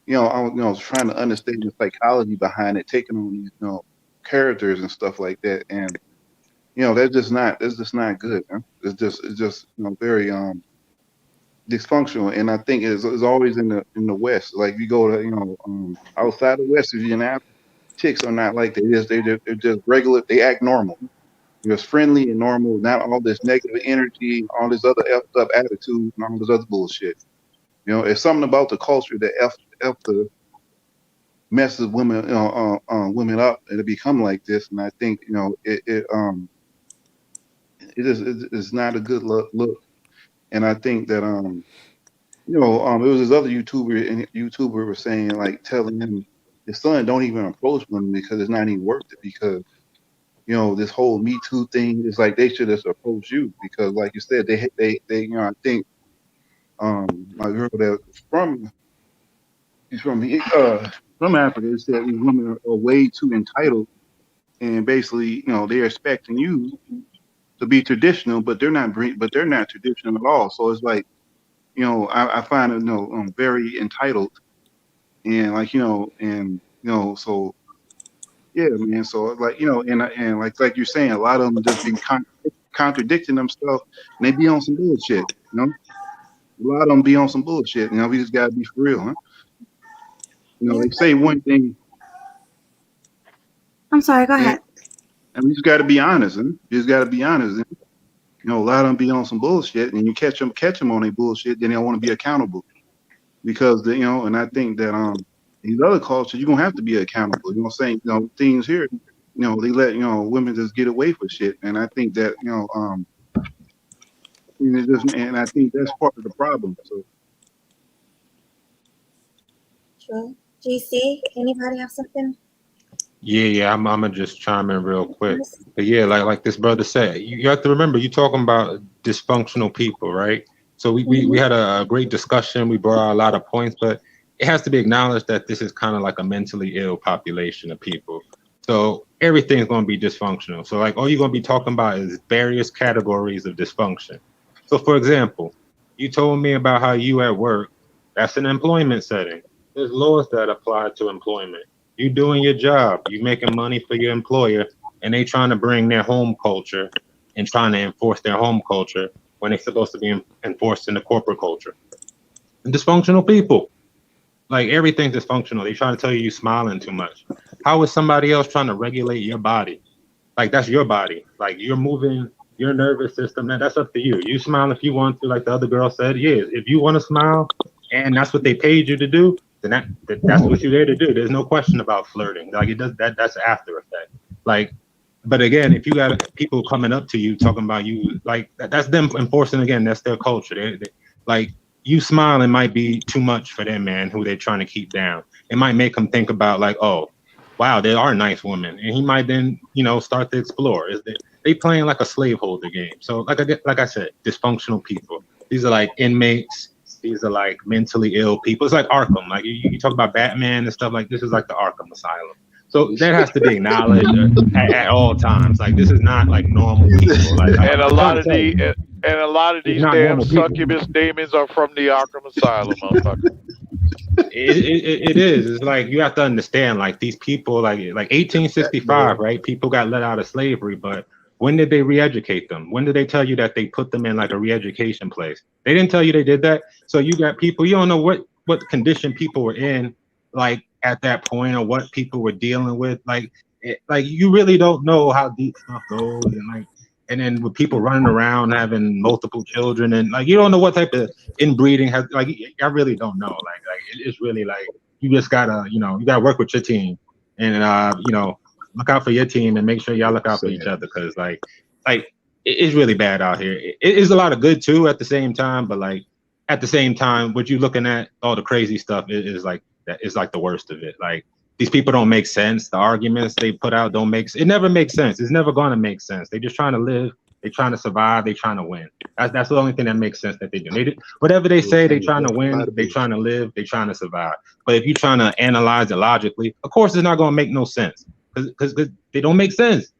I was trying to understand the psychology behind it, taking on these, characters and stuff like that, and that's just not good. Huh? It's just very dysfunctional, and I think it's always in the West. Like you go to outside the West, if you're chicks are not like that. They're just regular. They act normal. They're just friendly and normal. Not all this negative energy, all this other effed up attitude, and all this other bullshit. It's something about the culture that f the messes women women up and it become like this. And I think it's not a good look. And I think that it was this other YouTuber and YouTuber was saying like telling him his son don't even approach women because it's not even worth it because this whole Me Too thing is like they should just approach you because like you said they I think my girl that she's from Africa said these women are way too entitled and basically they're expecting you to be traditional but they're not traditional at all so it's like I find it very entitled and like and so yeah man so like and like you're saying a lot of them just been contradicting themselves and they be on some bullshit a lot of them be on some bullshit we just gotta be for real huh they say one thing I'm sorry, go ahead. and we just gotta be honest and you just gotta be honest and, a lot of them be on some bullshit and you catch them on their bullshit then they don't want to be accountable because and I think that these other cultures you're gonna have to be accountable. You know what I'm saying? Things here, they let women just get away with shit. And I think that, and I think that's part of the problem. So True. GC, anybody have something? Yeah, I'm gonna just chime in real quick. But yeah, like this brother said, you have to remember you're talking about dysfunctional people, right? So we had a great discussion. We brought out a lot of points, but it has to be acknowledged that this is kind of like a mentally ill population of people. So everything's going to be dysfunctional. So like all you're going to be talking about is various categories of dysfunction. So for example, you told me about how you at work, that's an employment setting. There's laws that apply to employment. You doing your job, you making money for your employer, and they trying to bring their home culture and trying to enforce their home culture when they're supposed to be enforced in the corporate culture. And dysfunctional people, like everything's dysfunctional. They trying to tell you smiling too much. How is somebody else trying to regulate your body? Like that's your body. Like you're moving your nervous system. Man, that's up to you. You smile if you want to, like the other girl said. Yeah, if you want to smile, and that's what they paid you to do, then that's what you're there to do. There's no question about flirting. Like it does that. That's after effect. Like, but again, if you got people coming up to you talking about you, like that's them enforcing again. That's their culture. They like you smiling might be too much for them, man. Who they're trying to keep down. It might make them think about like, oh, wow, they are nice women, and he might then start to explore. They playing like a slaveholder game. So like I said, dysfunctional people. These are like inmates. These are like mentally ill people. It's like Arkham. Like you talk about Batman and stuff like this is like the Arkham Asylum. So that has to be acknowledged at all times. Like this is not like normal people. Like and a lot of these damn succubus demons are from the Arkham Asylum, motherfucker. It is. It's like you have to understand. Like these people, like 1865, right? People got let out of slavery, but when did they re-educate them? When did they tell you that they put them in like a re-education place? They didn't tell you they did that. So you got people, you don't know what condition people were in, like at that point, or what people were dealing with. Like you really don't know how deep stuff goes, and like And then with people running around having multiple children, and like you don't know what type of inbreeding has, like I really don't know. Like it's really like you just gotta, you gotta work with your team, and look out for your team and make sure y'all look out for each other, because like it's really bad out here. It is a lot of good too at the same time, but like at the same time, what you looking at, all the crazy stuff is like that is like the worst of it. Like these people don't make sense. The arguments they put out don't make. It never makes sense. It's never gonna make sense. They just trying to live. They trying to survive. They trying to win. That's the only thing that makes sense that they do. Whatever they say, they trying to win. They trying to live. They trying to survive. But if you trying to analyze it logically, of course, it's not gonna make no sense because they don't make sense.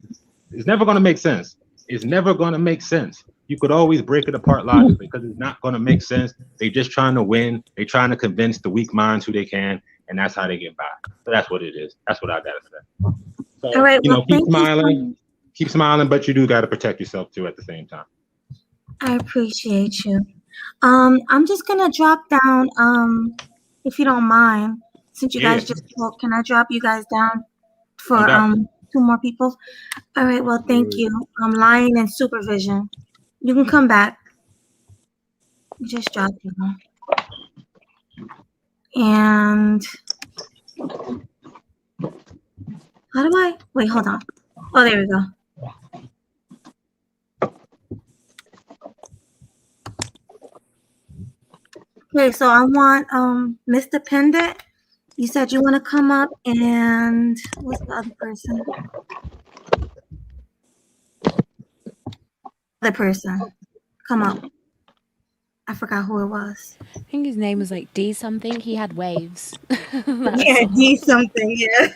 It's never gonna make sense. It's never gonna make sense. You could always break it apart logically because it's not gonna make sense. They just trying to win. They trying to convince the weak minds who they can. And that's how they get by. So that's what it is. That's what I gotta say. So, all right, well, keep smiling, but you do gotta protect yourself too at the same time. I appreciate you. I'm just gonna drop down. If you don't mind, since you guys just spoke, can I drop you guys down for 2 more people? All right. Well, thank you. I'm lying in supervision. You can come back. Just drop you. And how do I wait? Hold on. Oh, there we go. Okay, so I want Mr. Pendant. You said you want to come up, and what's the other person? Other person, come up. I forgot who it was. I think his name was like D something. He had waves. Yeah, D something. Yeah.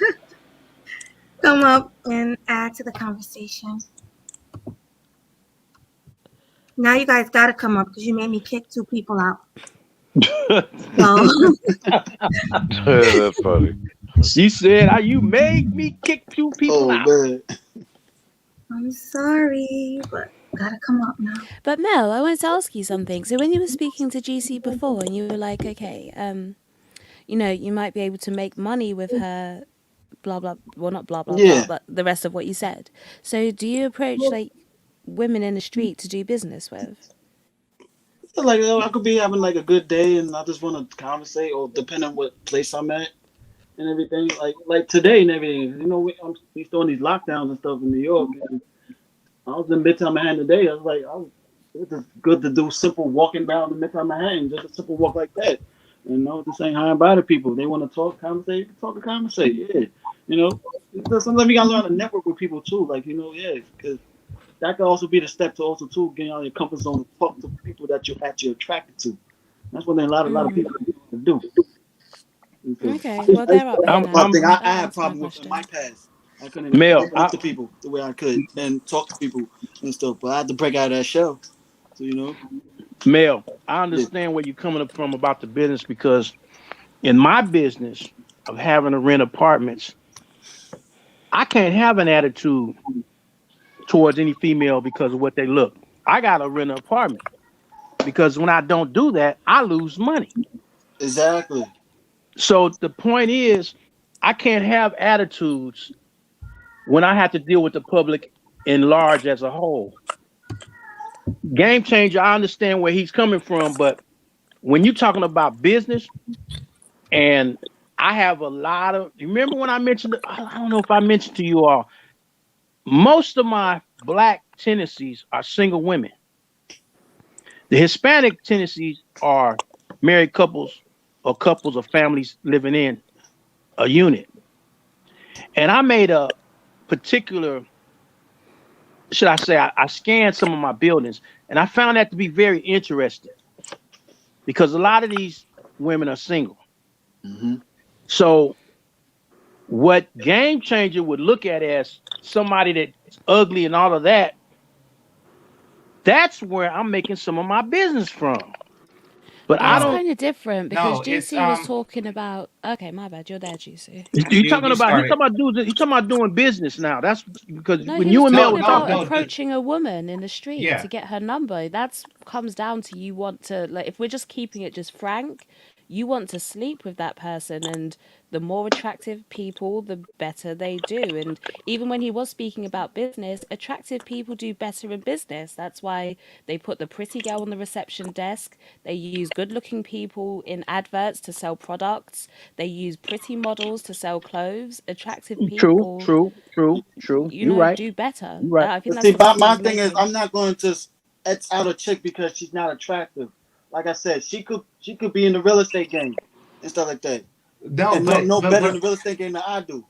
Come up and add to the conversation. Now you guys got to come up because you made me kick 2 people out. That's funny. She said, "You made me kick 2 people out." Man. I'm sorry, but gotta come up now. But Mel, I wanted to ask you something. So when you were speaking to GC before, and you were like, okay, you might be able to make money with her, blah blah. Well, not blah blah blah, but the rest of what you said. So do you approach like women in the street to do business with? Like I could be having like a good day, and I just want to conversate, or depending on what place I'm at and everything. Like today and everything. We still in these lockdowns and stuff in New York. And I was in Midtown Manhattan today. I was like, it's just good to do simple walking down the Midtown Manhattan, just a simple walk like that. Just saying hi and bye to people. They want to talk, conversate, talk and conversate. Yeah, sometimes you gotta learn to network with people too. Like because that could also be the step to also too getting out of your comfort zone to talk to people that you're actually attracted to. That's what a lot of people do. Okay, well they're up there I had problem with in my past. I couldn't talk to people the way I could and talk to people and stuff, but I had to break out of that shell. So Mel, I understand where you're coming from about the business, because in my business of having to rent apartments, I can't have an attitude towards any female because of what they look. I gotta rent an apartment because when I don't do that, I lose money. Exactly. So the point is, I can't have attitudes when I have to deal with the public in large as a whole. Game changer, I understand where he's coming from, but when you're talking about business, and I have a lot of, you remember when I mentioned, I don't know if I mentioned to you all, most of my Black tendencies are single women. The Hispanic tendencies are married couples or couples or families living in a unit. And I made a particular, should I say, I scanned some of my buildings, and I found that to be very interesting because a lot of these women are single. Mm-hmm. So what Game Changer would look at as somebody that's ugly and all of that, that's where I'm making some of my business from. But that's kind of different because GC was talking about. Okay, my bad. You're there, GC. He's talking about doing business now. That's because when you and Mel were talking about approaching a woman in the street to get her number. That comes down to you want to, like, if we're just keeping it just frank, you want to sleep with that person, and the more attractive people, the better they do. And even when he was speaking about business, attractive people do better in business. That's why they put the pretty girl on the reception desk. They use good-looking people in adverts to sell products. They use pretty models to sell clothes. Attractive people, True. you You're know, right. do better. You're right. I think But that's see, the point he my was thing is, making. I'm not going to X out a chick because she's not attractive. Like I said, she could be in the real estate game and stuff like that, No, and no better in the real estate game than I do.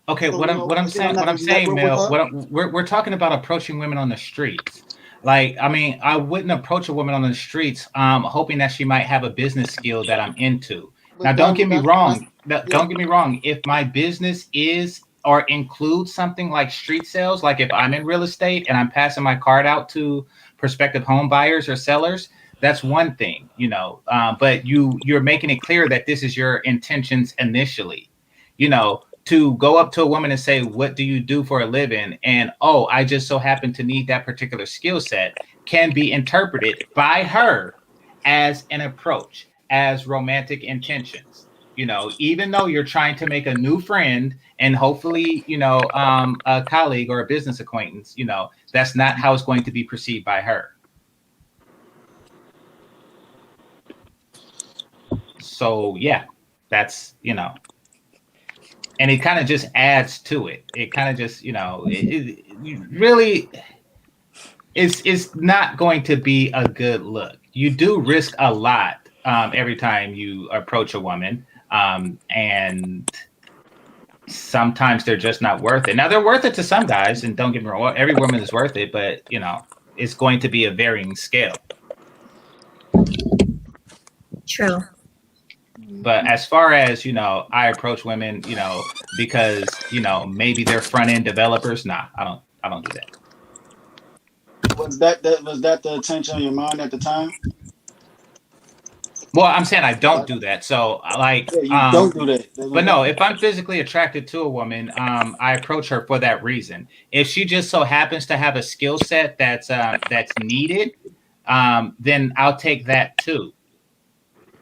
okay, So what I'm again, I'm saying, not what I'm going to saying, network with Mel, her. we're talking about approaching women on the streets. Like, I mean, I wouldn't approach a woman on the streets, hoping that she might have a business skill that I'm into. Now, But don't get me that's wrong. yeah. Don't get me wrong. If my business is or includes something like street sales, like if I'm in real estate and I'm passing my card out to prospective home buyers or sellers, that's one thing, you know. But you're making it clear that this is your intentions initially, you know, to go up to a woman and say, what do you do for a living? And, oh, I just so happen to need that particular skill set, can be interpreted by her as an approach, as romantic intentions. You know, even though you're trying to make a new friend and hopefully, you know, a colleague or a business acquaintance, you know, that's not how it's going to be perceived by her. So, yeah, that's, you know, and it kind of just adds to it. It kind of just, you know, it really it's not going to be a good look. You do risk a lot every time you approach a woman, and sometimes they're just not worth it. Now they're worth it to some guys, and don't get me wrong, every woman is worth it, but you know, it's going to be a varying scale. True. But as far as, you know, I approach women, you know, because, you know, maybe they're front end developers. Nah, I don't do that. Was that the intention of your mind at the time? Well, I'm saying I don't do that. So like, Yeah, you don't do that. but no, if I'm physically attracted to a woman, I approach her for that reason. If she just so happens to have a skill set that's needed, then I'll take that too.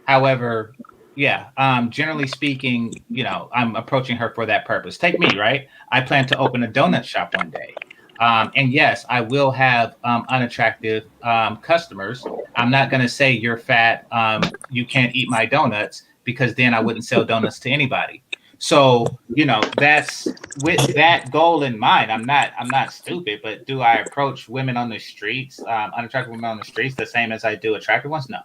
However, yeah, generally speaking, you know, I'm approaching her for that purpose. Take me, right? I plan to open a donut shop one day. And yes, I will have unattractive customers. I'm not going to say you're fat, you can't eat my donuts, because then I wouldn't sell donuts to anybody. So, you know, that's with that goal in mind. I'm not stupid, but do I approach women on the streets, unattractive women on the streets, the same as I do attractive ones? No,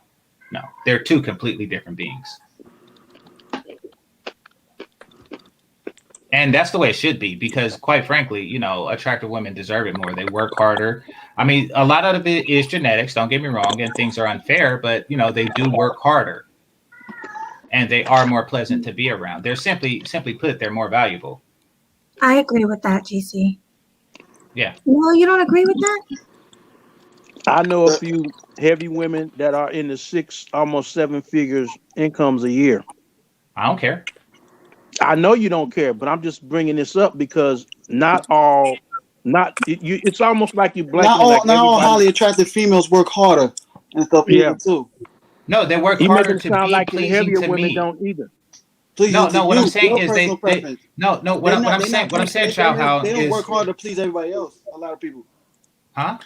no, they're two completely different beings. And that's the way it should be, because quite frankly, you know, attractive women deserve it more. They work harder. I mean, a lot of it is genetics, don't get me wrong, and things are unfair, but you know, they do work harder and they are more pleasant to be around. They're simply put, they're more valuable. I agree with that, GC. Yeah. No, you don't agree with that? I know a few heavy women that are in the 6, almost 7 figures incomes a year. I don't care. I know you don't care, but I'm just bringing this up because not all, it's almost like you blanking. Not all highly attractive females work harder and stuff either too. No, they work He harder making it to sound be like the pleasing heavier to women me. don't either. No, what I'm saying your is personal preference. what I'm saying, Chow How, they don't is work hard to please everybody else. A lot of people. Huh?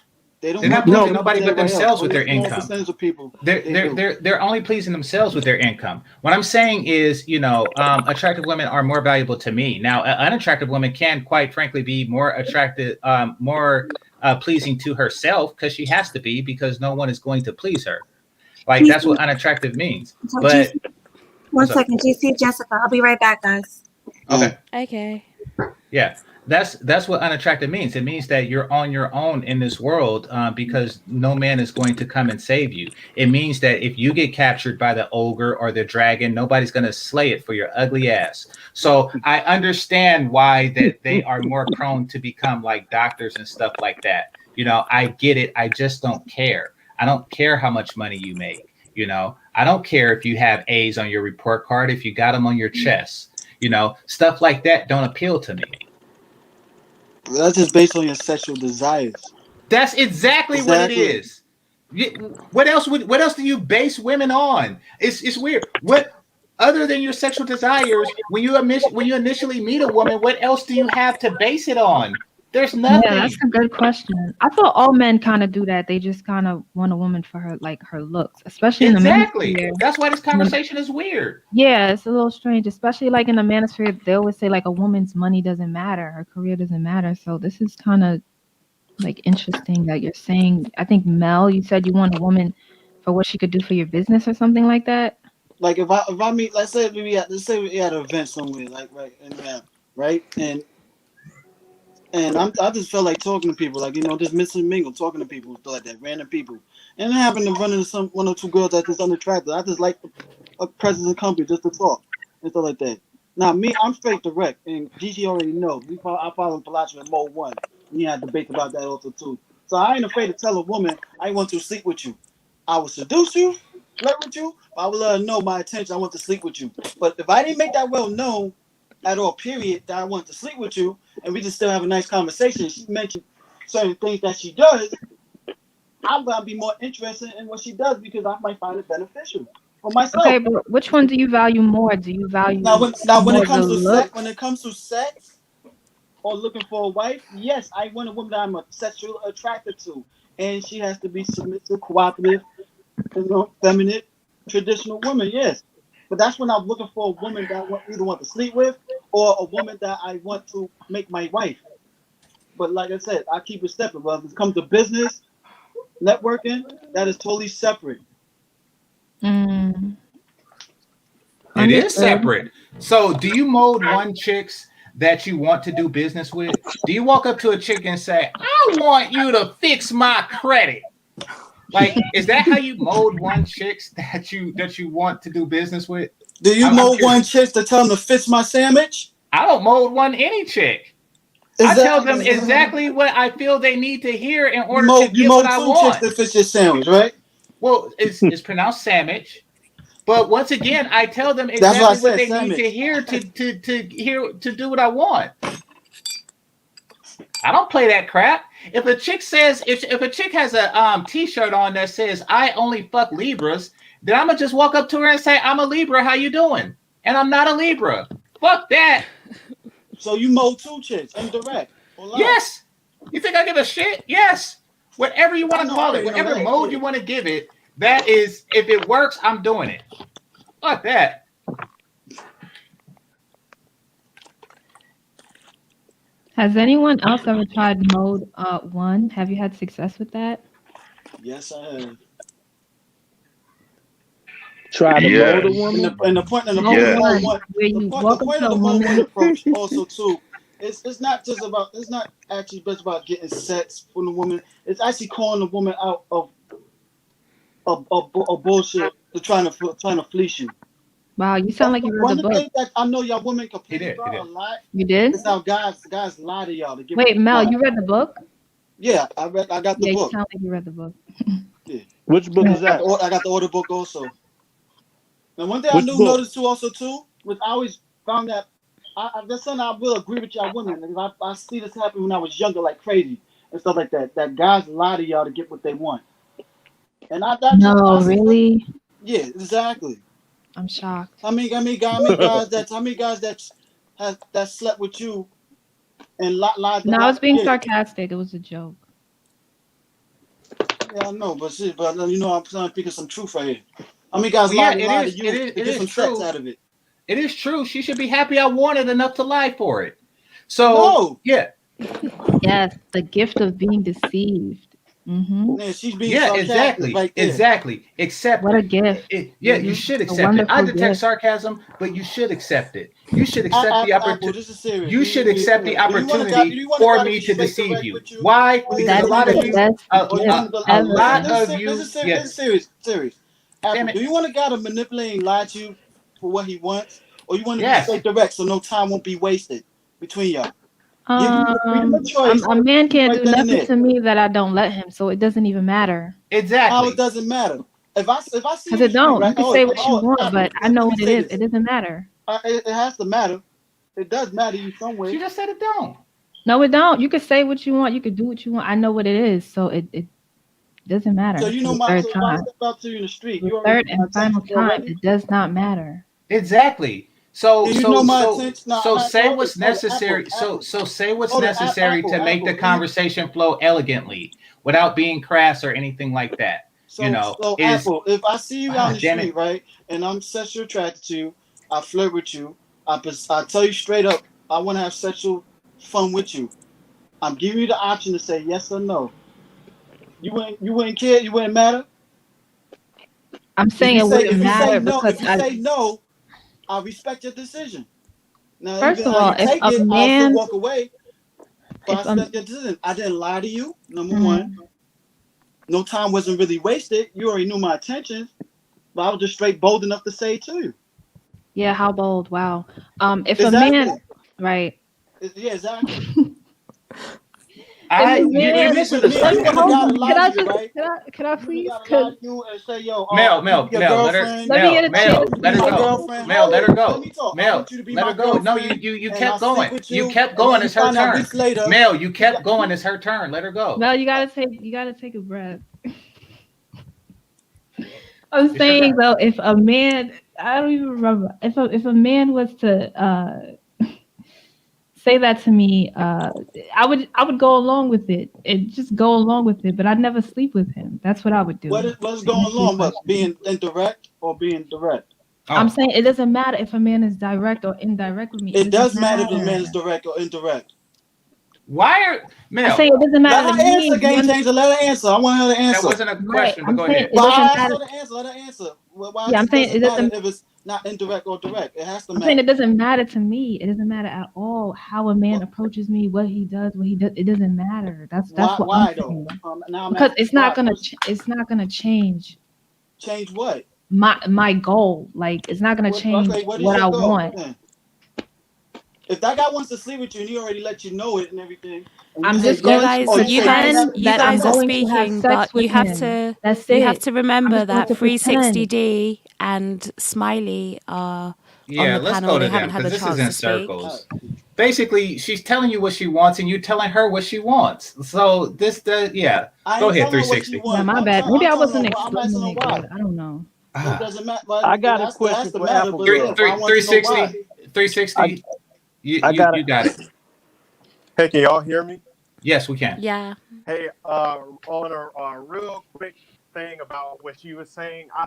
They're not pleasing nobody but themselves with their Only a small income. percentage of people. They're only pleasing themselves with their income. What I'm saying is, you know, attractive women are more valuable to me. Now, an unattractive woman can, quite frankly, be more attractive, more pleasing to herself, because she has to be, because no one is going to please her. Like, that's what unattractive means. So But GC, one second, GC, Jessica. I'll be right back, guys. okay. Okay. Yeah, that's what unattractive means. It means that you're on your own in this world, because no man is going to come and save you. It means that if you get captured by the ogre or the dragon, nobody's going to slay it for your ugly ass. So I understand why that they are more prone to become like doctors and stuff like that. You know, I get it. I just don't care. I don't care how much money you make. You know, I don't care if you have A's on your report card, if you got them on your chest. You know, stuff like that don't appeal to me. That's just based on your sexual desires. That's exactly what it is. What else do you base women on? It's weird. What other than your sexual desires, when you initially meet a woman, what else do you have to base it on? There's nothing. Yeah, that's a good question. I thought all men kind of do that. They just kind of want a woman for her looks, especially in the manosphere. That's why this conversation is weird. Yeah, it's a little strange, especially like in the manosphere. They always say like a woman's money doesn't matter, her career doesn't matter. So this is kind of like interesting that you're saying. I think Mel, you said you want a woman for what she could do for your business or something like that. Like if I meet, let's say we at an event somewhere, like right, and I just felt like talking to people, like just missing mingle, talking to people, stuff like that, random people, and I happened to run into one or two girls that just unattractive. I just like a presence and company just to talk and stuff like that. Now me, I'm straight direct, and Gigi already knows. I follow philosophy in Mode 1. We had debate about that also too. So I ain't afraid to tell a woman I want to sleep with you. I will seduce you, flirt with you, but I will let her know my intention. I want to sleep with you. But if I didn't make that well known at all, period, that I want to sleep with you, and we just still have a nice conversation, she mentioned certain things that she does, I'm gonna be more interested in what she does because I might find it beneficial for myself. Okay, but which one do you value more? Do you value when it comes to sex or looking for a wife? Yes, I want a woman that I'm sexually attracted to, and she has to be submissive, cooperative, feminine, traditional woman. Yes, but that's when I'm looking for a woman that I either want to sleep with or a woman that I want to make my wife. But like I said, I keep it separate. But when it comes to business, networking, that is totally separate. It is separate. So do you mold one chicks that you want to do business with? Do you walk up to a chick and say, I want you to fix my credit? Like, is that how you mold one chicks that you want to do business with? Do you mold one chick to tell them to fix my sandwich? I don't mold any chick. I tell them exactly what I feel they need to hear in order to get what I want. You mold two chicks to fix your sandwich, right? Well, it's pronounced sandwich. But once again, I tell them exactly what they need to hear to do what I want. I don't play that crap. If a chick says if a chick has a t-shirt on that says I only fuck Libras, then I'm gonna just walk up to her and say, I'm a Libra, how you doing? And I'm not a Libra. Fuck that. So you mold two chicks, indirect. Yes. You think I give a shit? Yes. Whatever you want to call it, whatever mode you want to give it, that is, if it works, I'm doing it. Fuck that. Has anyone else ever tried mode 1? Have you had success with that? Yes, I have. Try to mold a woman. And the point of the mode 1 approach also too. It's not actually just about getting sex from the woman. It's actually calling the woman out of bullshit to trying to fleece you. Wow, you sound like you read the book. One thing that I know y'all women complain about a lot. You did? It's how guys lie to y'all to get. Wait, Mel, you read the book? Yeah, I got the book. You sound like you read the book. Yeah. Which book is that? I got the order book also. Now, one thing I noticed too, was I always found that I will agree with y'all women because I see this happen when I was younger, like crazy and stuff like that. That guys lie to y'all to get what they want. And really? Yeah, exactly. I'm shocked. How many guys that slept with you and lied? No, I was being sarcastic. It was a joke. Yeah, I know, but I'm speaking some truth right here. How many guys lied to you to get some sex out of it? It is true. She should be happy I wanted enough to lie for it. So yeah. Yes, the gift of being deceived. Mm-hmm. Yeah, she's being sarcastic right there. Exactly. Accept what a gift. You should accept it. I detect sarcasm, but you should accept it. You should accept the opportunity. You should accept the opportunity for me to deceive you. Why? Because a lot of you. A lot of you. This is serious. Do you want a guy to manipulate and lie to you for what he wants, or you want to be straight direct so no time won't be wasted between y'all? A man can't do nothing to me that I don't let him, so it doesn't even matter. Exactly. How it doesn't matter. If I see because it don't. You can say what you want, but I know what it is. It doesn't matter. It has to matter. It does matter you some way. She just said it don't. No, it don't. You can say what you want. You can do what you want. I know what it is, so it Doesn't matter. So you know The my. third So if I time. step up to you in the street, The you already third know my and final intentions time, already. it does not matter. Exactly. So And you know so my so intentions. No, I'm so not. say Hold it. what's Hold it. necessary. Apple. So say what's Hold it. necessary to make the Apple. Let me. conversation flow elegantly without being crass or anything like that. You So know, is Apple, if I see you out in the damn street, it. right, and I'm sexually attracted to you, I flirt with you. I tell you straight up, I want to have sexual fun with you. I'm giving you the option to say yes or no. You wouldn't care. You wouldn't matter. I'm saying it wouldn't matter because If you say no, I respect your decision. Now, first even of how all, you if take a it, I'll still man, walk away. But I if respect your decision. I didn't lie to you. Number Mhm. one, no time wasn't really wasted. You already knew my intentions, but I was just straight bold enough to say it to you. Yeah, how bold? Wow. If a man, Exactly. right? Yeah, exactly. If a You man, misunderstood You me. want a hold guy to on, lie to you, right? can I You want a please? guy to lie Cause to you and say, yo, Mel, you be your Let her, girlfriend. let me get a I want chance. you to Let be her my go. girlfriend. Mel, Hold let it. her Let go. me talk. I Mel, want you to be let my her go. No, girlfriend, you and I'll kept sleep going. with You you, kept and then going. you It's her find out turn. weeks later. Mel, you kept going. It's her turn. Let her go. Mel, you gotta take a breath. I'm It's your saying turn. though, if a man, I don't even remember, if a man was to say that to me, I would go along with it and just go along with it, but I'd never sleep with him. That's what I would do. What's To going answer your on? But question. being indirect or being direct? I'm saying it doesn't matter if a man is direct or indirect with me. It It doesn't does matter if a man is matter. direct or indirect. Why are I'm Mel? saying it doesn't Let matter to her me. answer, Do you game understand? changer. Let her answer. I want her to That answer. wasn't a Right. question, but I'm go saying ahead. it But doesn't I asked matter. her to answer. Let her answer. Why Yeah, I'm it saying doesn't it matter doesn't. if it's not indirect or direct. It has to I'm saying matter. it doesn't matter to me. It doesn't matter at all how a man approaches me, what he does, what he does. It doesn't matter. That's what I'm Why though? saying. Now I'm Because asking it's why. not gonna it's not gonna change Change what? my goal. Like it's not gonna Okay, change what is what your I goal want. then? If that guy wants to sleep with you and he already let you know it and everything, and you I'm say just You going yes, to guys, or you you say you guys, pretend have, you that I'm guys are listen, going to have speaking, sex but with him. That's you have it. to I'm remember just going that to pretend. 360D and Smiley are on Yeah, the let's panel. go They to them haven't had because a this is chance in to speak. circles. Basically, she's telling you what she wants, and you telling her what she wants. So yeah. I Go ain't ahead, telling her what she 360. Yeah, wants. my bad. Maybe I'm I telling her wasn't why. I'm asking explaining her it why. good. I don't know. It Ah. doesn't matter. But I got a it has question to for matter. Apple But Three, yeah, Girl. but three, I want to know 360, why. 360. I got You got it. Hey, can y'all hear me? Yes, we can. Yeah. Hey, on a real quick thing about what you were saying, I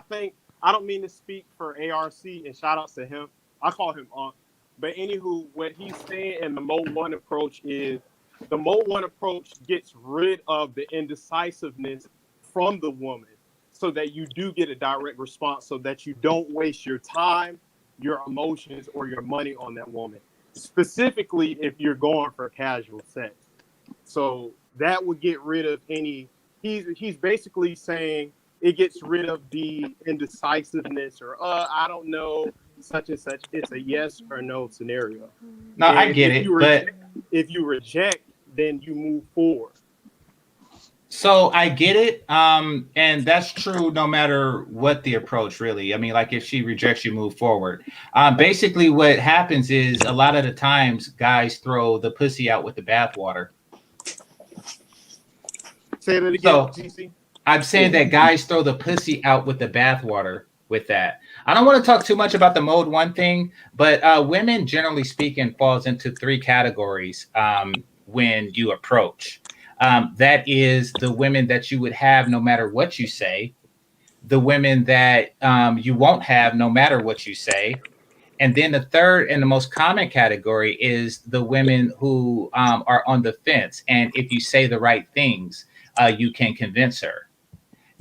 don't mean to speak for ARC and shout outs to him. I call him Unc. But anywho, what he's saying in the Mode 1 approach is the Mode 1 approach gets rid of the indecisiveness from the woman so that you do get a direct response so that you don't waste your time, your emotions, or your money on that woman. Specifically, if you're going for casual sex. So that would get rid of any. He's basically saying it gets rid of the indecisiveness or I don't know such and such. It's a yes or no scenario. No, I And get it, but if you reject, then you move forward. so I get it. And that's true no matter what the approach, really. I mean, like if she rejects you, move forward. Basically, what happens is a lot of the times guys throw the pussy out with the bathwater. Say that again, So GC. I'm saying that guys throw the pussy out with the bathwater with that. I don't want to talk too much about the mode one thing, but women, generally speaking, falls into three categories when you approach. That is the women that you would have no matter what you say, the women that you won't have no matter what you say, and then the third and the most common category is the women who are on the fence. And if you say the right things, you can convince her.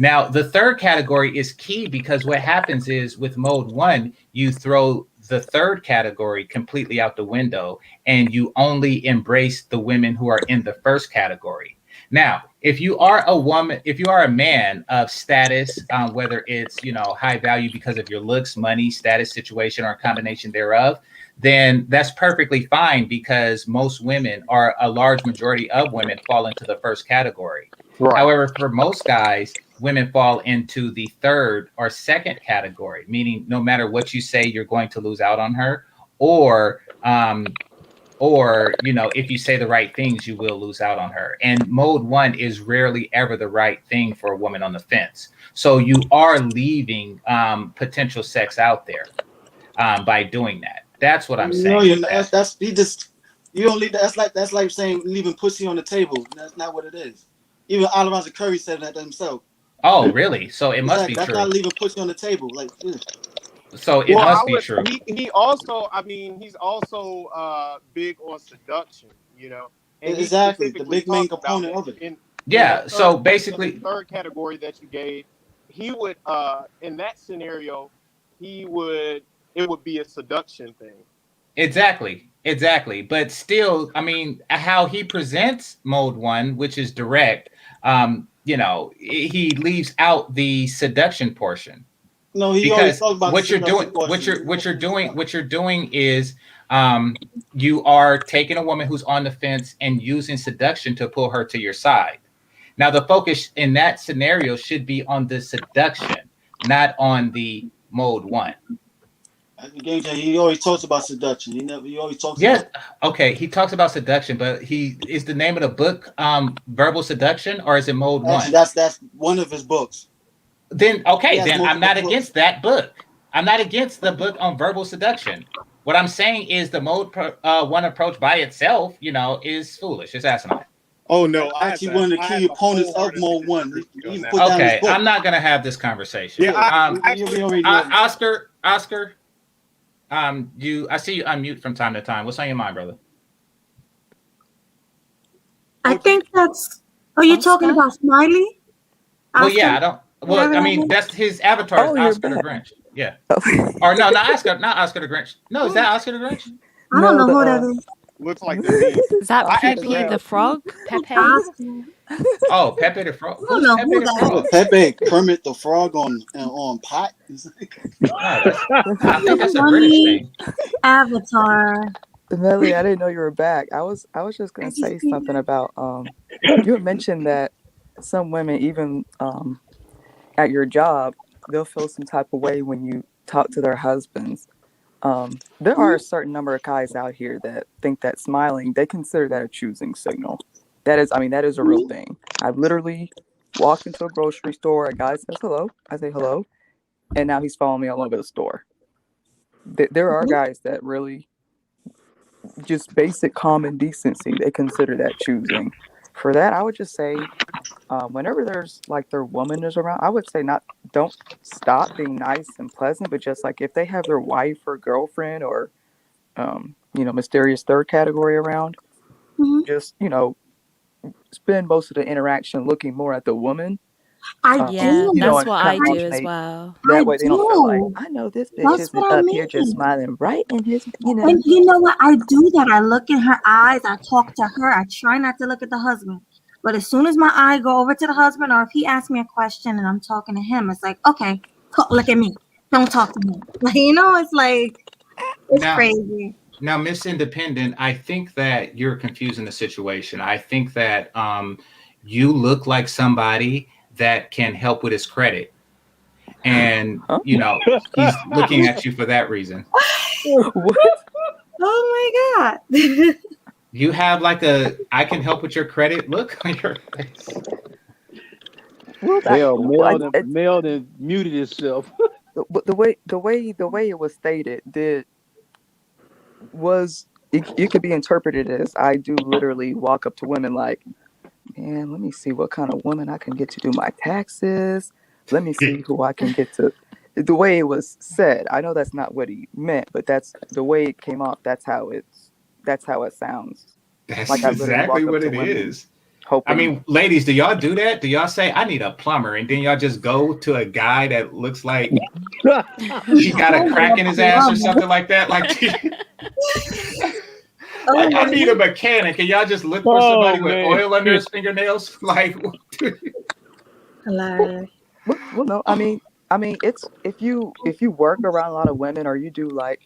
Now, the third category is key because what happens is with mode one, you throw the third category completely out the window and you only embrace the women who are in the first category. Now, if you are a woman, if you are a man of status, whether it's, high value because of your looks, money, status, situation, or a combination thereof, then that's perfectly fine because most women, or a large majority of women, fall into the first category. Right. However, for most guys, women fall into the third or second category, meaning no matter what you say, you're going to lose out on her, or or if you say the right things, you will lose out on her. And mode 1 is rarely ever the right thing for a woman on the fence. So you are leaving potential sex out there by doing that. That's what I'm saying. No, that's he just you don't leave. That's like saying leaving pussy on the table. That's not what it is. Even Alonzo Curry said that himself. Oh, really? So it must be That's true. not leaving pussy on the table. Like, so it must be true. He also, I mean, he's also big on seduction, and exactly the big main component of it. So basically, the third category that you gave, he would in that scenario, it would be a seduction thing. Exactly. But still, I mean, how he presents mode 1, which is direct, he leaves out the seduction portion. No, he always talks about what you're doing is you are taking a woman who's on the fence and using seduction to pull her to your side. Now, the focus in that scenario should be on the seduction, not on the mode 1. He always talks about seduction. He always talks about okay, he talks about seduction, but is the name of the book Verbal Seduction, or is it mode 1? That's one of his books. Then I'm not against that book. I'm not against the book on verbal seduction. What I'm saying is the mode 1 approach by itself, is foolish. It's asinine. Oh no! Actually, one of the key opponents of mode 1. Okay, I'm not gonna have this conversation. Oscar, I see you unmute from time to time. What's on your mind, brother? I think that's. Are you talking about Smiley? Well, yeah, I don't. Well, I mean, that's his avatar is Oscar the Grinch. Yeah. Or no, not Oscar the Grinch. No, is that Oscar the Grinch? I don't know who that is. Looks like the Is that Pepe the Frog? Pepe? Oh, Pepe the Frog. I don't know who that is. Pepe, Kermit the Frog on pot. I think that's a British thing. Avatar. Melly, I didn't know you were back. I was just gonna say something about you had mentioned that some women, even at your job, they'll feel some type of way when you talk to their husbands. There are a certain number of guys out here that think that smiling, they consider that a choosing signal. That is a real thing. I've literally walked into a grocery store, a guy says hello, I say hello, and now he's following me all over the store. There are guys that really, just basic common decency, they consider that choosing. For that, I would just say, whenever there's like their woman is around, I would say don't stop being nice and pleasant, but just like if they have their wife or girlfriend or, mysterious third category around, just, spend most of the interaction looking more at the woman. That's what I do as well. That way they don't feel like, I know this bitch isn't up here just smiling right in his, And you know what? I do that. I look in her eyes. I talk to her. I try not to look at the husband. But as soon as my eye go over to the husband, or if he asks me a question and I'm talking to him, it's like, okay, look at me. Don't talk to me. It's like, it's crazy. Now, Miss Independent, I think that you're confusing the situation. I think that you look like somebody that can help with his credit. And, he's looking at you for that reason. What? Oh my God. You have like I can help with your credit look on your face. Mel then muted himself. But the way it was stated, it could be interpreted as I do literally walk up to women like, man, let me see what kind of woman I can get to do my taxes. Let me see who I can get to. The way it was said, I know that's not what he meant, but that's the way it came off. That's how it sounds. That's like exactly what it is. I mean, ladies, do y'all do that? Do y'all say, I need a plumber? And then y'all just go to a guy that looks like he got a crack in his ass or something like that? Like, I need a mechanic. And y'all just look for somebody with oil under his fingernails? Like, hilarious. Well, no, I mean, it's if you work around a lot of women, or you do like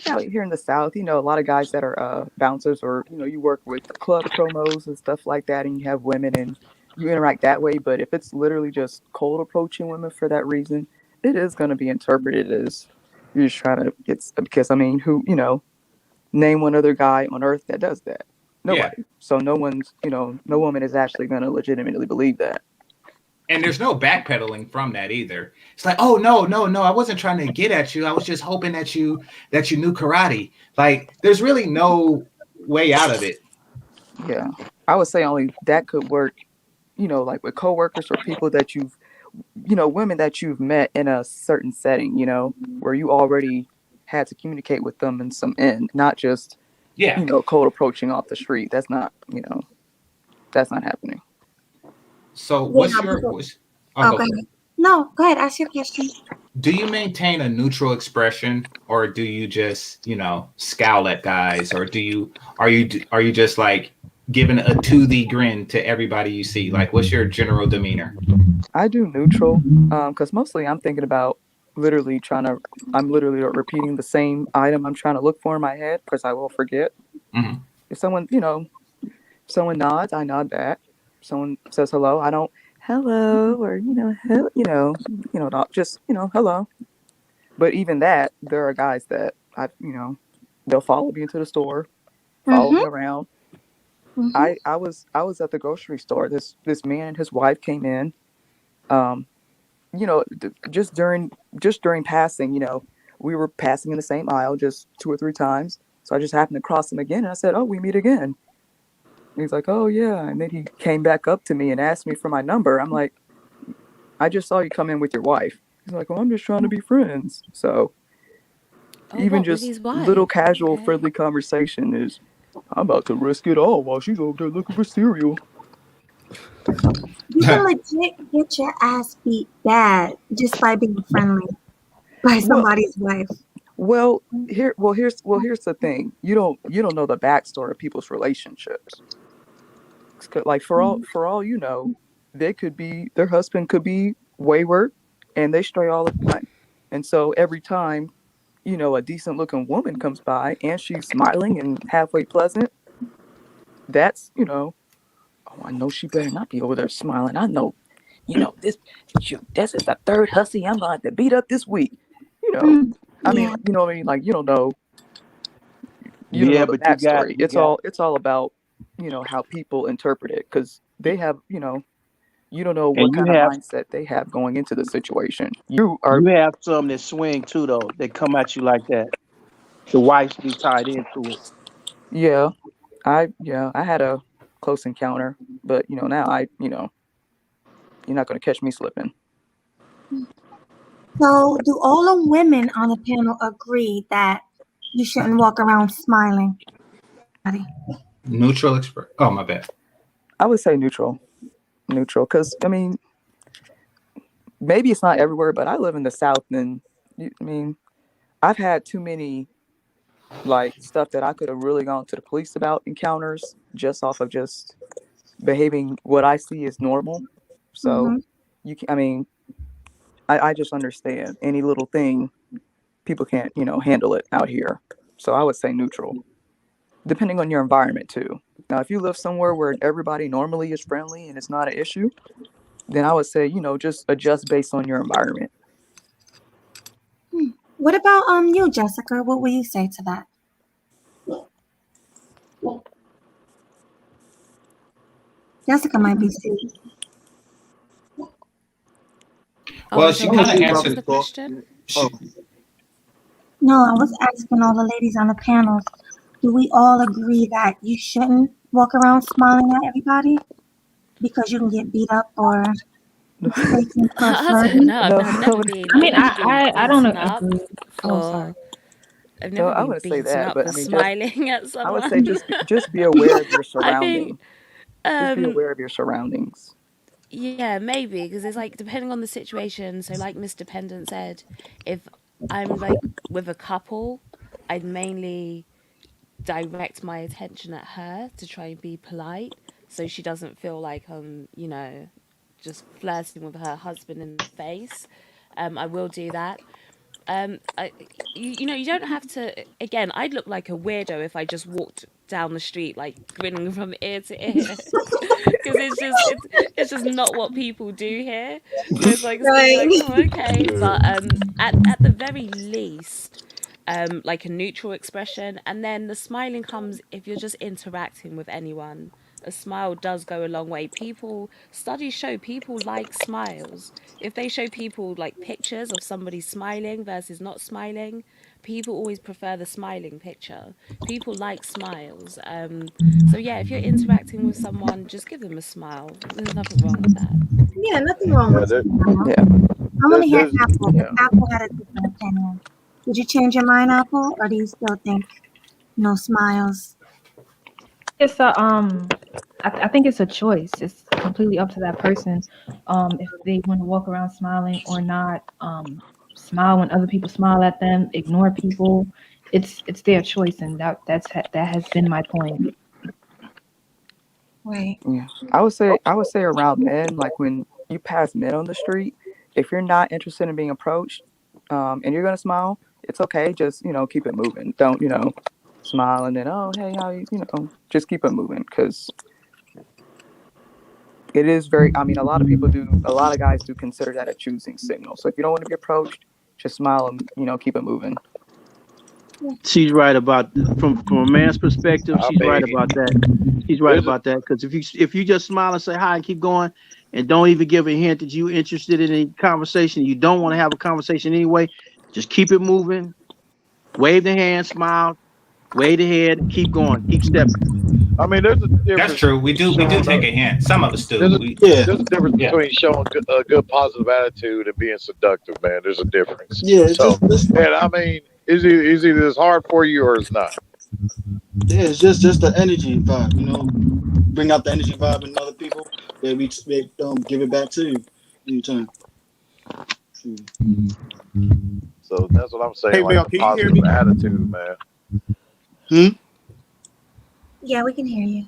out here in the South, a lot of guys that are bouncers, or you work with club promos and stuff like that, and you have women and you interact that way. But if it's literally just cold approaching women for that reason, it is going to be interpreted as you're just trying to get, because I mean, name one other guy on earth that does that. Yeah. Nobody. So no one's, no woman is actually going to legitimately believe that. And there's no backpedaling from that either. It's like, oh no, I wasn't trying to get at you. I was just hoping that you knew karate. Like, there's really no way out of it. Yeah, I would say only that could work. Like with coworkers or people that women that you've met in a certain setting. Where you already had to communicate with them in some end, not just cold approaching off the street. That's not that's not happening. So what's your go ahead. No, go ahead. Ask your question. Do you maintain a neutral expression, or do you just scowl at guys, or are you just like giving a to the grin to everybody you see? Like, what's your general demeanor? I do neutral because mostly I'm thinking about I'm literally repeating the same item I'm trying to look for in my head because I will forget. Mm-hmm. If someone nods, I nod back. Someone says hello, I don't hello or not just hello. But even that, there are guys that they'll follow me into the store, follow me around. I was at the grocery store. This man and his wife came in. Just during passing, we were passing in the same aisle just 2 or 3 times. So I just happened to cross him again, and I said, "Oh, we meet again." And he's like, "Oh yeah," and then he came back up to me and asked me for my number. I'm like, "I just saw you come in with your wife." He's like, "Well, I'm just trying to be friends." So even just little casual, friendly conversation is, "I'm about to risk it all while she's over there looking for cereal." You can legit get your ass beat bad just by being friendly by somebody's wife. Well, here's the thing. You don't know the backstory of people's relationships. Like for all you know, their husband could be wayward, and they stray all the time. And so every time, a decent looking woman comes by and she's smiling and halfway pleasant, that's oh, I know she better not be over there smiling. I know, this is the third hussy I'm gonna have to beat up this week. I mean, what I mean? Like, you don't know the backstory. It's all about, how people interpret it, because they have, you don't know what kind of mindset they have going into the situation. You have some that swing too, though. They come at you like that. The wives be tied into it. Yeah, I had a close encounter, but now you're not going to catch me slipping. So, do all the women on the panel agree that you shouldn't walk around smiling? Neutral expression. Oh, my bad. I would say neutral, because I mean, maybe it's not everywhere, but I live in the South, and I've had too many stuff that I could have really gone to the police about encounters just off of just behaving what I see as normal. So I just understand any little thing, people can't, handle it out here. So I would say neutral, depending on your environment too. Now, if you live somewhere where everybody normally is friendly and it's not an issue, then I would say, just adjust based on your environment. What about you, Jessica? What will you say to that? Jessica might be sick. Well, she kind of answered the question. No, I was asking all the ladies on the panels, do we all agree that you shouldn't walk around smiling at everybody because you can get beat up or I don't know. I've never been. I mean, I don't agree. Sorry. I've never I wouldn't say that, but I mean, smiling at someone. I would say just be aware of your surroundings. Just be aware of your surroundings. Yeah, maybe, because it's like depending on the situation. So, like Miss Dependent said, if I'm like with a couple, I'd mainly direct my attention at her to try and be polite, so she doesn't feel like I'm, just flirting with her husband in the face. I will do that. You don't have to. Again, I'd look like a weirdo if I just walked down the street like grinning from ear to ear, because it's just not what people do here. So it's like, okay, but at the very least, like a neutral expression, and then the smiling comes if you're just interacting with anyone. A smile does go a long way. Studies show people like smiles. If they show people like pictures of somebody smiling versus not smiling, people always prefer the smiling picture. People like smiles. So yeah, if you're interacting with someone, just give them a smile. There's nothing wrong with that. Yeah, nothing wrong with there, smile. Yeah. I want to hear Apple. yeah. Apple had a different opinion. Did you change your mind, Apple, or do you still think no smiles? It's I think it's a choice. It's completely up to that person, if they want to walk around smiling or not. Smile when other people smile at them. Ignore people. It's their choice, and that has been my point. Right. Yeah. I would say around men, like when you pass men on the street, if you're not interested in being approached, and you're gonna smile, it's okay. Just keep it moving. Don't smile and then hey how just keep it moving because it is very. I mean, a lot of guys do consider that a choosing signal. So if you don't want to be approached, just smile and keep it moving. She's right about from a man's perspective. She's right about that. She's right about that because if you just smile and say hi and keep going, and don't even give a hint that you're interested in a conversation, you don't want to have a conversation anyway. Just keep it moving. Wave the hand, smile, wave the head, keep going, keep stepping. I mean, there's a difference. That's true. We do take a hint. Some of us do. There's a difference between showing a good positive attitude and being seductive, man. There's a difference. Yeah. And I mean, is either as hard for you or it's not. Yeah, it's just the energy vibe. Bring out the energy vibe in other people. That we give it back to you anytime. So that's what I'm saying. Hey, like Mel, a can you hear positive me? attitude, man. Yeah, we can hear you.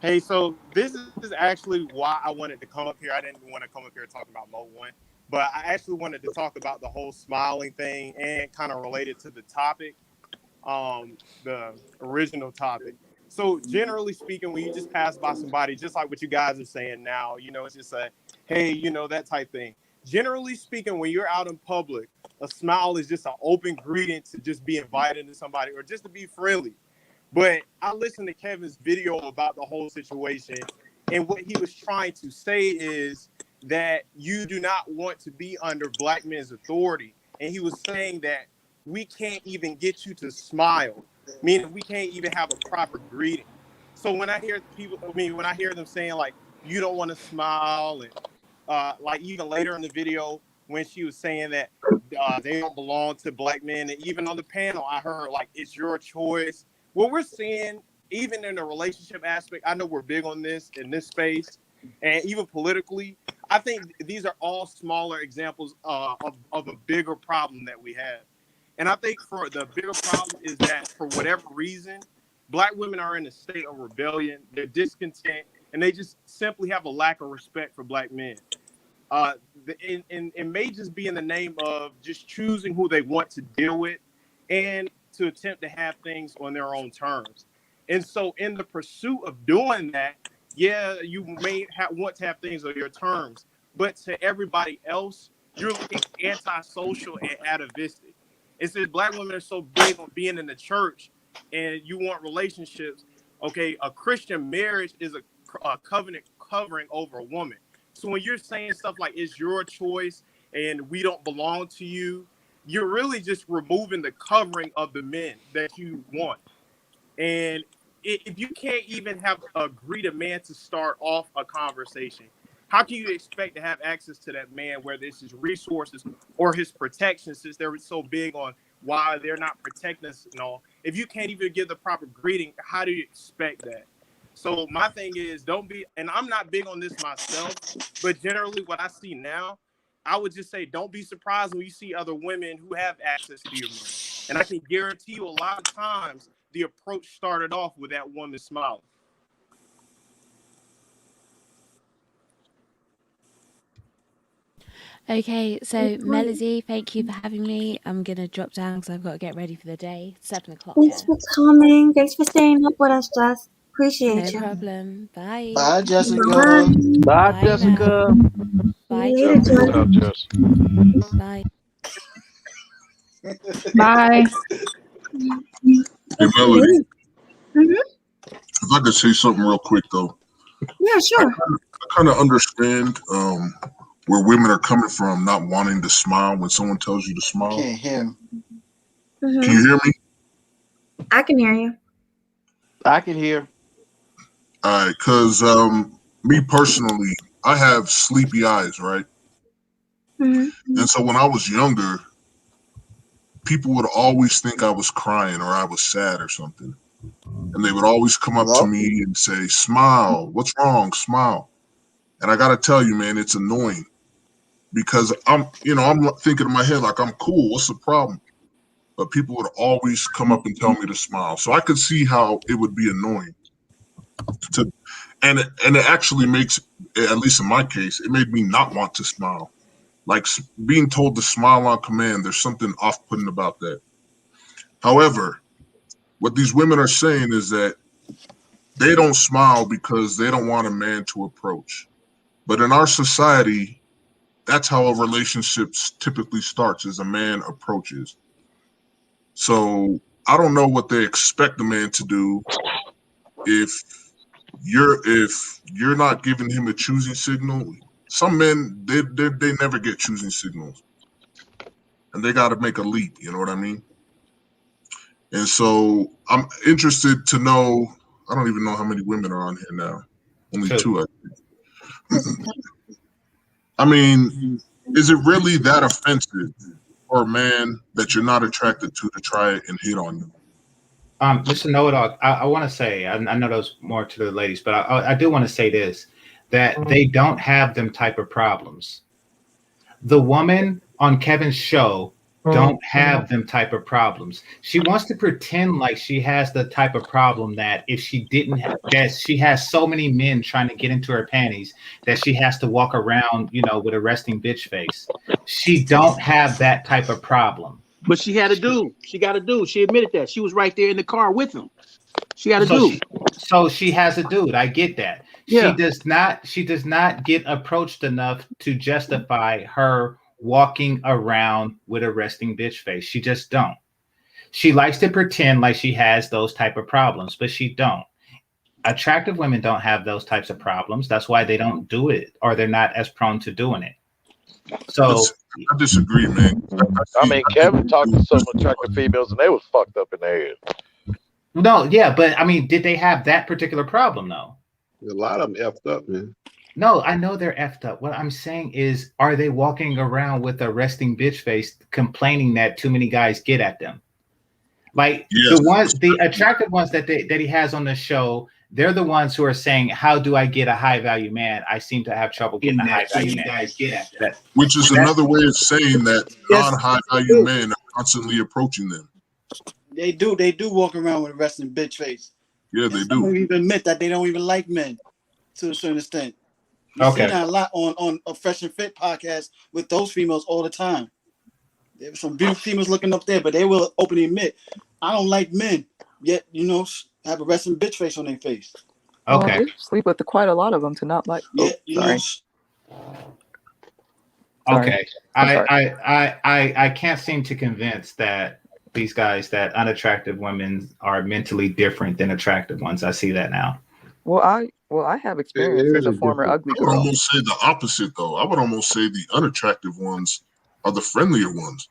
Hey, so this is actually why I wanted to come up here. I didn't want to come up here talking about Mo 1, but I actually wanted to talk about the whole smiling thing and kind of related to the topic, the original topic. So generally speaking, when you just pass by somebody, just like what you guys are saying now, it's just a, hey, that type thing. Generally speaking, when you're out in public, a smile is just an open greeting to just be invited to somebody or just to be friendly. But I listened to Kevin's video about the whole situation, and what he was trying to say is that you do not want to be under black men's authority. And he was saying that we can't even get you to smile, meaning we can't even have a proper greeting. So when I hear when I hear them saying like, you don't want to smile, and like even later in the video when she was saying that they don't belong to black men, and even on the panel, I heard like, it's your choice. What we're seeing, even in the relationship aspect, I know we're big on this in this space, and even politically, I think these are all smaller examples of a bigger problem that we have. And I think for the bigger problem is that for whatever reason, black women are in a state of rebellion, they're discontent, and they just simply have a lack of respect for black men. It may just be in the name of just choosing who they want to deal with and to attempt to have things on their own terms. And so in the pursuit of doing that, yeah, you may want to have things on your terms, but to everybody else, you're looking antisocial and atavistic. It says black women are so big on being in the church and you want relationships. Okay, a Christian marriage is a covenant covering over a woman. So when you're saying stuff like it's your choice and we don't belong to you, you're really just removing the covering of the men that you want. And if you can't even greet a man to start off a conversation, how can you expect to have access to that man, whether it's his resources or his protection, since they're so big on why they're not protecting us and all? If you can't even give the proper greeting, how do you expect that? So my thing is, don't be, and I'm not big on this myself, but generally what I see now, I would just say, don't be surprised when you see other women who have access to your men. And I can guarantee you a lot of times the approach started off with that woman smiling. Okay, so Melody, thank you for having me. I'm going to drop down because I've got to get ready for the day. 7 o'clock. Thanks for coming. Thanks for staying up with us, Jess. Appreciate you. No problem. Bye. Bye, Jessica. Bye, Bye, Jessica. Bye, Later, Jessica. Jess. Bye. Bye. Hey, Melody, if I could say something real quick though, Yeah, sure. I kind of understand where women are coming from, not wanting to smile when someone tells you to smile. Can't hear him. Can you hear me? I can hear you. I can hear. All right, because me personally, I have sleepy eyes, right? And so when I was younger, people would always think I was crying or I was sad or something. And they would always come up to me and say, smile, what's wrong? Smile. And I got to tell you, man, it's annoying because I'm thinking in my head, like, I'm cool. What's the problem? But people would always come up and tell me to smile. So I could see how it would be annoying. And it actually makes, at least in my case, it made me not want to smile. Like being told to smile on command, there's something off-putting about that. However, what these women are saying is that they don't smile because they don't want a man to approach. But in our society, that's how a relationship typically starts, is a man approaches. So I don't know what they expect the man to do if you're not giving him a choosing signal. Some men, they never get choosing signals, and they got to make a leap. You know what I mean? And so I'm interested to know. I don't even know how many women are on here now. Only two, I think. I mean, is it really that offensive for a man that you're not attracted to try and hit on you? Mr. Know-it-all, I want to say, I know those more to the ladies, but I do want to say this, that they don't have them type of problems. The woman on Kevin's show don't have them type of problems. She wants to pretend like she has the type of problem that if she didn't have, that she has so many men trying to get into her panties that she has to walk around, with a resting bitch face. She don't have that type of problem. But she had a dude. She got a dude. She admitted that. She was right there in the car with him. She had a dude. So she has a dude. I get that. Yeah. She does not get approached enough to justify her walking around with a resting bitch face. She just don't. She likes to pretend like she has those type of problems, but she don't. Attractive women don't have those types of problems. That's why they don't do it, or they're not as prone to doing it. So I disagree, man. I mean, Kevin talked to some attractive females and they was fucked up in the head. No, yeah, but I mean, did they have that particular problem though? A lot of them effed up, man. No, I know they're effed up. What I'm saying is, are they walking around with a resting bitch face complaining that too many guys get at them? Like the attractive ones that he has on the show, they're the ones who are saying, how do I get a high value man? I seem to have trouble getting a high value man. Guys get at that. Which is another way of saying that non-high value men are constantly approaching them. They do walk around with a resting bitch face. Yeah, they Some do. even admit that they don't even like men to a certain extent. You see that a lot on a Fresh and Fit podcast with those females all the time. There's some beautiful females looking up there, but they will openly admit, I don't like men. Yet, have a resting bitch face on their face. Okay. Well, sleep with quite a lot of them to not like. Yeah, Okay. I can't seem to convince that these guys, that unattractive women are mentally different than attractive ones. I see that now. Well, I have experience as a former ugly girl. I would almost say the opposite, though. I would almost say the unattractive ones are the friendlier ones.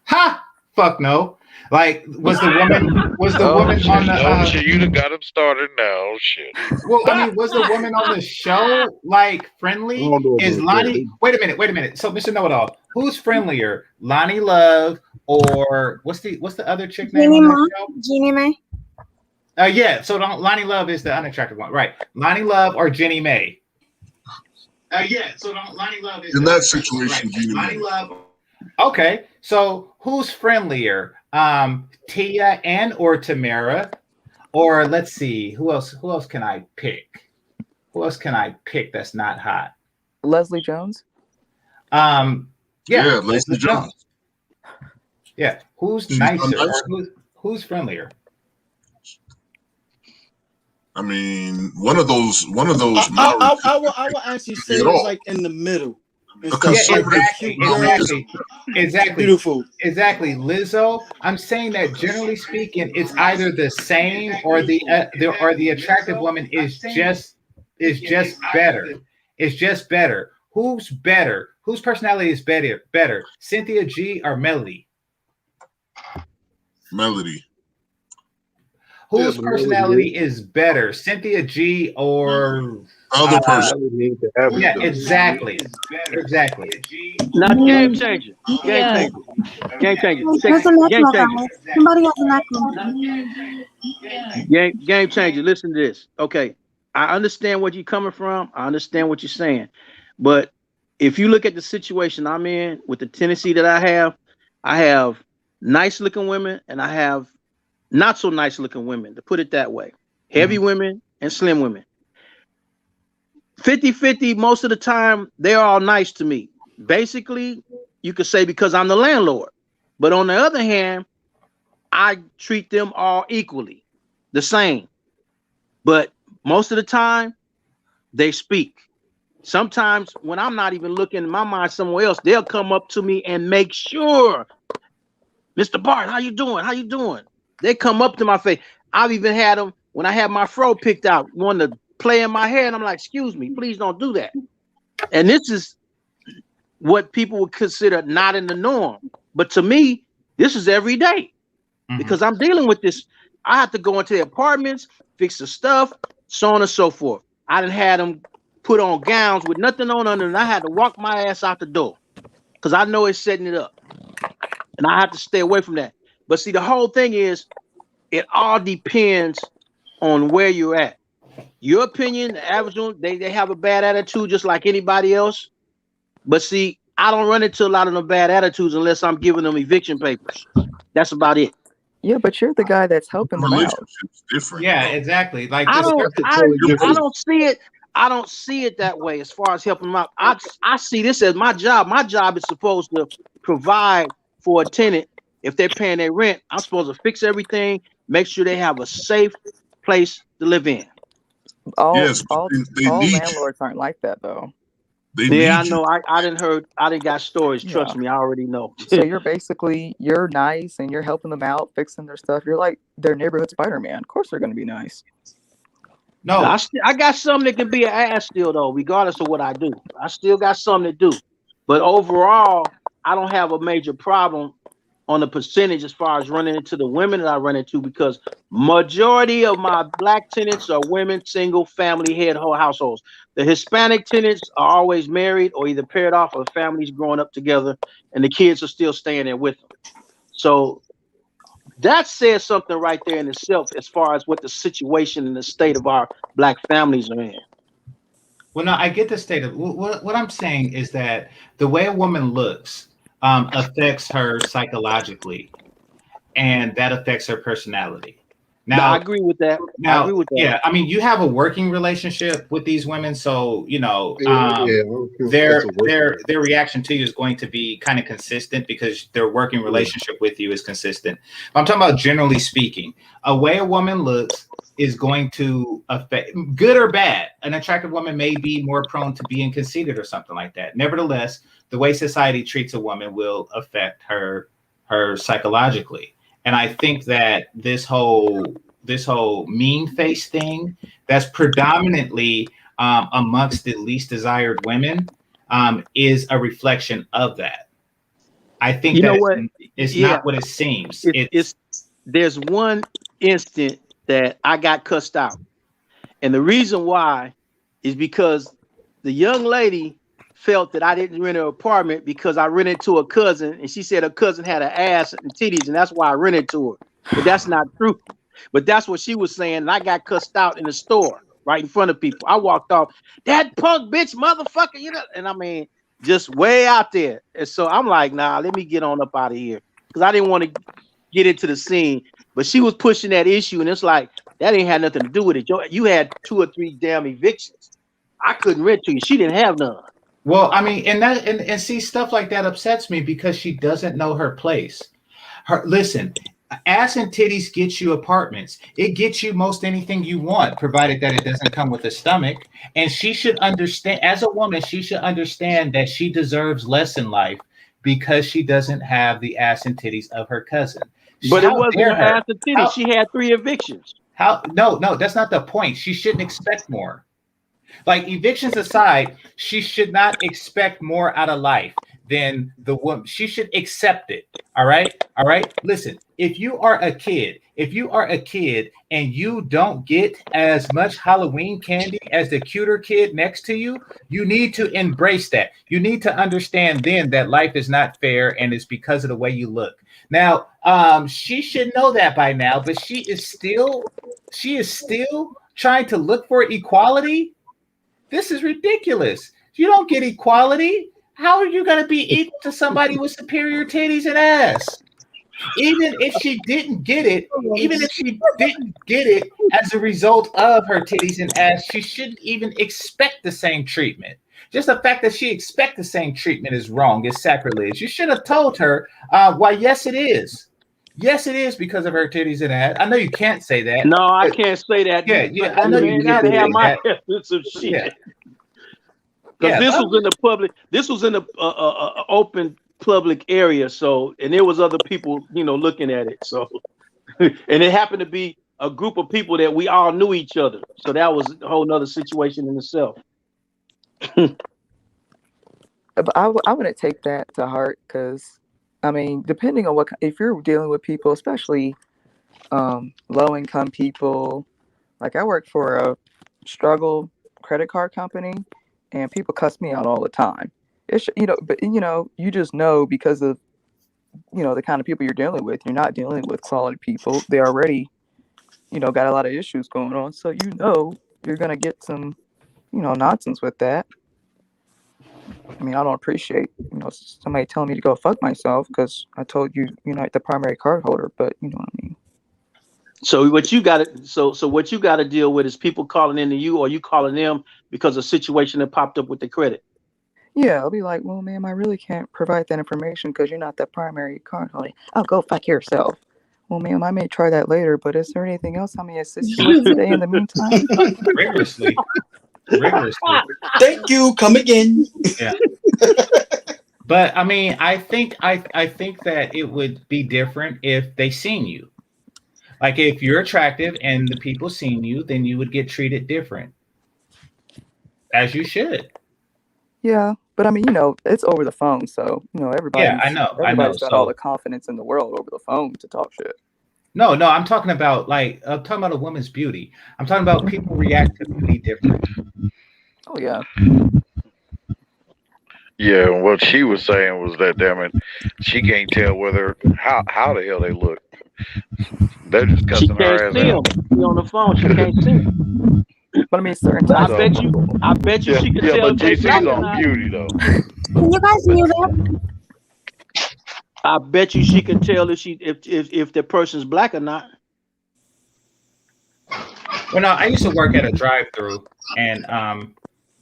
Ha! Fuck no. Like, was the woman on the shit, you done got him started now. Shit. Well, I mean, was the woman on the show like friendly? Is Lonnie? Wait a minute. So, Mr. Know-it-all, who's friendlier, Lonnie Love or what's the other chick name on that show? Jeannie Mae. Yeah. So Lonnie Love is the unattractive one, right? Lonnie Love or Jenny Mae? Yeah. So Lonnie Love is in that situation. Right. Jeannie Lonnie Love. Okay. So who's friendlier? Tia and or Tamara, or let's see, who else can I pick? Who else can I pick that's not hot? Leslie Jones. Yeah, Leslie Jones. Yeah, who's nicer? Or who's friendlier? I mean, one of those. I will actually say it's like in the middle. and stuff. Yeah, Like the exactly, cute girls, exactly. beautiful. Exactly, Lizzo. I'm saying that generally speaking, it's either the same or the attractive woman is just better. It's just better. Who's better? Whose personality is better? Better, Cynthia G or Melody? Melody. Whose but personality is better, Cynthia G or Other person? Yeah, exactly, exactly. Now, game changer, game Yeah. changer, game changer, There's an game echo, changer, guys. Somebody has an echo. game changer. Listen to this. Okay, I understand where you're coming from. I understand what you're saying, but if you look at the situation I'm in with the tendency that I have nice looking women and I have not so nice looking women, to put it that way. Heavy women and slim women. 50-50 most of the time, they're all nice to me. Basically, you could say because I'm the landlord. But on the other hand, I treat them all equally, the same. But most of the time, they speak. Sometimes when I'm not even looking in my mind somewhere else, they'll come up to me and make sure, Mr. Bart, how you doing? How you doing? They come up to my face. I've even had them when I had my fro picked out, wanting to play in my hair, and I'm like, excuse me, please don't do that. And this is what people would consider not in the norm. But to me, this is every day because I'm dealing with this. I have to go into the apartments, fix the stuff, so on and so forth. I done had them put on gowns with nothing on under, and I had to walk my ass out the door because I know it's setting it up. And I have to stay away from that. But see, the whole thing is, it all depends on where you're at. Your opinion, the average one, they have a bad attitude just like anybody else. But see, I don't run into a lot of them bad attitudes unless I'm giving them eviction papers. That's about it. Yeah, but you're the guy that's helping them out. Relationship's different. Yeah, exactly. Like I this. don't see it. I don't see it that way as far as helping them out. I see this as my job. My job is supposed to provide for a tenant. If they're paying their rent, I'm supposed to fix everything, make sure they have a safe place to live in. All they need landlords aren't like that though. Yeah, I know. I didn't got stories. Trust me, I already know. So you're nice and you're helping them out, fixing their stuff. You're like their neighborhood Spider-Man. Of course they're going to be nice. No, I got something that can be an ass still though, regardless of what I do. I still got something to do. But overall, I don't have a major problem on the percentage as far as running into the women that I run into because majority of my black tenants are women, single family head households. The Hispanic tenants are always married or either paired off or families growing up together and the kids are still staying there with them. So that says something right there in itself as far as what the situation and the state of our black families are in. Well, no, I get the state of what I'm saying is that the way a woman looks affects her psychologically, and that affects her personality. Now, I agree with that. Yeah, I mean, you have a working relationship with these women, so you know their reaction to you is going to be kind of consistent because their working relationship with you is consistent. But I'm talking about generally speaking, a way a woman looks is going to affect, good or bad. An attractive woman may be more prone to being conceited or something like that. Nevertheless, the way society treats a woman will affect her psychologically. And I think that this whole mean face thing that's predominantly amongst the least desired women is a reflection of that. I think it's not what it seems. There's one instant that I got cussed out. And the reason why is because the young lady felt that I didn't rent her apartment because I rented to a cousin and she said her cousin had an ass and titties and that's why I rented to her. But that's not true. But that's what she was saying. And I got cussed out in the store right in front of people. I walked off, that punk bitch motherfucker, you know, and I mean, just way out there. And so I'm like, nah, let me get on up out of here. Because I didn't want to get into the scene. But she was pushing that issue, and it's like, that ain't had nothing to do with it. You had 2 or 3 damn evictions. I couldn't rent to you. She didn't have none. Well, I mean, and see, stuff like that upsets me because she doesn't know her place. Listen, Ass and titties get you apartments. It gets you most anything you want, provided that it doesn't come with a stomach. And she should understand, as a woman, she should understand that she deserves less in life because she doesn't have the ass and titties of her cousin. But it How wasn't dare her her? ass and titties. She had 3 evictions. No, that's not the point. She shouldn't expect more. Like, evictions aside, she should not expect more out of life than the woman. She should accept it. All right. Listen, if you are a kid and you don't get as much Halloween candy as the cuter kid next to you, you need to embrace that. You need to understand then that life is not fair and it's because of the way you look. Now, she should know that by now, but she is still trying to look for equality. This is ridiculous. You don't get equality. How are you going to be equal to somebody with superior titties and ass? Even if she didn't get it as a result of her titties and ass, she shouldn't even expect the same treatment. Just the fact that she expects the same treatment is wrong. It's sacrilege. You should have told her, why, yes, it is. Yes, it is because of her titties and ass. I know you can't say that. No, I can't say that. Yeah, I know you gotta can't have say my that. some shit. Yeah. Because Yeah, this was in the public. This was in the open public area. So, and there was other people, looking at it. So, and it happened to be a group of people that we all knew each other. So that was a whole nother situation in itself. But I wouldn't take that to heart because, I mean, depending on if you're dealing with people, especially low income people, like I work for a struggle credit card company, and people cuss me out all the time. It's but you just know because of the kind of people you're dealing with. You're not dealing with quality people. They already got a lot of issues going on, so you're gonna get some nonsense with that. I mean, I don't appreciate, somebody telling me to go fuck myself because I told you, the primary card holder, but you know what I mean. So what you got to what you got to deal with is people calling into you or you calling them because of a situation that popped up with the credit. Yeah, I'll be like, well, ma'am, I really can't provide that information because you're not the primary card holder. Oh, go fuck yourself. Well, ma'am, I may try that later, but is there anything else I may assist you with today in the meantime? Rigorously. Thank you. Come again. Yeah. But I mean, I think that it would be different if they seen you. Like, if you're attractive and the people seen you, then you would get treated different, as you should. Yeah, but I mean, it's over the phone, so everybody's I know. got all the confidence in the world over the phone to talk shit. No, I'm talking about a woman's beauty. I'm talking about people react to beauty different. Oh yeah. Yeah, what she was saying was that, damn it, she can't tell how the hell they look. They're just cussing her ass out. She on the phone. She can't see him. But I mean, certain times. I bet you she can tell. But GC's on beauty though. Can you guys mute that? I bet you she can tell if the person's black or not. Well, no, I used to work at a drive-through, and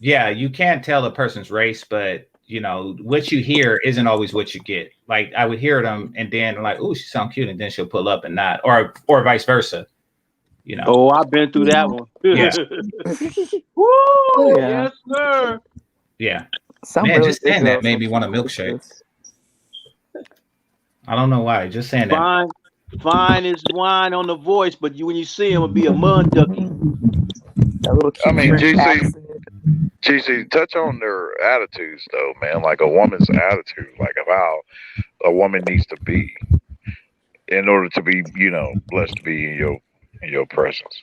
you can't tell a person's race, but what you hear isn't always what you get. Like, I would hear them, and then like, "Ooh, she sounds cute," and then she'll pull up and not, or vice versa. Oh, I've been through that one. Yeah. Woo! Yeah. Yes, sir. Yeah. Some Man, really just saying big that girls made me want a milkshake. I don't know why. Just saying that. Fine is wine on the voice, but when you see him, it'll be a mud ducky. That little cute GC, touch on their attitudes though, man. Like a woman's attitude, like of how a woman needs to be in order to be, blessed to be in your presence.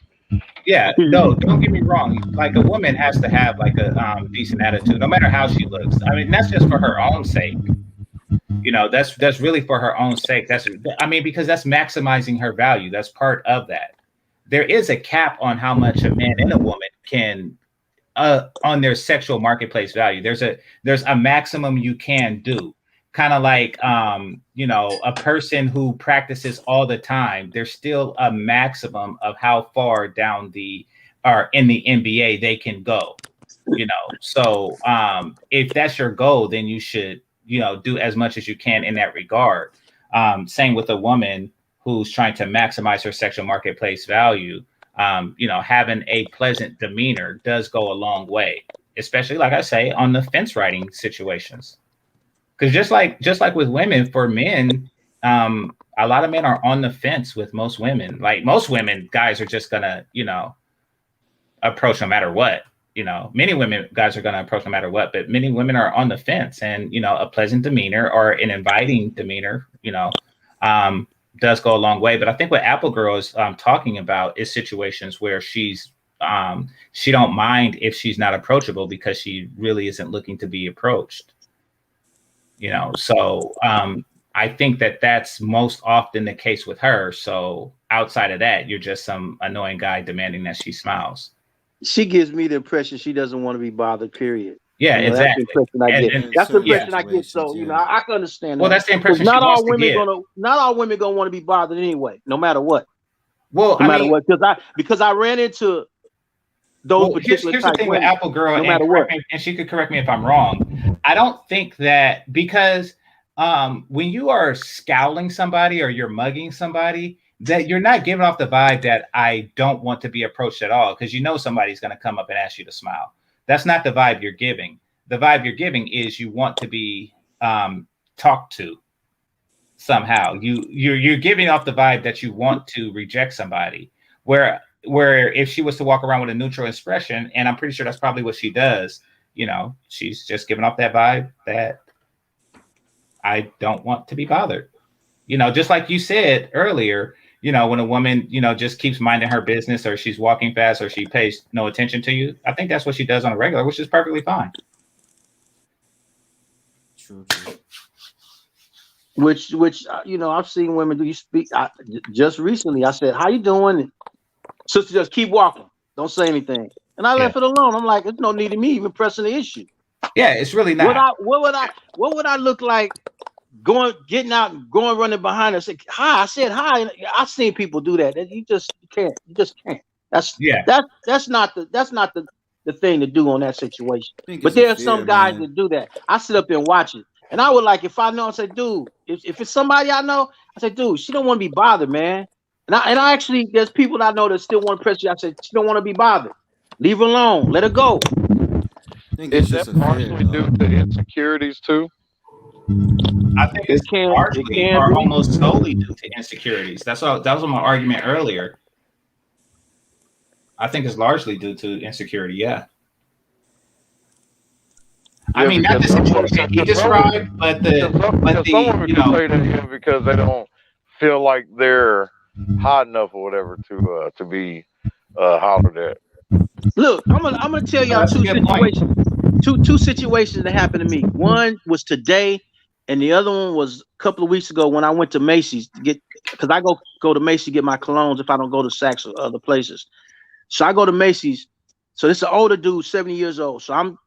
Yeah, no, don't get me wrong. Like, a woman has to have like a decent attitude, no matter how she looks. I mean, that's just for her own sake. That's really for her own sake. Because that's maximizing her value. That's part of that. There is a cap on how much a man and a woman can on their sexual marketplace value. There's a maximum you can do. Kind of like a person who practices all the time, there's still a maximum of how far down in the NBA they can go. So if that's your goal, then you should do as much as you can in that regard. Same with a woman who's trying to maximize her sexual marketplace value, having a pleasant demeanor does go a long way, especially, like I say, on the fence riding situations. Because just like with women, for men, a lot of men are on the fence with most women. Like most women, guys are just gonna, approach no matter what. Many women, guys are gonna approach no matter what, but many women are on the fence, and a pleasant demeanor or an inviting demeanor, does go a long way. But I think what Apple Girl is talking about is situations where she don't mind if she's not approachable because she really isn't looking to be approached. So I think that's most often the case with her. So outside of that, you're just some annoying guy demanding that she smiles. She gives me the impression she doesn't want to be bothered, period. Yeah, exactly. That's the impression I get. That's the impression I get. So, I can understand that. Well, that's the impression not she all wants to women get. Not all women gonna want to be bothered anyway, no matter what. Well, no matter what, because I ran into those particular here's the thing with Apple Girl, no matter what. And she could correct me if I'm wrong. I don't think that because when you are scowling somebody or you're mugging somebody, that you're not giving off the vibe that I don't want to be approached at all, because somebody's going to come up and ask you to smile. That's not the vibe you're giving. The vibe you're giving is you want to be talked to somehow. You're giving off the vibe that you want to reject somebody. Where if she was to walk around with a neutral expression, and I'm pretty sure that's probably what she does, she's just giving off that vibe that I don't want to be bothered. Just like you said earlier, when a woman, just keeps minding her business, or she's walking fast, or she pays no attention to you, I think that's what she does on a regular, which is perfectly fine. True. Which I've seen women do. You speak just recently. I said, "How you doing?" Sister, just keep walking. Don't say anything. And I left it alone. I'm like, there's no need of me even pressing the issue. Yeah, it's really not. What would I look like getting out and running behind her? Say hi. I said hi. I've seen people do that. You can't. That's not the thing to do on that situation. But there are some guys that do that. I sit up and watch it. And I would if I know, I say, dude, if it's somebody I know, I say, dude, she don't want to be bothered, man. And I actually, there's people that I know that still want to press you. I said, she don't want to be bothered. Leave her alone. Let her go. Is that partially due to insecurities too? I think it's largely or almost solely due to insecurities. That was my argument earlier. I think it's largely due to insecurity. Yeah. I mean, not the situation he described, but some women can say that because they don't feel like they're hot enough or whatever to be hollered at. Look, I'm gonna tell y'all two situations that happened to me. One was today, and the other one was a couple of weeks ago when I went to Macy's to get, because I go to Macy's to get my colognes if I don't go to Saks or other places. So I go to Macy's. So this is an older dude, 70 years old. So I'm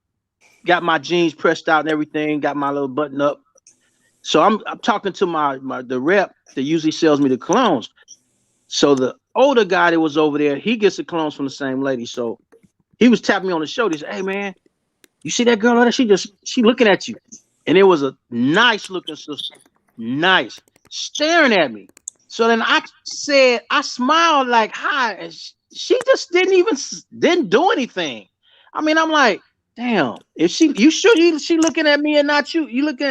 got my jeans pressed out and everything, got my little button up. So I'm talking to the rep that usually sells me the colognes. So the older guy that was over there, he gets the colognes from the same lady. So he was tapping me on the shoulder. He said, "Hey man, you see that girl over there? She looking at you." And it was a nice looking sister, nice, staring at me. So then I smiled like hi, and she just didn't do anything. I mean, I'm like, damn, if she looking at me and not you?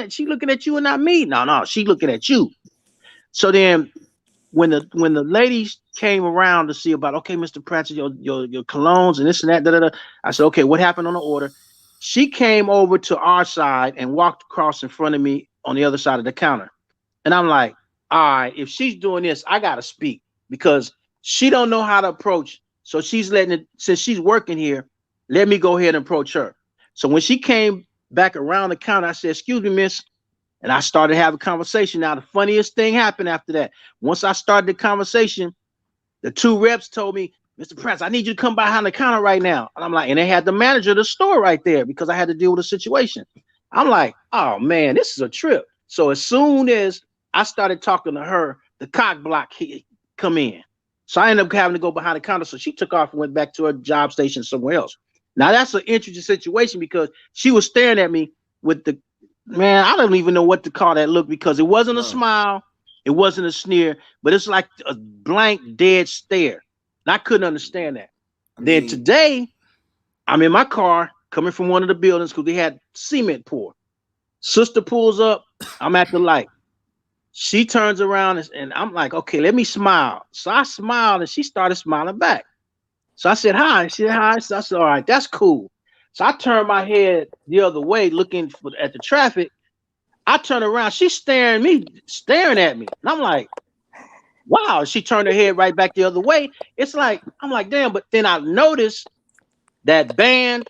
She looking at you and not me? No, she looking at you. So then when the ladies came around to see about, okay, Mr. Pratchett, your colognes and this and that, I said, okay, what happened on the order? She came over to our side and walked across in front of me on the other side of the counter. And I'm like, all right, if she's doing this, I gotta speak, because she don't know how to approach. So she's letting it, since she's working here, let me go ahead and approach her. So when she came back around the counter, I said, "Excuse me, miss." And I started having a conversation. Now, the funniest thing happened after that. Once I started the conversation, the two reps told me, "Mr. Prince, I need you to come behind the counter right now." And I'm like, and they had the manager of the store right there because I had to deal with a situation. I'm like, oh man, this is a trip. So as soon as I started talking to her, the cock block come in. So I ended up having to go behind the counter. So she took off and went back to her job station somewhere else. Now that's an interesting situation because she was staring at me with the, man, I don't even know what to call that look, because it wasn't a smile. It wasn't a sneer, but it's like a blank, dead stare. And I couldn't understand that. Then today, I'm in my car coming from one of the buildings because they had cement pour. Sister pulls up. I'm at the light. She turns around and I'm like, okay, let me smile. So I smiled and she started smiling back. So I said, hi. She said, hi. So I said, all right, that's cool. So I turned my head the other way, looking at the traffic. I turn around. She's staring at me. And I'm like, wow. She turned her head right back the other way. It's like, I'm like, damn. But then I noticed that band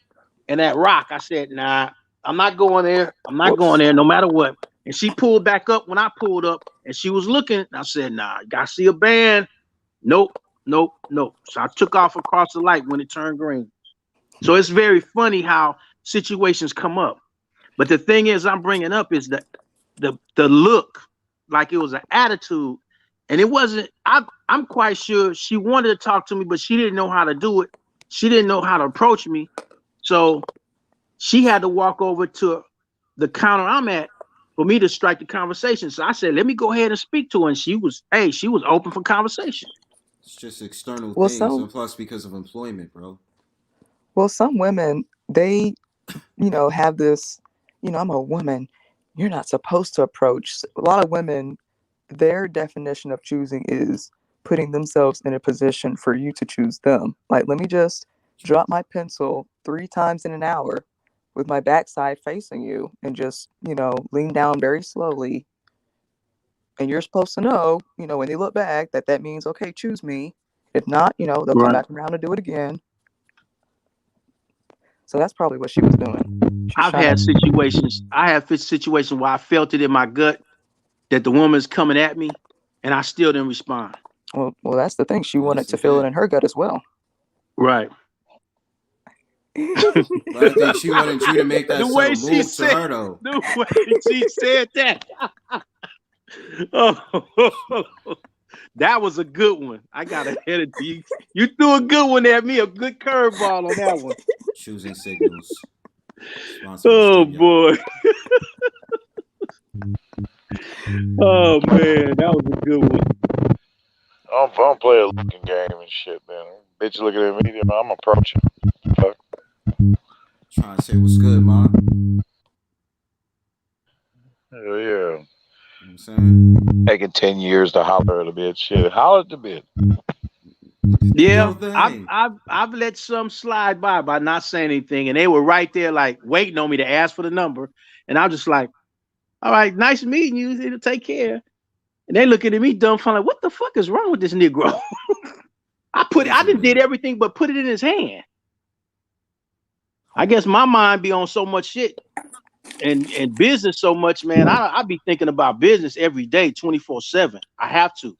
and that rock. I said, nah, I'm not going there. I'm not going there no matter what. And she pulled back up when I pulled up and she was looking. I said, nah, you gotta see a band. Nope. So I took off across the light when it turned green. So it's very funny how situations come up. But the thing is, I'm bringing up is that the look, like it was an attitude, and it wasn't. I'm quite sure she wanted to talk to me, but she didn't know how to do it. She didn't know how to approach me, so she had to walk over to the counter I'm at for me to strike the conversation. So I said, "Let me go ahead and speak to her." And she was open for conversation. It's just external Well, things, and plus because of employment, bro. Well, some women, they, have this, I'm a woman. You're not supposed to approach. A lot of women, their definition of choosing is putting themselves in a position for you to choose them. Like, let me just drop my pencil 3 times in an hour with my backside facing you and just, lean down very slowly. And you're supposed to know, when they look back, that means, okay, choose me. If not, they'll come back around and do it again. So that's probably what she was doing. I have situations where I felt it in my gut that the woman's coming at me, and I still didn't respond. Well, that's the thing. She wanted to feel it in her gut as well. Right. But I think she wanted you to make that subtle move to her, though. The way she said that. That was a good one. I got ahead of you. You threw a good one at me, a good curveball on that one. Choosing signals. Oh boy. Oh man, that was a good one. I'm playing a looking game and shit, man. Bitch looking at me, I'm approaching. Fuck. Trying to say what's good, man. Hell yeah. You know what I'm saying? Taking 10 years to holler at a bitch. Shit, holler at the bitch. Yeah, I've let some slide by not saying anything, and they were right there, like waiting on me to ask for the number, and I'm just like, "All right, nice meeting you. It'll take care." And they looking at me dumbfounded, like, "What the fuck is wrong with this Negro?" I did everything but put it in his hand. I guess my mind be on so much shit and business so much, man. I be thinking about business every day, 24/7. I have to.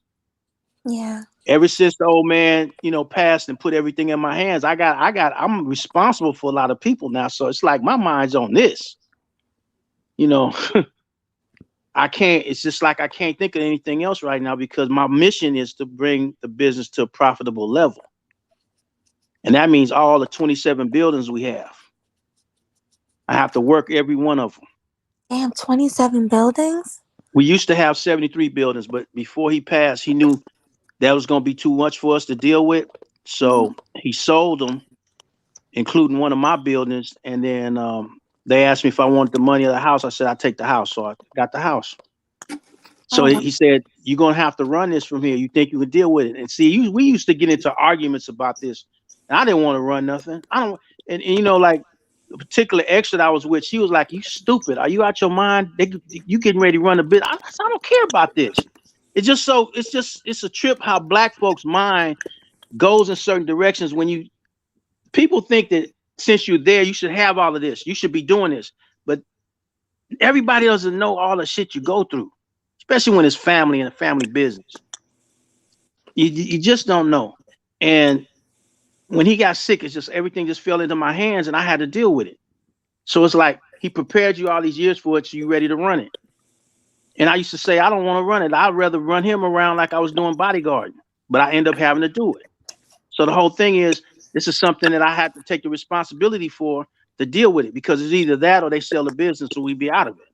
Yeah. Ever since the old man, passed and put everything in my hands, I'm responsible for a lot of people now. So it's like my mind's on this. It's just like I can't think of anything else right now because my mission is to bring the business to a profitable level. And that means all the 27 buildings we have. I have to work every one of them. Damn, 27 buildings? We used to have 73 buildings, but before he passed, he knew that was going to be too much for us to deal with. So he sold them, including one of my buildings. And then they asked me if I wanted the money of the house. I said, I'd take the house. So I got the house. So he said, you're going to have to run this from here. You think you can deal with it? And see, we used to get into arguments about this. And I didn't want to run nothing. And like the particular ex that I was with, she was like, you stupid. Are you out your mind? You getting ready to run a bit. I don't care about this. It's a trip how black folks' mind goes in certain directions when people think that since you're there, you should have all of this. You should be doing this. But everybody doesn't know all the shit you go through, especially when it's family and a family business. You just don't know. And when he got sick, it's just everything just fell into my hands and I had to deal with it. So it's like he prepared you all these years for it, so you're ready to run it. And I used to say, I don't want to run it. I'd rather run him around like I was doing bodyguarding, but I end up having to do it. So the whole thing is, this is something that I had to take the responsibility for to deal with it because it's either that or they sell the business or we be out of it.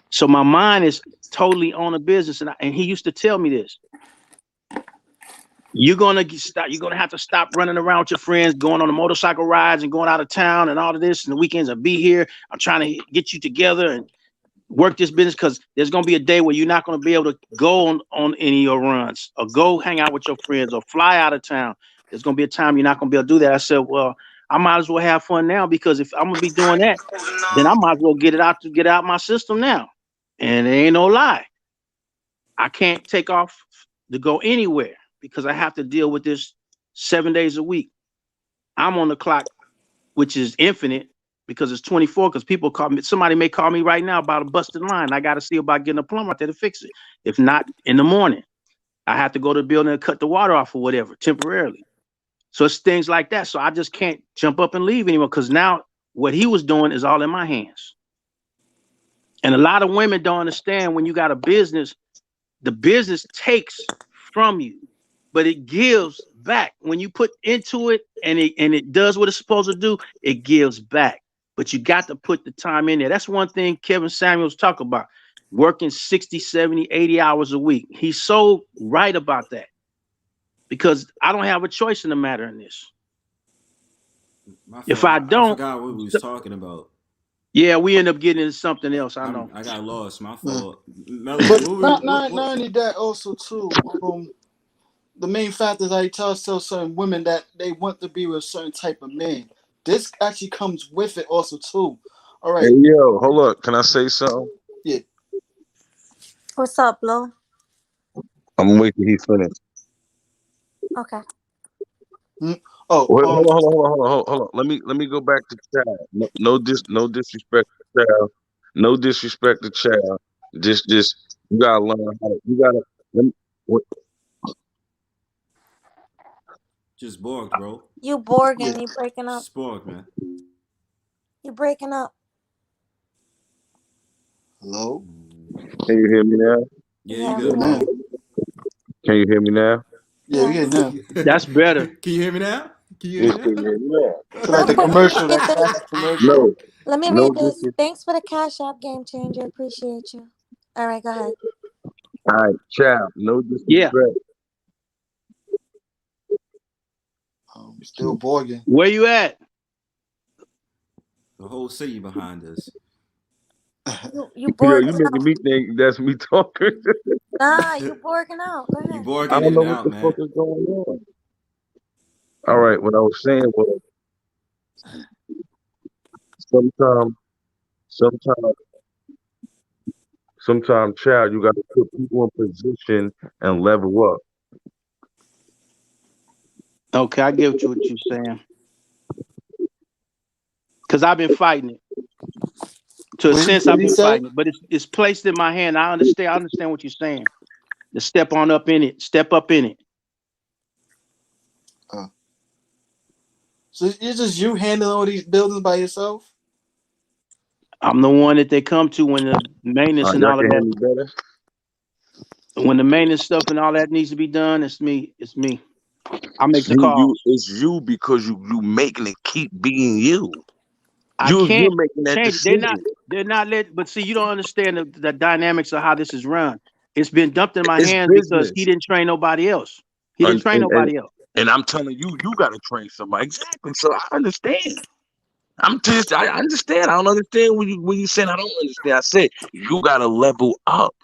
So my mind is totally own a business, and he used to tell me this. You're gonna have to stop running around with your friends, going on the motorcycle rides and going out of town and all of this, and the weekends and be here. I'm trying to get you together and work this business, because there's gonna be a day where you're not gonna be able to go on any of your runs or go hang out with your friends or fly out of town. There's gonna be a time you're not gonna be able to do that. I said, well, I might as well have fun now, because if I'm gonna be doing that, then I might as well get out my system now. And it ain't no lie. I can't take off to go anywhere because I have to deal with this 7 days a week. I'm on the clock, which is infinite, because it's 24, because people call me. Somebody may call me right now about a busted line. I got to see about getting a plumber out there to fix it. If not, in the morning, I have to go to the building and cut the water off or whatever, temporarily. So it's things like that. So I just can't jump up and leave anymore, because now what he was doing is all in my hands. And a lot of women don't understand, when you got a business, the business takes from you, but it gives back. When you put into it and it does what it's supposed to do, it gives back. But you got to put the time in there. That's one thing Kevin Samuels talk about, working 60, 70, 80 hours a week. He's so right about that, because I don't have a choice in the matter in this. If I don't, I forgot what we was talking about. Yeah, we end up getting into something else. I know. I got lost. My fault. But not only that, also too, the main factor is that he tells certain women that they want to be with a certain type of man. This actually comes with it also too. All right. Hey, yo, hold up. Can I say something? Yeah. What's up, Blue? I'm gonna wait till he finished. Okay. Oh, hold on. Let me go back to child. No disrespect to child. No disrespect to child. Just you gotta learn how to. You gotta. Just Borg, bro. You Borg and you breaking up. Borg, man. You breaking up. Hello? Can you hear me now? Yeah, you good, bro. Can you hear me now? Yeah, we hear now. That's better. Can you hear me now? Can you hear me now? It's like the commercial. That classic commercial. No. Let me read this. Thanks for the Cash App, Game Changer. Appreciate you. All right, go ahead. All right, child. No disrespect. Yeah. Still Borging. Where you at? The whole city behind us. You Borging you making me think that's me talking. Nah, you Borging out. Go ahead. You Borging I don't in know and what out, the man. fuck is going on. All right, what I was saying was, sometimes, child, you got to put people in position and level up. Okay, I get what you're saying. Because I've been fighting it. To a sense, I've been fighting it, but it's placed in my hand. I understand what you're saying. To step up in it. So it's just you handling all these buildings by yourself? I'm the one that they come to when the maintenance and all of that. When the maintenance stuff and all that needs to be done, it's me. I make the call. It's you because you making it keep being you. I can't you're making that change. decision. They're not but see, you don't understand the dynamics of how this is run. It's been dumped in my hands because he didn't train nobody else. Nobody else. And I'm telling you, you got to train somebody. Exactly. So I understand. I understand. I don't understand when you saying I don't understand. I said you got to level up.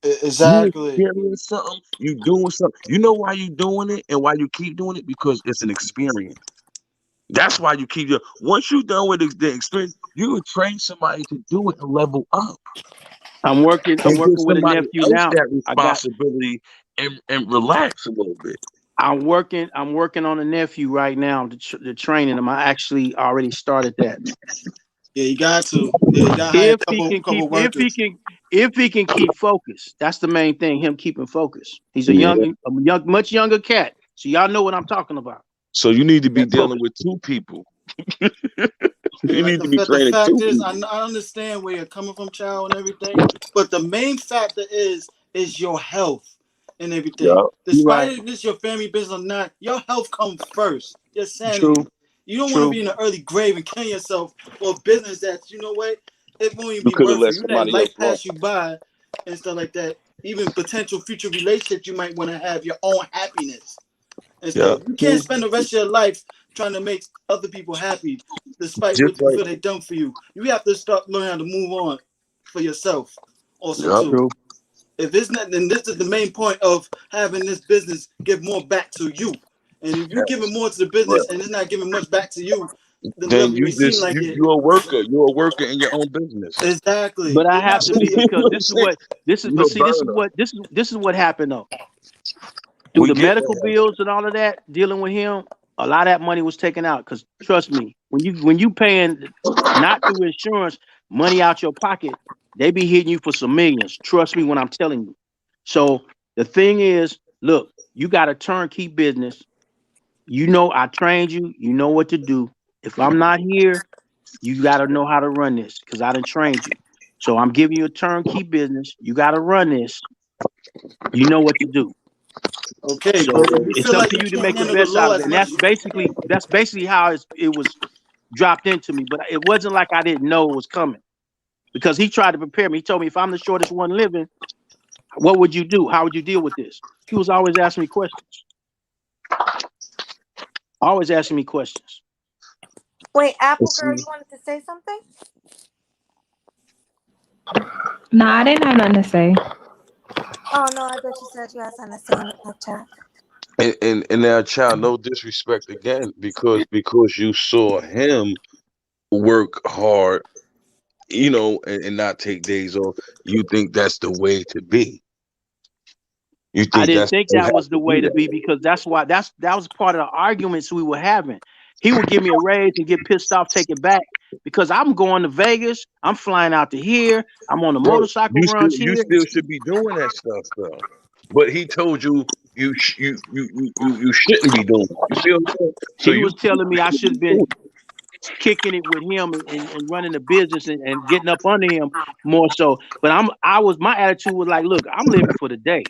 Exactly. You experiencing something. You doing something. You know why you doing it and why you keep doing it? Because it's an experience. That's why you keep doing. Once you're done with the experience, you would train somebody to do it and level up. I'm working with a nephew now. That responsibility and relax a little bit. I'm working on a nephew right now to training him. I actually already started that. Yeah, you got to. Yeah, you got to hire a couple workers. If he can keep focus, that's the main thing. Him keeping focus. He's a much younger cat. So y'all know what I'm talking about. So you need to be dealing with two people. You need to be training the fact two is, people. I understand where you're coming from, child, and everything. But the main factor is your health and everything. Yeah, Despite if it's your family business or not, your health comes first. Your sanity. True. You don't want to be in an early grave and killing yourself for a business that, you know what, it won't even be could've worth let it. You let somebody life else run. pass you by and stuff like that. Even potential future relationships you might want to have your own happiness and stuff. You can't spend the rest of your life trying to make other people happy despite what you feel they've done for you. You have to start learning how to move on for yourself also too. If it's not, then this is the main point of having this business give more back to you. And if you're giving more to the business and it's not giving much back to you, then you just you're a worker. You're a worker in your own business. Exactly. But I have to be because this is what happened though. Through the medical bills and all of that, dealing with him, a lot of that money was taken out. Because trust me, when you paying not through insurance, money out your pocket, they be hitting you for some millions. Trust me when I'm telling you. So the thing is, look, you got a turnkey business. You know, I trained you. You know what to do. If I'm not here, you got to know how to run this because I done trained you. So I'm giving you a turnkey business. You got to run this. You know what to do. Okay, so but you it's feel up like to you you to can't make the handle the best out law of it. as And much that's basically how it was dropped into me. But it wasn't like I didn't know it was coming because he tried to prepare me. He told me if I'm the shortest one living, what would you do? How would you deal with this? He was always asking me questions. Always asking me questions. Wait, Apple Girl, you wanted to say something? No, I didn't have nothing to say. Oh no, I thought you said you had something to say in the chat. And now, child, no disrespect again, because you saw him work hard, you know, and not take days off. You think that's the way to be? You think I didn't that's think you that have was the to way do to be because that was part of the arguments we were having. He would give me a raise and get pissed off, take it back because I'm going to Vegas. I'm flying out to here. I'm on the Bro, motorcycle runs you here. still should be doing that stuff though. But he told you you shouldn't be doing it. You see what I'm saying? So He you was telling me I should have been kicking it with him and running the business and getting up under him more so. But my attitude was like, look, I'm living for the day.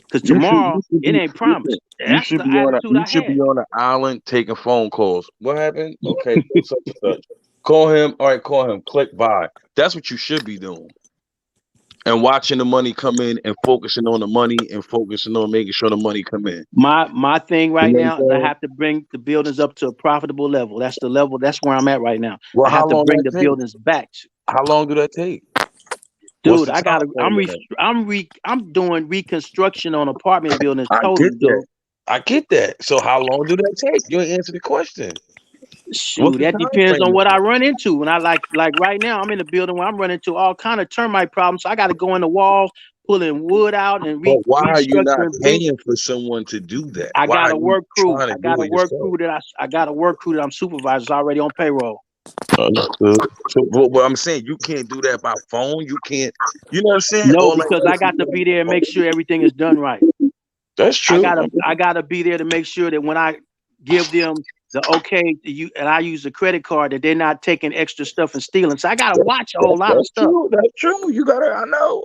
Because tomorrow it ain't promised. You That's should the be on attitude I be had. on an island taking phone calls. What happened? Okay, such and such. Call him. All right, call him. Click buy. That's what you should be doing. And watching the money come in and focusing on the money and focusing on making sure the money come in. My thing right You know now what is I'm I saying? have to bring the buildings up to a profitable level. That's the level. That's where I'm at right now. Well, I have how to long bring that the take? buildings back. How long do that take? What's Dude, the time frame in that? I'm doing reconstruction on apartment buildings I totally, get that. dude. I get that. So how long do that take? You ain't answer the question. What's Shoot, the that time depends frame on of what I that? run into. When I like right now, I'm in a building where I'm running into all kind of termite problems. So I got to go in the walls, pulling wood out, and But why are you not restructuring things. paying for someone to do that? I Why got are a you work crew. trying to I got do a it work yourself? crew I got a work crew that I'm supervising. It's already on payroll. Understood. So, but I'm saying you can't do that by phone. You can't. You know what I'm saying? No, All that because I got to be there and make sure everything is done right. That's true. I gotta be there to make sure that when I give them the okay to you and I use a credit card that they're not taking extra stuff and stealing. So I gotta watch a whole lot of That's stuff. true. That's true. You gotta. I know.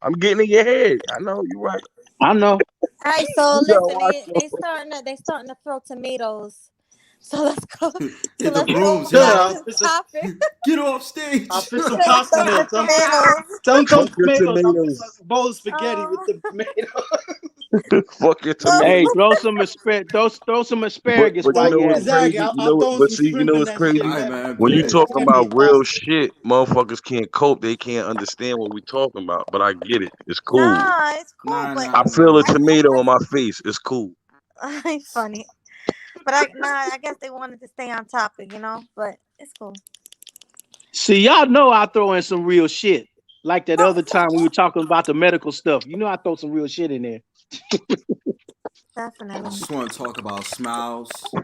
I'm getting in your head. I know. You're right. I know. All right, so You gotta listen, watch they starting to throw tomatoes. So let's go. Hit the brooms, back yo. to the topic. Get off stage. I'll put some pasta in there. Some Fuck your tomatoes. I'll put tomatoes. some bowl of spaghetti with the tomatoes. Fuck your Hey, tomatoes. throw some asparagus But you while know you're at what's it. Exactly. crazy? I'll throw in But some see, you shrimp know in what's that shit. crazy? All right, man, I'm When you good. talking about Pancake real pasta. shit, motherfuckers can't cope. They can't understand what we talking about. But I get it. It's cool. Nah, it's cool, Nah, but I nah, feel a nah. tomato on my face. It's cool. it's funny. But I guess they wanted to stay on topic, but it's cool. See, y'all know I throw in some real shit. Like that other time we were talking about the medical stuff. You know I throw some real shit in there. I Definitely. just want to talk about smiles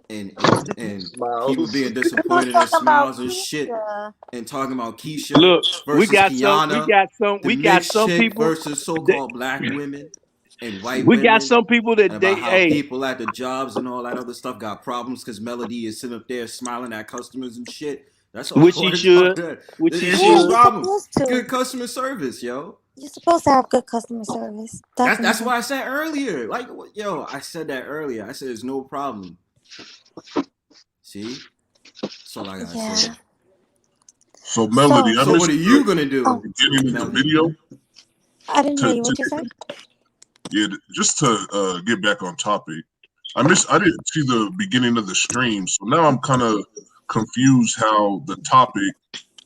and people Smiles. being We're disappointed in talking about smiles and shit, Keisha. and talking about Keisha Look, we versus got some Kiana, the we got mixed some chick people versus that so-called black women and white we got women, some people and that about how hey, people at the jobs and all that other stuff got problems because Melody is sitting up there smiling at customers and shit. That's all which I he want to talk should, about. which he It's no should. You're problem. supposed to. Good customer service, yo. You're supposed to have good customer service. That's Definitely. why I said earlier. Like, yo, I said that earlier. I said there's no problem. See? That's all I gotta say. So Melody, I So what missed are you gonna the do, beginning of the Melody? video. I didn't hear you. What you said? Yeah, just to get back on topic, I didn't see the beginning of the stream, so now I'm kind of confused how the topic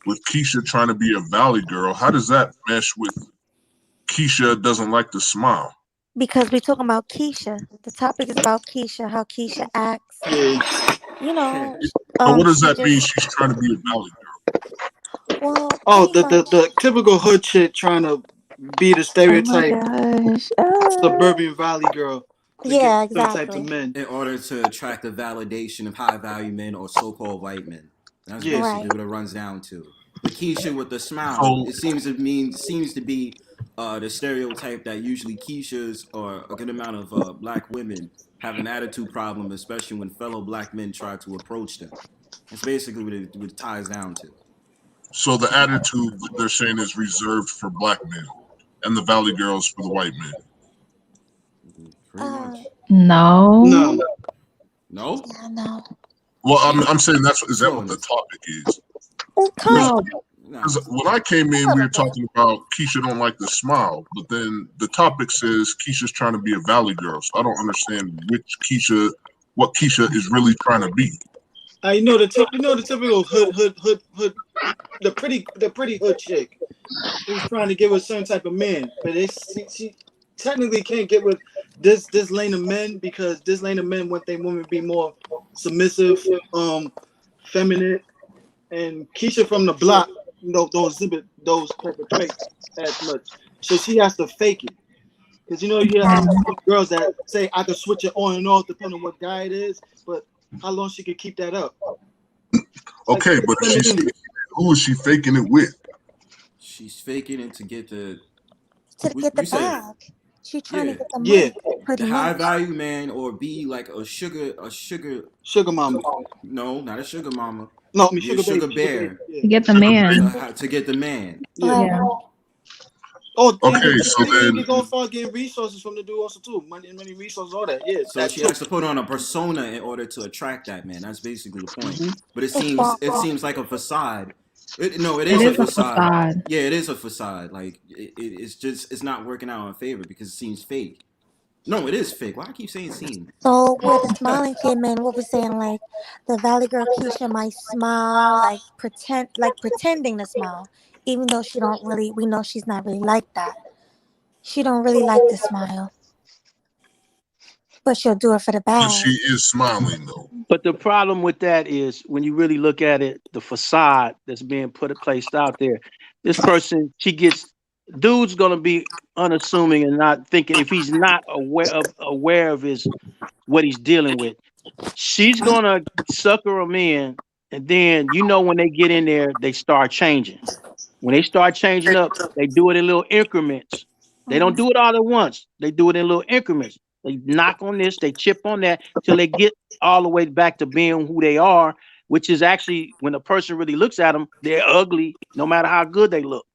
with Keisha trying to be a valley girl, how does that mesh with Keisha doesn't like to smile? Because we're talking about Keisha. The topic is about Keisha, how Keisha acts. You know, So what does she that mean? just She's trying to be a valley girl. well, Oh, pretty much. the typical hood chick trying to be the Oh my stereotype gosh. suburban valley girl to get Yeah, certain types of exactly. men. In order to attract the validation of high value men or so-called white men. That's Yeah. basically Right. what it runs down to. But Keisha with the smile, So it seems to be the stereotype that usually Keishas or a good amount of black women have an attitude problem, especially when fellow black men try to approach them. That's basically what it ties down to. so the attitude they're saying is reserved for black men, and the valley girls for the white men. Pretty much. No. No. No? Yeah, no. Well, I'm saying is that what the Slowness. topic is? Well, kind No. No. Because when I came in, we were talking about Keisha don't like to smile, but then the topic says Keisha's trying to be a valley girl. So I don't understand what Keisha is really trying to be. You know the typical hood, the pretty hood chick who's trying to get with a certain type of man, but she technically can't get with this lane of men because this lane of men want their woman to be more submissive, feminine, and Keisha from the block don't exhibit those type of traits as much, so she has to fake it. Because you have some girls that say I can switch it on and off depending on what guy it is, but how long she can keep that up? Okay, but if she's faking it, who is she faking it with? She's faking it to get the to get the you said bag. She's trying to yeah. get the money, The pretty high much. value man or be like a sugar mama. No, not a sugar mama. No, I mean Be a sugar sugar baby. bear. To get the man. To get the man. Yeah. Yeah. Oh, Okay, so then you go far getting resources from the dude also too. Money, resources, all that. Yeah. So she has to put on a persona in order to attract that man. That's basically the point. Mm-hmm. But it seems like a facade. It is a a facade. facade. Yeah, it is a facade. Like it's not working out in favor because it seems fake. No, it is fake. Why I keep saying seem? So where the smiling came in, what we're saying, like the Valley Girl Keisha might smile, like pretending to smile, even though we know she's not really like that. She don't really like to smile, but she'll do it for the but bag. she is smiling though. But the problem with that is when you really look at it, the facade that's being placed out there, this person, dude's gonna be unassuming and not thinking if he's not aware of what he's dealing with. She's gonna sucker him in, and then when they get in there, they start changing. When they start changing up, they do it in little increments. They don't do it all at once. They do it in little increments. They knock on this, they chip on that till they get all the way back to being who they are, which is actually when a person really looks at them, they're ugly, no matter how good they look.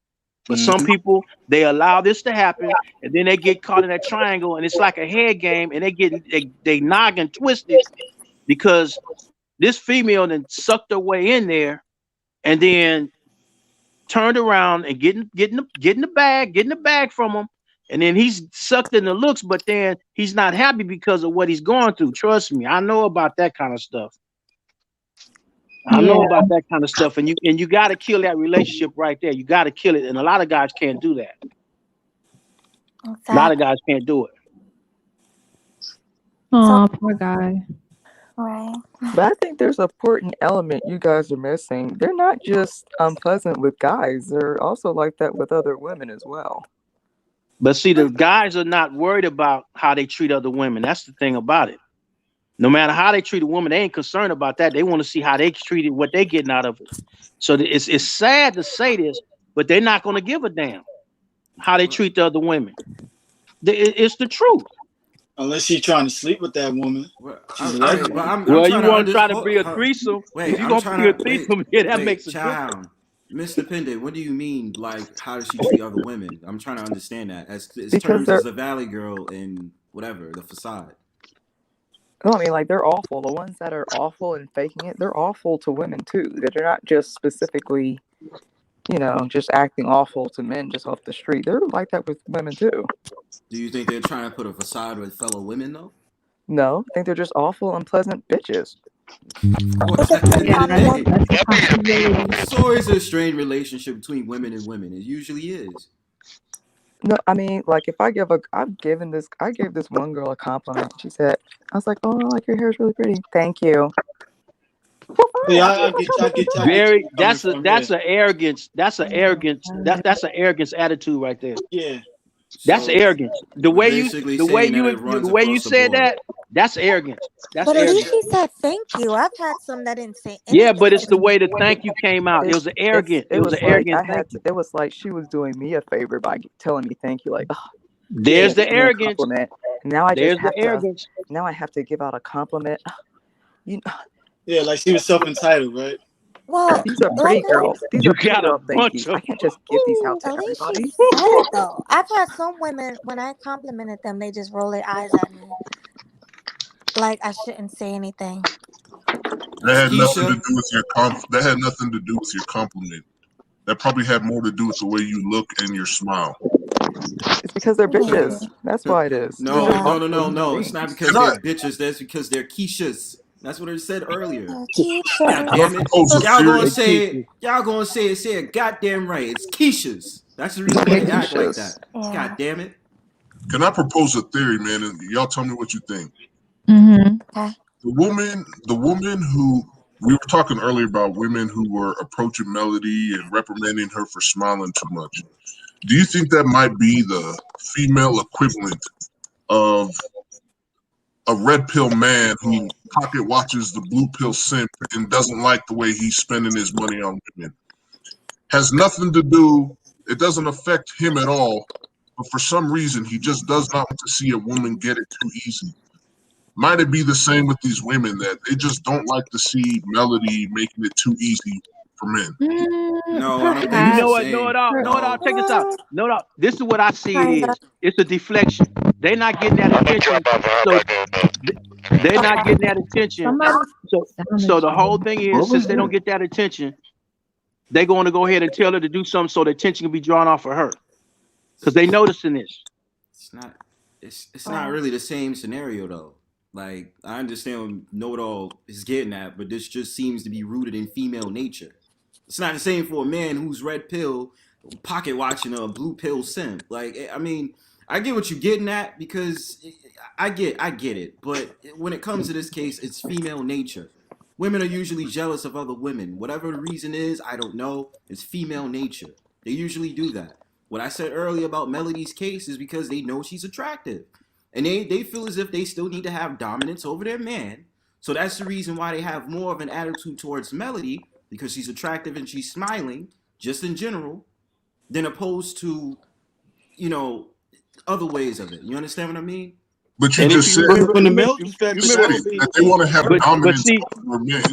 But some people, they allow this to happen, and then they get caught in that triangle, and it's like a head game, and they noggin twisted because this female then sucked her way in there, and then turned around and getting the bag from him, and then he's sucked in the looks, but then he's not happy because of what he's going through. Trust me, I know about that kind of stuff. I know about that kind of stuff, and you got to kill that relationship right there. You got to kill it, and a lot of guys can't do that. A lot of guys can't do it. Oh, poor guy. Right. But I think there's an important element you guys are missing. They're not just unpleasant with guys. They're also like that with other women as well. But see, the guys are not worried about how they treat other women. That's the thing about it. No matter how they treat a woman, they ain't concerned about that. They want to see how they treated, what they getting out of it. So it's sad to say this, but they're not going to give a damn how they treat the other women. It's the truth. Unless she's trying to sleep with that woman. You want to try to be a threesome? If you gonna be a threesome, that makes a difference. Mr. Pendant, what do you mean? Like, how does she treat other women? I'm trying to understand that as Because terms as the Valley Girl and whatever the facade. No, I mean, like, they're awful. The ones that are awful and faking it, they're awful to women too. They're not just specifically just acting awful to men just off the street. They're like that with women too. Do you think they're trying to put a facade with fellow women though? No, I think they're just awful, unpleasant bitches. Well, It at the depends end of on the the day, woman. That's a possibility. it's always a strained relationship between women and women. It usually is. No, I mean, like I gave this one girl a compliment. She said, I was like, oh, like your hair is really pretty. Thank you. Yeah, I get you where Very. you're coming from. That's Yeah, an arrogance. That's an arrogance. That's an arrogance attitude right there. yeah. That's So arrogance. The we're way you basically saying that it runs across the said board. that, that's arrogance. That's But at least arrogance. she said thank you. I've had some that didn't say Yeah, anything but it's to the me. way the thank you came out. It was an arrogant. It It was was an like arrogant thank you. it was like she was doing me a favor by telling me thank you. Like, oh, There's the give me a arrogance. compliment. And now I just There's the have to. arrogance. Now I have to give out a compliment. You know, Yeah, like she was self-entitled, right? Well, these are like pretty at girls. least, These You are pretty got a girl thank bunch yous. of. I can't just give these out to at least she everybody. said it though. I've had some women when I complimented them, they just roll their eyes at me, like I shouldn't say anything. That had nothing to Keisha, do with your that had nothing to do with your compliment. That probably had more to do with the way you look and your smile. It's because they're Yeah, bitches. That's why it is. They're no, just yeah. no, no, awful no, human no. It's not beings. because Can I they're bitches. That's because they're Keishas. That's what I said earlier. God Keisha. can I damn it. propose a Y'all theory? gonna They say keep it. you. Y'all gonna say it goddamn right. It's Keishas. That's the reason why They're they act like Keishas. that. Yeah. God damn it. Can I propose a theory, man? And y'all tell me what you think. Mm-hmm. Okay. The woman who we were talking earlier about women who were approaching Melody and reprimanding her for smiling too much. Do you think that might be the female equivalent of a red pill man who pocket watches the blue pill simp and doesn't like the way he's spending his money on women? Has nothing to do, it doesn't affect him at all, but for some reason he just does not want to see a woman get it too easy. Might it be the same with these women that they just don't like to see Melody making it too easy for men? No, I don't think You it's the know Perhaps. what? same. Know it all. No. Check this out. Know it all. This is what I see it Kinda. is. It's a deflection. They're not getting that attention, so they're not getting that attention. Somebody So sounded the whole you. thing What is, was since they don't that? get that attention, they're going to go ahead and tell her to do something so the attention can be drawn off of her, because they noticing this. It's not it's not really the same scenario though. Like I understand what Know It All is getting at, but this just seems to be rooted in female nature. It's not the same for a man who's red pill pocket watching a blue pill simp. Like I mean, I get what you're getting at because I get it, but when it comes to this case, it's female nature. Women are usually jealous of other women. Whatever the reason is, I don't know. It's female nature. They usually do that. What I said earlier about Melody's case is because they know she's attractive. And they feel as if they still need to have dominance over their man. So that's the reason why they have more of an attitude towards Melody, because she's attractive and she's smiling, just in general, than opposed to, you know, other ways of it. You understand what I mean? But you And if just you said remember, From the remember, male perspective, said remember, it, that they want to have but dominance see, over men,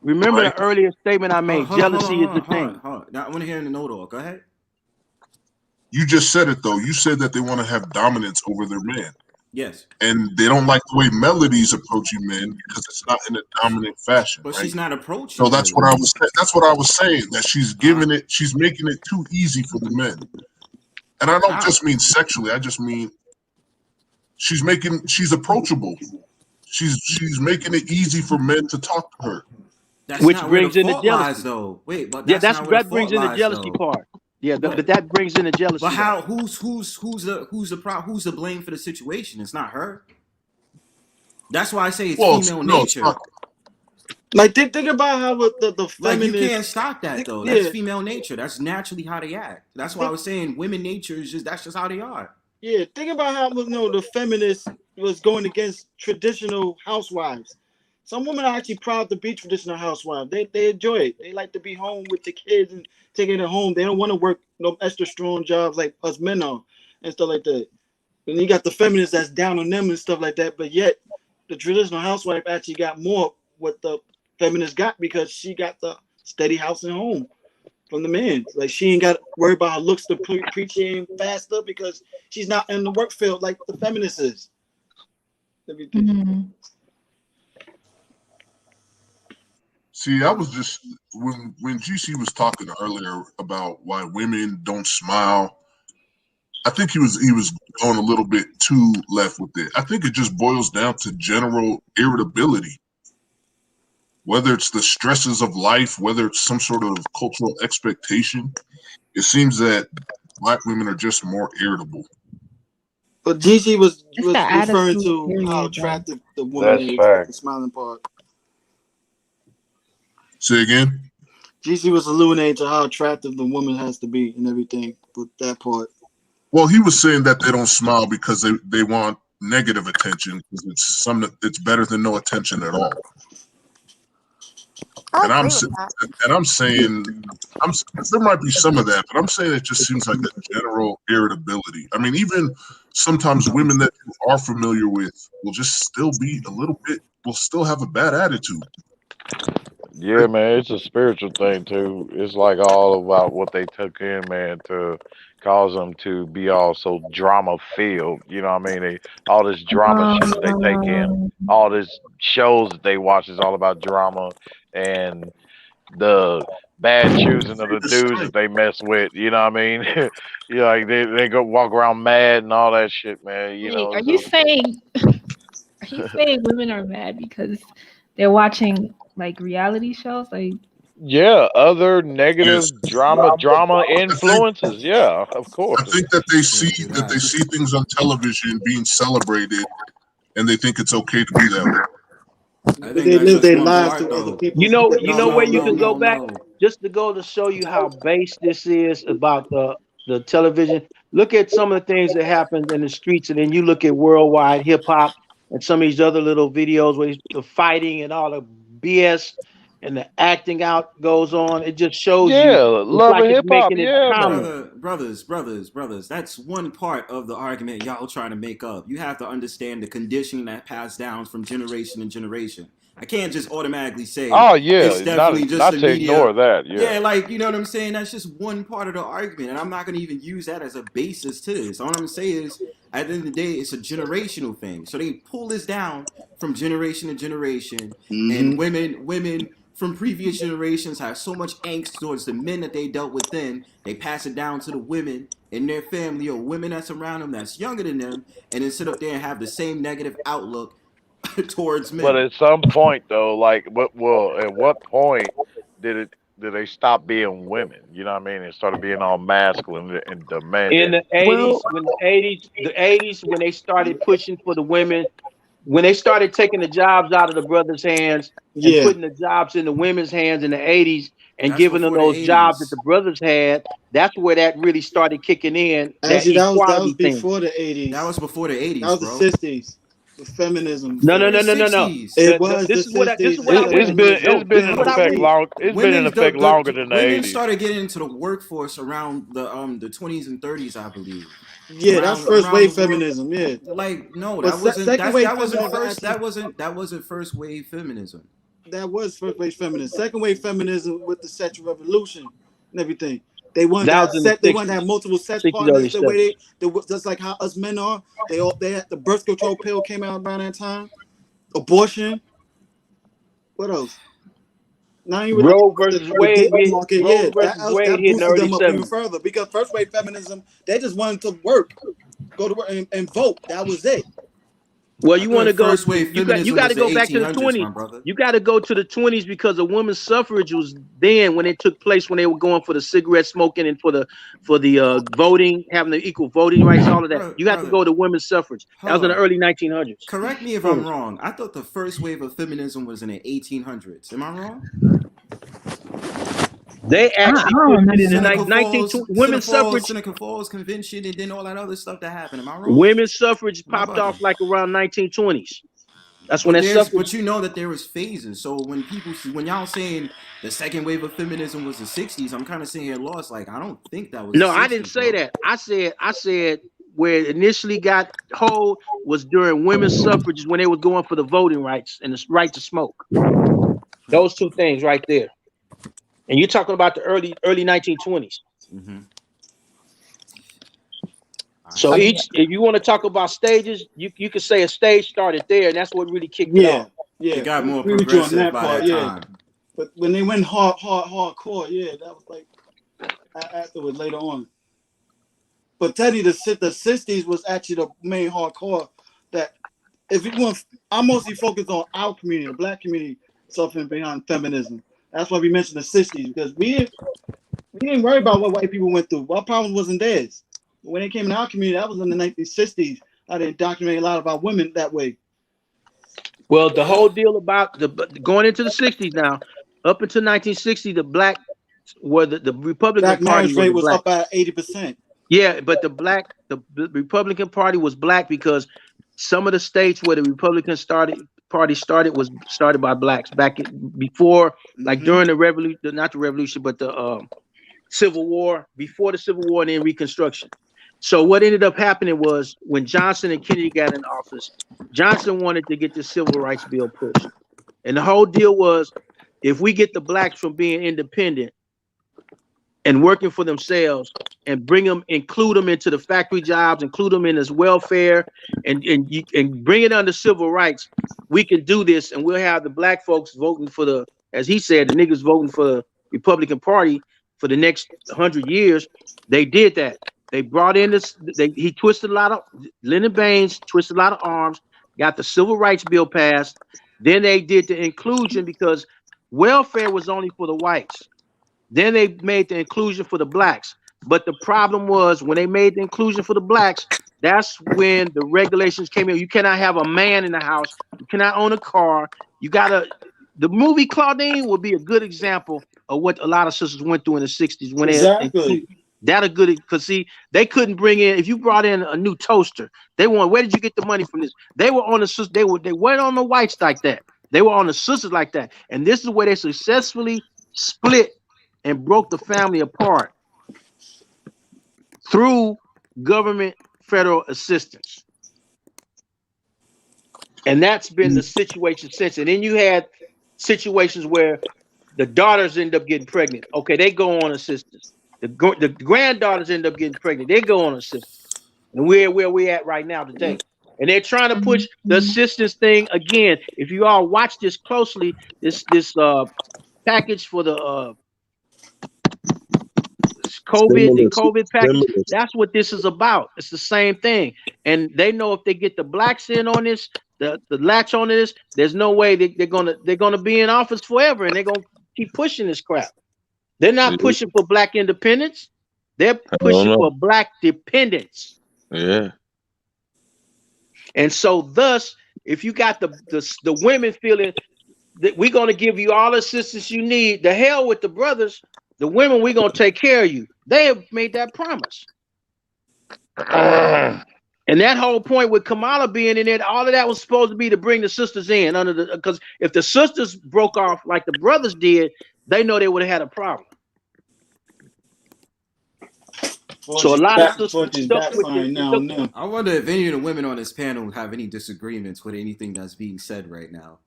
remember right? the earlier statement I made. Hold on, hold on, Jealousy hold is the on, hold on, thing. hold on. Now I want to hear in the Know It All. Go ahead. You just said it though. You said that they want to have dominance over their man. Yes. And they don't like the way Melody's approaching men because it's not in a dominant fashion, But right? she's not So approaching that's Melody. what I was. That's what I was saying. That she's giving it. She's making it too easy for the men. And I don't How? just mean sexually. I just mean she's approachable. She's making it easy for men to talk to her. That's Which not where the brings in the fault lies, jealousy. though. Wait, but Yeah, that's not where the that brings fault in the lies, jealousy though. part. Yeah, But but that brings in the jealousy. how? Who's the blame for the situation? It's not her. That's why I say it's female nature. Like think about how the feminist. Like you can't stop that though. Yeah. That's female nature. That's naturally how they act. That's why I was saying women nature is that's just how they are. Yeah, think about how the feminist was going against traditional housewives. Some women are actually proud to be traditional housewives. They enjoy it. They like to be home with the kids and taking it home. They don't want to work no extra strong jobs like us men are and stuff like that. And you got the feminists that's down on them and stuff like that. But yet the traditional housewife actually got more what the feminist got because she got the steady house and home from the man. Like she ain't got to worry about her looks to preaching faster because she's not in the work field like the feminist is. See, I was just when GC was talking earlier about why women don't smile. I think he was going a little bit too left with it. I think it just boils down to general irritability. Whether it's the stresses of life, whether it's some sort of cultural expectation, it seems that Black women are just more irritable. But GC was It's the referring attitude, to how period, though. attractive the woman That's is, fact. the smiling part. Say again? GC was alluding to how attractive the woman has to be and everything, but that part. Well, he was saying that they don't smile because they want negative attention because it's better than no attention at all. And I'm saying there might be some of that, but I'm saying it just seems like a general irritability. I mean, even sometimes women that you are familiar with will just still be will still have a bad attitude. Yeah, man, it's a spiritual thing too. It's like all about what they took in, man, to cause them to be all so drama filled. You know what I mean? All this drama shit that they take in, all this shows that they watch is all about drama and the bad choosing of the dudes that they mess with. You know what I mean? Yeah, like they go walk around mad and all that shit, man. You Wait, know, are you saying women are mad because they're watching like reality shows? Like, yeah, other negative Yes. drama influences. Yeah, of course. I think that they see things on television being celebrated, and they think it's okay to be that way. They live their lives through other people. You know where you can go back just to go to show you how base this is about the television. Look at some of the things that happen in the streets, and then you look at worldwide hip hop and some of these other little videos where the fighting and all the BS and the acting out goes on. It just shows you. Love of hip hop. Yeah, common. Brothers. That's one part of the argument y'all trying to make up. You have to understand the conditioning that passed down from generation to generation. I can't just automatically say, oh yeah, it's definitely not the to media. ignore that. Yeah, like, you know what I'm saying? That's just one part of the argument, and I'm not going to even use that as a basis to this. All I'm going to say is, at the end of the day, it's a generational thing. So they pull this down from generation to generation, and women from previous generations have so much angst towards the men that they dealt with then, they pass it down to the women in their family or women that's around them that's younger than them, and then sit up there and have the same negative outlook towards men. But at some point, though, like, at what point did they stop being women? You know what I mean? And started being all masculine and demanding. In the 80s, when they started pushing for the women, when they started taking the jobs out of the brothers' hands and putting the jobs in the women's hands in the 80s and That's giving them before those the jobs 80s. that the brothers had, that's where that really started kicking in. Actually, that was thing. before the 80s. That was before the 80s, That was bro. the 60s. The feminism. No. It was This the is what 60s. It's been in effect long. It's been in effect longer than the women 80s. started getting into the workforce around the 20s and 30s, I believe. Yeah, that's first wave feminism. Yeah, like no, But that wasn't. That wasn't first. Actually, That wasn't first wave feminism. that was first wave feminism. Second wave feminism with the sexual revolution and everything. They wanted to have They wanted to have multiple sex partners. The way they just like how us men are. They had the birth control pill came out around that time. Abortion. What else? Not even Roe versus Wade. That boosted them up even further because first wave feminism, they just wanted to go to work and vote. That was it. Well, you want to go. First wave feminism You got to was go the back to the 1800s, 20s. my brother. You got to go to the 20s because the women's suffrage was then when it took place, when they were going for the cigarette smoking and for the voting, having the equal voting rights, all of that. You have to go to women's suffrage. That was in the early 1900s. Correct me if I'm wrong. I thought the first wave of feminism was in the 1800s. Am I wrong? They actually put it in the 1920s. Women's suffrage, Seneca Falls Convention, and then all that other stuff that happened. Am I wrong? Women's suffrage popped off like around 1920s. That's when that suffrage. But you know that there was phases. So when y'all saying the second wave of feminism was the 60s, I'm kind of sitting here lost. Like I don't think that was. No, 60s, I didn't say that. I said where it initially got hold was during women's suffrages when they were going for the voting rights and the right to smoke. Those two things right there. And you're talking about the early 1920s. Mm-hmm. So if you want to talk about stages, you could say a stage started there, and that's what really kicked it off. Yeah, it got more progressive by that time. But when they went hardcore, yeah, that was like afterwards later on. But Teddy, the 60s was actually the main hardcore. That if you want, I mostly focus on our community, the black community, suffering behind feminism. That's why we mentioned the 60s, because we didn't worry about what white people went through. Our problem wasn't theirs. When they came in our community, that was in the 1960s. I didn't document a lot about women that way. Well, the whole deal about going into the 60s now, up until 1960, the black were the Republican Black Party marriage was rate the was black. up at 80%. Yeah, but the Republican Party was black because some of the states where the Republican Party started was started by blacks back before, like during the revolution, not the revolution, but the Civil War, before the Civil War and then Reconstruction. So what ended up happening was when Johnson and Kennedy got in office, Johnson wanted to get the Civil Rights Bill pushed. And the whole deal was, if we get the blacks from being independent and working for themselves and include them into the factory jobs, include them in this welfare and bring it under civil rights, we can do this. And we'll have the black folks voting for as he said, the niggas voting for the Republican Party for the next 100 years. They did that. They brought in he twisted a lot of, Lyndon Baines twisted a lot of arms, got the civil rights bill passed. Then they did the inclusion because welfare was only for the whites. Then they made the inclusion for the blacks. But the problem was when they made the inclusion for the blacks, that's when the regulations came in. You cannot have a man in the house. You cannot own a car. The movie Claudine would be a good example of what a lot of sisters went through in the 60s when exactly. Because see, they couldn't bring in, if you brought in a new toaster, where did you get the money from this? They were on they weren't on the whites like that. They were on the sisters like that. And this is where they successfully split and broke the family apart through government federal assistance. And that's been the situation since. And then you had situations where the daughters end up getting pregnant. Okay, they go on assistance. The granddaughters end up getting pregnant. They go on assistance. And we're where we're at right now today. And they're trying to push the assistance thing again. If you all watch this closely, this package for the COVID package, that's what this is about. It's the same thing. And they know if they get the blacks in on this, the latch on this, there's no way they're gonna be in office forever, and they're gonna keep pushing this crap. They're not pushing for black independence. They're pushing for black dependence. Yeah. And so thus, if you got the women feeling that we're gonna give you all the assistance you need, the hell with the brothers, the women, we're gonna take care of you. They have made that promise. And that whole point with Kamala being in it, all of that was supposed to be to bring the sisters in because if the sisters broke off like the brothers did, they know they would have had a problem. So a lot of sisters stuck with it. I wonder if any of the women on this panel have any disagreements with anything that's being said right now.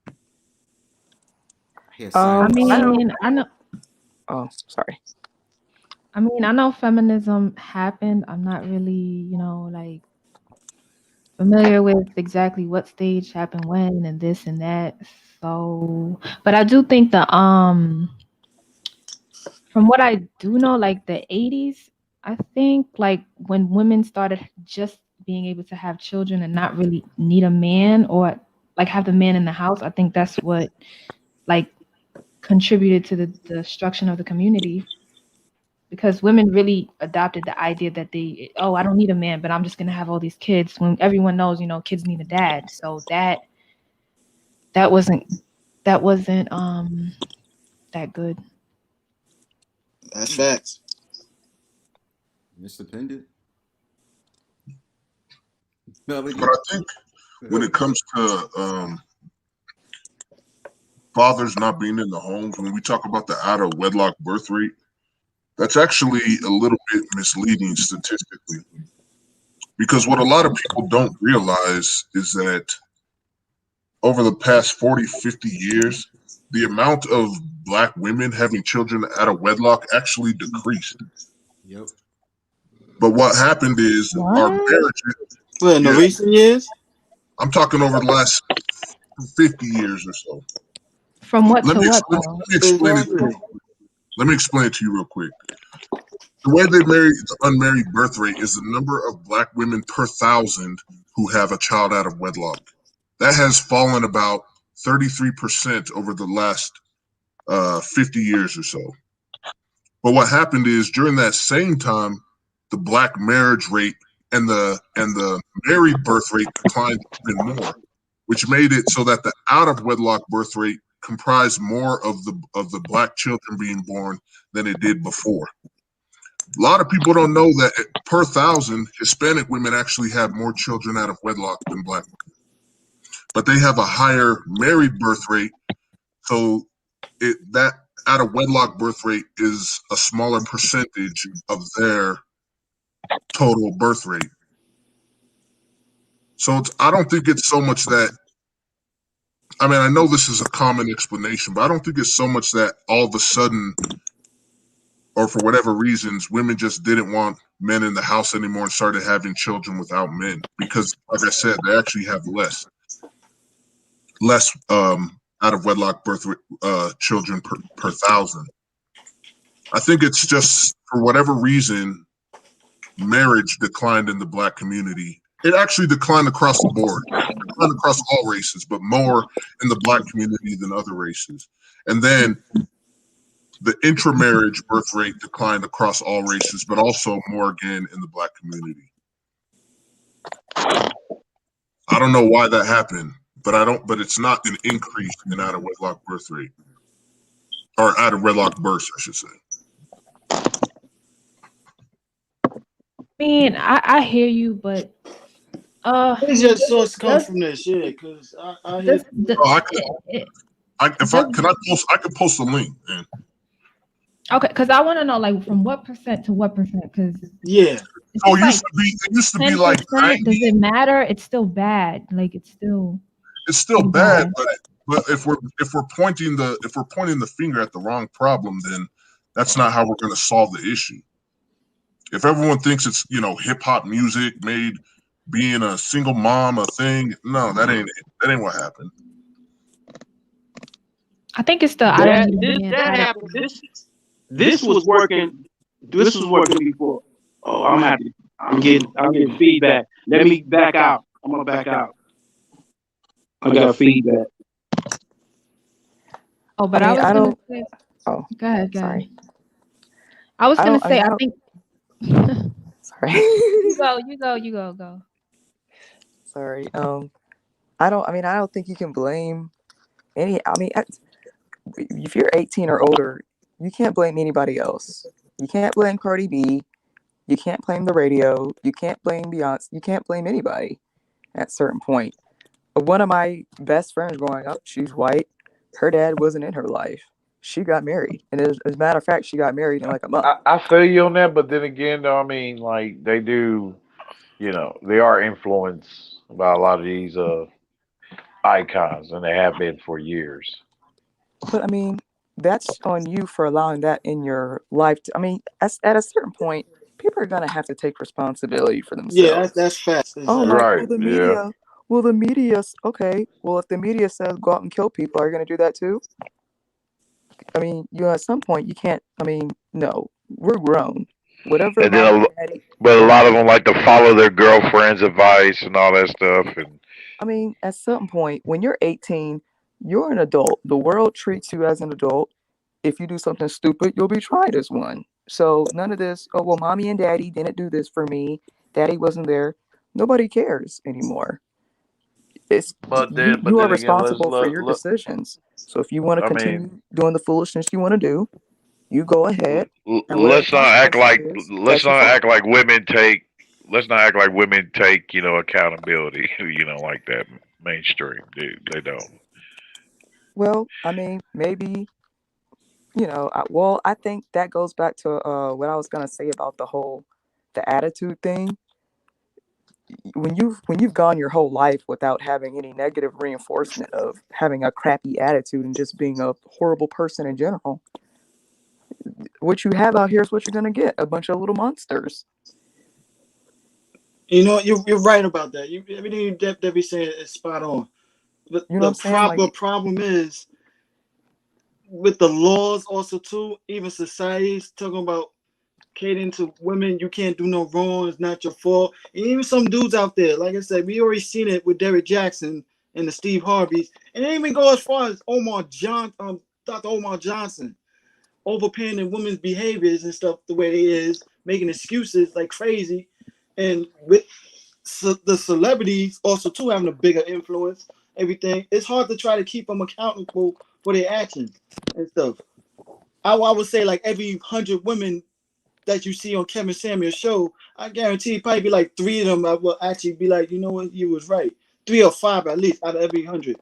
I know. Oh, sorry. I mean, I know feminism happened. I'm not really, like familiar with exactly what stage happened when and this and that. So, but I do think from what I do know, like the 80s, I think like when women started just being able to have children and not really need a man or like have the man in the house, I think that's what like contributed to the destruction of the community. Because women really adopted the idea that I don't need a man, but I'm just gonna have all these kids when everyone knows, kids need a dad. So that wasn't that good. That's facts. Misinterpreted. But I think when it comes to fathers not being in the homes, when we talk about the out of wedlock birth rate, that's actually a little bit misleading statistically. Because what a lot of people don't realize is that over the past 40, 50 years, the amount of Black women having children out of wedlock actually decreased. Yep. But what happened is our marriages. In the recent years? I'm talking over the last 50 years or so. From what Let to me, what let though? me explain it to you. Let me explain it to you real quick. The way the unmarried birth rate is the number of black women per thousand who have a child out of wedlock. That has fallen about 33% over the last 50 years or so. But what happened is during that same time, the black marriage rate and the married birth rate declined even more, which made it so that the out of wedlock birth rate comprised more of the black children being born than it did before. A lot of people don't know that per thousand, Hispanic women actually have more children out of wedlock than black women. But they have a higher married birth rate, so that out of wedlock birth rate is a smaller percentage of their total birth rate. So I don't think it's so much that, I mean, I know this is a common explanation, but I don't think it's so much that all of a sudden, or for whatever reasons, women just didn't want men in the house anymore and started having children without men. Because, like I said, they actually have less out of wedlock birth children per thousand. I think it's just, for whatever reason, marriage declined in the black community. It actually declined across the board. It declined across all races, but more in the black community than other races. And then the intramarriage birth rate declined across all races, but also more again in the black community. I don't know why that happened, but it's not an increase in out of wedlock birth rate. Or out of wedlock births, I should say. I mean, I hear you, but Where's your source come from this? Yeah, because I hear. I could post a link, man. Okay, because I want to know, like, from what percent to what percent? Because yeah, oh, it used to be like 90. Does it matter? It's still bad. Like, it's still bad, but if we're pointing the finger at the wrong problem, then that's not how we're going to solve the issue. If everyone thinks it's hip hop music made being a single mom a thing, no, that ain't it. That ain't what happened. I think it's the that happened. This was working. This was working before. Oh, I'm getting feedback. Let me back out. I'm gonna back out. I got feedback. Oh, but I was gonna say. Oh, go ahead. Sorry. I was gonna say. I think. Sorry. You go. Sorry. I don't think you can blame any. I mean, if you're 18 or older, you can't blame anybody else. You can't blame Cardi B. You can't blame the radio. You can't blame Beyonce. You can't blame anybody at a certain point. One of my best friends growing up, she's white. Her dad wasn't in her life. She got married. And as a matter of fact, she got married in like a month. I feel you on that, but then again, though, I mean, like, they do, they are influenced by a lot of these icons, and they have been for years. But I mean, that's on you for allowing that in your life. At a certain point, people are gonna have to take responsibility for themselves. Yeah, that's fast. Oh, like, right. well, the media. Well, the media. Okay. Well, if the media says go out and kill people, are you gonna do that too? I mean, at some point you can't. I mean, no, we're grown. Whatever. And then, but a lot of them like to follow their girlfriend's advice and all that stuff. And I mean, at some point, when you're 18, you're an adult. The world treats you as an adult. If you do something stupid, you'll be tried as one. So none of this, oh, well, mommy and daddy didn't do this for me. Daddy wasn't there. Nobody cares anymore. You are responsible for your decisions. So if you want to continue doing the foolishness you want to do, you go ahead. Let's not act like women take. Let's not act like women take accountability. Like that mainstream. They don't. Well, I mean, maybe. I think that goes back to what I was gonna say about the attitude thing. When you've gone your whole life without having any negative reinforcement of having a crappy attitude and just being a horrible person in general, what you have out here is what you're gonna get: a bunch of little monsters. You're right about that. Everything Debbie said is spot on. But the problem is, with the laws also too, even society's talking about catering to women. You can't do no wrong. It's not your fault. And even some dudes out there, like I said, we already seen it with Derek Jackson and the Steve Harveys. And it even go as far as Dr. Omar Johnson, overpaying in women's behaviors and stuff the way it is, making excuses like crazy. And with the celebrities also too having a bigger influence, everything, it's hard to try to keep them accountable for their actions and stuff. I would say like every 100 women that you see on Kevin Samuel's show, I guarantee probably be like 3 of them that will actually be like, you know what, you was right. 3 or 5 at least out of every 100.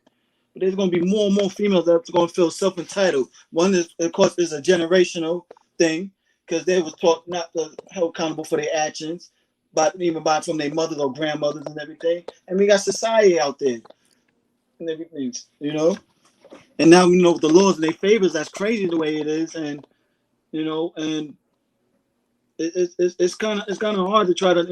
But there's going to be more and more females that's going to feel self-entitled. One is, of course, is a generational thing because they was taught not to held accountable for their actions, but even by from their mothers or grandmothers and everything. And we got society out there and everything, you know. And now you know the laws in their favors. That's crazy the way it is, and you know, and it's kind of hard to try to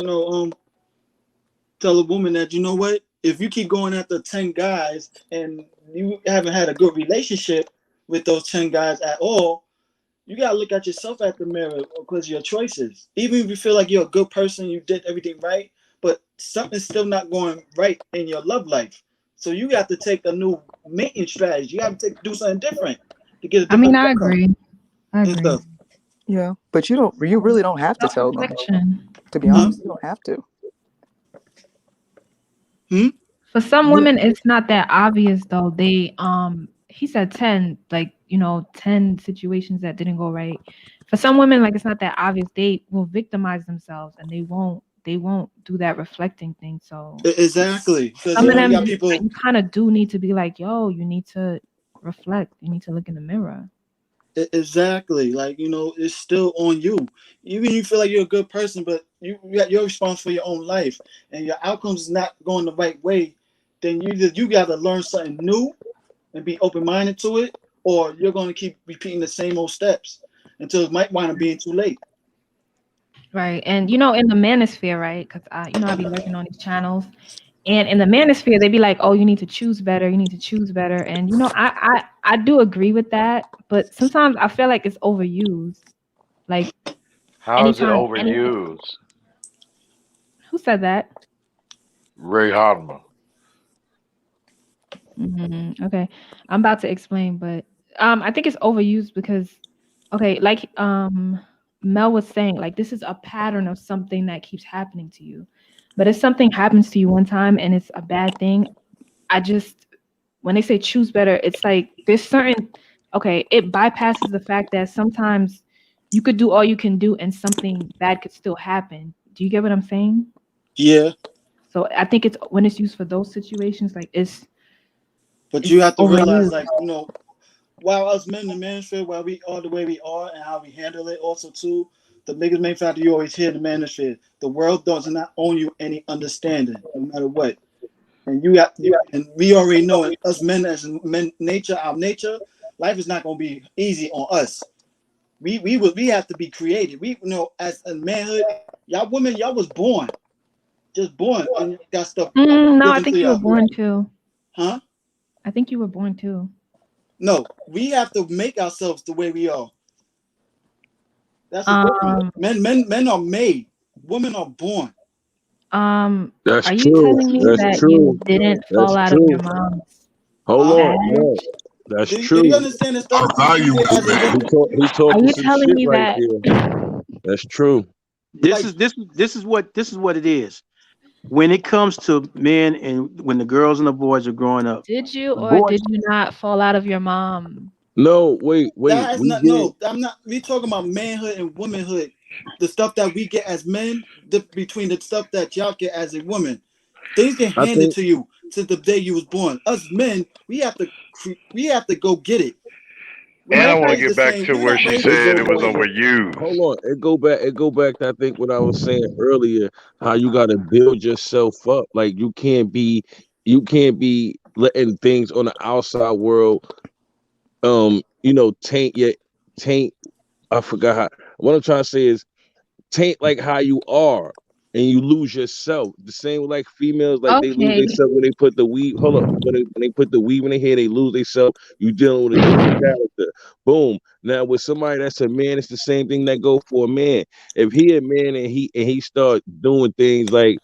tell a woman that, you know what, if you keep going after 10 guys and you haven't had a good relationship with those 10 guys at all, you gotta look at yourself at the mirror because of your choices. Even if you feel like you're a good person, you did everything right, but something's still not going right in your love life. So you got to take a new maintenance strategy. You have to do something different to get a different I agree. Yeah, but you really don't have to tell them. To be honest, you don't have to. For some women, it's not that obvious though. They he said 10, like 10 situations that didn't go right. For some women, like it's not that obvious. They will victimize themselves and they won't do that reflecting thing. So exactly. Some of them you kind of do need to be like, yo, you need to reflect. You need to look in the mirror. Exactly. Like, it's still on you. Even you feel like you're a good person, but you're responsible for your own life and your outcomes is not going the right way, then you got to learn something new and be open-minded to it, or you're going to keep repeating the same old steps until it might wind up being too late. Right. And in the manosphere, right? Because I be lurking on these channels. And in the manosphere, they be like, oh, you need to choose better. You need to choose better. And I do agree with that, but sometimes I feel like it's overused. Like how is it overused? Who said that? Ray Hardeman. Okay. I'm about to explain, but I think it's overused because like Mel was saying, like this is a pattern of something that keeps happening to you. But if something happens to you one time and it's a bad thing, when they say choose better, it's like there's certain it bypasses the fact that sometimes you could do all you can do and something bad could still happen. Do you get what I'm saying? Yeah. So I think it's when it's used for those situations, like it's. But you have to realize, like, while us men in the manosphere, while we are the way we are and how we handle it, also too, the biggest main factor you always hear in the manosphere, the world does not own you any understanding, no matter what. And and we already know it, us men as men, our nature, life is not going to be easy on us. We have to be creative. We as a manhood, y'all women, y'all was born, just born, and you got stuff. No, I think you were born too. Huh? I think you were born too. No, we have to make ourselves the way we are. That's the difference. Men are made. Women are born. That's are you true. telling me That's that true. you didn't fall out of your mom's? Hold on. No, that's true. Do you understand the stuff? Are you talking some telling shit me right that? there? That's true. This is what it is. When it comes to men and when the girls and the boys are growing up. Did you or did you not fall out of your mom? No, wait. That is no, I'm not. We talking about manhood and womanhood. The stuff that we get as men, between the stuff that y'all get as a woman, things get handed to you since the day you was born. Us men, we have to go get it. And I want to get back to where she said it was overused. Hold on, it go back to I think what I was saying earlier, how you got to build yourself up. Like you can't be letting things on the outside world, taint. I forgot how. What I'm trying to say is taint like how you are, and you lose yourself. The same with like females, like they lose themselves when they put the weave. Hold up, when they put the weave in their hair, they lose themselves. You dealing with a different character. Boom. Now with somebody that's a man, it's the same thing that go for a man. If he a man and he start doing things like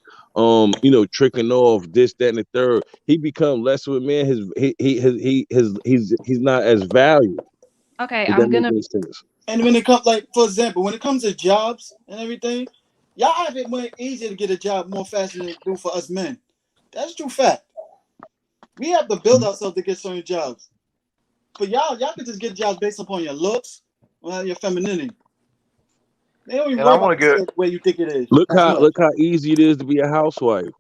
tricking off this, that, and the third, he become less of a man. He's not as valued. Okay, If that I'm makes gonna. any sense. And when it comes, like for example, when it comes to jobs and everything, y'all have it more easier to get a job more faster than it do for us men. That's true fact. We have to build ourselves to get certain jobs. But y'all can just get jobs based upon your looks or your femininity. They don't even And worry I about want to the way you think it is Look as much. how easy it is to be a housewife.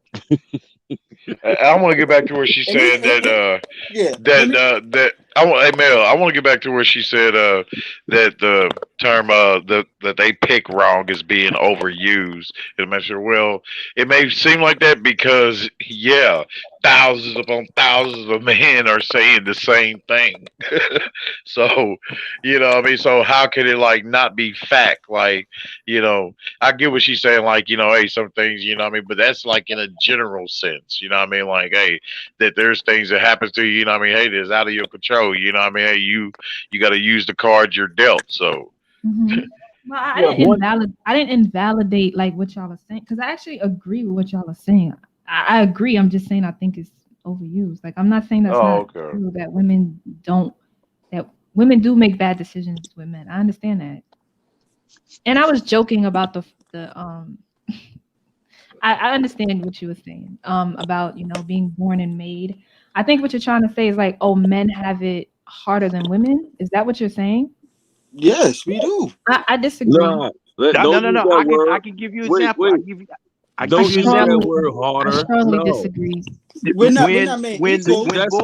get back to where she And said that yeah, let me. that I want. Hey, Mel, I want to get back to where she said that the term that they pick wrong is being overused. And I said, well, it may seem like that because thousands upon thousands of men are saying the same thing. So what I mean. So how can it like not be fact? Like I get what she's saying. Like hey, some things what I mean, but that's like in a general sense. What I mean, like hey, that there's things that happens to you. What I mean, hey, that's out of your control. What I mean, hey, you got to use the cards you're dealt. So Well, I yeah, didn't invalidate like what y'all are saying because I actually agree with what y'all are saying. I agree. I'm just saying I think it's overused. Like I'm not saying that's not okay. true that women do make bad decisions with men. I understand that. And I was joking about the I understand what you were saying about being born and made. I think what you're trying to say is like, oh, men have it harder than women. Is that what you're saying? Yes, we do. I disagree. Nah, No. don't use that I word. can give you Wait, example. wait. I can Don't give you use that example. word I harder. strongly No. disagree. We're not When made when equal, when That's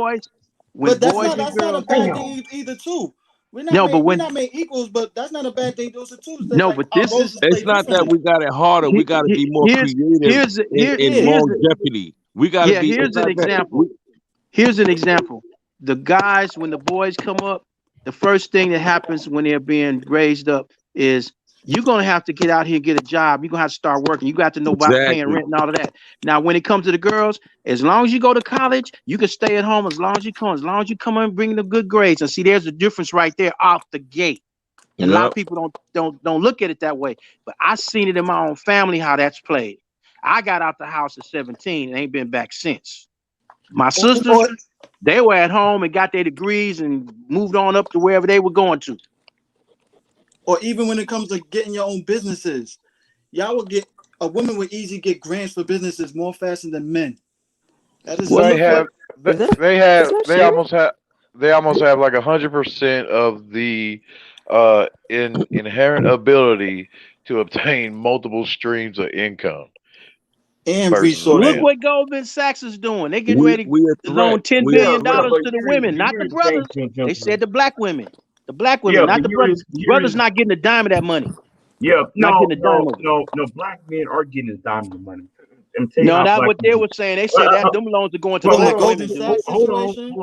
boys but and that's not a girls. bad thing either too. No, but We're when not made equals, but that's not a bad thing. Those are too. That no, like but our this roles is is It's played not that differently. we got it harder. We got to be more creative and here's longevity. We got to be. It's here's an not that. example. Here's an example. The guys, when the boys come up, the first thing that happens when they're being raised up is you're gonna have to get out here and get a job. You're gonna have to start working. You got to know about paying Exactly. rent and all of that. Now, when it comes to the girls, as long as you go to college, you can stay at home as long as you come and bring the good grades. And see, there's a difference right there off the gate. And a lot of Yep. people don't look at it that way. But I seen it in my own family how that's played. I got out the house at 17 and ain't been back since. My sisters, Or, they were at home and got their degrees and moved on up to wherever they were going to. or even when it comes to getting your own businesses, y'all will get a woman would easily get grants for businesses more faster than men. That is Well, They true. look have what Is that they true? almost have like 100% of the inherent ability to obtain multiple streams of income And versus a look resources. man. what Goldman Sachs is doing. They're getting We ready we a to threat. loan $10 We a Yeah, billion yeah, threat. but to the women, not the here's the thing, brothers. They gentlemen. said the black women. The black Yeah, women, but not the brothers. here Brothers is not getting a dime of that money. yeah, Not getting a dime of it. no. Black men are getting a dime of the money. I'm telling you No, how that's black what men they do. were saying. They said that them loans are going to the But From the black Goldman women, dude. Sachs situation.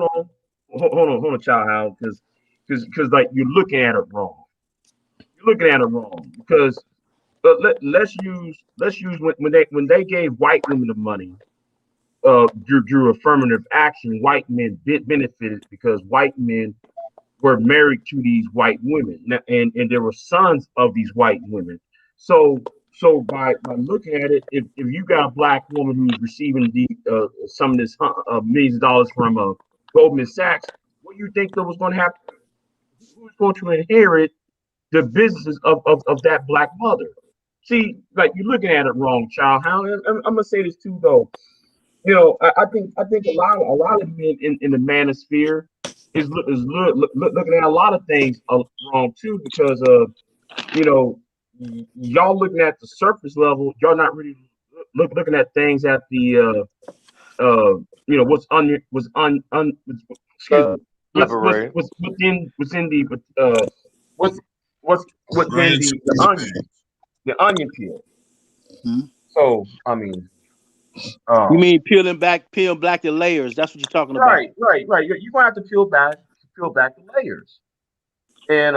hold on, child, Hal, because like you're looking at it wrong. You're looking at it wrong because let's use when they gave white women the money, through affirmative action, white men benefited because white men were married to these white women, and there were sons of these white women. So by looking at it, if you got a black woman who's receiving some of this millions of dollars from Goldman Sachs, what do you think that was going to happen? Who's going to inherit the businesses of that black mother? See, like you're looking at it wrong, child. How I'm gonna say this too, though. I think a lot of men in the manosphere looking at a lot of things wrong too because you know y'all looking at the surface level, y'all not really looking at things at the excuse me, Elaborate. what's within the what's within Grains the and onion, things. the onion peel. Hmm? So I mean, You um, mean peel back the layers? That's what you're talking about. right. You're gonna have to peel back the layers, and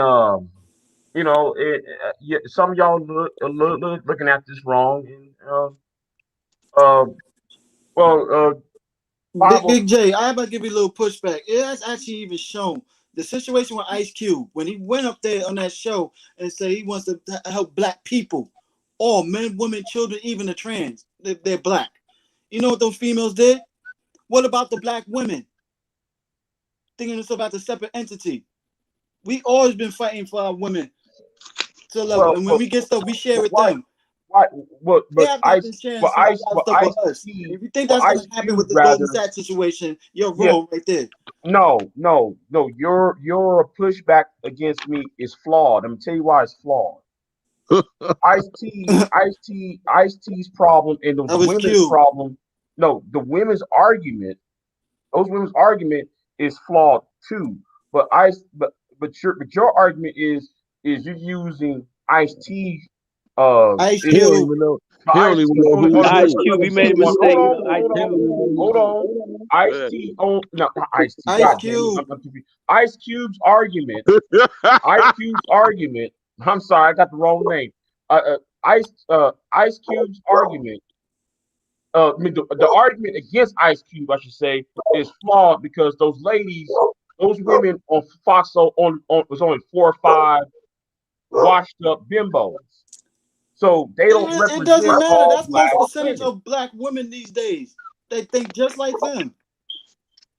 some of y'all looking at this wrong, and uh, well, Big Bible, J, I about to give you a little pushback. It has actually even shown The situation with Ice Cube, when he went up there on that show and said he wants to help black people, all men, women, children, even the trans, they're black. You know what those females did? What about the black women? Thinking it's about the separate entity. We always been fighting for our women to a level, and when we get stuff, we share with them. They have not been sharing some of that stuff with us. If you think that's going to happen with the Golden State situation, you're wrong right there. No. Your pushback against me is flawed. I'm gonna tell you why it's flawed. Ice-T's problem and the women's problem. No, the women's argument. Those women's argument is flawed too. But your argument is you're using Ice-T. Ice Cube. He don't even know who Ice Cube. He made a mistake. Hold on. Ice-T on no Ice-T. Ice Cube. Ice Cube's argument. Ice Cube's argument. I'm sorry, I got the wrong name. Ice Cube's argument. The argument against Ice Cube, I should say, is flawed because those women on Fox on was only 4 or 5 washed up bimbos. So they don't represent. It doesn't matter. All That's black most percentage women. of black women these days. They think just like them.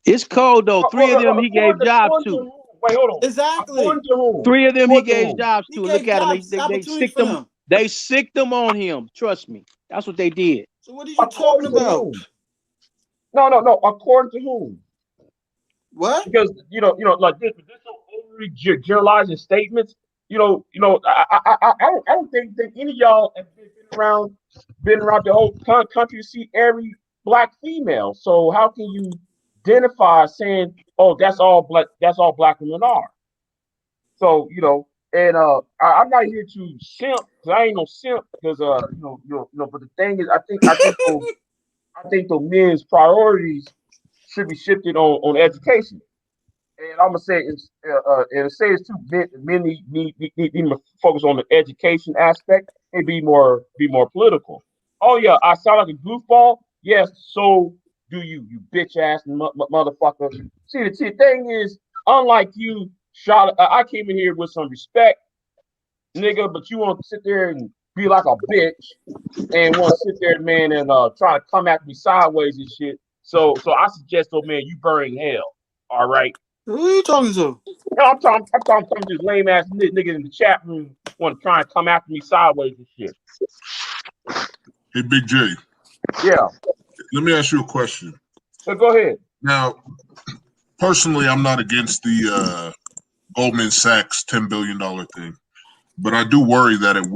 It's cold though. 3 of them he gave jobs to. Wait, hold on. Exactly. 3 of them he gave jobs to. He Look gave at him. jobs, They opportunities sicked for him. them. They sicked them on him. Trust me. That's what they did. So what are you talking about? No. According to whom? What? Because like this overly generalizing statements. I don't think any of y'all have been around the whole country to see every black female. So how can you identify saying, "Oh, that's all black women are"? So and I'm not here to simp because I ain't no simp because But the thing is, I think the men's priorities should be shifted on education. And I'm gonna say it's too. Men need to focus on the education aspect and be more political. Oh yeah, I sound like a goofball. Yes, so do you bitch ass motherfucker. See, the thing is, unlike you, I came in here with some respect, nigga, but you want to sit there and be like a bitch and want to sit there, man, and try to come at me sideways and shit. So I suggest, man, you burn in hell. All right. Who are you talking to? I'm talking to this lame ass nigga in the chat room want to try and come after me sideways and shit. Hey, Big J. Yeah. Let me ask you a question. So go ahead. Now, personally, I'm not against the Goldman Sachs $10 billion thing, but I do worry that it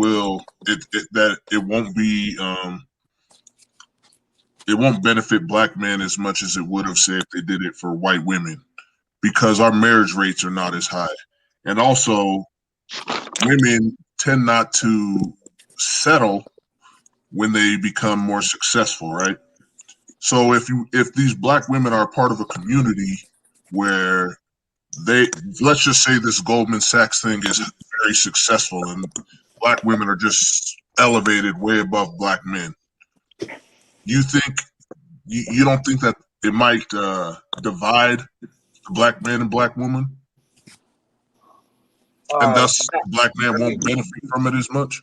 won't benefit black men as much as it would have said if they did it for white women, because our marriage rates are not as high. And also, women tend not to settle when they become more successful, right? So if these black women are part of a community where let's just say this Goldman Sachs thing is very successful and black women are just elevated way above black men, you don't think that it might divide black man and black woman, and thus black man won't benefit from it as much?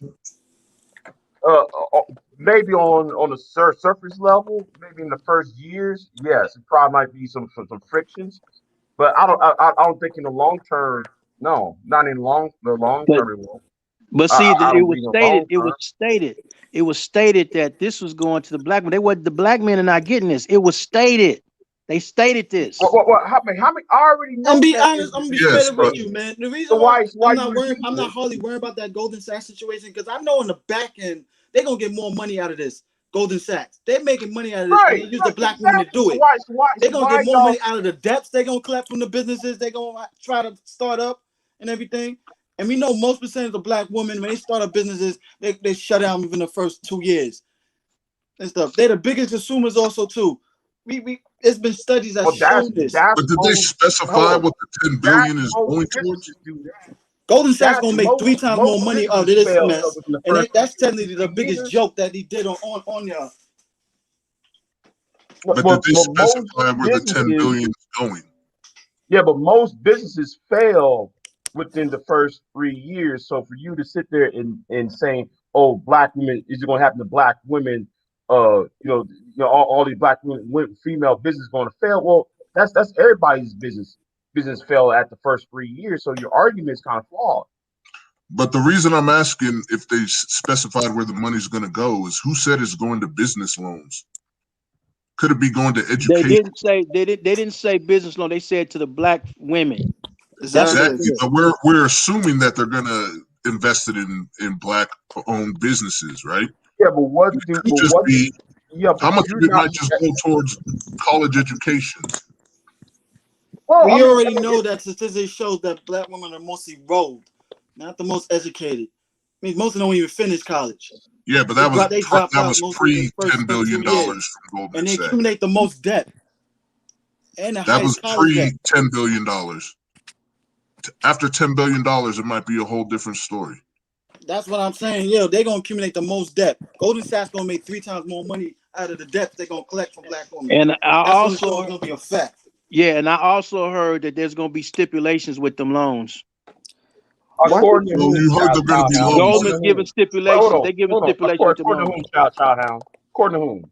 Maybe on the surface level, maybe in the first years, yes, it probably might be some frictions, but I don't think in the long term. No, not in the long term it won't. But see, it was stated that this was going to the black men. The black men are not getting this. It was stated. They stated this. How many? I already know. I'm be honest. I'm gonna be straight up with you, man. The reason why I'm not hardly worried about that Golden Sachs situation, because I know in the back end they're gonna get more money out of this. Golden Sachs, they're making money out of this. Right, and they use the black women to do it. They're gonna get more money out of the debts they're gonna collect from the businesses they're gonna try to start up and everything. And we know most percentage of black women, when they start up businesses, they shut down within the first 2 years and stuff. They're the biggest consumers also too. It's been studies that show this. But did they specify what the 10 billion is going towards? Golden Sachs gonna make 3 times more money out of this mess, and that's technically the biggest joke that he did on y'all. But did they specify where the 10 billion is going? Yeah, but most businesses fail within the first 3 years. So for you to sit there and saying, "Oh, black women, is it going to happen to black women?" All these black women, female business going to fail. Well, that's everybody's business. Business fail at the first 3 years. So your argument is kind of flawed. But the reason I'm asking if they specified where the money's going to go is who said it's going to business loans? Could it be going to education? They didn't say business loan. They said to the black women. Exactly. But we're assuming that they're going to invest it in black-owned businesses, right? Yeah, but what do how much of it might just go towards college education? Well, we already know that statistics shows that black women are mostly enrolled, not the most educated. I mean, most of them don't even finish college. Yeah, but that was pre $10 billion from Goldman and they Sachs. accumulate the most debt. And that was pre $10 billion. After $10 billion, it might be a whole different story. That's what I'm saying. Yeah, they're gonna accumulate the most debt. Goldman Sachs gonna make 3 times more money out of the debt they're gonna collect from black women. And I That's gonna be a fact. Yeah, and I also heard that there's gonna be stipulations with them loans. According to whom, you heard they're going to be loans. Goldman's giving stipulations. They giving stipulations with them loans. According to whom, Childhound? According to whom?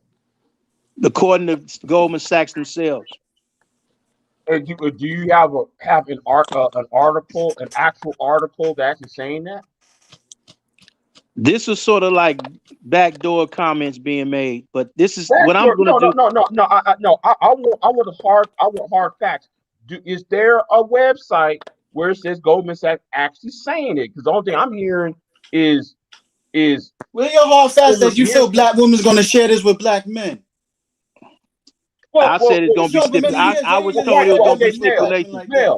According to Goldman Sachs themselves. And do you have an article, an actual article that's actually saying that? This is sort of like backdoor comments being made, but this is what I'm going to do. I want hard facts. Is there a website where it says Goldman Sachs actually saying it? Because the only thing I'm hearing is well, your hard facts that you feel black women's going to share this with black men. I said it's going to be stipulations. I was told it was going to be stipulations.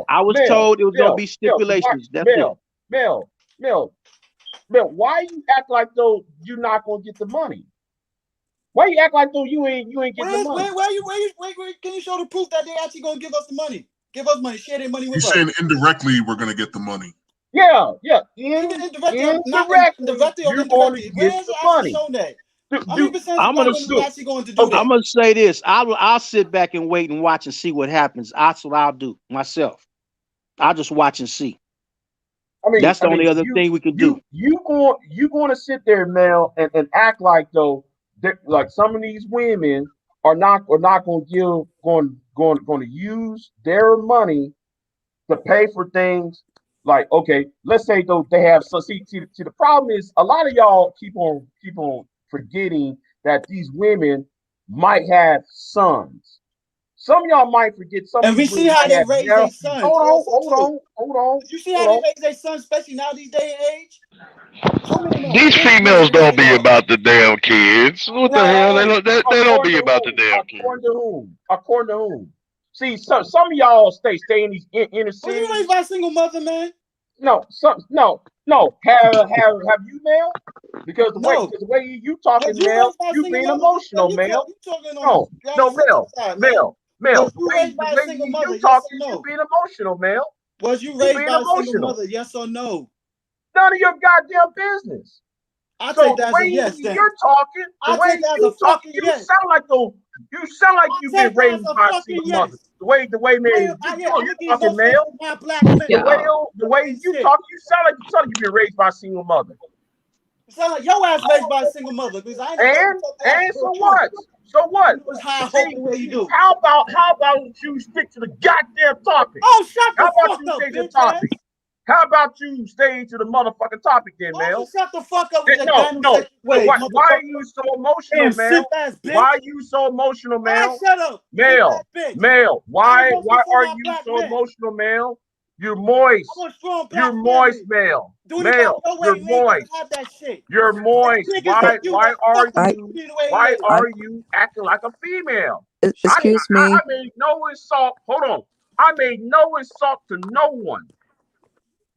I was told it was going to be stipulations. That's it. Mel, why you act like though you're not gonna get the money? Why you act like though you ain't getting the money? Wait, can you show the proof that they actually gonna give us the money? Give us money, share their money with us. You're saying indirectly we're gonna get the money. Yeah. Indirectly, you're going to get the money. I'm gonna say this. I'll sit back and wait and watch and see what happens. That's what I'll do myself. I'll just watch and see. That's the only other thing we can do. You going to sit there, Mel, and act like though, like some of these women are not going to use their money to pay for things. Like, okay, let's say though they have some. See, the problem is a lot of y'all keep on forgetting that these women might have sons. Some of y'all might forget some. And we see how they raise their sons. Hold on. You see how they raise their sons, especially now these day and age. These females don't be about the damn kids. What the hell? They don't be about the damn kids. According to whom? See, some of y'all stay in these inner cities. Were you raised by a single mother, man? No. Have you, Mel? Because the way you talking, Mel, you being emotional, Mel. No, Mel. Was you raised by a single mother? You talking, you being emotional, Mel. Was you raised by a single mother? Yes or no? None of your goddamn business. I take that as a yes. You're talking. The way you talking, you sound like you've been raised by a single mother. The way, man, you talking, Mel. The way you talk, you sound like you've been raised by a single mother. You sound like your ass raised by a single mother. And so what? So what? How about you stick to the goddamn topic? Oh, shut the fuck up, bitch. How about you stay to the motherfucking topic then, Mel? Shut the fuck up with No. Why are you so emotional, Mel? Why are you so emotional, Mel? Shut up. Mel, why are you so emotional, Mel? You're moist. You're moist, Mel. Mel, you're moist. You're moist. Why are you acting like a female? Excuse me. I made no insult. Hold on. I made no insult to no one.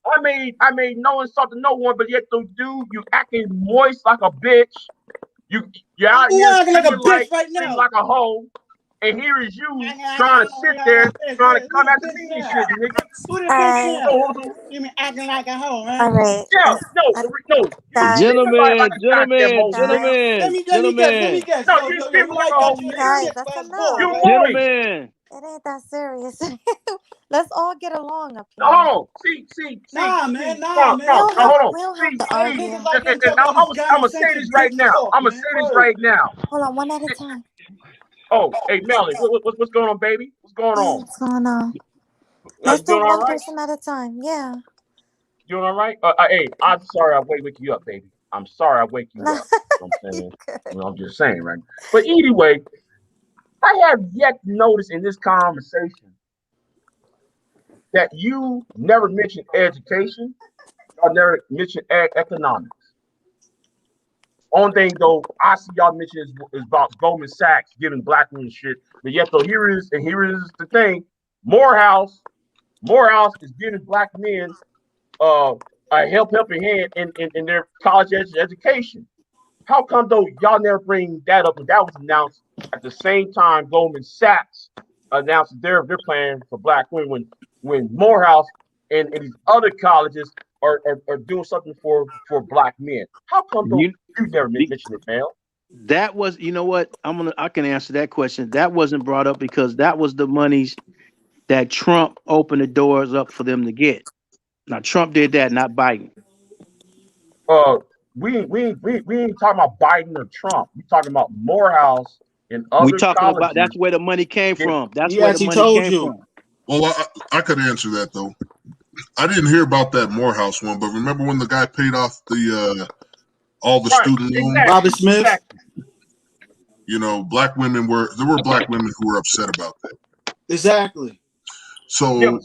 I made no insult to no one, but yet the dude, you acting moist like a bitch. You're out here acting like a bitch right now, like a hoe. And here is you trying to sit there, trying to come after me and shit, nigga. You mean acting like a hoe, right? All right. Yeah, no. Gentlemen. Let me guess. No, you speak like a hoe. Guys, that's enough. You're moist. Gentlemen. It ain't that serious. Let's all get along up here. No, hold on. See. Nah, See, man. no, We hold don't have, on. we don't have See, to argue. Niggas like him and talk about this I'm common gonna say sense this and right dick now. talk, I'm gonna man. say this Word. right now. Hold on, one at a time. Oh, hey, Melly, what's going on, baby? What's going on? What's going on? You Let's do doing all one right? person at a time. Yeah. You doing all right? Hey, I'm sorry I wake you up, baby. I'm sorry I wake you up. You know what I'm saying? I'm just saying, right? But anyway, I have yet to notice in this conversation that you never mentioned education or never mentioned economics. Only thing though I see y'all mention is about Goldman Sachs giving black women shit. But yet though here is the thing. Morehouse is giving black men a helping hand in their college education. How come though y'all never bring that up? And that was announced at the same time Goldman Sachs announced their plan for black women when Morehouse and these other colleges are doing something for black men. How come though you never mentioned it, man? That was, you know what? I can answer that question. That wasn't brought up because that was the monies that Trump opened the doors up for them to get. Now Trump did that, not Biden. We ain't talking about Biden or Trump. We talking about Morehouse and We other talking about colleges. that's where the money came from. That's He where the actually money told came you. from. Well, I could answer that though. I didn't hear about that Morehouse one, but remember when the guy paid off the all the student loans? Exactly, Robert Smith. Exactly. You know, black women there were black women who were upset about that. Exactly. So yeah,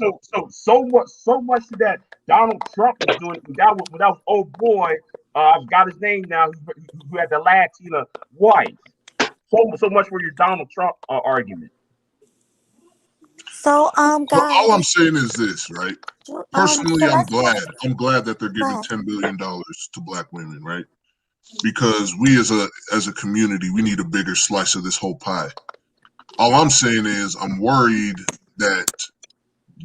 so much that Donald Trump was doing that was old boy. I've got his name now. Who had the Latina wife. So much for your Donald Trump argument. So, all guys. I'm saying is this, right? Personally, so I'm glad that they're giving ahead. $10 billion to black women, right? Because we as a community, we need a bigger slice of this whole pie. All I'm saying is I'm worried that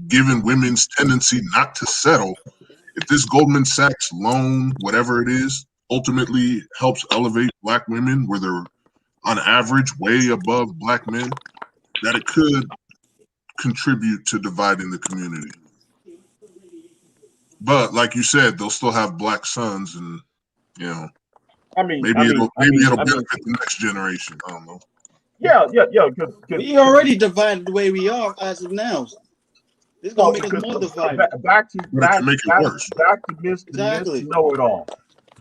given women's tendency not to settle, if this Goldman Sachs loan, whatever it is, ultimately helps elevate black women where they're on average way above black men, that it could contribute to dividing the community. But like you said, they'll still have black sons, and you know, maybe it'll benefit the next generation. I don't know. Yeah. We already divided the way we are as of now. This is gonna make us more divided. Back to Exactly. know it all.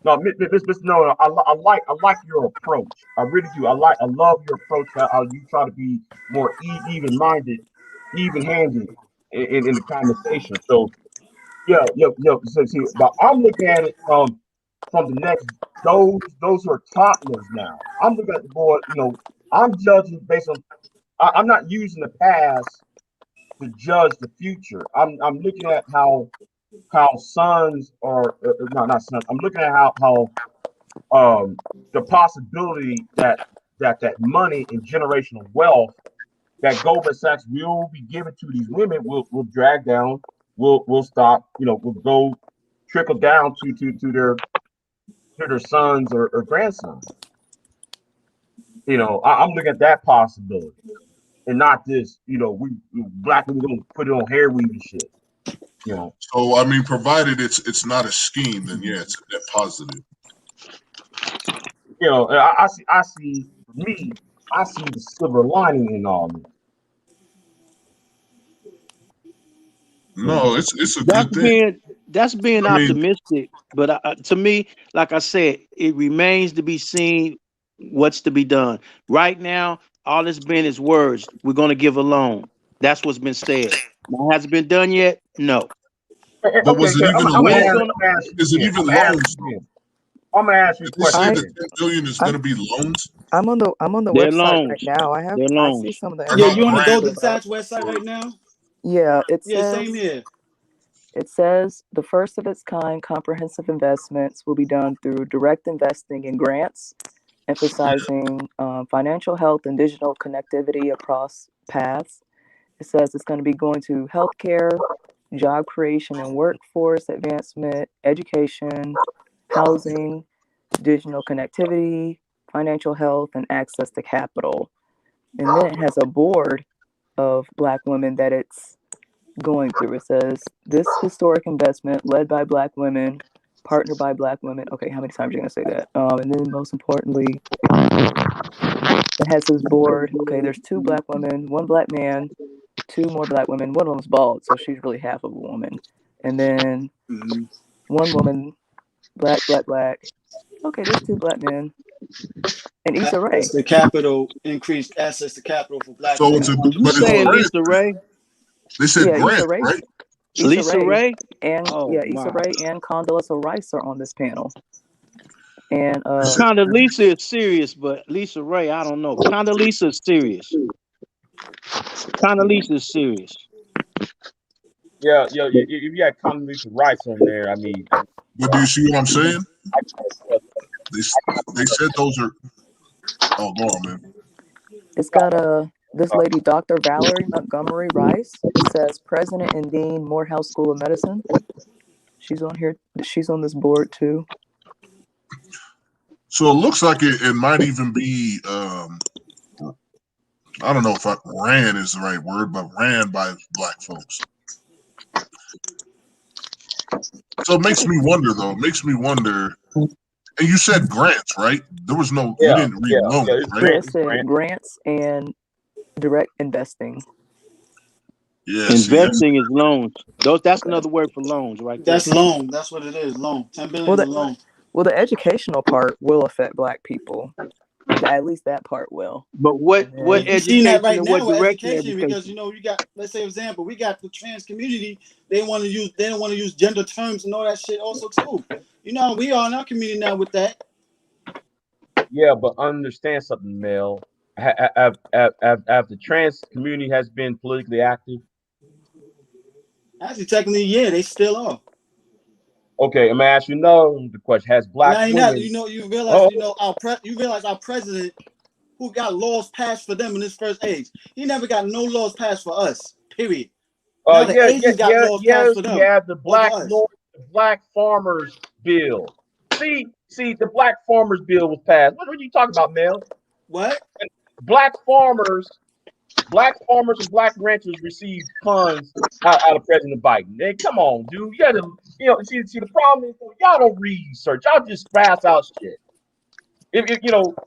No, Mr. Know I like your approach. I really do. I love your approach. How you try to be more even minded, even handed in the conversation. So yeah. So, see, but I'm looking at it from the next those who are toddlers now. I'm looking at the board. You know, I'm judging based on. I'm not using the past to judge the future. I'm looking at how sons are no, not sons. I'm looking at how the possibility that money and generational wealth that Goldman Sachs will be given to these women will drag down, will stop, will go trickle down to their sons or grandsons. I'm looking at that possibility and not this, we black women don't put it on hair weave and shit. So I mean, provided it's not a scheme, then yeah, it's a net positive. I see. For me, I see the silver lining in all this. No, it's a good thing. That's being optimistic, but to me, like I said, it remains to be seen what's to be done. Right now, all it's been is words. We're going to give a loan. That's what's been said. Now, has it been done yet? No. But was it even a loan? Is it even loans? I'm gonna ask you a This question. year, the $10 billion is going to be loans. I'm on the They're website loans. right now. I see some of the Yeah, you on the information Goldman about- Sachs website right now? Yeah, it Yeah, says. same here. It says the first of its kind comprehensive investments will be done through direct investing in grants, emphasizing financial health and digital connectivity across paths. It says it's going to be going to healthcare, job creation and workforce advancement, education, housing, digital connectivity, financial health, and access to capital. And then it has a board of Black women that it's going through. It says, this historic investment led by Black women, partnered by Black women. Okay, how many times are you going to say that? And then most importantly, it has this board. Okay, there's 2 Black women, 1 Black man, 2 more Black women. One of them's bald, so she's really half of a woman. And then 1 woman, Black. Okay, there's 2 Black men. And Issa Rae. That's the capital, increased access to capital for Black So women. it's a, Did you but it's say grants. Lisa Ray? They said Yeah, grants, Issa Rae. right? Lisa Ray? And Oh, Issa wow. Rae and Condoleezza Rice are on this panel. And Condoleezza is serious, but Lisa Ray, I don't know. Condoleezza is serious. Condoleezza is serious. Yeah. If you had Condoleezza Rice on there, I mean. But do you see what I'm saying? They said those are. Oh, go on, man. it's got this lady, Dr. Valerie Montgomery Rice. It says President and Dean, Morehouse School of Medicine. She's on here. She's on this board too. So it looks like it might even be. I don't know if ran is the right word, but ran by Black folks. So it makes me wonder, though. It makes me wonder. And you said grants, right? There was no. You didn't read loans, right? Yeah, it said grants and direct investing. Yeah, investing is loans. That's another word for loans, right? That's loan. That's what it is. Loan. 10 billion is a loan. Well, the educational part will affect Black people. At least that part will. But what You're seeing that right and now what with direction education, because you got, let's say, for example, we got the trans community. They don't want to use gender terms and all that shit also too. You know, we are in our community now with that. Yeah, but understand something, Mel. Have the trans community has been politically active? Actually, technically, yeah, they still are. Okay, I'm gonna ask you the question: has Black women? You realize our president, who got laws passed for them in his first age, he never got no laws passed for us. Period. Now the Asians got laws passed for them. You have the Black Farmers Bill. See, the Black Farmers Bill was passed. What are you talking about, Mel? What? Black farmers and Black ranchers received funds out of President Biden. Hey, come on, dude. You gotta, see the problem is y'all don't research. Y'all just pass out shit. If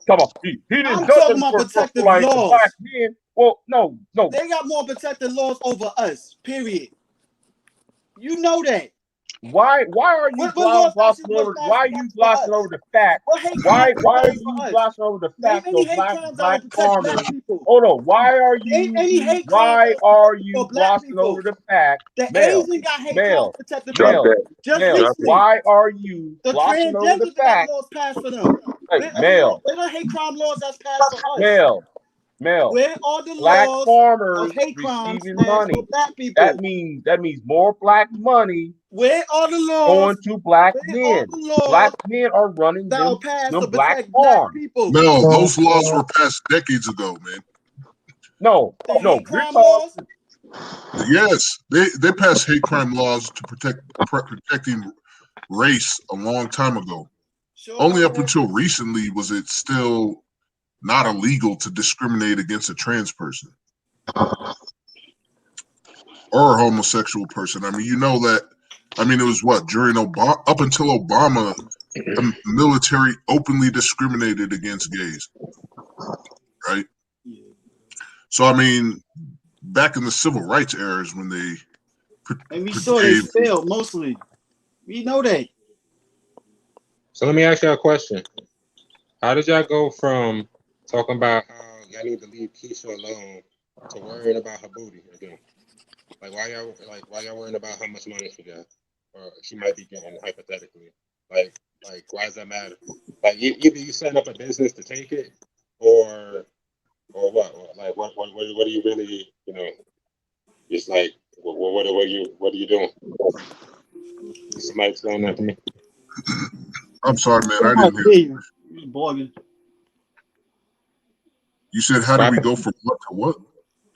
come on. He didn't I'm talking about protective laws. Black men. Well, no. They got more protective laws over us. Period. You know that. Why are you glossing over? Why are you glossing over the fact? Why are you glossing over the fact of black farmers? Hold on. Why are you glossing over the fact? The Asian got hate crimes protected. Why are you glossing over the fact? Laws passed for them. Hey, Mel. They don't hate crime laws that's passed for us. Mel, where are the Black laws farmers of hate crimes receiving money? Black people? That means more Black money. Where are the laws going to Black men? Black men are running them Black farms. No, those laws were passed decades ago, man. No. We're talking. Yes, they passed hate crime laws to protecting race a long time ago. Only up until recently was it still not illegal to discriminate against a trans person or a homosexual person. I mean, it was during Obama, up until Obama, the military openly discriminated against gays, right? So, I mean, back in the civil rights eras when they and we saw they failed mostly. We know that. So let me ask y'all a question. How did y'all go from talking about how y'all need to leave Keisha alone to worrying about her booty again? Like why y'all worrying about how much money she got or she might be getting hypothetically? Like why does that matter? Like either you setting up a business to take it or what? Like what are you really It's like what are you doing? Somebody explain that to me. I'm sorry, man. I didn't hear you. You said, how do we go from what to what?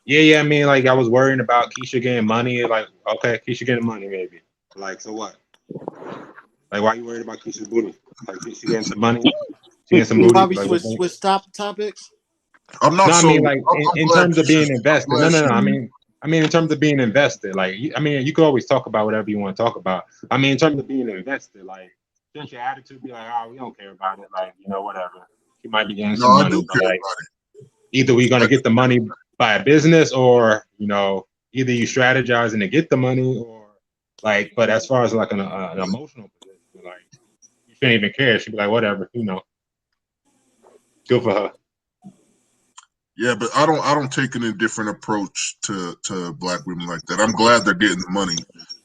Yeah. I mean, like, I was worrying about Keisha getting money. Like, okay, Keisha getting money, maybe. Like, so what? Like, why are you worried about Keisha's booty? Like, she getting some money? She getting some booty. Probably switch topics. I'm not No, I so. mean like I'm in glad terms of being I'm invested. glad No. she. I mean in terms of being invested. Like I mean, you can always talk about whatever you want to talk about. I mean, in terms of being invested, like since your attitude be like, oh, we don't care about it. Like whatever. You might be getting No, some I money, do but care like about it. either we're gonna get the money by a business, or either you strategizing to get the money, or like. But as far as like an emotional position, like you shouldn't even care. She'd be like, whatever, good for her. Yeah, but I don't take an indifferent approach to black women like that. I'm glad they're getting the money.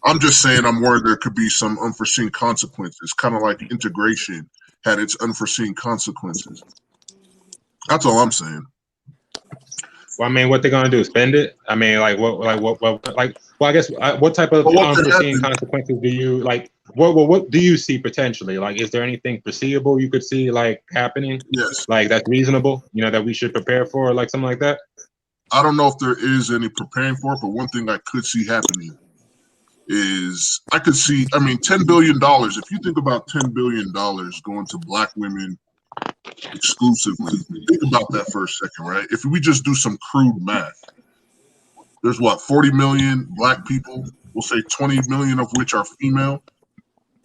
I'm just saying I'm worried there could be some unforeseen consequences, kind of like integration had its unforeseen consequences. That's all I'm saying. Well, I mean, what they're gonna do? Spend it? I mean, like what? Like, well, I guess what type of But what could unforeseen happen? consequences do you like? What do you see potentially? Like, is there anything foreseeable you could see like happening? Yes. Like that's reasonable? That we should prepare for, like something like that. I don't know if there is any preparing for it, but one thing I could see happening is I could see. I mean, $10 billion. If you think about $10 billion going to black women exclusively, think about that for a second, right? If we just do some crude math, there's what, 40 million black people. We'll say 20 million of which are female.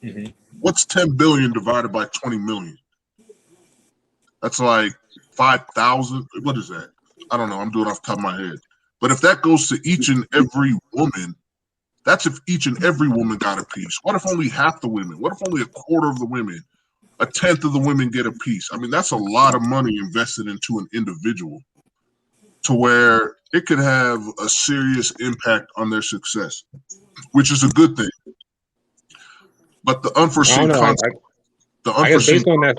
Mm-hmm. What's 10 billion divided by 20 million? That's like 5,000. What is that? I don't know. I'm doing it off the top of my head. But if that goes to each and every woman, that's if each and every woman got a piece. What if only half the women? What if only a quarter of the women? A tenth of the women get a piece? I mean, that's a lot of money invested into an individual to where it could have a serious impact on their success, which is a good thing. But the I unforeseen don't know. consequences. I guess based on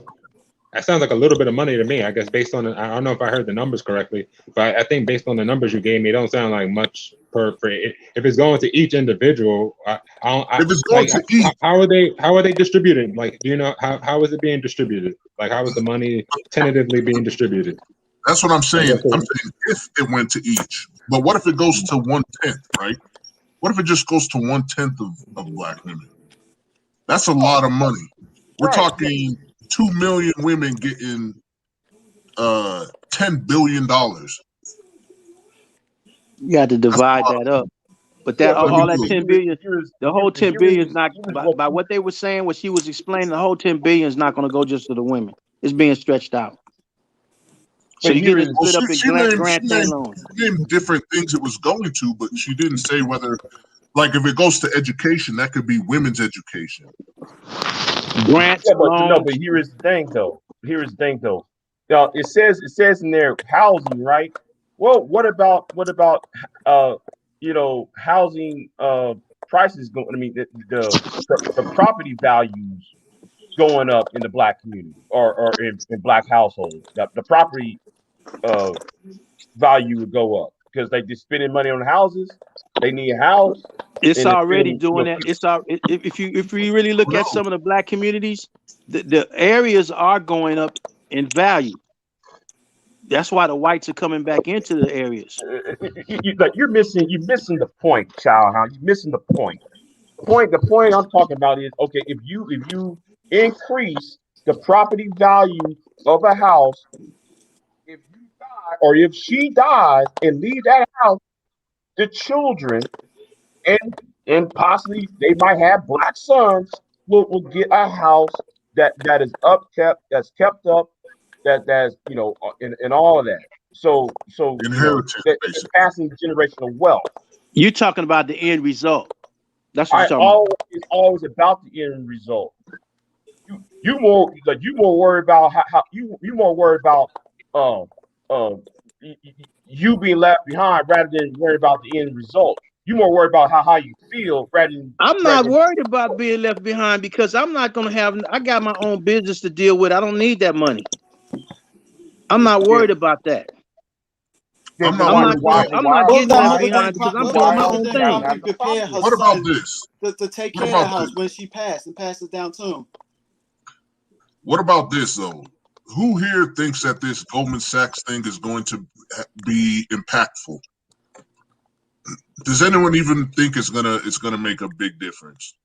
that sounds like a little bit of money to me. I guess based on I don't know if I heard the numbers correctly, but I think based on the numbers you gave me, it don't sound like much per. If it's going to each individual, if it's going to each, how are they distributed? Like, do you know how is it being distributed? Like, how is the money tentatively being distributed? That's what I'm saying. I'm saying if it went to each, but what if it goes to 1/10, right? What if it just goes to 1/10 of black women? That's a lot of money. We're talking 2 million women getting $10 billion. You got to divide that up. But that all that 10 billion, the whole 10 billion is not by what they were saying, what she was explaining, the whole 10 billion is not going to go just to the women. It's being stretched out. So you get it split up in grants and loans. She named different things it was going to, but she didn't say whether, like, if it goes to education, that could be women's education. Grants, loans. But here is the thing, though. It says in there housing, right? Well, what about housing prices going? I mean, the property values going up in the black community or in black households. The property value would go up because they just spending money on houses. They need a house. It's already doing that. If you really look at some of the black communities, the areas are going up in value. That's why the whites are coming back into the areas. You're missing the point, child. You're missing the point. The point I'm talking about is, okay, if you increase the property value of a house, if you die or if she dies and leave that house, the children and possibly they might have black sons will get a house that is that's kept up, that's and all of that. So inheritance, it's passing generational wealth. You're talking about the end result. That's what you're talking about. It's always about the end result. You more worried about how you more worried about you being left behind rather than worry about the end result. You more worried about how you feel rather than. I'm not worried about being left behind because I'm not going to have. I got my own business to deal with. I don't need that money. I'm not worried about that. I'm not getting left behind because I'm doing my own thing. Prepare her what about this? To take care of the house when she passed and pass it down to him. What about this though? Who here thinks that this Goldman Sachs thing is going to be impactful? Does anyone even think it's gonna make a big difference?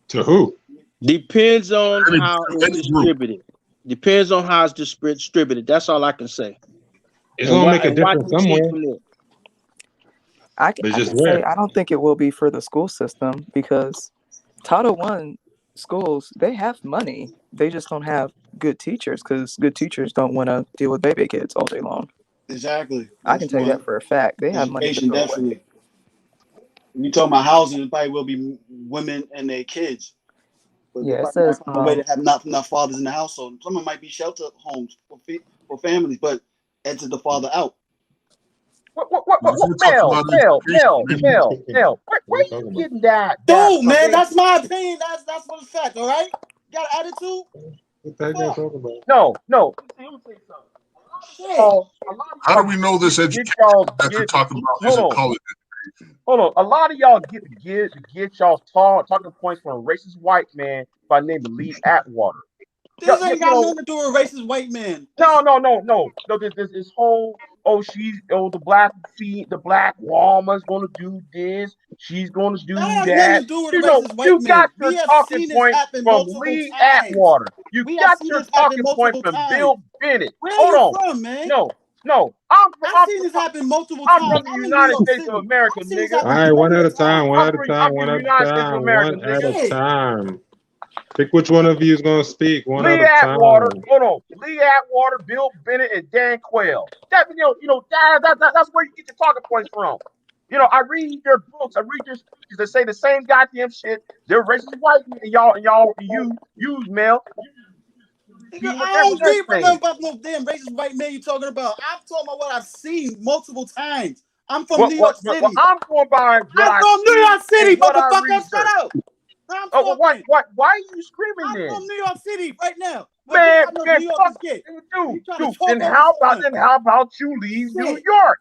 To who? Depends on how it's distributed. Depends on how it's distributed. That's all I can say. It's gonna make a difference somewhere. I But it's can just say where. I don't think it will be for the school system because Title One schools, they have money. They just don't have good teachers because good teachers don't want to deal with baby kids all day long. Exactly. I can That's tell you that one. for a fact. They have money to Education, throw away. definitely. When you talk about housing, it probably will be women and their kids. But they Yeah, it probably might says find a way to have not enough fathers in the household. Some of them might be shelter homes for families, but exit the father out. What, If we're talking about Mel, where you getting that? Dude, man, that's my opinion. That's what it's fact, all right? Got an attitude? What that guy talking about? No. Let me say something. Shit. A lot of how y'all do we know this get education y'all that you're get talking about hold isn't on. college education? Hold on. A lot of y'all get y'all talking points from a racist white man by the name of Lee Atwater. This You ain't got know, nothing to do with racist white man. no. This whole the black woman's gonna do this. She's gonna do That has nothing that. to do with You a know, racist white you got man. your We have talking seen this point happen from multiple Lee times. Atwater. You We have got seen your this happen talking point multiple from times. Bill Bennett. Where are Hold you on. from, man? No. I've seen this happen multiple I'm times. from the I'm in New United York States of City. America, I've seen this nigga. All happen right, one plenty at a of times. time, one at a time, I'm one from the at a United States of time, America, one at nigga. a time. Pick which one of you is gonna speak. One at Lee a Atwater, time. hold on. Lee Atwater, Bill Bennett, and Dan Quayle. That's where you get your talking points from. I read their books, I read their speeches that say the same goddamn shit. They're racist white men, you male. Nigga, I don't read about no damn racist white man you talking about. I'm talking about what I've seen multiple times. I'm from New York City. I'm going by what I'm from New York City, what I motherfucker. research. Shut up. I'm Oh, talking. why are you screaming I'm then? from New York City right now. But Man, you got New Yorkers get. You trying to talk Then over how someone. about you leave New York?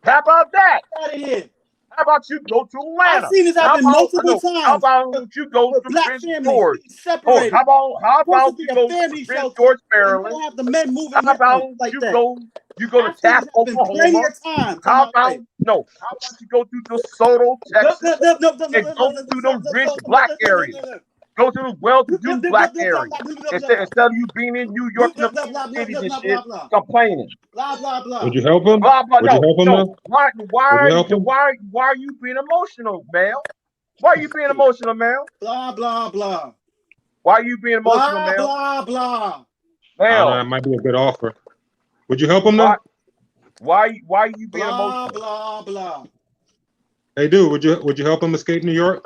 How about that? Get out of here. How about you go to Atlanta? I've seen this happen multiple How times. about you go With to black Prince families George? being separated. How Supposed to about be you a go to family Prince shelter, George, and you Maryland? don't have the men moving How with them about like you that. go to I've seen this Taft, happen plenty Oklahoma? of times. How about you go to DeSoto, Texas, and go to them rich black areas? Go to the well-to-do black areas instead of you being in New York and the cities and shit complaining. Blah blah blah. Would you help him? Blah blah. Would you help him though? Why Would you help him? are you being emotional, Mel? Why are you being emotional, Mel? Blah blah blah. Why are you being emotional, Blah Mel? blah blah. I don't know. Mel, That might be a good offer. Would you help him though? why are you being Blah emotional? blah blah. Hey, dude, would you help him escape New York?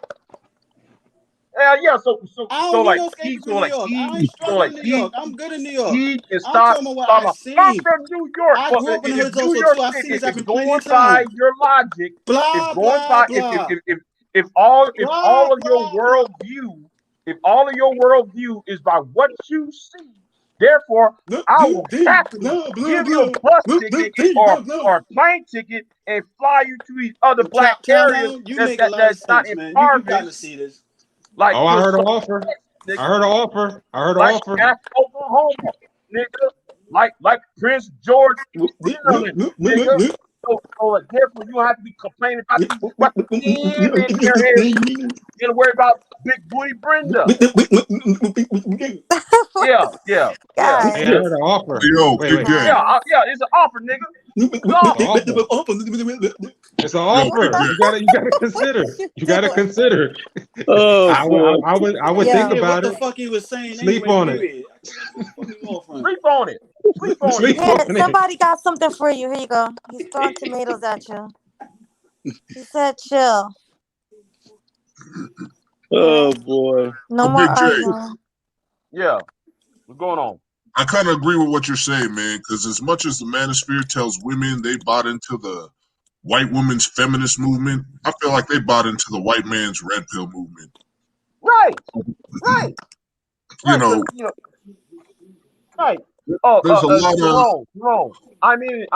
Yeah. So I don't need like no he escaping from New York. I ain't so struggling like in New he York. I'm good in New York. he can I'm stop talking about what talking I about. I'm seen. from New York. I Well, grew up in the if hoods New also York too. I've seen City, this happen if plenty going of by times. your logic, Blah if going blah by blah. if all Blah of your blah blah. worldview is by what you see, therefore I will happily give you a bus ticket or a plane ticket and fly you to these other black areas Countdown, you make a lot of that's not sense, man. You got to impoverished, see this. like Oh, I heard an DeSoto, offer. Texas, I heard an offer. I heard an like offer. Oklahoma, nigga, like Prince George, Maryland, nigga. So therefore, you don't have to be complaining about these fucking men in your head. You gotta worry about Big Booty Brenda. Yeah. Hey, Guys. I heard an offer. Yo, Wait. Big Gang. Yeah. It's an offer, nigga. It's an It's an offer. offer. It's an Yo, Big offer. Gang. You gotta consider. What you You gotta doing? consider. Oh boy. I would think Yeah. What about the it. fuck he was saying Sleep anyway, on it. period. I think that's what the fuck we going from. Sleep on it. Sleep on it. Sleep Here, on it. somebody got something for you. Here you go. He's throwing tomatoes at you. He said, "Chill. All Oh right, boy. no So more Big J, arguing." Yeah. What's going on? I kind of agree with what you're saying, man. Because as much as the manosphere tells women they bought into the white woman's feminist movement, I feel like they bought into the white man's red pill movement. Right. You know, Right. there's a lot of Jerome. I'm in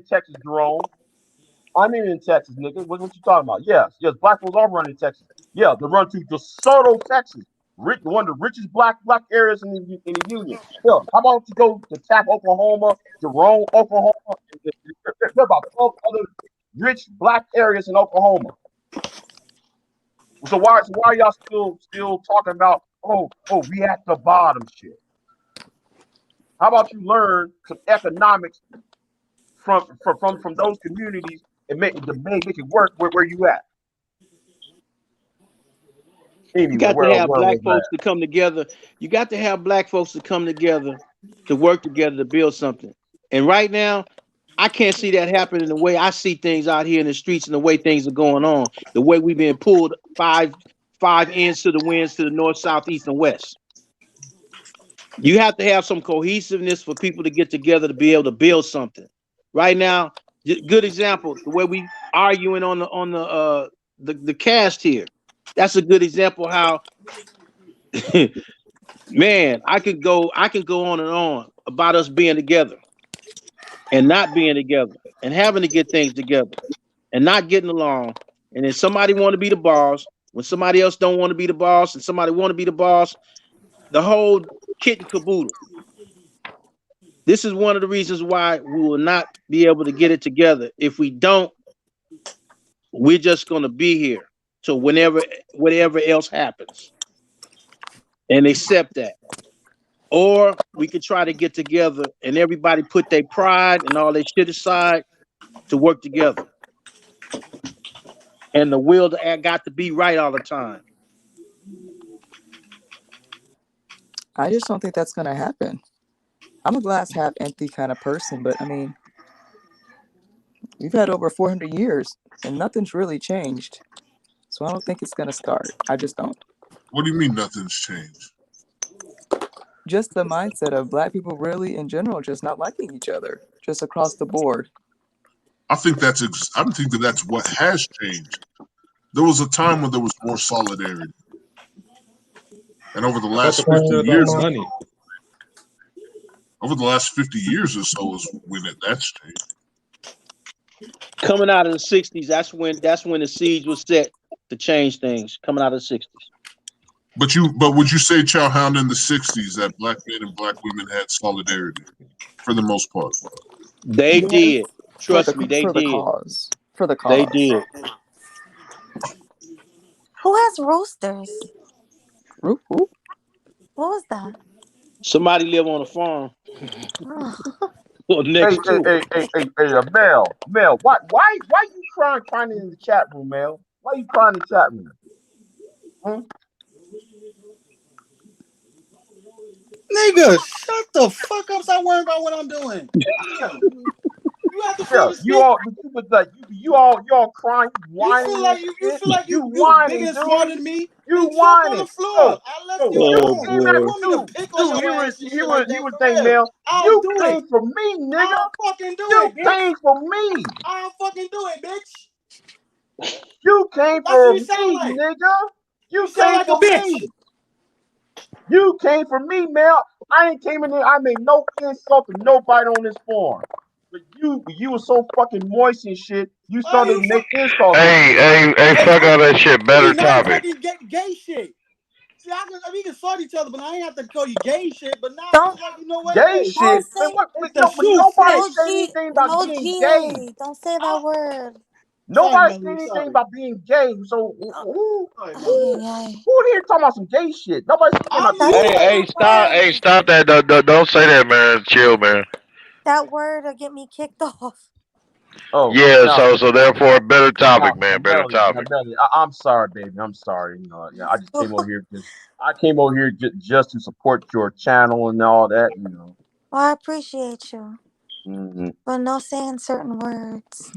Texas, Jerome. I'm in Texas, nigga. What you talking about? Yes. Black folks are running Texas. Yeah, they run to DeSoto, Texas. One of the richest black areas in the union. Hell, how about you go to Tap, Oklahoma, Jerome, Oklahoma? There are about 12 other rich black areas in Oklahoma. So why are y'all still talking about we at the bottom shit? How about you learn some economics from those communities and make it work where you at. You Anyway, got to have where black was folks that? to come together. You got to have black folks to come together to work together to build something. And right now, I can't see that happening the way I see things out here in the streets and the way things are going on. The way we've been pulled five ends to the winds to the north, south, east, and west. You have to have some cohesiveness for people to get together to be able to build something. Right now, good example, the way we arguing on the cast here. That's a good example how man, I can go on about us being together and not being together and having to get things together and not getting along. And then somebody want to be the boss when somebody else don't want to be the boss and somebody want to be the boss, the whole kit and caboodle. This is one of the reasons why we will not be able to get it together. If we don't, we're just going to be here. So whatever else happens and accept that. Or we could try to get together and everybody put their pride and all their shit aside to work together. And the will to act got to be right all the time. I just don't think that's going to happen. I'm a glass half empty kind of person, but I mean, we've had over 400 years and nothing's really changed. So I don't think it's going to start. I just don't. What do you mean nothing's changed? Just the mindset of black people really in general just not liking each other, just across the board. I think that's what has changed. There was a time when there was more solidarity. And over the last 50 years, or so is when that's changed. Coming out of the 60s, that's when the siege was set to change things. Coming out of the 60s. But would you say, Chowhound, in the 60s that black men and black women had solidarity for the most part? They did. Trust me, they did. For the cause. They did. Who has roosters? Who? What was that? Somebody live on a farm. Hey, Mel, why you crying in the chat room, Mel? Why you crying in the chat room? Nigga, shut the fuck up. Stop worrying about what I'm doing. Yeah. You have to feel the speech. You all crying, whining. You feel like you whining, bigger and dude. smarter than me. You Then jump on whining. the floor. I left you alone. You want me to pick on your ass and shit like that? You would think, Mel, you came for me, nigga. I'll fucking do you it, bitch. came for me. I'll fucking do it, bitch. You came That's for what you me, sound like. nigga. You sound came like for a bitch. me. You came for me, Mel. I ain't came in there. I made no insult to nobody on this forum. But you were so fucking moist and shit. You started to make insults. Hey, fuck all that shit. Better Now topic. you talking gay shit. See, we can sort each other, but I ain't have to call you gay shit. But now it's like, you know what? Gay Hey, shit. But nobody said anything about being gay. Don't say that word. Nobody said anything about being gay. So who here talking about some gay shit? Nobody said anything about Hey, stop that. Don't say that, man. Chill, man. That word will get me kicked off. Oh yeah, so therefore, better topic, man. Better topic. I'm sorry, baby. I'm sorry. You know, I just came over here just to support your channel and all that. You know. Well, I appreciate you, Mm-hmm. but no saying certain words.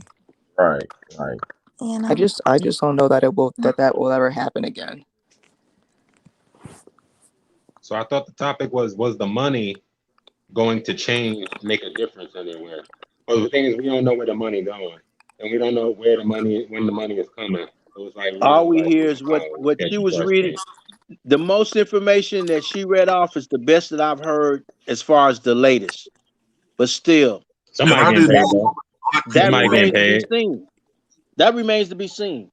Right. You know. I just don't know that that will ever happen again. So I thought the topic was the money going to change, make a difference anywhere? Well, the thing is, we don't know where the money going, and we don't know when the money is coming. So it's like all we hear is what she was reading. The most information that she read off is the best that I've heard as far as the latest. But still, somebody getting paid, bro. That remains to be seen. That remains to be seen.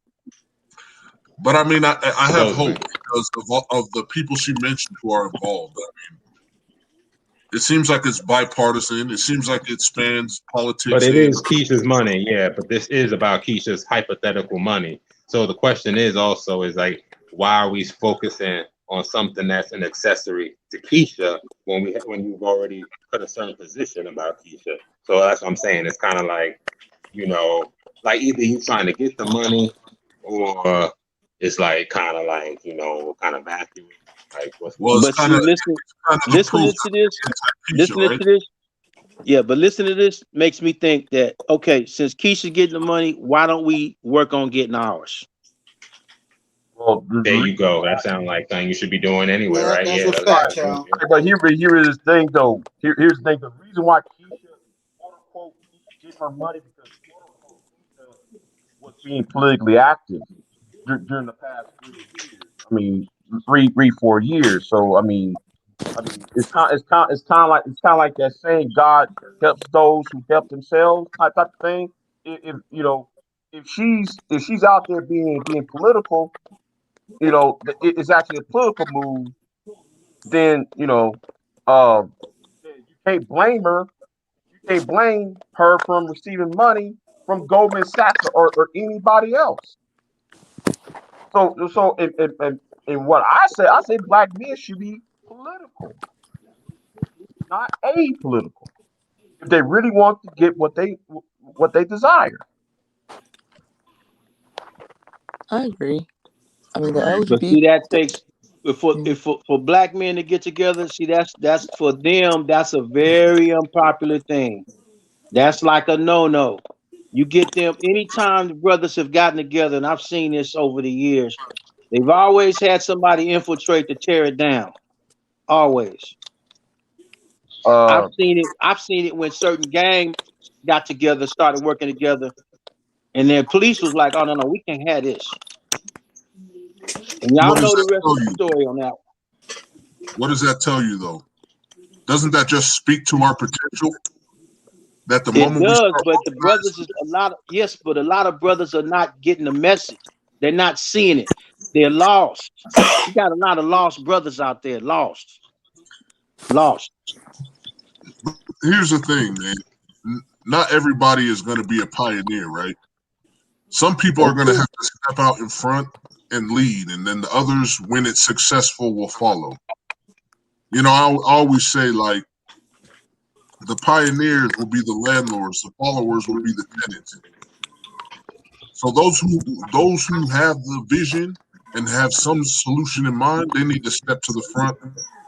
But I mean, I have hope because of the people she mentioned who are involved. I mean, it seems like it's bipartisan. It seems like it spans politics. But it is Keisha's money, yeah. But this is about Keisha's hypothetical money. So the question is also like, why are we focusing on something that's an accessory to Keisha when you've already put a certain position about Keisha? So that's what I'm saying. It's kind of like, like either you trying to get the money, or it's like kind of like kind of vacuum. Like what's Well, going it's But on? kind of see, listening proof to this, Keisha, listening right? to this, yeah. But listening to this makes me think that okay, since Keisha's getting the money, why don't we work on getting ours? Well, There you go. That sounds like something you should be doing anyway, Yeah, right? that's Yeah, a that's fact, right. child. but here is the thing though. Here's the thing. The reason why Keisha, quote unquote, Keisha getting her money because quote unquote Keisha was being politically active during the past 3 years. I mean, 4 years. So I mean, it's kind of like that saying, God helps those who help themselves type of thing. If you know, if she's out there being political, it's actually a political move. Then um, you can't blame her. You can't blame her from receiving money from Goldman Sachs or anybody else. So and what I say black men should be political, not apolitical, if they really want to get what they desire. I agree. I mean, the Agreed. But LGBT. see, that takes if for black men to get together. See, that's for them. That's a very unpopular thing. That's like a no. You get them anytime the brothers have gotten together, and I've seen this over the years. They've always had somebody infiltrate to tear it down. Always. I've Uh, seen it. I've seen it when certain gangs got together, started working together, and then police was like, "Oh no, we can't have this." And y'all What does know the that rest of tell the you? story on that. What does that tell you, though? Doesn't that just speak to our potential? That the It moment we does, start but the brothers organizing, is a lot. Yes, but a lot of brothers are not getting the message. They're not seeing it. They're lost. You got a lot of lost brothers out there. Lost. here's the thing, man. Not everybody is going to be a pioneer, right? Some people are That's going to true. have to step out in front and lead, and then the others, when it's successful, will follow. I always say, like, the pioneers will be the landlords, the followers will be the tenants. So those who have the vision and have some solution in mind, they need to step to the front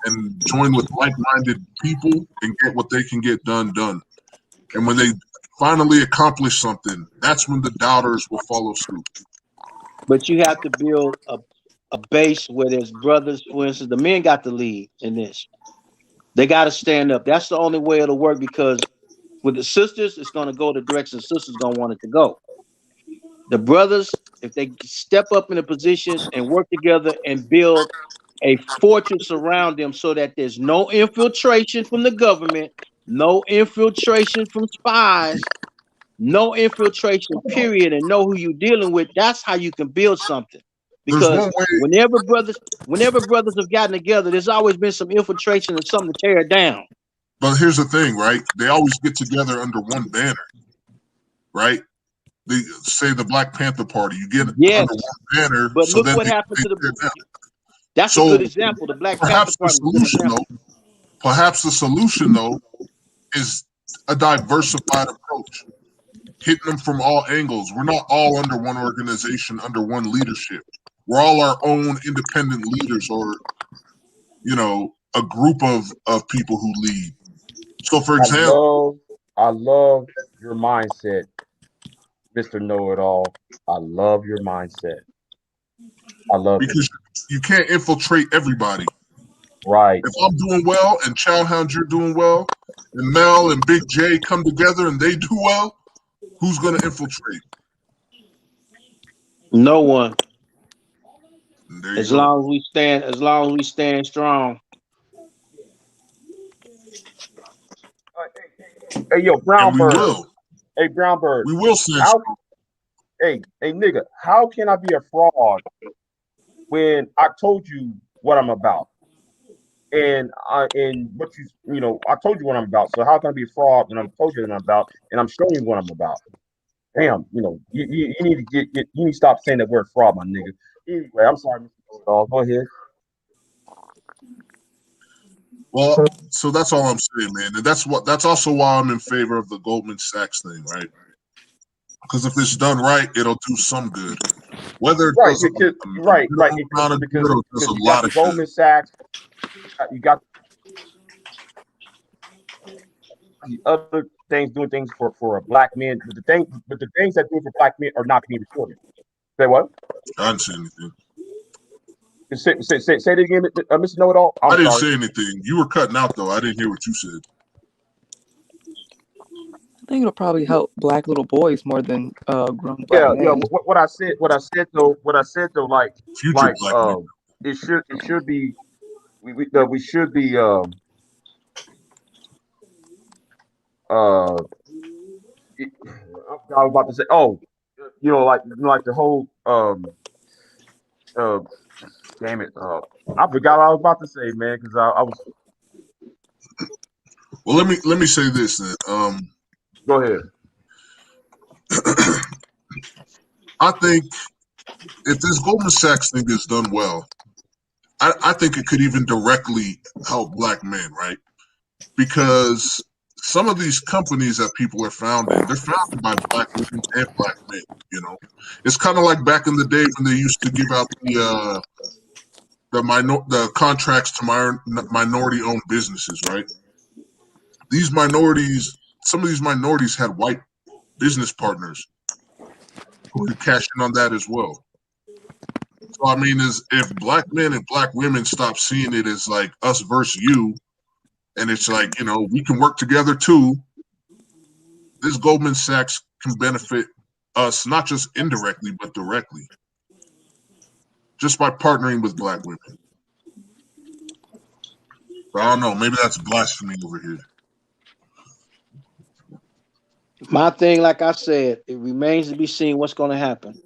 and join with like-minded people and get what they can get done. And when they finally accomplish something, that's when the doubters will follow suit. But you have to build a base where there's brothers. For instance, the men got to lead in this. They got to stand up. That's the only way it'll work because with the sisters, it's going to go the direction the sisters going to want it to go. The brothers, if they step up in the positions and work together and build a fortress around them so that there's no infiltration from the government, no infiltration from spies, no infiltration, period, and know who you're dealing with, that's how you can build something. There's Because one way, whenever brothers have gotten together, there's always been some infiltration and something to tear it down. but here's the thing, right? They always get together under one banner, right? They say the Black Panther Party. You get Yes, under one banner, but so look then what happened they to tear the. it down. That's a So good example. The Black Panther perhaps the Party is a good solution, example. though, perhaps the solution, though, is a diversified approach, hitting them from all angles. We're not all under one organization, under one leadership. We're all our own independent leaders, or a group of people who lead. So, for I example, love your mindset, Mr. Know It All. I love your mindset. I love it. because you can't infiltrate everybody. Right. If I'm doing well and Childhound, you're doing well, and Mel and Big J come together and they do well, who's going to infiltrate? No one. And there you As go. long as we stand strong. Hey, yo, And Brown we Bird. will. Hey, Brown Bird. We will stand How? strong. Hey, nigga. How can I be a fraud when I told you what I'm about? And what I told you what I'm about. So how can I be a fraud when I'm told you what I'm about and I'm showing you what I'm about? Damn, you need to you need to stop saying that word fraud, my nigga. Anyway, I'm sorry, Mr. Know-It-All. Go ahead. Well, so that's all I'm saying, man. And that's also why I'm in favor of the Goldman Sachs thing, right? Because if it's done right, it'll do some good. Whether it does right, amount of good or does a you got lot the of good. Goldman Sachs, you got the other things doing things for black men, but the things that do it for black men are not being reported. Say what? I didn't say anything. Say it again, Mr. Know-It-All. I didn't sorry. say anything. You were cutting out though. I didn't hear what you said. I think it'll probably help black little boys more than grown black men. Yeah. What I said though, like future black men. It should be we should be I was about to say, like the whole damn it, I forgot what I was about to say, man, because I was. Well, let me say this then. Go ahead. I think if this Goldman Sachs thing is done well, I think it could even directly help black men, right? Because some of these companies that people are founding, they're founded by black women and black men. You know, it's kind of like back in the day when they used to give out the contracts to minority-owned businesses, right? These minorities, some of these minorities had white business partners who could cash in on that as well. So I mean, if black men and black women stop seeing it as like us versus you, and it's like, we can work together too, this Goldman Sachs can benefit us not just indirectly but directly, just by partnering with black women. But I don't know, maybe that's blasphemy over here. My thing, like I said, it remains to be seen what's going to happen.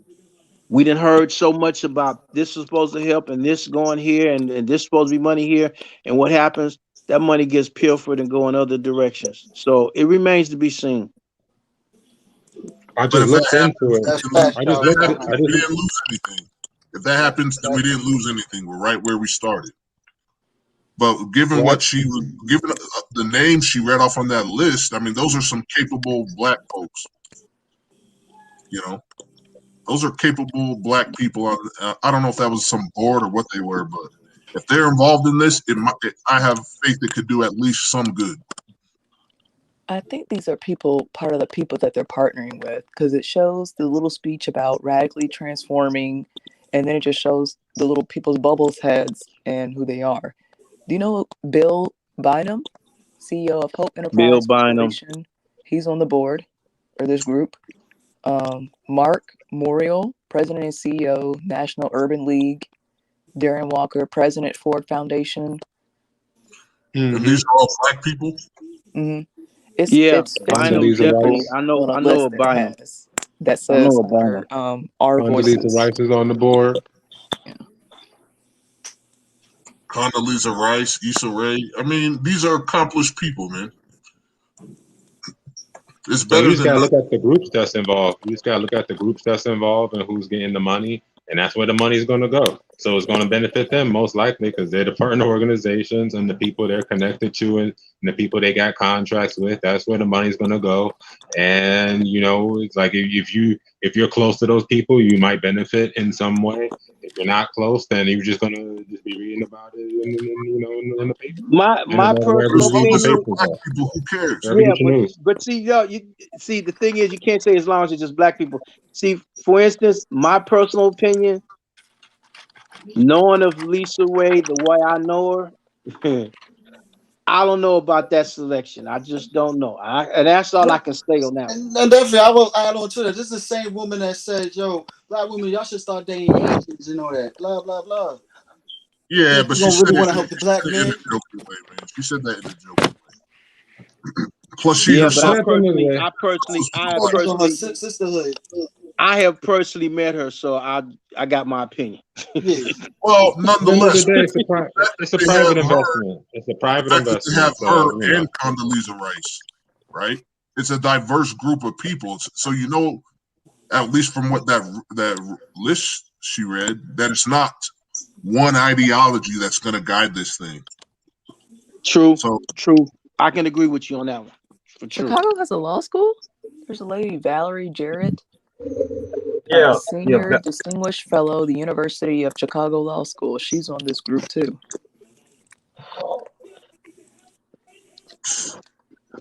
We done heard so much about this is supposed to help and this going here and this supposed to be money here. And what happens? That money gets pilfered and go in other directions. So it remains to be seen. I just looked into it. We didn't lose anything. If that happens, then we didn't lose anything. We're right where we started. But given what given the names she read off on that list, I mean, those are some capable black folks. Those are capable black people. I don't know if that was some board or what they were, but if they're involved in this, I have faith it could do at least some good. I think these are part of the people that they're partnering with, because it shows the little speech about radically transforming, and then it just shows the little people's bubbles heads and who they are. Do you know Bill Bynum, CEO of Hope Enterprise Corporation? He's on the board for this group. Mark Morial, President and CEO, National Urban League. Darren Walker, President, Ford Foundation. Mm-hmm. And these are all black people? Mm-hmm. It's Bynum, definitely. I know of Bynum. That says our voices. Condoleezza Rice is on the board. Yeah. Condoleezza Rice, Issa Rae. I mean, these are accomplished people, man. It's better you just than gotta look at the groups that's involved. You just gotta look at the groups that's involved and who's getting the money, and that's where the money's going to go. So it's going to benefit them most likely because they're the partner organizations and the people they're connected to and the people they got contracts with. That's where the money's going to go. And it's like if you're close to those people, you might benefit in some way. If you're not close, then you're just going to just be reading about it in the paper. My personal opinion. People, who cares? Yeah, but see, the thing is, you can't say as long as it's just black people. See, for instance, my personal opinion, knowing of Lisa Ray the way I know her, I don't know about that selection. I just don't know. And that's all I can say on that. And definitely, I will add on to that. This is the same woman that said, "Yo, black women, y'all should start dating Asians and all that." Blah blah blah. Yeah, but she don't said really want to help the black man. In a joking way, man. She said that in a joking way. Plus, she but herself. I personally, sisterhood. I have personally met her, so I got my opinion. Well, nonetheless, it's a private investment. It's a private investment. To have her and Condoleezza Rice, right? It's a diverse group of people. So at least from what that list she read, that it's not one ideology that's going to guide this thing. True. So True. I can agree with you on that one. For true. Chicago has a law school. There's a lady, Valerie Jarrett, Yeah, senior distinguished fellow, the University of Chicago Law School. She's on this group too.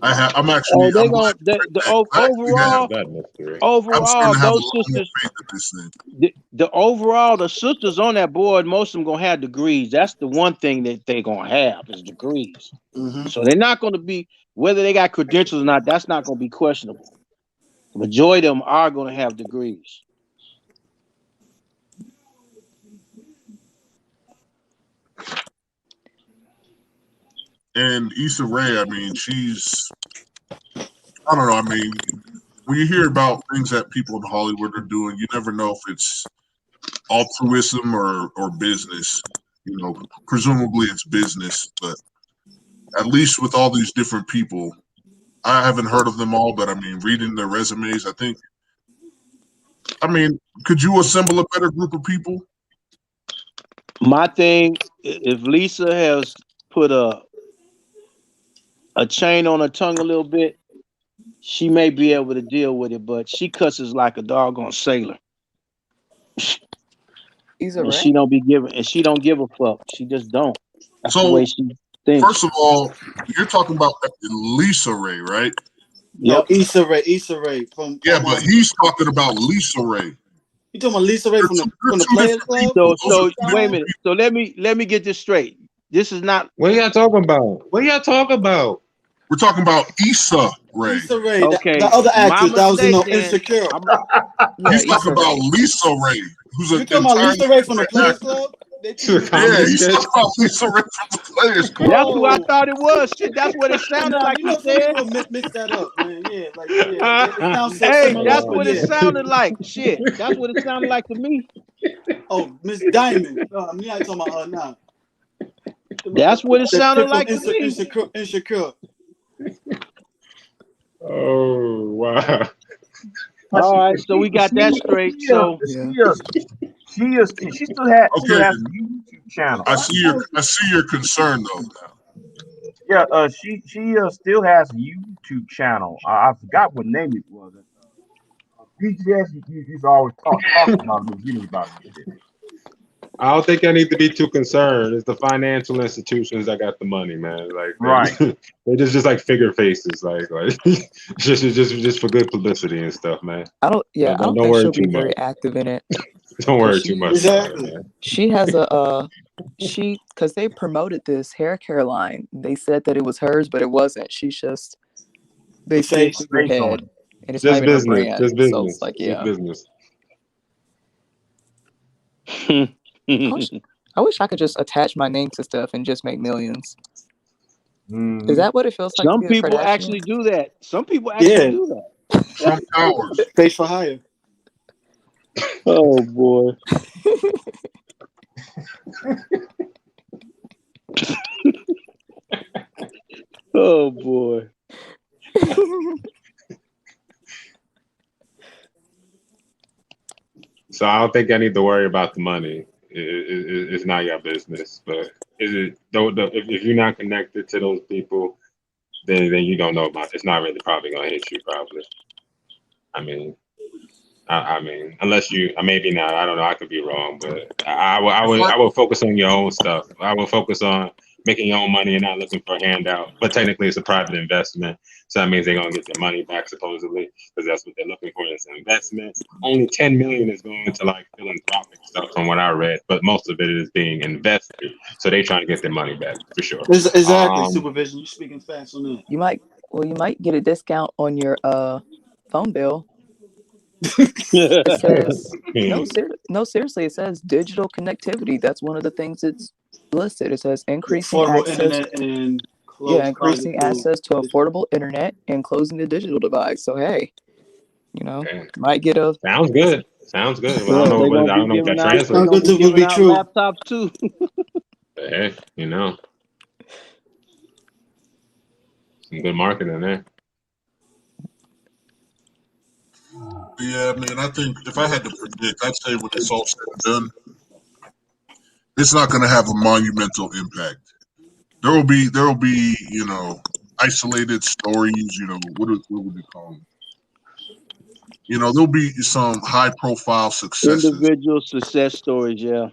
I'm actually. Oh, they I'm gonna glad the I actually have. I'm overall starting to have a those lot more sisters. faith in this thing. The overall the sisters on that board, most of them gonna have degrees. That's the one thing that they gonna have is degrees. Mm-hmm. So they're not gonna be whether they got credentials or not. That's not gonna be questionable. The majority of them are gonna have degrees. And Issa Rae, I mean, I don't know. I mean, when you hear about things that people in Hollywood are doing, you never know if it's altruism or business. You know, presumably it's business, but at least with all these different people, I haven't heard of them all, but I mean, reading their resumes, I mean, could you assemble a better group of people? My thing, if Lisa has put a chain on her tongue a little bit, she may be able to deal with it, but she cusses like a doggone sailor. And she don't give a fuck. She just don't. That's the way she thinks. First of all, you're talking about Lisa Ray, right? No, Issa Rae from but he's talking about Lisa Ray. You talking about Lisa Ray from the Players Club? So wait a minute. So let me get this straight. This is not. What y'all talking about? We're talking about Issa Rae. Issa Rae, okay. the other actress that was in mistake, Insecure. He's talking about Lisa Ray, who's You talking about Lisa Ray from the Players Club? Yeah, he's talking about Lisa Ray from the Players Club. That's who I thought it was. Shit, that's what it sounded like. You know, He said. some people mix that up, man. Yeah, it sounds so Hey, similar. that's what it sounded like. Shit, that's what it sounded like to me. Oh, Miss Diamond. No, I'm not talking about her now. That's what it sounded like to me. Insecure. Oh wow! All right, so we got that straight. She still has a YouTube channel. I see your concern though. Yeah, she still has a YouTube channel. I forgot what name it was. PGS, he's always talking about it, reading about it. I don't think I need to be too concerned. It's the financial institutions that got the money, man. Like, right? They're just like figure faces, like just for good publicity and stuff, man. I don't Don't think worry she'll too be very much. active in it. Don't worry too much. Exactly. About it, man. She has because they promoted this hair care line. They said that it was hers, but it wasn't. She's just they say it's her head, and it's Just not even her business. brand. Just business. So it's like, yeah. Just business. I wish I could just attach my name to stuff and just make millions. Is that what it feels like? Some to be a people Kardashian? actually do that. Some people actually do that. Trump Towers. Face for hire. Oh boy. Oh boy. So I don't think I need to worry about the money. It's not your business. But is it though? If you're not connected to those people, then you don't know about it. It's not really probably gonna hit you. Probably. I mean, unless you maybe not. I don't know. I could be wrong, but I would focus on your own stuff. I would focus on making your own money and not looking for a handout. But technically, it's a private investment, so that means they're gonna get their money back supposedly, because that's what they're looking for. It's an investment. Only 10 million is going to like philanthropic stuff, from what I read, but most of it is being invested. So they're trying to get their money back for sure. Exactly. Supervision. You're speaking fast on that. You might get a discount on your phone bill. It says seriously. It says digital connectivity. That's one of the things it's listed. It says increasing Affordable access. internet and increasing access to affordable internet and closing the digital divide. So hey, might get a. Sounds good. Well, I don't know what that translates. They're gonna be giving out laptops too. Hey, some good marketing there. Yeah, man, I think if I had to predict, I'd say when it's all said and done, it's not going to have a monumental impact. there will be isolated stories. What would you call them? There'll be some high profile successes. Individual success stories, yeah.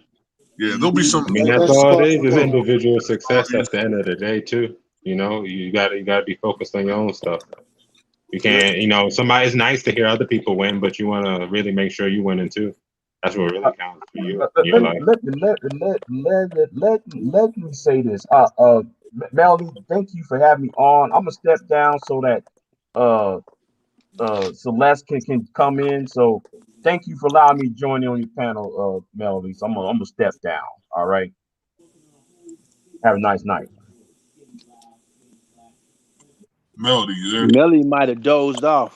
Yeah, there'll be some. I mean, that's all it is individual success at the end of the day, too. You gotta be focused on your own stuff. You can't, it's nice to hear other people win, but you want to really make sure you winning too. That's what really counts for you in your life. Let me say this. Melody, thank you for having me on. I'm gonna step down so that Celeste can come in. So thank you for allowing me to join in on your panel, Melody. So I'm gonna step down. All right. Have a nice night. Melody, you there? Melody might have dozed off.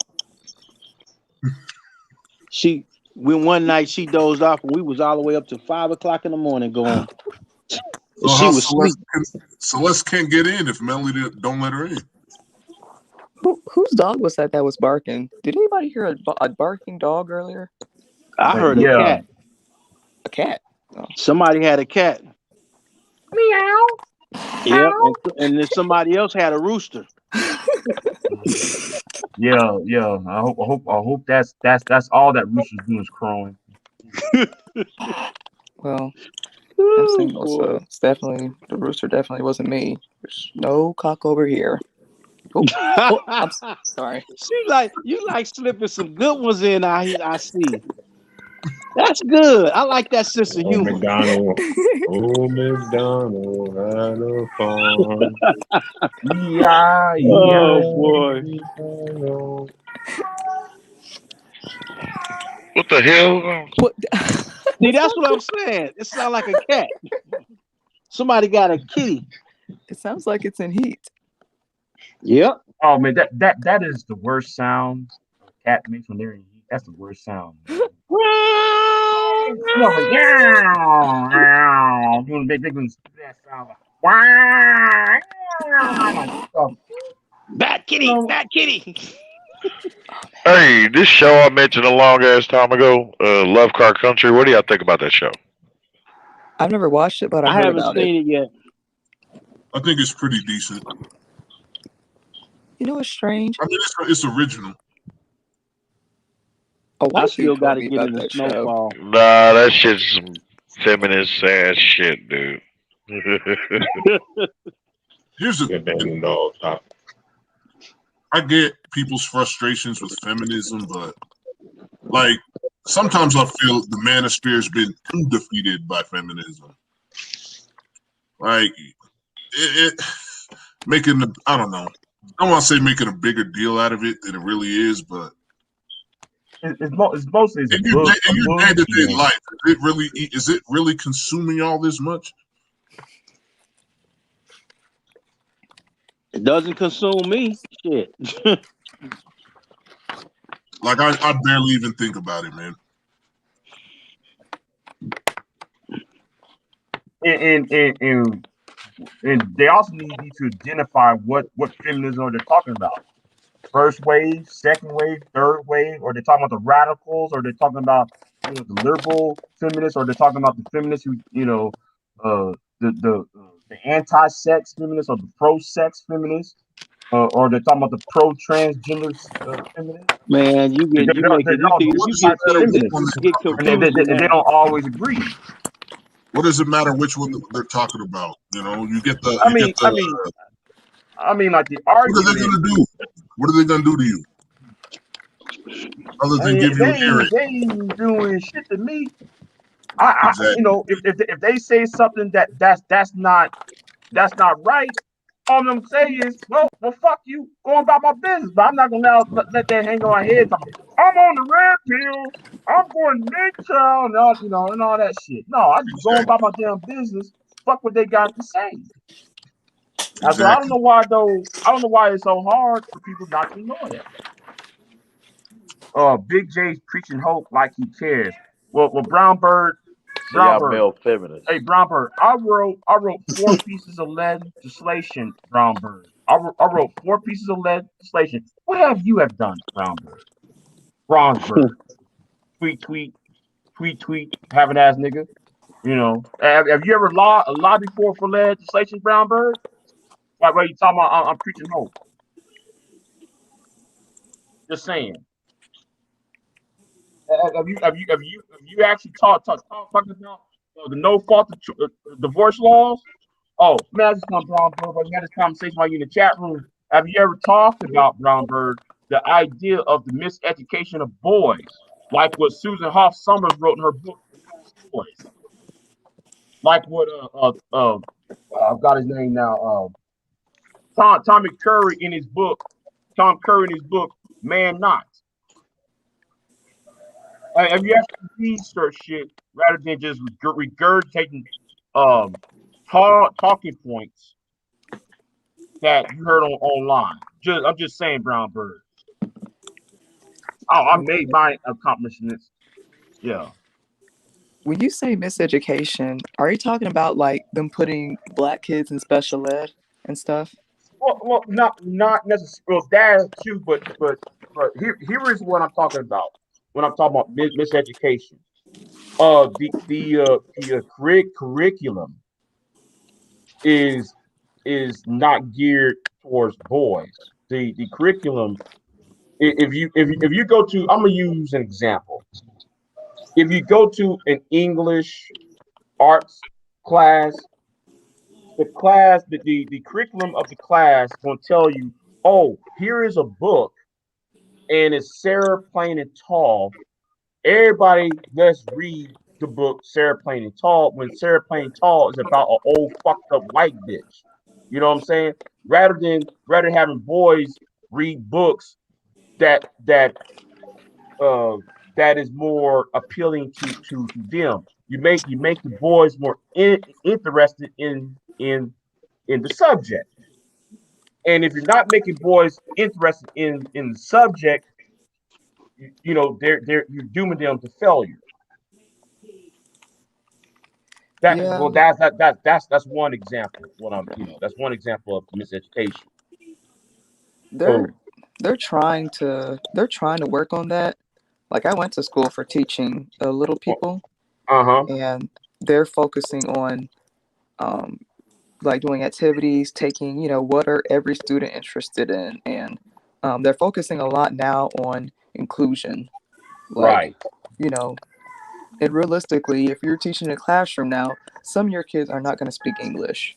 One night she dozed off, and we was all the way up to 5 o'clock in the morning going. So she was asleep. Celeste can't get in if Melody don't let her in. Whose dog was that was barking? Did anybody hear a barking dog earlier? I heard a cat. A cat? Oh. Somebody had a cat. Meow. Yeah, and then somebody else had a rooster. Yeah. I hope that's all that rooster's doing is crowing. Well, I'm single, so it's definitely the rooster. Definitely wasn't me. There's no cock over here. I'm sorry. You like slipping some good ones in. I see. That's good. I like that sense of humor. McDonald had a farm. Yeah. Oh boy. What the hell? See, that's what I'm saying. It sounds like a cat. Somebody got a kitty. It sounds like it's in heat. Yep. Oh man, that is the worst sound a cat makes when they're in heat. That's the worst sound. Doing big that sound like Bad kitty, bad kitty. Hey, this show I mentioned a long ass time ago, Love Car Country. What do y'all think about that show? I've never watched it, but I haven't seen it yet. I think it's pretty decent. You know what's strange? I mean, it's original. I still got to get in the snowfall. Nah, that shit's some feminist ass shit, dude. Here's the thing. I get people's frustrations with feminism, but sometimes I feel the manosphere has been too defeated by feminism. I don't know. I don't want to say making a bigger deal out of it than it really is, but it's mostly in your day-to-day life, is it really consuming all this much? It doesn't consume me. Shit. I barely even think about it, man. And they also need to identify what feminism they're talking about. First wave, second wave, third wave, or they're talking about the radicals, or they're talking about the liberal feminists, or they're talking about the feminists who the anti-sex feminists or the pro-sex feminists, or they're talking about the pro-transgender feminists. Man, you get confused. They don't always agree. What does it matter which one they're talking about? You get the. I mean, like the argument. What are they gonna do? What are they gonna do to you? Other than give you a hearing. They ain't doing shit to me. If they say something that's not right, all I'm gonna say is, well, fuck you, go about my business. But I'm not gonna let that hang on my head. I'm on the red pill. I'm going mid-child and all, and all that shit. No, I just go about my damn business. Fuck what they got to say. Exactly. So I don't know why though. I don't know why it's so hard for people not to ignore that. Big J's preaching hope like he cares. Well, Brown Bird. Male feminist. Hey, Brown Bird. I wrote 4 pieces of legislation. Brown Bird. I wrote 4 pieces of legislation. What have you done, Brown Bird? Bronze Bird. tweet, having ass nigga. Have you ever lobbied for legislation, Brown Bird? Why you talking about? I'm preaching hope. Just saying. Have you actually talked about the no fault divorce laws? Oh man, I just come Brownberg. We had this conversation while you in the chat room. Have you ever talked about Brownberg the idea of the miseducation of boys, like what Susan Hoff Summers wrote in her book Boys, like what I've got his name now. Tommy Curry in his book. Tom Curry in his book Man Not. Have you actually research shit rather than just regurgitating talking points that you heard online? I'm just saying, Brown Bird. Oh, I made my accomplishments. Yeah. When you say miseducation, are you talking about like them putting black kids in special ed and stuff? Well, not necessarily. Well, that too, but here is what I'm talking about when I'm talking about miseducation. The curriculum is not geared towards boys. The curriculum, if you go to, I'm gonna use an example. If you go to an English arts class, the curriculum of the class gonna tell you, oh, here is a book, and it's Sarah Plain and Tall. Everybody, let's read the book Sarah Plain and Tall when Sarah Plain and Tall is about an old fucked up white bitch. You know what I'm saying? Rather than having boys read books that is more appealing to them. You make the boys more interested in the subject. And if you're not making boys interested in the subject, you know, you're dooming them to failure. That's one example. That's one example of miseducation. They're trying to work on that. Like I went to school for teaching little people, and they're focusing on like doing activities, taking what are every student interested in, and they're focusing a lot now on inclusion. Like, and realistically, if you're teaching in a classroom now, some of your kids are not going to speak English.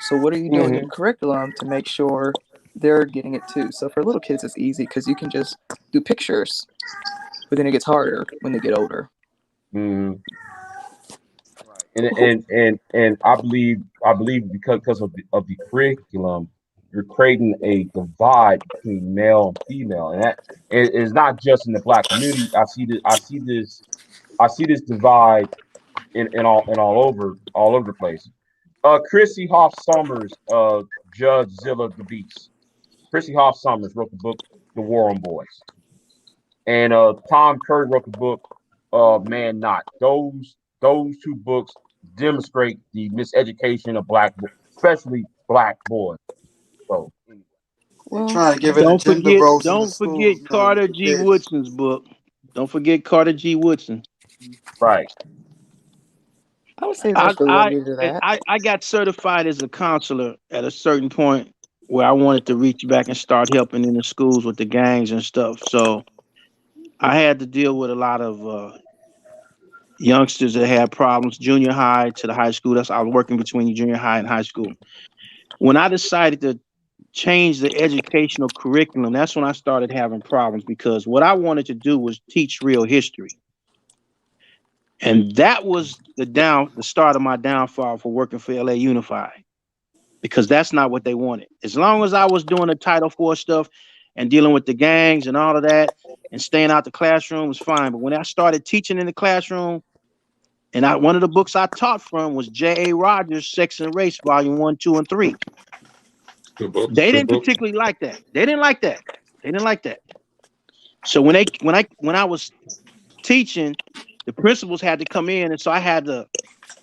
So what are you doing in your curriculum to make sure they're getting it too? So for little kids, it's easy because you can just do pictures, but then it gets harder when they get older. And I believe because of the curriculum, you're creating a divide between male and female, and that is not just in the black community. I see this divide in all over the place. Chrissy Hoff Summers, Judge Zilla the Beast. Chrissy Hoff Summers wrote the book The War on Boys, and Tom Curry wrote the book Man Not. Those two books demonstrate the miseducation of especially black boys. So, well, trying to give it a gender roles in the schools. Don't forget Carter G. Woodson's book. Don't forget Carter G. Woodson. Right. I would say that's related to that. I got certified as a counselor at a certain point where I wanted to reach back and start helping in the schools with the gangs and stuff. So I had to deal with a lot of youngsters that had problems, junior high to the high school. I was working between junior high and high school. When I decided to change the educational curriculum, that's when I started having problems because what I wanted to do was teach real history. And that was the start of my downfall for working for LA Unified, because that's not what they wanted. As long as I was doing the Title IV stuff and dealing with the gangs and all of that and staying out the classroom was fine. But when I started teaching in the classroom, and one of the books I taught from was J.A. Rogers' Sex and Race, Volume 1, 2, and 3. They didn't particularly like that. They didn't like that. So when I was teaching, the principals had to come in, and so I had to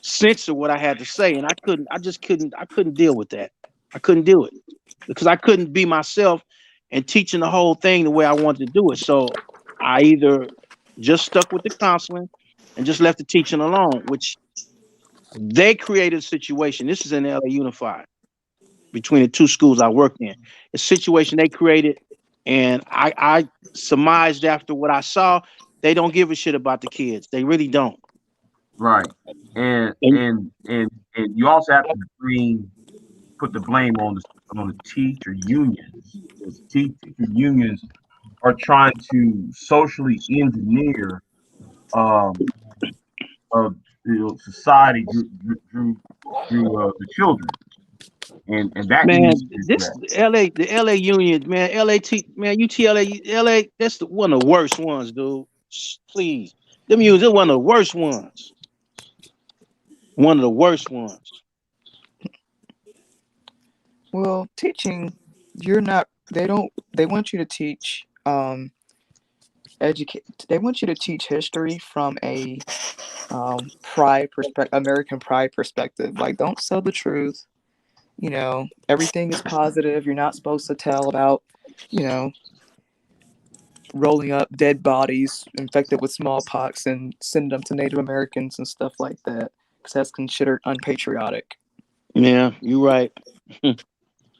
censor what I had to say, and I couldn't deal with that. I couldn't do it because I couldn't be myself and teaching the whole thing the way I wanted to do it. So I either just stuck with the counseling and just left the teaching alone, which they created a situation. This is in LA Unified. between the two schools I worked in. A situation they created, and I surmised after what I saw, they don't give a shit about the kids. They really don't. Right. And you also have to put the blame on the teacher unions. Because teacher unions are trying to socially engineer um society through the children, and that Man, needs to be this addressed. the LA unions, man, man, UTLA, LA, that's one of the worst ones, dude. Please, them unions are one of the worst ones. One of the worst ones. Well, teaching, you're not. They don't. They want you to teach. Educate. They want you to teach history from a pride perspective, American pride perspective. Like, don't sell the truth. Everything is positive. You're not supposed to tell about, you know, rolling up dead bodies infected with smallpox and send them to Native Americans and stuff like that, because that's considered unpatriotic. Yeah, you're right.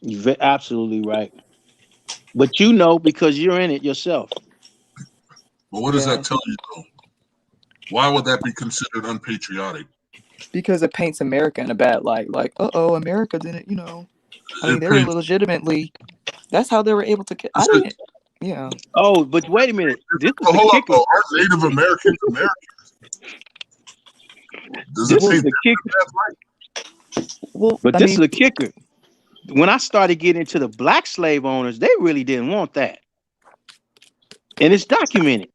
You're absolutely right. But you know because you're in it yourself. But what does that tell you, though? Why would that be considered unpatriotic? Because it paints America in a bad light. Like, America didn't, I mean, they were legitimately. That's how they were able to get. I didn't. Yeah. Oh, but wait a minute. This is the Hold up, kicker. though. Are Native Americans Americans? Does it This is paint the them in kicker. a bad light? Well, But this is the kicker. When I started getting into the black slave owners, they really didn't want that, and it's documented.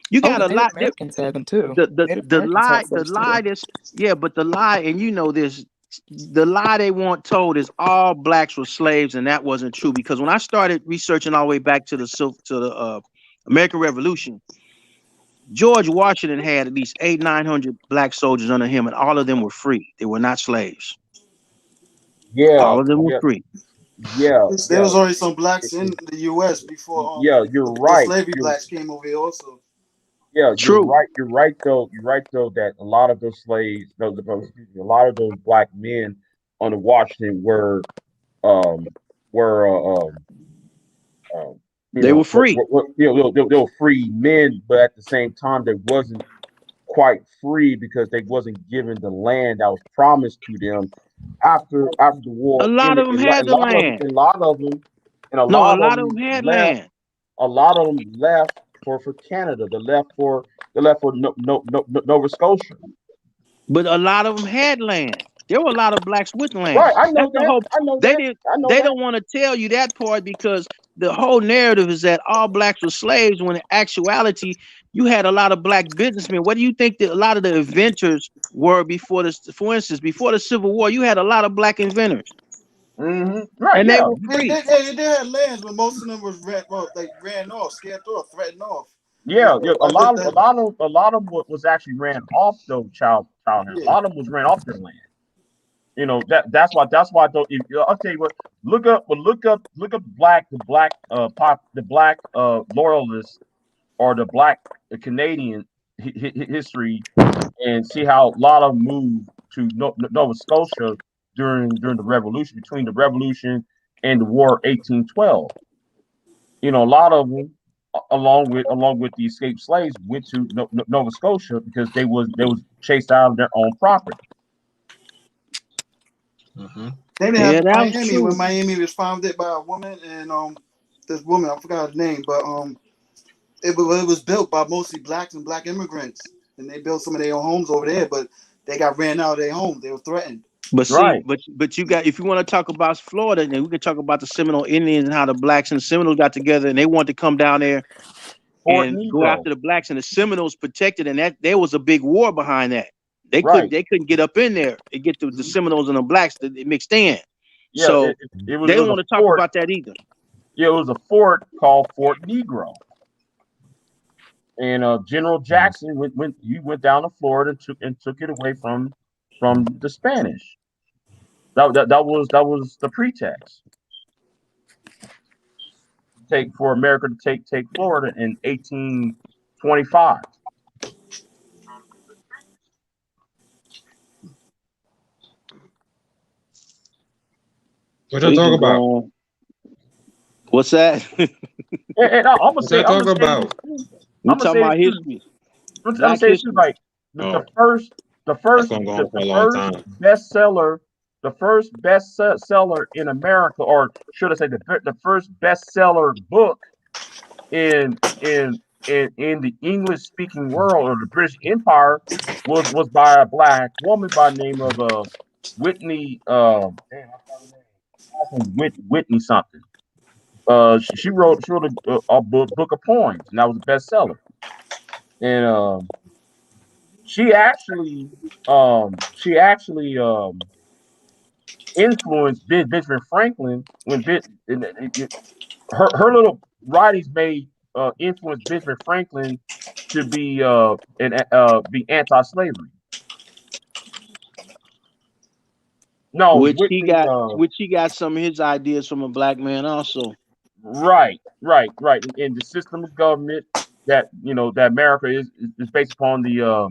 You got the a Native lot. Americans had them too. The Native the Americans lie had the slaves lie too. that's yeah, but the lie, and you know this, the lie they want told is all blacks were slaves, and that wasn't true. Because when I started researching all the way back to the American Revolution, George Washington had at least 900 black soldiers under him, and all of them were free. They were not slaves. Yeah, All of them were yeah, free. yeah, There yeah, was already some blacks in the U.S. before yeah. You're the right. slavery You're blacks came over here also. Yeah, you're True. right. You're right though. You're right though that a lot of those slaves, excuse me, a lot of those black men on the Washington um were They were free. they were free men, but at the same time they wasn't quite free because they wasn't given the land that was promised to them after the A war lot ended. of them had the land. And a No, a lot of lot of them them had left. land. A lot of them left for Canada. They left for Nova Scotia. But a lot of them had land. There were a lot of blacks with land. Right, I know That's the that. whole. I know They that. didn't. I know They that. don't want to tell you that part because the whole narrative is that all blacks were slaves. When in actuality, you had a lot of black businessmen. What do you think that a lot of the inventors were before this? For instance, before the Civil War, you had a lot of black inventors, Right, and they yeah. were free. They had lands, but most of them was ran off, scared off, threatened off. Yeah, yeah. A I lot looked of at. what was actually ran off though, child hand. A Yeah. lot of them was ran off their land. That's why though. I'll tell you what. Look up the black loyalists or the black Canadian history and see how a lot of them moved to Nova Scotia during the Revolution, between the Revolution and the War of 1812. A lot of them, along with the escaped slaves, went to Nova Scotia because they was chased out of their own property. They didn't have Yeah, that was Miami when true. Miami was founded by a woman, and this woman, I forgot her name, but it was built by mostly blacks and black immigrants, and they built some of their own homes over there, but they got ran out of their homes. They were threatened. But see, Right. but you got, if you want to talk about Florida, then we can talk about the Seminole Indians and how the blacks and the Seminoles got together and they wanted to come down there Fort and go Negro. after the blacks, and the Seminoles protected, and that there was a big war behind that. They Right. couldn't get up in there and get the Seminoles and the blacks that mixed in. Yeah, So it they don't was want a to talk fort. about that either. Yeah, it was a fort called Fort Negro. And General Jackson went down to Florida and took it away from the Spanish. That was the pretext for America to take Florida in 1825. What y'all talk about? What's that? And I'm gonna say, talk about? We talking about history. I'm gonna say it's like the first bestseller, the first bestseller in America, or should I say the first bestseller book in the English speaking world or the British Empire was by a black woman by the name of Whitney Whitney something. She wrote a book of poems, and that was a bestseller. And she actually influenced Benjamin Franklin when her little writings made influenced Benjamin Franklin to be be anti-slavery. No, Which Whitney. he got some of his ideas from a black man also. Right. And the system of government that that America is based upon the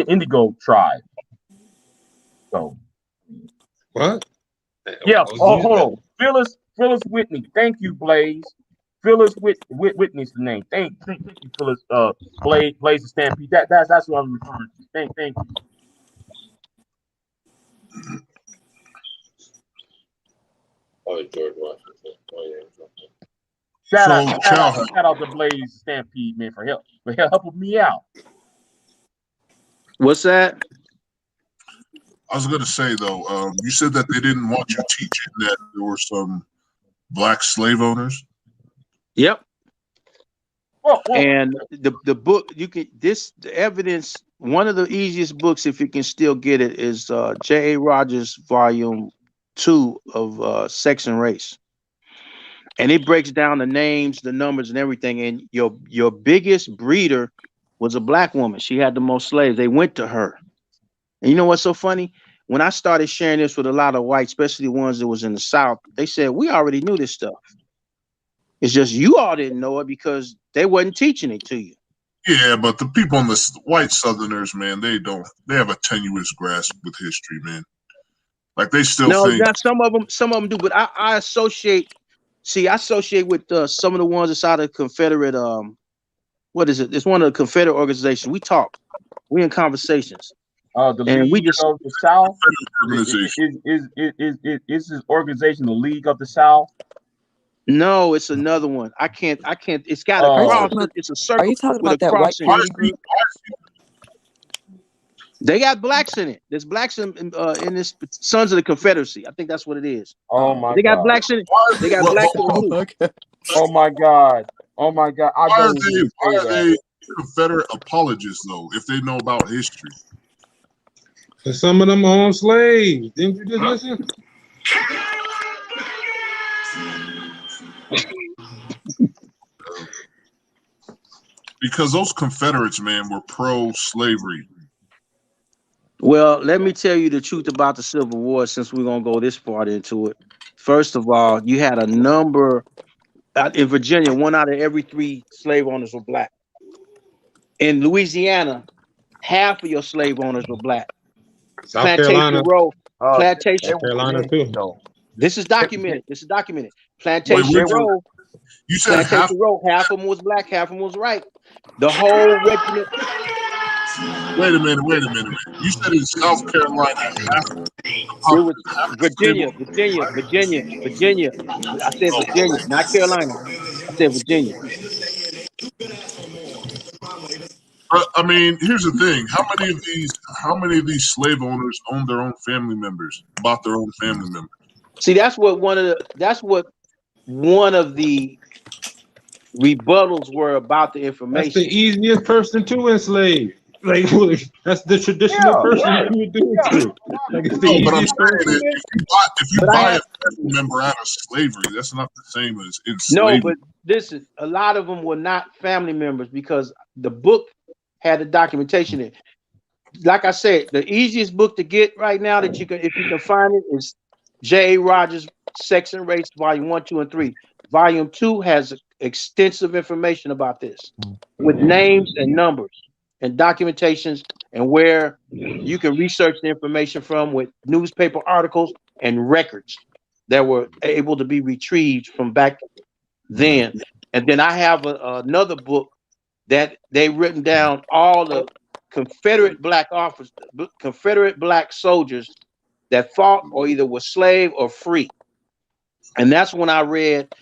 Indigo tribe. So what? Yeah. Oh, hold on. Phyllis Whitney. Thank you, Blaze. Phyllis Whitney's the name. Thank you, Phyllis. Blaze the Stampede. That's what I'm referring to. Thank you. Oh, George Washington. Oh, yeah. Shout out to Blaze Stampede, man, for helping me out. What's that? I was gonna say though, you said that they didn't want you teaching that there were some black slave owners. Yep. And the book the evidence. One of the easiest books, if you can still get it, is J.A. Rogers' Volume 2 of Sex and Race, and it breaks down the names, the numbers, and everything. And your biggest breeder was a black woman. She had the most slaves. They went to her. And you know what's so funny? When I started sharing this with a lot of whites, especially the ones that was in the South, they said, we already knew this stuff. It's just you all didn't know it because they wasn't teaching it to you. Yeah, but the people on the white Southerners, man, they have a tenuous grasp with history, man. Like they still think. No, some of them do, but I associate with some of the ones that's out of Confederate. What is it? It's one of the Confederate organizations. We talk. We in conversations. The League of the South is this organization, the League of the South? No, it's another one. I can't. It's got a cross. It's a circle. Are you talking with about that white party group? They got blacks in it. There's blacks in this Sons of the Confederacy. I think that's what it is. Oh my! They got blacks in it. They got blacks in it. Oh my God! Oh my God! Why are they Confederate apologists though? If they know about history, because some of them are on slaves. Didn't you just listen? Because those Confederates, man, were pro-slavery. Well, let me tell you the truth about the Civil War, since we're gonna go this far into it. First of all, you had a number in Virginia. 1 out of every 3 slave owners were black. In Louisiana, half of your slave owners were black. South Carolina. Plantation Carolina too. This is documented. Plantation Row. You said Plantation Row. Half of them was black, half of them was white. The whole regiment. Wait a minute. You said in South Carolina, it was Virginia. I said Virginia, not Carolina. I said Virginia. I mean, here's the thing: how many of these slave owners own their own family members, bought their own family members? See, that's what one of the rebuttals were about the information. That's the easiest person to enslave. Like that's the traditional person you would do it to. Like it's the easiest person. If you buy a family member out of slavery, that's not the same as enslavement. No, but listen, a lot of them were not family members because the book had the documentation in it. Like I said, the easiest book to get right now that you can, if you can find it, is J.A. Rogers' Sex and Race, Volume 1, 2, and 3. Volume 2 has extensive information about this with names and numbers and documentations and where you can research the information from with newspaper articles. and records that were able to be retrieved from back then. And then I have another book that they written down all the Confederate black officers, Confederate black soldiers that fought or either were slave or free. And that's when I read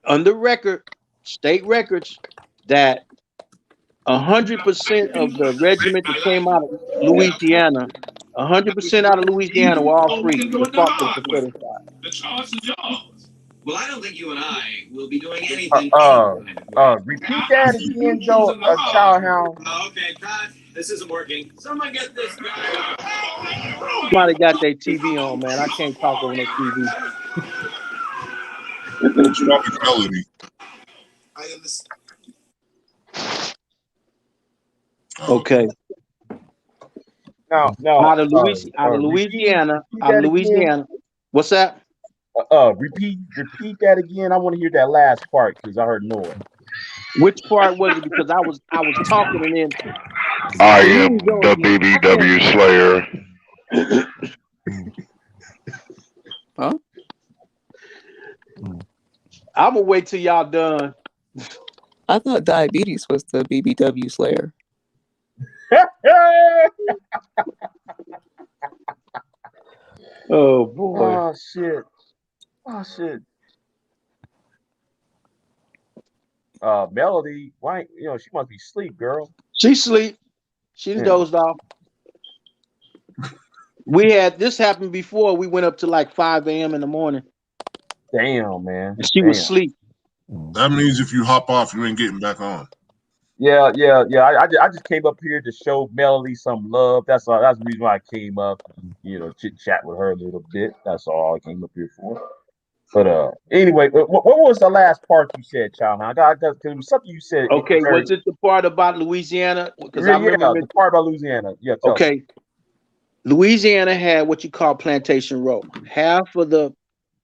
under record, state records, that 100% of the regiment that came out of Louisiana, 100% out of Louisiana were all free. They fought for the Confederate side. The choice is yours. Well, I don't think you and I will be doing anything any Repeat that again, though, Child Hound. Okay, cut. This isn't working. Someone get this guy. Somebody got their TV on, man. I can't talk over no TV. What's wrong with Melody? Okay. Now, out of Louisiana. What's that? Repeat that again. I want to hear that last part because I heard noise. Which part was it? Because I was talking and then I am the BBW Slayer. Huh? I'm gonna wait till y'all done. I thought diabetes was the BBW Slayer. Oh boy. Oh shit. Melody, why? She must be asleep, girl. She sleep. She dozed off. We had this happen before. We went up to like 5 a.m. in the morning. Damn, man. She was asleep. That means if you hop off, you ain't getting back on. Yeah. I just came up here to show Melody some love. That's all. That's the reason why I came up. Chit chat with her a little bit. That's all I came up here for. But anyway, what was the last part you said, Child? I got because it was something you said. Okay, was it the part about Louisiana? Because I remember the part about Louisiana. Yeah. Okay. Louisiana had what you call plantation row. Half of the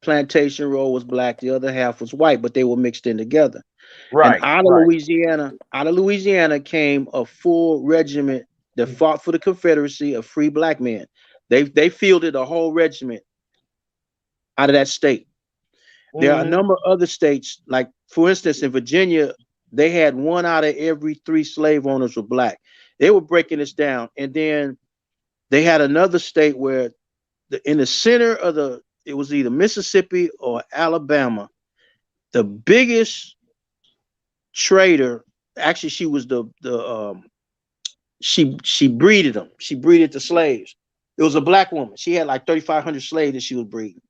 plantation row was black, the other half was white, but they were mixed in together. Right. And out of Louisiana came a full regiment that fought for the Confederacy of free black men. They fielded a whole regiment out of that state. There are a number of other states, like for instance, in Virginia, they had 1 out of every 3 slave owners were black. They were breaking this down. And then they had another state where in the center of it was either Mississippi or Alabama, the biggest trader, actually she was she breeded them. She breeded the slaves. It was a black woman. She had like 3,500 slaves that she was breeding.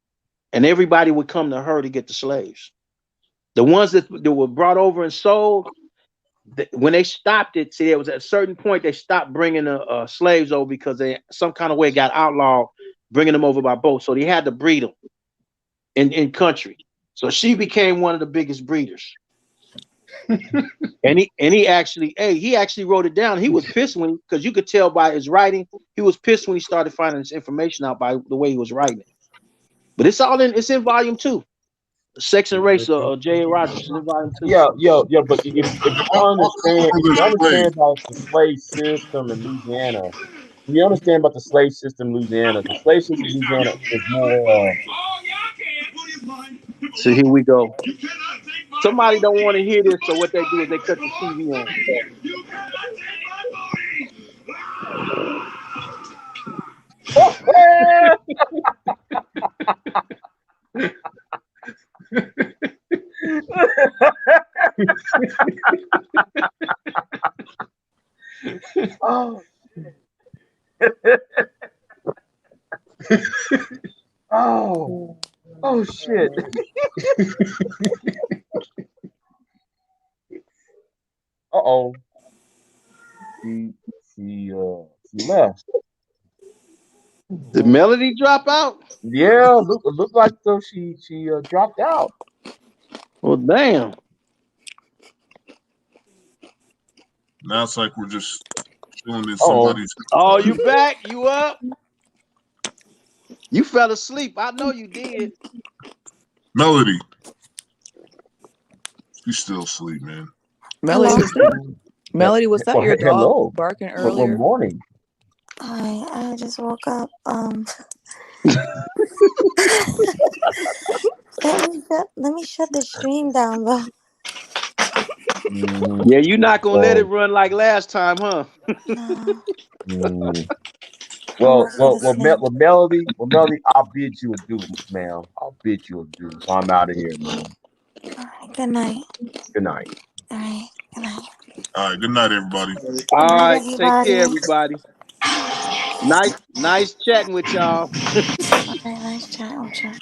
And everybody would come to her to get the slaves. The ones that were brought over and sold, when they stopped it, see, it was at a certain point they stopped bringing the slaves over because they some kind of way got outlawed bringing them over by boat. So they had to breed them in country. So she became one of the biggest breeders. and he actually wrote it down. He was pissed because you could tell by his writing, he was pissed when he started finding this information out by the way he was writing it. But it's in volume 2. Sex and Race of J.A. Rogers in volume 2. Yeah. But if you understand about the slave system in Louisiana, you understand about the slave system in Louisiana. The slave system in Louisiana is more. So here we go. Somebody don't want to hear this, so what they do is they cut the TV on. Oh shit. Uh-oh. She left. Did Melody drop out? Yeah, look like though she dropped out. Well, damn. Now it's like we're just chilling in somebody's. Oh, you back? You up? You fell asleep. I know you did. Melody. She's still asleep, man. Melody, was that your dog barking earlier? Good morning. Hi, I just woke up. Let me shut the stream down, though. Mm-hmm. Yeah, you're not gonna let it Well, run like last time, huh? No. mm. I'm Melody, I'll bid you adieu, ma'am. I'll bid you adieu. So I'm out of here, man. All right. Good night. Good night. All right. Good night. All right, good night, everybody. All Good night, right, take care, everybody. everybody. Nice chatting with y'all. All right. Nice chat with you.